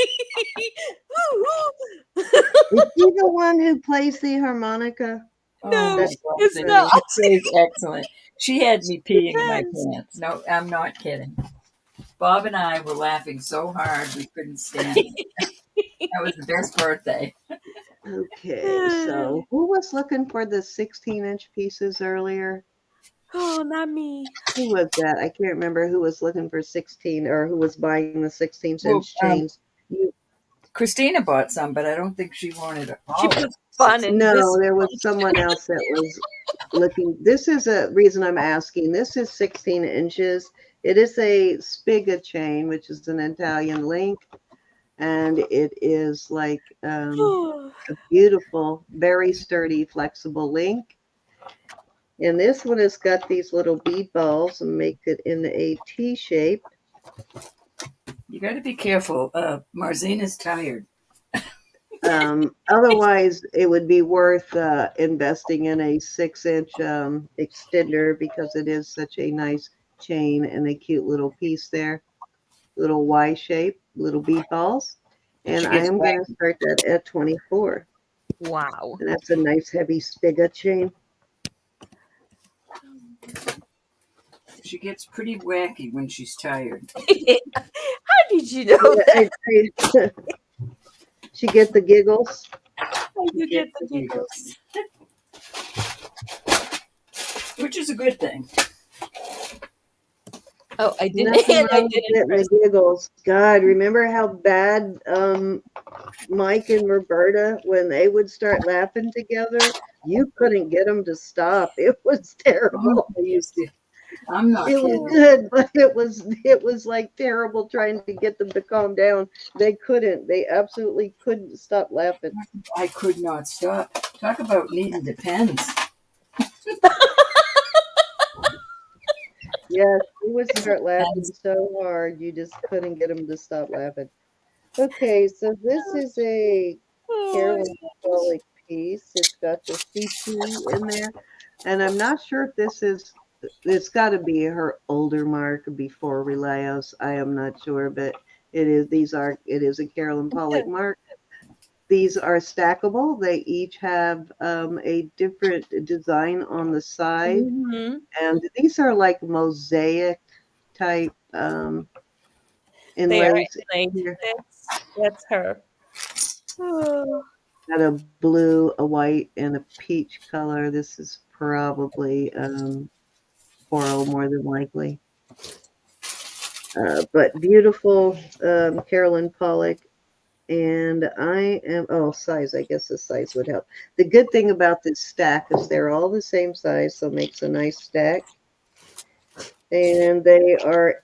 Is she the one who plays the harmonica? No, that's it's funny. not. She's excellent. She had me peeing in my pants. No, I'm not kidding. Bob and I were laughing so hard we couldn't stand it. That was the best birthday. Okay, so who was looking for the 16-inch pieces earlier? Oh, not me. Who was that? I can't remember who was looking for 16 or who was buying the 16-inch chains. Christina bought some, but I don't think she wanted it. She put fun in No, this. there was someone else that was looking. This is a reason I'm asking. This is 16 inches. It is a Spiga chain, which is an Italian link. And it is like a beautiful, very sturdy, flexible link. And this one has got these little bead balls and make it in a T shape. You got to be careful. Marzina's tired. Otherwise, it would be worth investing in a 6-inch extender because it is such a nice chain and a cute little piece there. Little Y shape, little bead balls. And I am going to start that at 24. Wow. And that's a nice heavy Spiga chain. She gets pretty wacky when she's tired. How did you know that? She get the giggles. How you get the giggles? Which is a good thing. Oh, I didn't. Nothing And I wrong with didn't. getting the giggles. God, remember how bad Mike and Roberta, when they would start laughing together, you couldn't get them to stop. It was terrible. I used to. I'm not It kidding. was good, but it was like terrible trying to get them to calm down. They couldn't. They absolutely couldn't stop laughing. I could not stop. Talk about needing depends. Yes, you would start laughing so hard you just couldn't get them to stop laughing. Okay, so this is a Carolyn Pollock piece. It's got the CP in there, and I'm not sure if this is. It's got to be her older mark before Relios. I am not sure, but it is. It is a Carolyn Pollock mark. These are stackable. They each have a different design on the side. Mhm. And these are like mosaic type They are inlays inlaid. here. That's her. Oh. Got a blue, a white, and a peach color. This is probably coral more than likely. But beautiful Carolyn Pollock. And I am, oh, size, I guess the size would help. The good thing about this stack is they're all the same size, so it makes a nice stack. And they are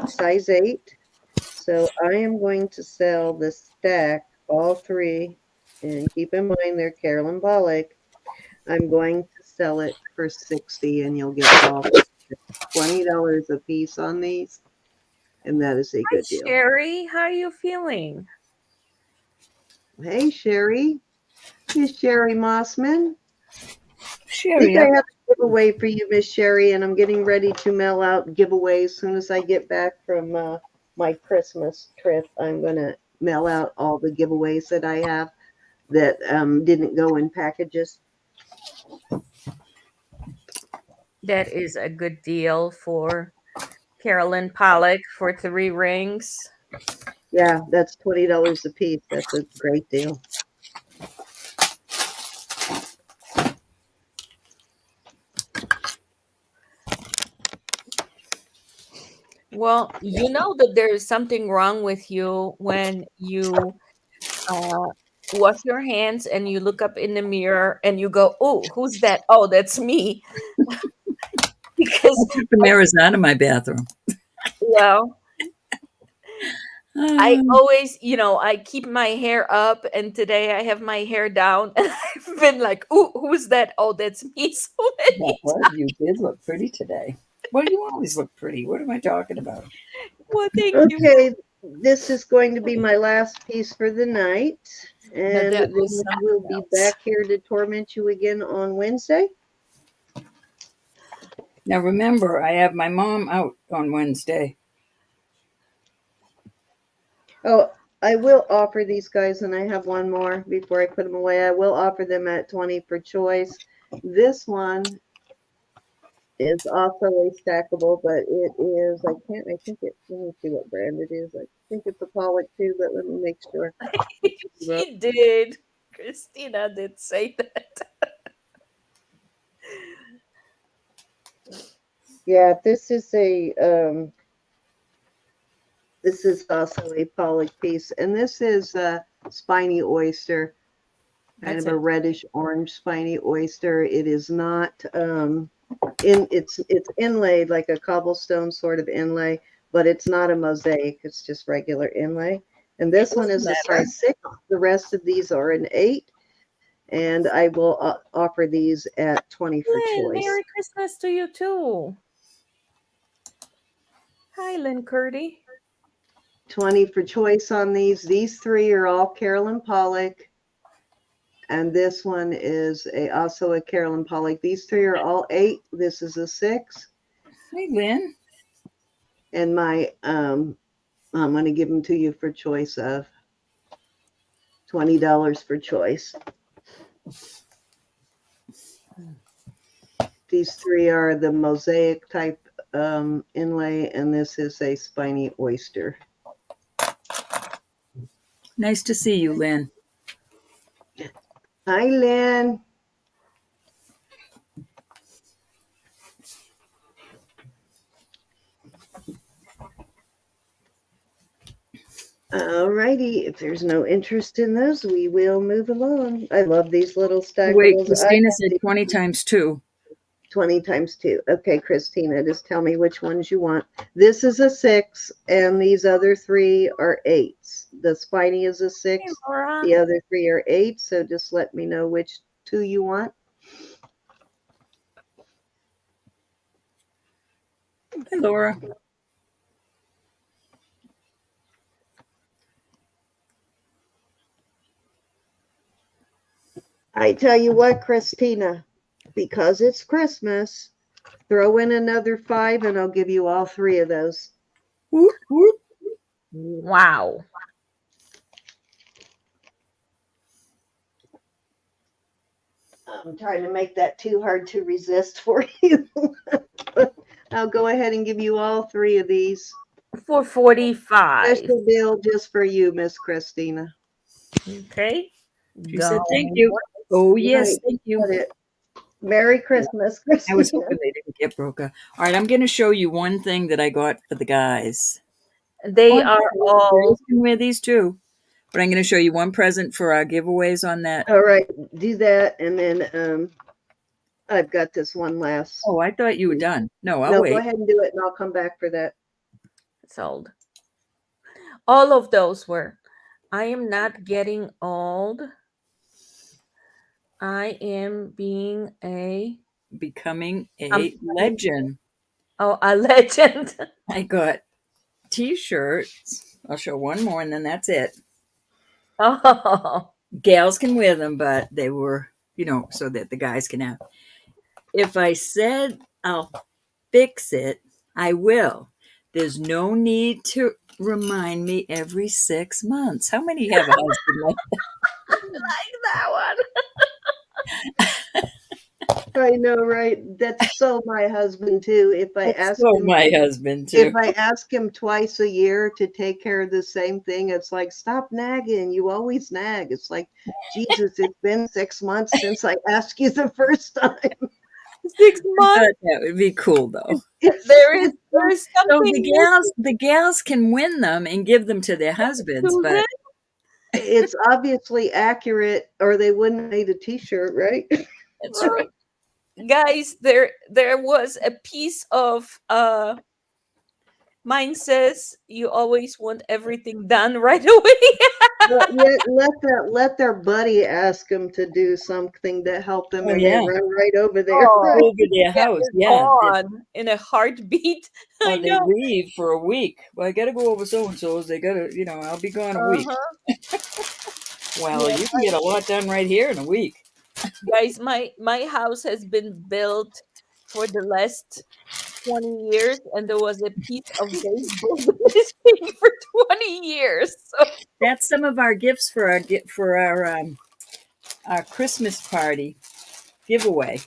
size 8. So I am going to sell the stack, all three, and keep in mind they're Carolyn Pollock. I'm going to sell it for $60, and you'll get all $20 a piece on these, and that is a Hi, good deal. Sherry. How are you feeling? Hey, Sherry. Here's Sherry Mossman. I Sherry, think I have a giveaway for you, Miss Sherry, and I'm getting ready to mail out giveaways as soon as I get back from my Christmas trip. I'm going to mail out all the giveaways that I have that didn't go in packages. That is a good deal for Carolyn Pollock for 3 rings. Yeah, that's $20 a piece. That's a great deal. Well, you know that there is something wrong with you when you wash your hands and you look up in the mirror and you go, "Oh, who's that? Oh, that's me." Because the mirror's out of my bathroom. well, I Um, always, I keep my hair up, and today I have my hair down, and I've been like, "Oh, who's that? Oh, that's me." So many you did look pretty today. Well, you always look pretty. What am I talking about? Well, thank you. Okay, this is going to be my last piece for the night, Now and that then was we'll something be else. back here to torment you again on Wednesday. Now remember, I have my mom out on Wednesday. Oh, I will offer these guys, and I have one more before I put them away. I will offer them at 20 for choice. This one is also a stackable, but it is, I think it, let me see what brand it is. I think it's a Pollock too, but let me make sure. She did. Christina did say that. Yeah, this is also a Pollock piece, and this is a spiny oyster, kind That's of a it. reddish orange spiny oyster. It is not it's inlaid like a cobblestone sort of inlay, but it's not a mosaic. It's just regular inlay. And this one is a Matter. size 6. The rest of these are an 8, and I will offer these at 20 for Lynn, choice. Merry Christmas to you too. Hi, Lynn Curdy. 20 for choice on these. These 3 are all Carolyn Pollock. And this one is also a Carolyn Pollock. These 3 are all 8. This is a 6. Hey, Lynn. And I'm going to give them to you for choice of $20 for choice. These 3 are the mosaic type inlay, and this is a spiny oyster. Nice to see you, Lynn. Hi, Lynn. All righty. If there's no interest in those, we will move along. I love these little Wait, stackables. Christina said 20 times 2. 20 times 2. Okay, Christina, just tell me which ones you want. This is a 6, and these other 3 are 8s. The spiny is a Hey, 6. Laura. The other 3 are 8, so just let me know which 2 you want. Hi, Laura. I tell you what, Christina, because it's Christmas, throw in another 5 and I'll give you all 3 of those. Whoop, whoop. Wow. I'm trying to make that too hard to resist for you. I'll go ahead and give you all 3 of these. For 45. Special deal just for you, Miss Christina. Okay. She said thank you. Oh, yes, Right, thank you. got it. Merry Christmas, I was Christina. hoping they didn't get broke up. All right, I'm going to show you one thing that I got for the guys. They are all Girls can wear these too, but I'm going to show you one present for our giveaways on that. All right, do that, and then I've got this one last. Oh, I thought you were done. No, I'll No, wait. go ahead and do it, and I'll come back for that. sold. All of those were. I am not getting old. I am being Becoming a legend. a legend. I got t-shirts. I'll show one more and then that's it. Oh, Gals can wear them, but they were, so that the guys can have. If I said I'll fix it, I will. There's no need to remind me every 6 months. How many have a husband like I like that one. I know, right? That's so my husband too. If I that? ask So him, my husband too. if I ask him twice a year to take care of the same thing, it's like, stop nagging. You always nag. It's like, Jesus, it's been 6 months since I asked you the first time. 6 I months. thought that would be cool though. There is So something the gals can win them and give them to their husbands, to but them. It's obviously accurate, or they wouldn't have made a T-shirt, right? that's right. Guys, there was a piece of mine says you always want everything done right away. But yet let their buddy ask them to do something to help them, Oh, and yeah. they run right over there. Oh. Right? Over their house, They're gone in a heartbeat. I Or they know. leave for a week. Well, I got to go over so and so's. They got to, I'll be gone a week. Well, Yeah. you can get a lot done right here in a week. Guys, my house has been built for the last 20 years, and there was a piece of baseboard missing for 20 years. So That's some of our gifts for our Christmas party giveaway.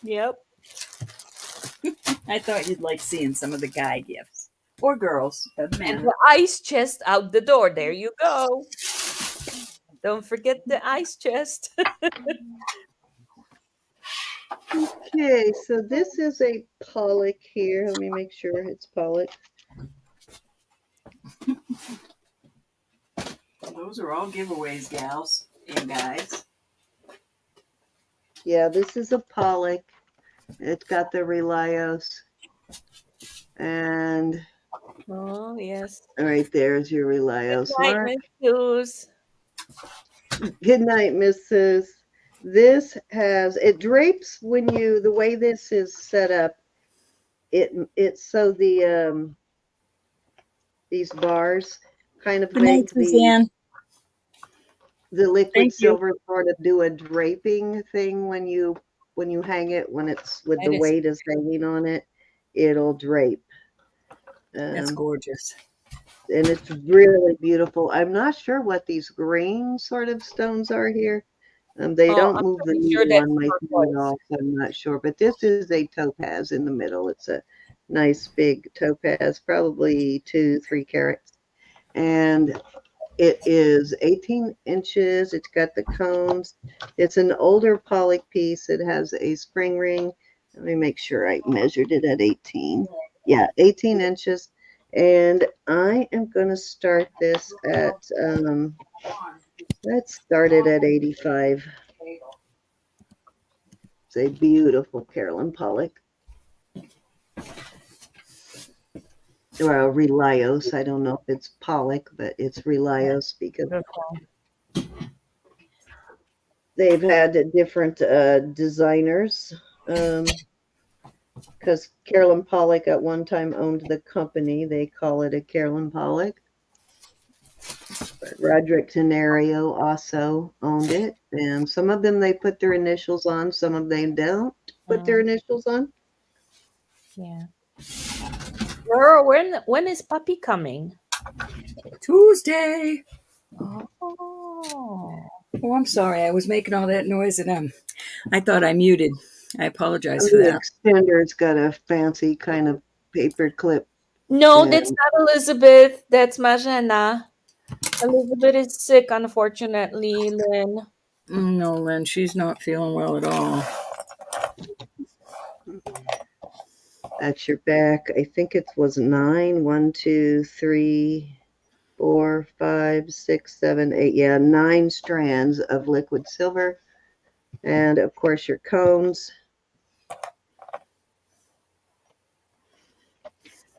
yep. I thought you'd like seeing some of the guy gifts or girls. Doesn't And matter. the ice chest out the door. There you go. Don't forget the ice chest. Okay, so this is a Pollock here. Let me make sure it's Pollock. Those are all giveaways, gals and guys. Yeah, this is a Pollock. It's got the Relios. And Oh, yes. right there's your Relios. Good night, Mark. Miss Suze. Good night, Mrs. This has, it drapes when you, the way this is set up, it's so these bars kind of Good night, make Suzanne. the liquid Thank you. silver sort of do a draping thing when you hang it, when it's with That the is- weight is hanging on it, it'll drape. That's gorgeous. And it's really beautiful. I'm not sure what these green sort of stones are here. They Oh, don't I'm move the pretty sure needle that's on my turquoise. thing at all, so I'm not sure. But this is a topaz in the middle. It's a nice big topaz, probably 2-3 carats. And it is 18 inches. It's got the cones. It's an older Pollock piece. It has a spring ring. Let me make sure I measured it at 18. Yeah, 18 inches. And I am going to start this at, let's start it at 85. It's a beautiful Carolyn Pollock. Well, Relios. I don't know if it's Pollock, but it's Relios because they've had different designers. Because Carolyn Pollock at one time owned the company. They call it a Carolyn Pollock. But Roderick Tenario also owned it. And some of them they put their initials on. Some of them don't put their initials on. Yeah. Girl, when is puppy coming? Tuesday. Oh. Oh, I'm sorry. I was making all that noise and I thought I muted. I apologize for The that. extender's got a fancy kind of paper clip. No, that's And not Elizabeth. That's Majena. Elizabeth is sick, unfortunately, Lynn. No, Lynn, she's not feeling well at all. that's your back. I think it was 9. 1, 2, 3, 4, 5, 6, 7, 8. Yeah, 9 strands of liquid silver. And of course, your cones.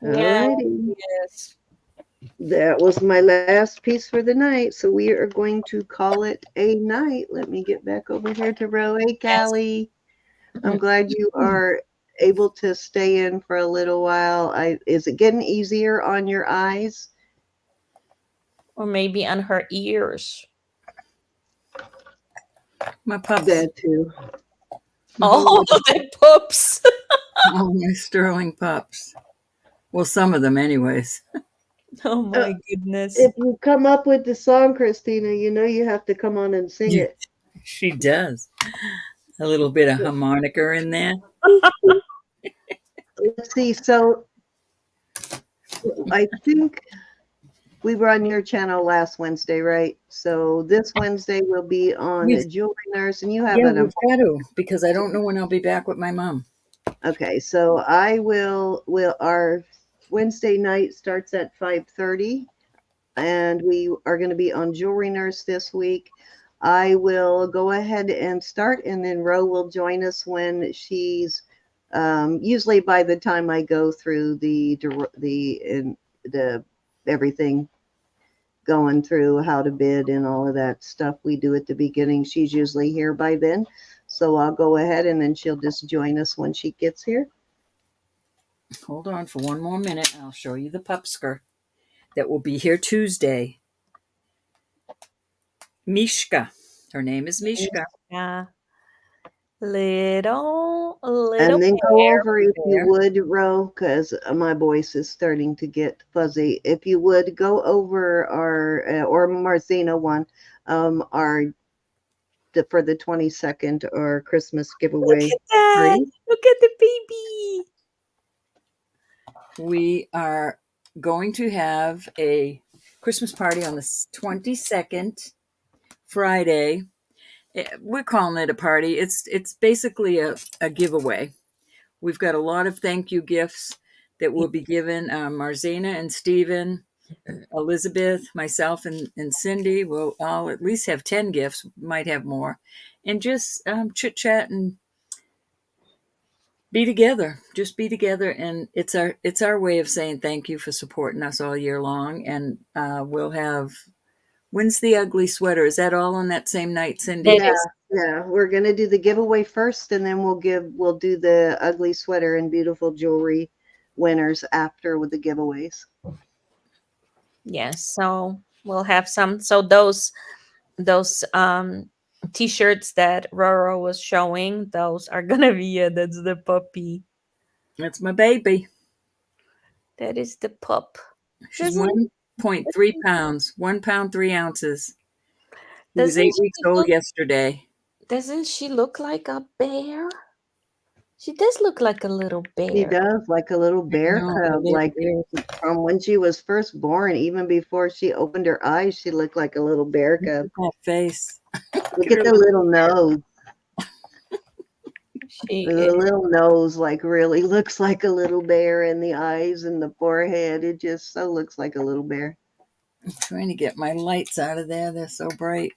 Yeah, Alrighty. yes. That was my last piece for the night. So we are going to call it a night. Let me get back over here to row. Hey, Yes. Callie. I'm glad you are able to stay in for a little while. Is it getting easier on your eyes? Or maybe on her ears. My pups. That too. Oh, the pups. Oh, my sterling pups. Well, some of them, anyways. Oh Uh, my goodness. If you come up with the song, Christina, you know you have to come on and sing it. She does. A little bit of harmonica in there. Let's see. So I think we were on your channel last Wednesday, right? So this Wednesday will be on We've- Jewelry Nurse, and you have Yeah, an we've got to, because I don't know when I'll be back with my mom. Okay, so I will our Wednesday night starts at 5:30, and we are going to be on Jewelry Nurse this week. I will go ahead and start, and then Ro will join us when she's usually by the time I go through the everything, going through how to bid and all of that stuff we do at the beginning. She's usually here by then. So I'll go ahead and then she'll just join us when she gets here. Hold on for one more minute. I'll show you the pupsker that will be here Tuesday. Mishka. Her name is Mishka. Yeah. Little And then go bear. over, if you Bear. would, Ro, because my voice is starting to get fuzzy. If you would go over our, or Marcina one, our for the 22nd or Christmas Look giveaway at that. party. Look at the baby. We are going to have a Christmas party on the 22nd, Friday. We're calling it a party. It's basically a giveaway. We've got a lot of thank you gifts that will be given. Marzena and Stephen, Elizabeth, myself, and Cindy will all at least have 10 gifts, might have more. And just chit chat and be together. Just be together. And it's our way of saying thank you for supporting us all year long. And we'll have, when's the ugly sweater? Is that all on that same night, Cindy? That is Yeah, we're gonna do the giveaway first, and then we'll do the ugly sweater and beautiful jewelry winners after with the giveaways. yes. So we'll have some. So those t-shirts that Roro was showing, those are gonna be, yeah, that's the puppy. That's my baby. That is the pup. She's Doesn't 1.3 pounds, 1 pound, 3 ounces. He was doesn't 8 weeks she old look yesterday. doesn't she look like a bear? She does look like a little She bear. does, like a little bear No, cub, they're like bears. from when she was first born. Even before she opened her eyes, she looked like a little bear cub. Look at that face. Look at the little nose. She The is. little nose, like, really looks like a little bear, and the eyes and the forehead. It just so looks like a little bear. I'm trying to get my lights out of there. They're so bright.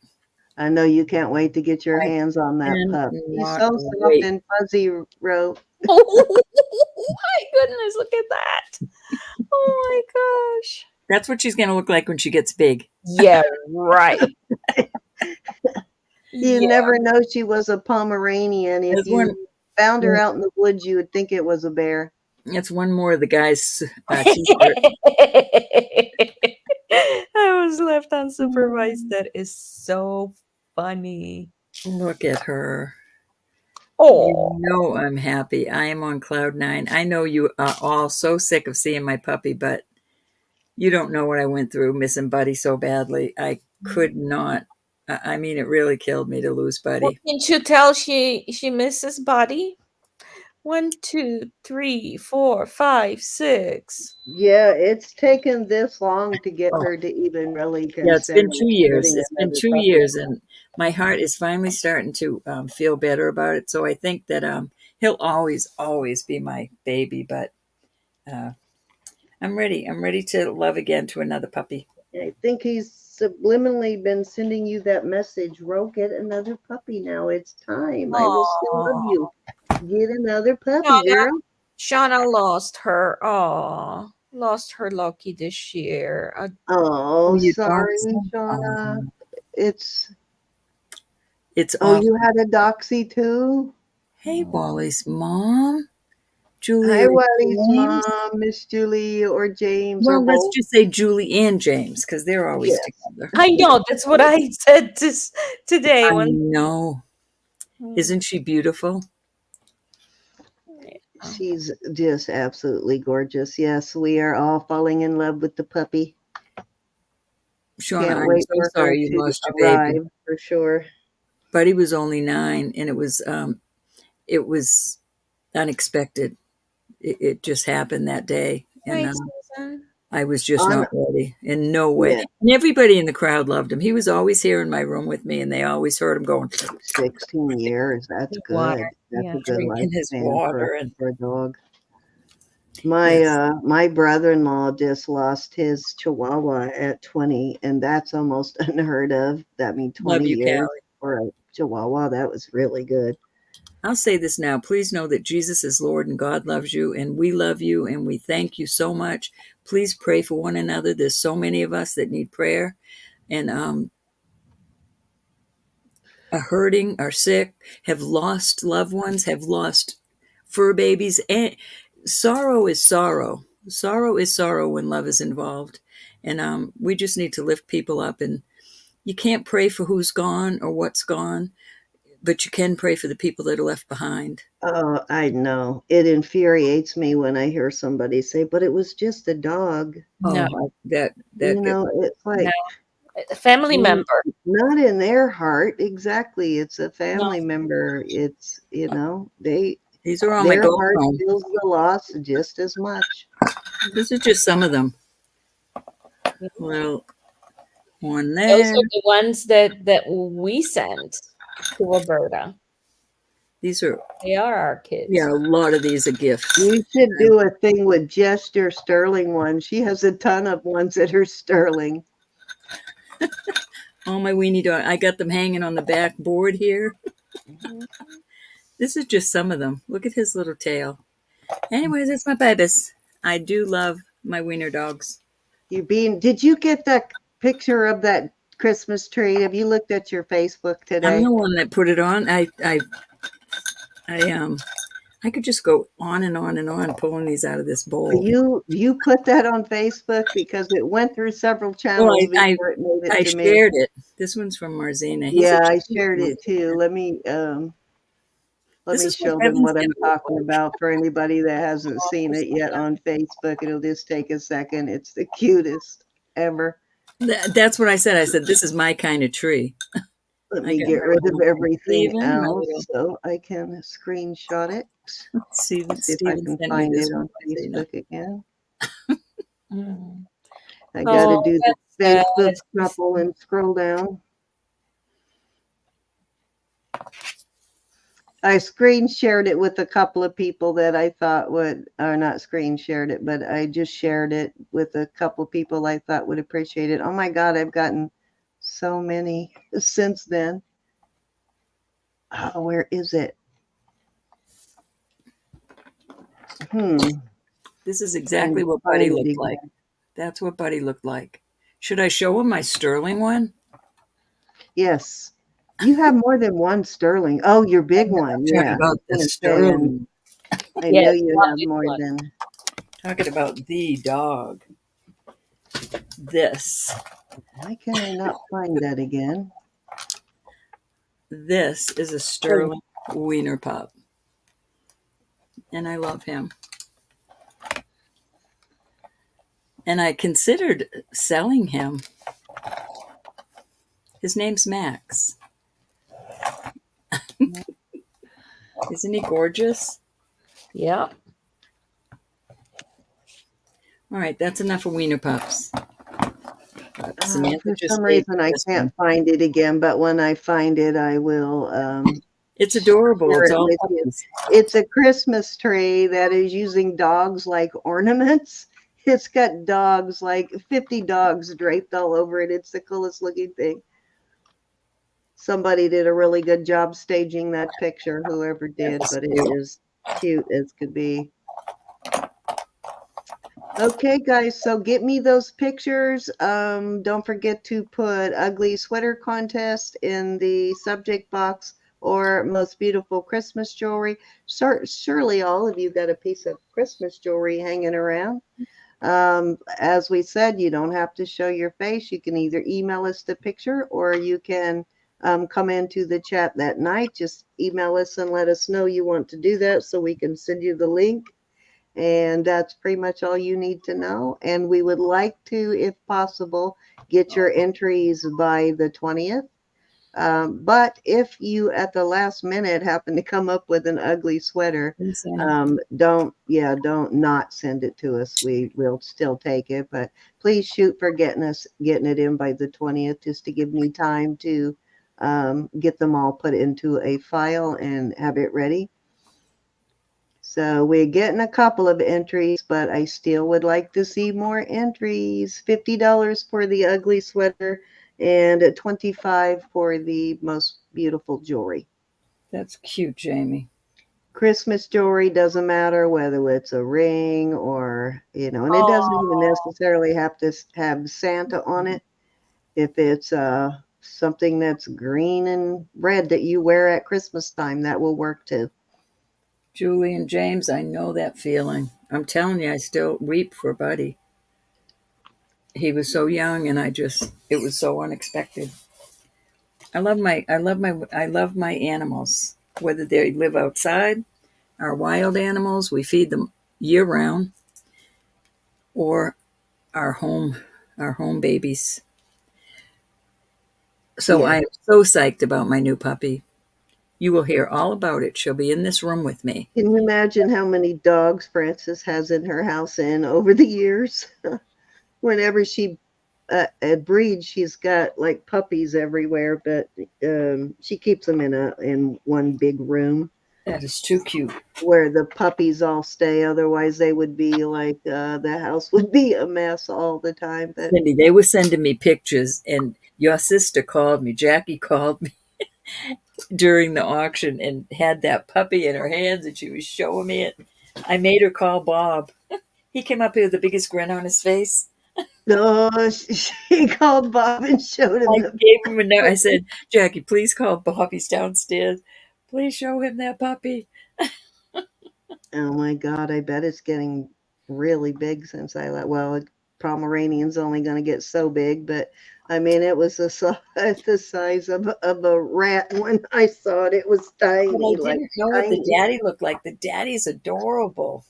I know you can't wait to get your I hands on that pup. He's cannot so soft wait. and fuzzy, Ro. Oh my goodness, look at that. Oh my gosh. That's what she's going to look like when she gets big. Yeah, right. You Yeah. never know she was a Pomeranian. If There's one. you found her out in the woods, you would think it was a bear. It's one more of the guys' t-shirt. I was left unsupervised. That is so funny. Look at her. Oh, You know I'm happy. I am on cloud 9. I know you are all so sick of seeing my puppy, but you don't know what I went through missing Buddy so badly. I could not. I mean, it really killed me to lose Well, Buddy. can't you tell she misses Buddy? 1, 2, 3, 4, 5, 6. Yeah, it's taken this long to get Oh, her to even really yeah, it's been consider 2 years. getting It's been another two puppy. years, and my heart is finally starting to feel better about it. So I think that he'll always be my baby. But uh, I'm ready. I'm ready to love again to another puppy. I think he's subliminally been sending you that message. Ro, get another puppy now. It's time. I will still love Oh, you. Get another puppy, Shauna, girl. Shauna lost her. Oh, lost her Loki this year. Oh, Oh, you sorry, doxy? Shauna. It's It's oh, awful. you had a doxy too? Hey, Wally's mom, Julie Hi, or Wally's James. mom, Miss Julie or James or Well, let's both. just say Julie and James because they're always Yes. together. I know. That's what I said today I when. know. Isn't she beautiful? She's just absolutely gorgeous. Yes, we are all falling in love with the puppy. Shauna, Can't I'm wait so for her sorry you to lost your baby. arrive for sure. Buddy was only 9, and it was unexpected. It just happened that day, and Right, Susan. I was just On not ready in no way. Yeah, And everybody in the crowd loved him. He was always here in my room with me, and they always heard him going 16 years. That's Water. good. That's Yeah. a good drinking his lifespan water, and for a dog. yes, My brother-in-law just lost his Chihuahua at 20, and that's almost unheard of. That means love 20 you, years Callie. for a Chihuahua. That was really good. I'll say this now. Please know that Jesus is Lord and God loves you and we love you and we thank you so much. Please pray for one another. There's so many of us that need prayer and are hurting, are sick, have lost loved ones, have lost fur babies. And sorrow is sorrow. Sorrow is sorrow when love is involved. And we just need to lift people up. And you can't pray for who's gone or what's gone, but you can pray for the people that are left behind. Oh, I know. It infuriates me when I hear somebody say, but it was just a dog. No, That You know, it's no. like, A family member. not in their heart. Exactly. It's a No. family member. It's, these are all my their gold heart combs. feels the loss just as much. This is just some of them. Well, one Those there. are the ones that we sent to Roberta. These are, They are our kids. yeah, a lot of these are gifts. You should do a thing with just your sterling ones. She has a ton of ones that are sterling. All my weenie dog. I got them hanging on the back board here. This is just some of them. Look at his little tail. Anyways, that's my babies. I do love my wiener dogs. Did you get that picture of that Christmas tree? Have you looked at your Facebook I'm today? the one that put it on. I could just go on and on and on pulling these out of this bowl. You put that on Facebook because it went through several Well, channels before it made it I to me. shared it. This one's from Marzina. Yeah, I shared it too. Let me This is what show them heaven's what I'm gonna look talking like. about for anybody that hasn't seen it yet on Facebook. It'll just take a second. It's the cutest ever. That's what I said. I said, this is my kind of tree. Let I me got get my rid of little everything Steven, my else little so I can screenshot it. See if I Steven can sent me find this it one. on Facebook again. Mm. I got to do the that's Facebook sad. couple and scroll down. I screen shared it with a couple of people that I thought would, or not screen shared it, but I just shared it with a couple of people I thought would appreciate it. Oh my God, I've gotten so many since then. Oh, where is it? This is Trying exactly to what find Buddy it looked again. like. That's what Buddy looked like. Should I show him my sterling one? Yes. You have more than one sterling. Oh, your big one. I'm talking Yeah. about the I was gonna say, sterling. I Yes, know you love have this more one. than. Talking about the dog. This. Why can I not find that again? This is a sterling wiener pup. And I love him. And I considered selling him. His name's Max. Isn't he gorgeous? Yeah. All right, that's enough of Wiener Pups. Samantha For just some gave reason, me I this can't one. find it again, but when I find it, I will It's adorable. share It's it all with you. puppies. It's a Christmas tree that is using dogs like ornaments. It's got dogs, like 50 dogs draped all over it. It's the coolest looking thing. Somebody did a really good job staging that picture, whoever did, That's but it cute. is cute as could be. Okay, guys, so get me those pictures. Don't forget to put ugly sweater contest in the subject box or most beautiful Christmas jewelry. Surely all of you got a piece of Christmas jewelry hanging around. As we said, you don't have to show your face. You can either email us the picture or you can come into the chat that night. Just email us and let us know you want to do that so we can send you the link. And that's pretty much all you need to know. And we would like to, if possible, get your entries by the 20th. But if you at the last minute happen to come up with an ugly sweater, don't not send it to us. We will still take it, but please shoot for getting it in by the 20th, just to give me time to get them all put into a file and have it ready. So we're getting a couple of entries, but I still would like to see more entries. $50 for the ugly sweater and $25 for the most beautiful jewelry. That's cute, Jamie. Christmas jewelry doesn't matter whether it's a ring or, and it doesn't even necessarily have to have Santa on it. If it's something that's green and red that you wear at Christmas time, that will work too. Julie and James, I know that feeling. I'm telling you, I still weep for Buddy. He was so young, and it was so unexpected. I love my animals. Whether they live outside, our wild animals, we feed them year round, or our home babies. So Yeah. I am so psyched about my new puppy. You will hear all about it. She'll be in this room with me. Can you imagine how many dogs Frances has in her house and over the years? Whenever she breeds, she's got like puppies everywhere, but she keeps them in one big room That is too cute. where the puppies all stay. Otherwise, they would be like the house would be a mess all the time. But Cindy, they were sending me pictures, and your sister called me. Jackie called me during the auction and had that puppy in her hands, and she was showing me it. I made her call Bob. He came up here with the biggest grin on his face. no, she called Bob and showed him I the. gave him a note. I said, Jackie, please call Bob. He's downstairs. Please show him that puppy. Oh my God, I bet it's getting really big since I let. Well, Pomeranian's only going to get so big, but I mean, it was the size of a rat when I saw it. It was But I tiny, like didn't know what the tiny. daddy looked like. The daddy's adorable.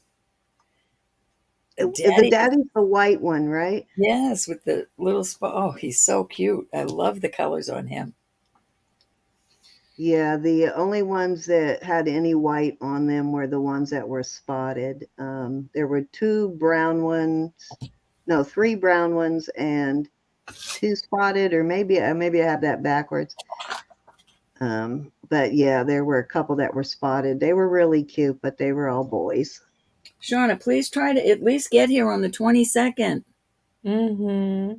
The The daddy, daddy's the white one, right? yes, with the little spot. Oh, he's so cute. I love the colors on him. Yeah, the only ones that had any white on them were the ones that were spotted. There were two brown ones, no, three brown ones and two spotted, or maybe I have that backwards. But yeah, there were a couple that were spotted. They were really cute, but they were all boys. Shauna, please try to at least get here on the 22nd. Mm-hmm.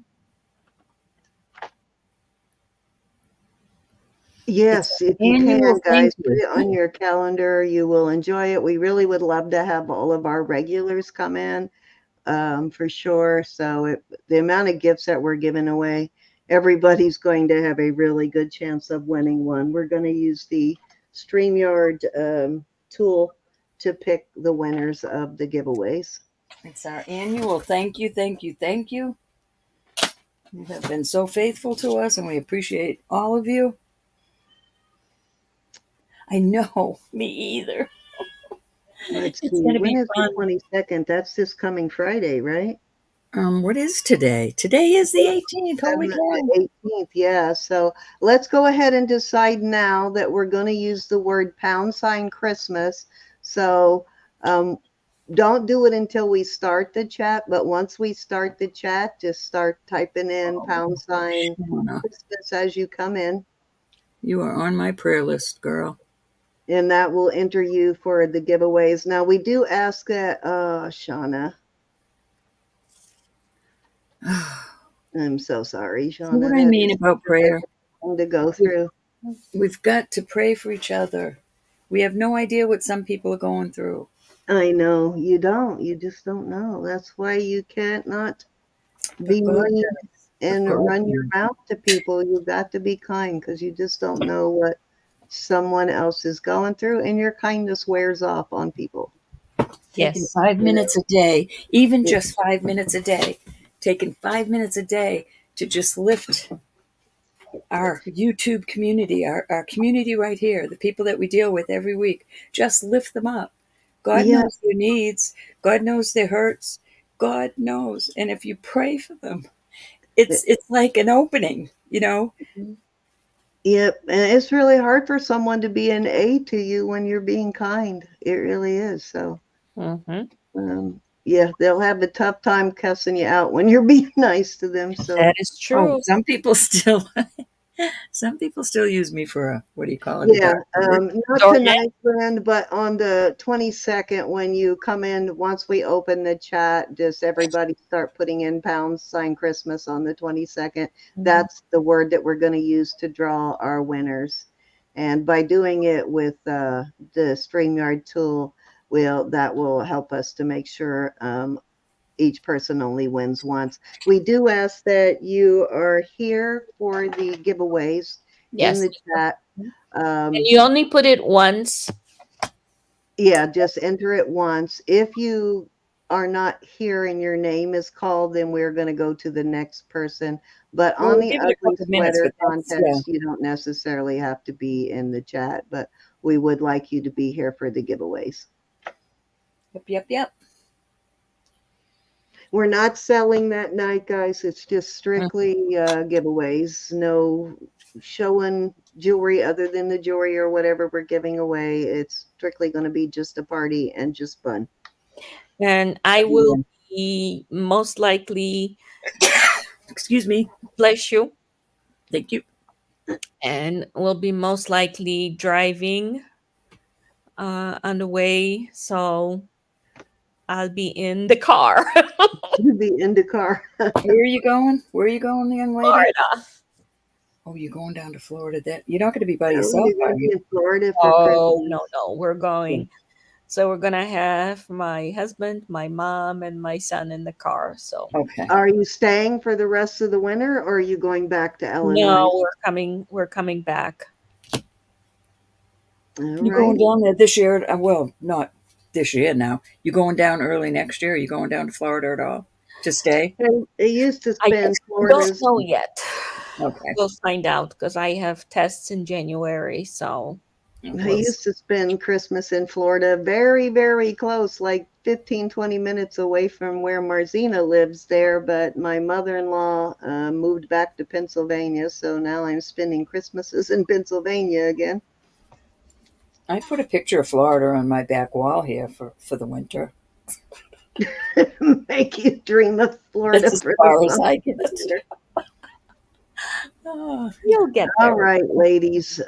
It's Yes, if an you can, annual guys, thank put you. it on your calendar. You will enjoy it. We really would love to have all of our regulars come in, for sure. So the amount of gifts that we're giving away, everybody's going to have a really good chance of winning one. We're going to use the StreamYard tool to pick the winners of the giveaways. It's our annual thank you, thank you, thank you. You have been so faithful to us, and we appreciate all of you. I know, me either. Let's It's see, going to when be is the fun. 22nd? That's this coming Friday, right? What is today? Today is the 18th. Holy cow. The 18th, yeah. So let's go ahead and decide now that we're going to use the word # Christmas. So don't do it until we start the chat, but once we start the chat, just start typing in # Shauna, Christmas as you come in, you are on my prayer list, girl. and that will enter you for the giveaways. Now, we do ask that, Shauna. I'm so sorry, See Shauna. what I That mean is about prayer? something to go through. We've got to pray for each other. We have no idea what some people are going through. I know you don't. You just don't know. That's why you can't not be God mean does. and God run your does. mouth to people. You got to be kind because you just don't know what someone else is going through, and your kindness wears off on people. Taking Yes. 5 minutes a day, even Yeah. just 5 minutes a day, taking 5 minutes a day to just lift our YouTube community, our community right here, the people that we deal with every week, just lift them up. God Yeah. knows their needs. God knows their hurts. God knows. And if you pray for them, it's like an opening, you know? Yep. And it's really hard for someone to be an aid to you when you're being kind. It really is. So, yeah, they'll have a tough time cussing you out when you're being nice to them. So, That is Oh, true. some people still use me for a, what do you call it? A yeah, dark word. not Doormat? tonight, friend, but on the 22nd, when you come in, once we open the chat, just everybody start putting in # Christmas on the 22nd. That's the word that we're going to use to draw our winners. And by doing it with the StreamYard tool, that will help us to make sure each person only wins once. We do ask that you are here for the giveaways in Yes. the chat. And you only put it once. Yeah, just enter it once. If you are not here and your name is called, then we're going to go to the next person. But Well, on we'll the give it a ugly couple minutes, sweater but that's, yeah. contest, you don't necessarily have to be in the chat, but we would like you to be here for the giveaways. Yep. We're not selling that night, guys. It's just strictly giveaways. No showing jewelry other than the jewelry or whatever we're giving away. It's strictly going to be just a party and just fun. And I will be most likely, Excuse me. bless you, Thank you. and will be most likely driving on the way. So I'll be in the car. You'd be in the car. Where are you going? Where are you going, young lady? Florida. Oh, you're going down to Florida. That you're not going to be by Oh, yourself, you're going are to be you? in Florida for Oh, Christmas. no. We're going. So we're going to have my husband, my mom, and my son in the car. So Okay. Are you staying for the rest of the winter, or are you going back to Illinois? no, we're coming back. All You going right. down there this year? Well, not this year now. You going down early next year? Are you going down to Florida at all to stay? They used to I spend don't Florida's. know yet. Okay. We'll find out because I have tests in January. So I used to spend Christmas in Florida very, very close, like 15, 20 minutes away from where Marzina lives there. But my mother-in-law moved back to Pennsylvania. So now I'm spending Christmases in Pennsylvania again. I put a picture of Florida on my back wall here for the winter. Make you dream of Florida That's as for far the as I get. summer. Oh, you'll get there. All right, ladies,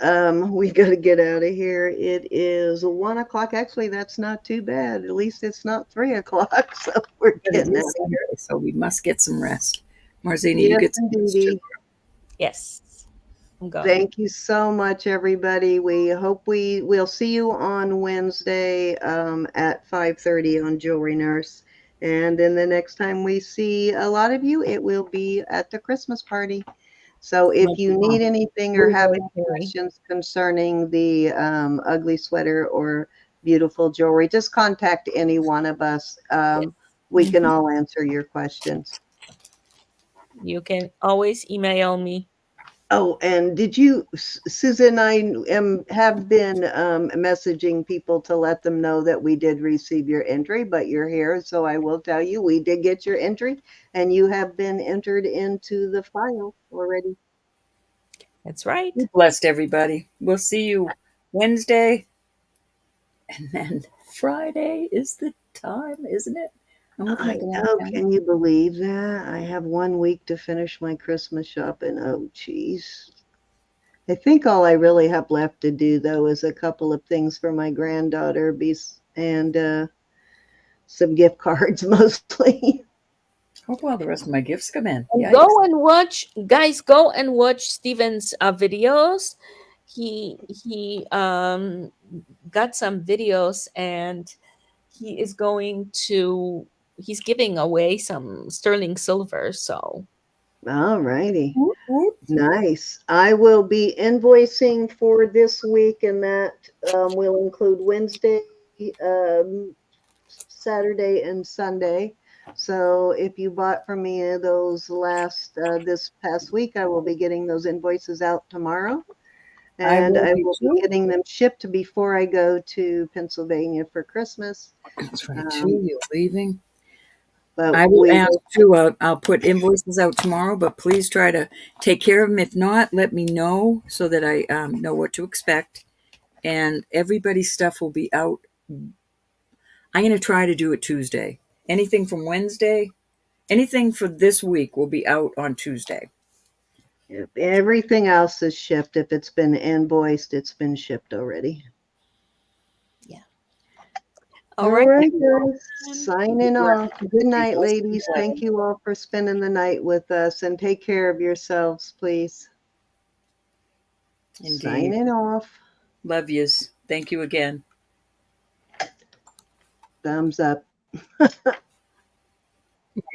we got to get out of here. It is 1 o'clock. Actually, that's not too bad. At least it's not 3 o'clock, so we're but it getting out is of here. Sunday, so we must get some rest. Marzina, you Yes, get some rest too. indeed. Yes, I'm going. Thank you so much, everybody. We hope we'll see you on Wednesday at 5:30 on Jewelry Nurse. And then the next time we see a lot of you, it will be at the Christmas party. So if you need anything or have any questions concerning the ugly sweater or beautiful jewelry, just contact any one of us. We can all answer your questions. You can always email me. Oh, and did you, Susan, have been messaging people to let them know that we did receive your entry, but you're here, so I will tell you, we did get your entry, and you have been entered into the file already. That's right. You blessed everybody. We'll see you Wednesday, and then Friday is the time, isn't it? I'm looking I at the wrong know, calendar. can you believe that? I have 1 week to finish my Christmas shopping. Oh, geez. I think all I really have left to do, though, is a couple of things for my granddaughter and some gift cards mostly. Hope all the rest of my gifts come in. And Yikes. go and watch, guys. Go and watch Steven's videos. He got some videos, and he is going to. He's giving away some sterling silver. So All righty. Whoop, whoop. Nice. I will be invoicing for this week, and that will include Wednesday, Saturday, and Sunday. So if you bought from me those this past week, I will be getting those invoices out tomorrow. And I will be too. getting them shipped before I go to Pennsylvania for Christmas. That's right, too. You're leaving. But I will we ask will, too. I'll put invoices out tomorrow, but please try to take care of them. If not, let me know so that I know what to expect. And everybody's stuff will be out. I'm going to try to do it Tuesday. Anything from Wednesday, anything for this week will be out on Tuesday. everything else is shipped. If it's been invoiced, it's been shipped already. all All right. right, guys. Signing off. Good night, blessed ladies. and Thank you all for spending the night with us, and take care of yourselves, please. Indeed. Signing off. Love yous. Thank you again. Thumbs up.